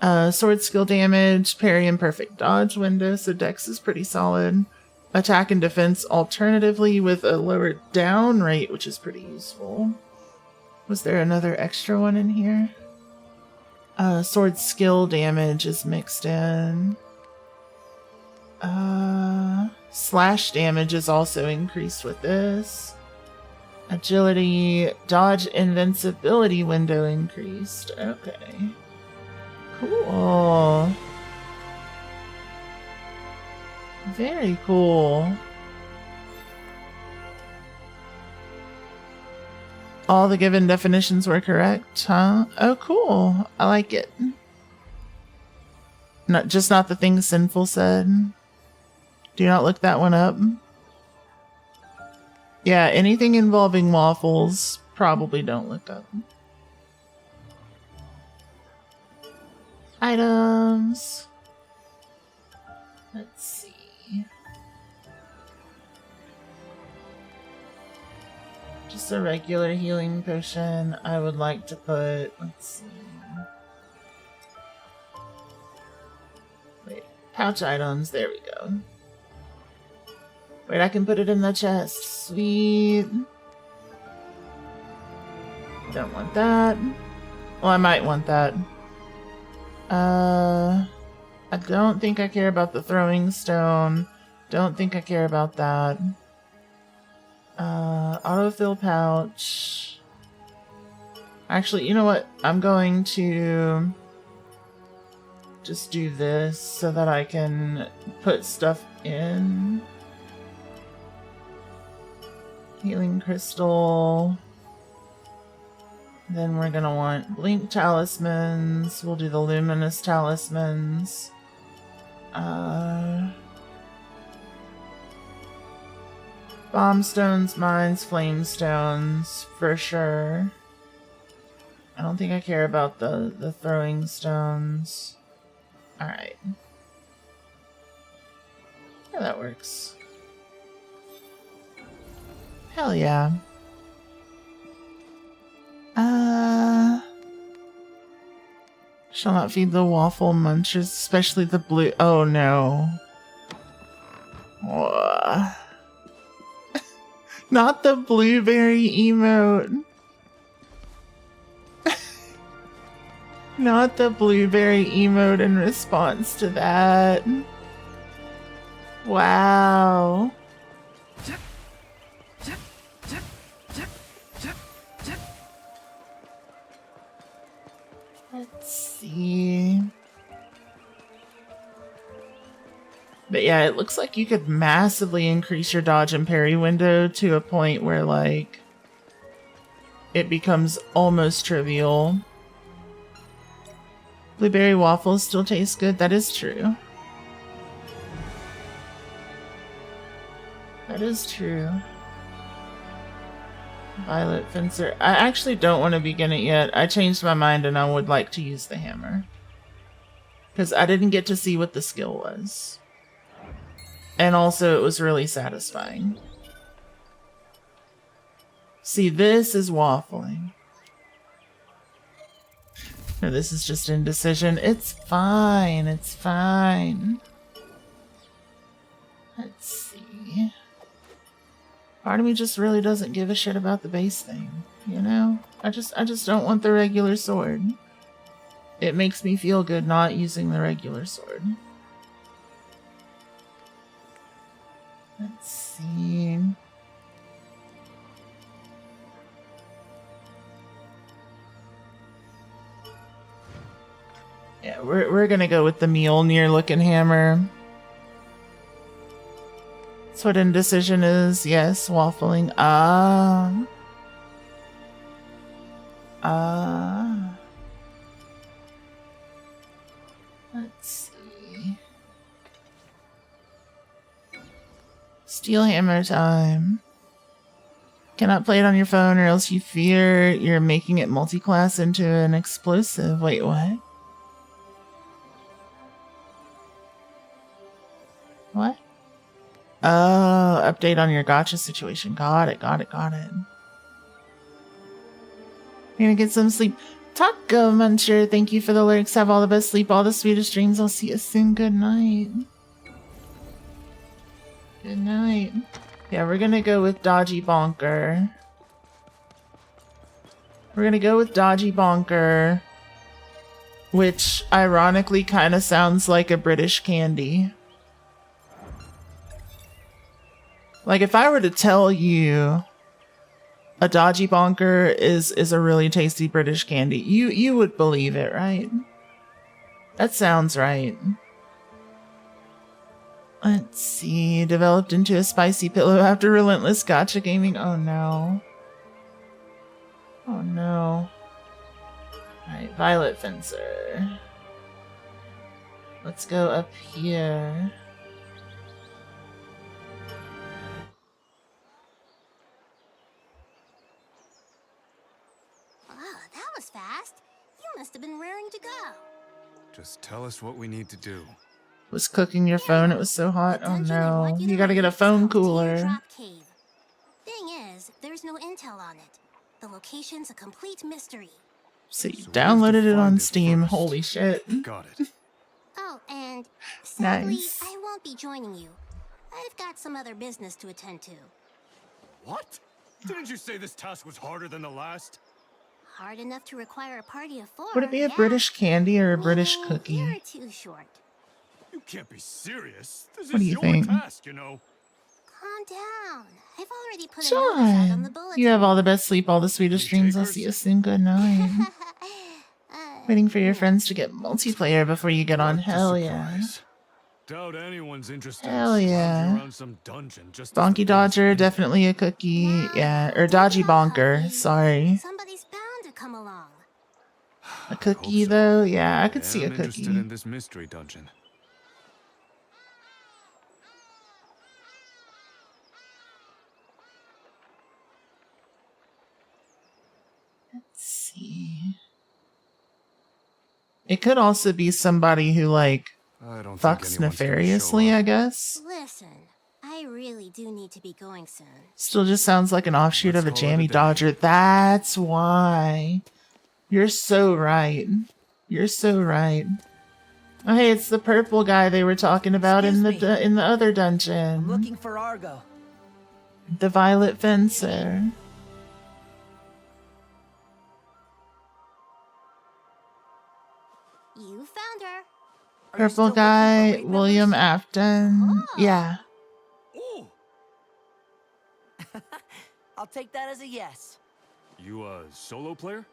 Sword skill damage, parry and perfect dodge window, so Dex is pretty solid. Attack and defense alternatively with a lower down rate, which is pretty useful. Was there another extra one in here? Sword skill damage is mixed in. Slash damage is also increased with this. Agility, dodge, invincibility window increased. Okay. Cool. Very cool. All the given definitions were correct, huh? Oh, cool. I like it. Not the thing Sinful said. Do not look that one up. Yeah, anything involving waffles, probably don't look up. Items. Let's see. Just a regular healing potion. I would like to put, let's see. Wait, pouch items, there we go. Wait, I can put it in the chest. Sweet. Don't want that. Well, I might want that. I don't think I care about the throwing stone. Don't think I care about that. Autofill pouch. Actually, you know what? I'm going to just do this so that I can put stuff in. Healing crystal. Then we're gonna want blink talismans. We'll do the luminous talismans. Bomb stones, mines, flame stones, for sure. I don't think I care about the throwing stones. Alright. Yeah, that works. Hell yeah. Shall not feed the waffle munchers, especially the blue. Oh no. Not the blueberry emote. Not the blueberry emote in response to that. Wow. Let's see. But yeah, it looks like you could massively increase your dodge and parry window to a point where, like, it becomes almost trivial. Blueberry waffles still taste good. That is true. That is true. Violet Fencer. I actually don't want to begin it yet. I changed my mind and I would like to use the hammer. Because I didn't get to see what the skill was. And also it was really satisfying. See, this is waffling. No, this is just indecision. It's fine. It's fine. Let's see. Part of me just really doesn't give a shit about the base thing, you know? I just don't want the regular sword. It makes me feel good not using the regular sword. Let's see. Yeah, we're gonna go with the Mjolnir looking hammer. That's what indecision is. Yes, waffling. Let's see. Steel hammer time. Cannot play it on your phone or else you fear you're making it multi-class into an explosive. Wait, what? What? Oh, update on your gacha situation. Got it. You're gonna get some sleep. Taco Muncher, thank you for the lyrics. Have all the best sleep, all the sweetest dreams. I'll see you soon. Good night. Good night. Yeah, we're gonna go with Dodgy Bonker. Which ironically kind of sounds like a British candy. Like, if I were to tell you a Dodgy Bonker is a really tasty British candy, you would believe it, right? That sounds right. Let's see. Developed into a spicy pillow after relentless gacha gaming. Oh no. Oh no. Alright, Violet Fencer. Let's go up here. Wow, that was fast. You must have been raring to go. Just tell us what we need to do. Was cooking your phone, it was so hot. Oh no. You gotta get a phone cooler. Teardrop Cave. Thing is, there's no intel on it. The location's a complete mystery. So you downloaded it on Steam. Holy shit. Got it. Oh, and sadly, Nice. I won't be joining you. I've got some other business to attend to. What? Didn't you say this task was harder than the last? Hard enough to require a party of 4. Would it be a yeah. British candy or a British You're cookie? too short. You can't be serious. This What do is you your think? task, you know. Calm down. I've already put a notice out on the John, bulletin. you have all the best sleep, all the sweetest dreams. I'll see you soon. Good night. Waiting for your friends to get multiplayer before you get on. Hell yeah. Doubt anyone's interested Hell in yeah. scrounging around some dungeon just as Bonky the Dodger, definitely a cookie. Yeah, or Dodgy Bonker. Sorry. Somebody's bound to come along. A cookie though? Yeah, I could see a I'm interested cookie. in this mystery dungeon. Let's see. It could also be somebody who like I don't think fucks anyone's gonna nefariously, show I up. guess. Listen, I really do need to be going soon. Still just sounds like an offshoot of a Jammy Dodger. That's why. You're so right. You're so right. Oh, hey, it's the purple guy they were talking about in the other dungeon. I'm looking for Argo. The Violet Fencer. You found her. Purple guy, William Afton. Yeah. I'll take that as a yes. You a solo player?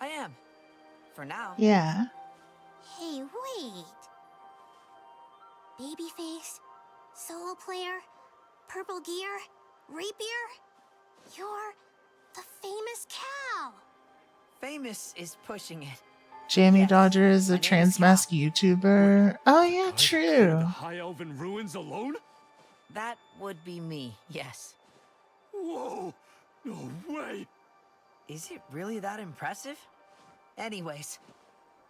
I am. For now. Yeah. Hey, wait. Babyface, solo player, purple gear, rapier. You're the famous cow. Famous is pushing it. Jammy Dodger is a transmask YouTuber. Oh yeah, true. High Elven ruins alone? That would be me, yes. Whoa! No way! Is it really that impressive? Anyways,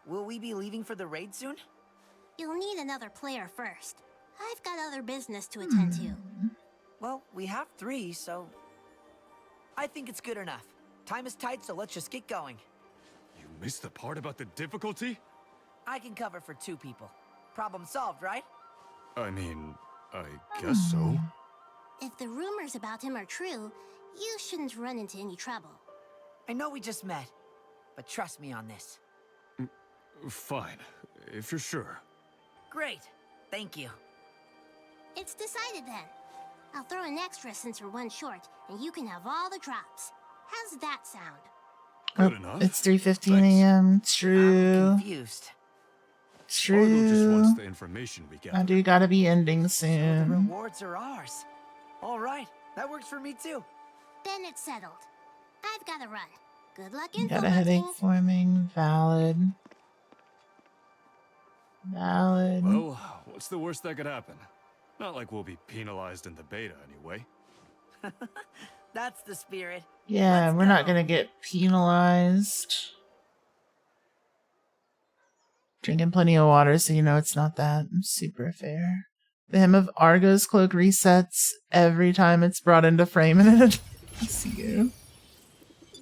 will we be leaving for the raid soon? You'll need another player first. I've got other business to attend to. Well, we have 3, so... I think it's good enough. Time is tight, so let's just get going. You missed the part about the difficulty? I can cover for 2 people. Problem solved, right? I mean, I guess so. If the rumors about him are true, you shouldn't run into any trouble. I know we just met, but trust me on this. Fine, if you're sure. Great. Thank you. It's decided then. I'll throw an extra since we're 1 short, and you can have all the drops. How's that sound? Good enough. It's 3:15 a.m. It's true. I'm confused. It's Argo just true. wants the information we get. I do gotta be ending The soon. rewards are ours. All right, that works for me too. Then it's settled. I've got to run. Good luck Got info a headache hunting. forming. Valid. Valid. Well, what's the worst that could happen? Not like we'll be penalized in the beta anyway. That's the spirit. Yeah, we're not gonna get penalized. Drinking plenty of water, so you know it's not that super fair. The hem of Argo's cloak resets every time it's brought into frame in it. See you.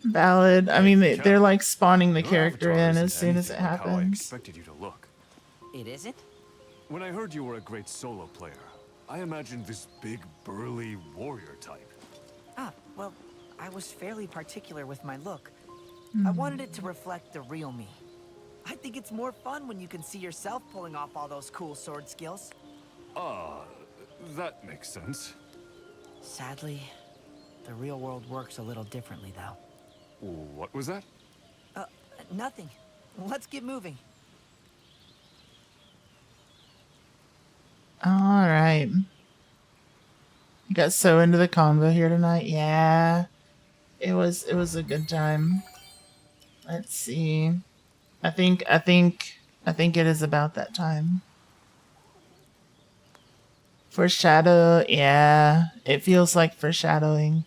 Valid. I mean, they're like spawning the Your character avatar in isn't as soon as it anything like how I happens. expected you to look. It isn't? When I heard you were a great solo player, I imagined this big, burly warrior type. Ah, well, I was fairly particular with my look. I wanted it to reflect the real me. I think it's more fun when you can see yourself pulling off all those cool sword skills. Ah, that makes sense. Sadly, the real world works a little differently, though. What was that? Nothing. Let's get moving. Alright. You got so into the convo here tonight. Yeah. It was a good time. Let's see. I think it is about that time. Foreshadow, yeah. It feels like foreshadowing.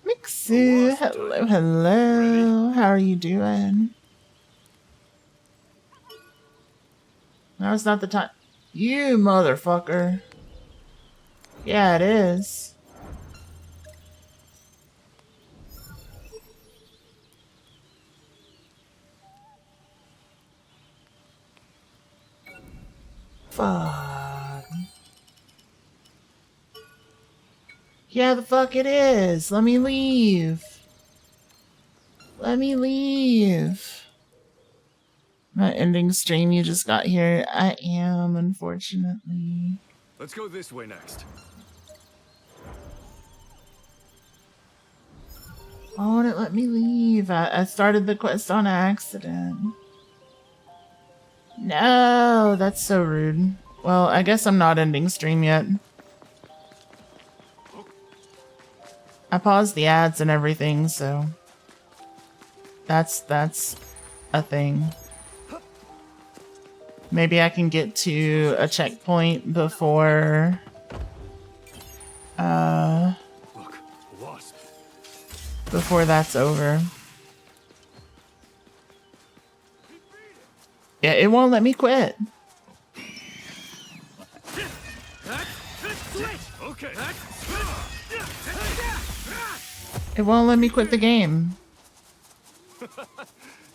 Mixu, hello, hello. How are you doing? Now's not the time. You motherfucker. Yeah, it is. Fuck. Yeah, the fuck it is. Let me leave. Let me leave. Not ending stream, you just got here. I am, unfortunately. Let's go this way next. Why won't it let me leave? I started the quest on accident. No, that's so rude. Well, I guess I'm not ending stream yet. I paused the ads and everything, so that's a thing. Maybe I can get to a checkpoint before Look, a wasp. before that's over. Yeah, it won't let me quit. Okay. It won't let me quit the game.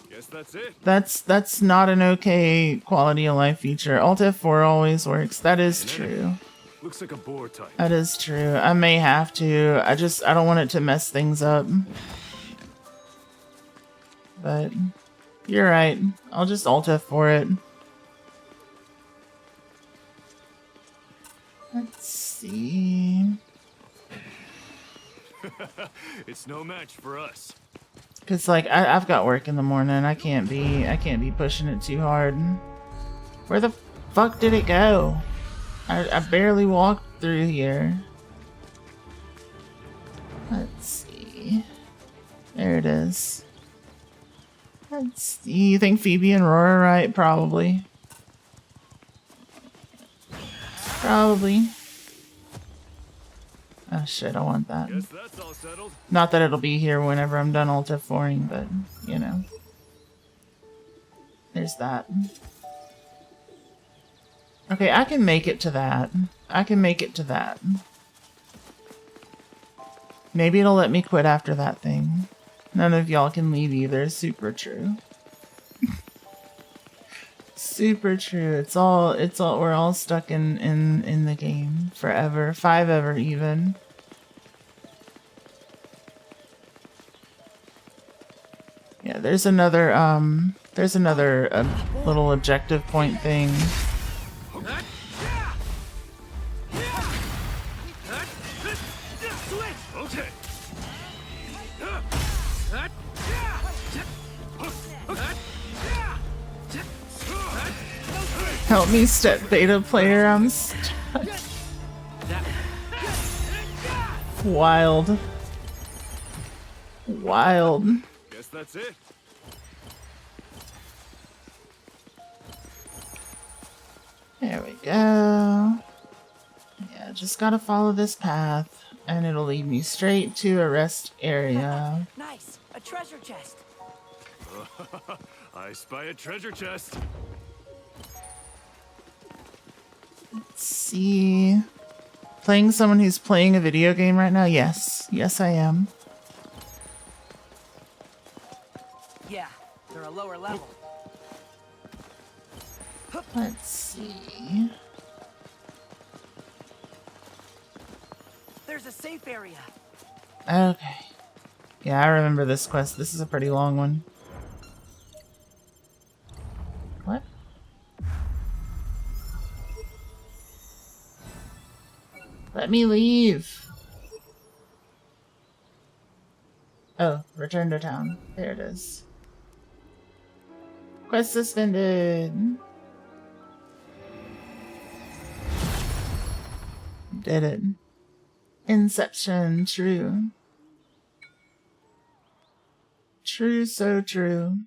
Guess that's it. That's not an okay quality of life feature. Alt F4 always works. That is true. Looks like a boar type. That is true. I may have to. I don't want it to mess things up. But you're right. I'll just Alt F4 it. Let's see. It's no match for us. Cause like I've got work in the morning. I can't be pushing it too hard. Where the fuck did it go? I barely walked through here. Let's see. There it is. Let's see. You think Phoebe and Roar are right? Probably. Probably. Oh shit, I want that. Guess that's all settled. Not that it'll be here whenever I'm done Alt F4ing, but, you know. There's that. Okay, I can make it to that. I can make it to that. Maybe it'll let me quit after that thing. None of y'all can leave either. Super true. Super true. It's all we're all stuck in the game forever. 5 ever even. Yeah, there's another little objective point thing. Okay. Help me, step beta player. I'm stuck. Wild. Wild. Guess that's it. There we go. Yeah, just gotta follow this path, and it'll lead me straight to a rest area. Nice, a treasure chest. I spy a treasure chest. Let's see. Playing someone who's playing a video game right now? Yes. Yes, I am. Yeah, they're a lower level. Let's see. There's a safe area. Okay. Yeah, I remember this quest. This is a pretty long one. What? Let me leave. Oh, return to town. There it is. Quest suspended. Did it. Inception, true. True, so true.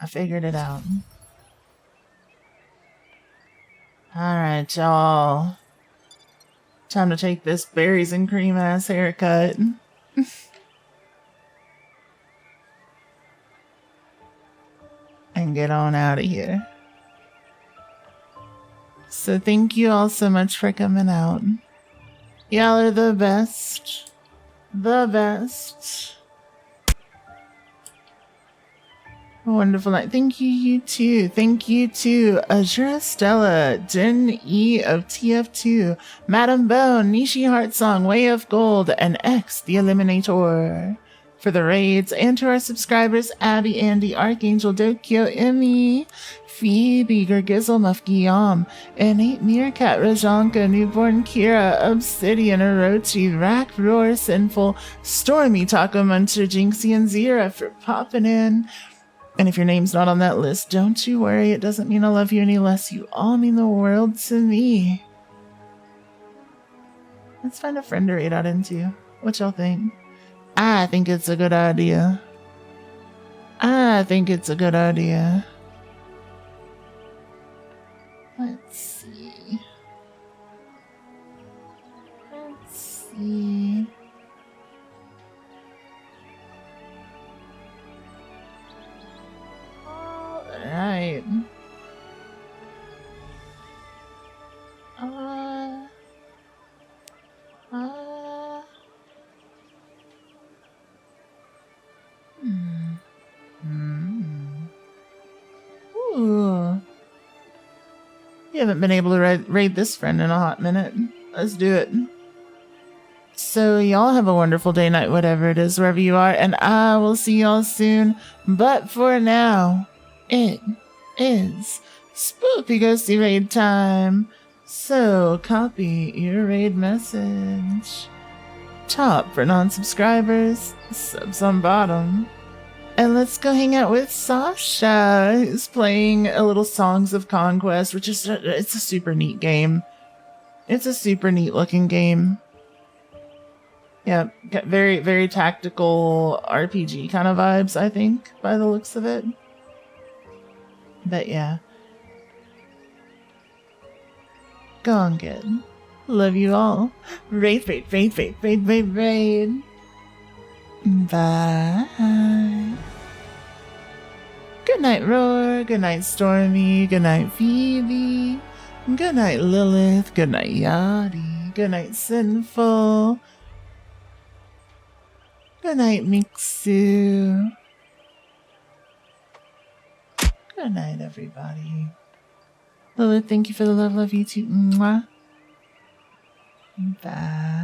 I figured it out. Alright, y'all. Time to take this berries and cream ass haircut. And get on out of here. So thank you all so much for coming out. Y'all are the best. The best. A wonderful night. Thank you, you too. Thank you to Azura Stella, Din E of TF2, Madam Bone, Nishi Heartsong, Way of Gold, and X the Eliminator for the raids, and to our subscribers Abby, Andy, Archangel, Dokyo, Emmy, Phoebe, Gergizzle, Mufgiyam, Innate Meerkat, Rajanka, Newborn Kira, Obsidian, Orochi, Rack, Roar, Sinful, Stormy, Taco Muncher, Jinxie, and Zira for popping in. And if your name's not on that list, don't you worry, it doesn't mean I love you any less. You all mean the world to me. Let's find a friend to raid out into. What y'all think? I think it's a good idea. I think it's a good idea. Let's see. Let's see. Alright. Ooh. You haven't been able to raid this friend in a hot minute. Let's do it. So y'all have a wonderful day, night, whatever it is, wherever you are, and I will see y'all soon. But for now, it is Spoopy Ghosty raid time. So copy your raid message. Top for non-subscribers, subs on bottom. And let's go hang out with Sasha, who's playing a little Songs of Conquest, which is it's a super neat game. It's a super neat looking game. Yeah, very, very tactical RPG kind of vibes, I think, by the looks of it. But yeah. Go on, kid. Love you all. Raid. Bye. Good night, Roar. Good night, Stormy. Good night, Phoebe. Good night, Lilith. Good night, Yachty. Good night, Sinful. Good night, Mixu. Good night, everybody. Lilith, thank you for the love. Love you too. Mwah. Bye.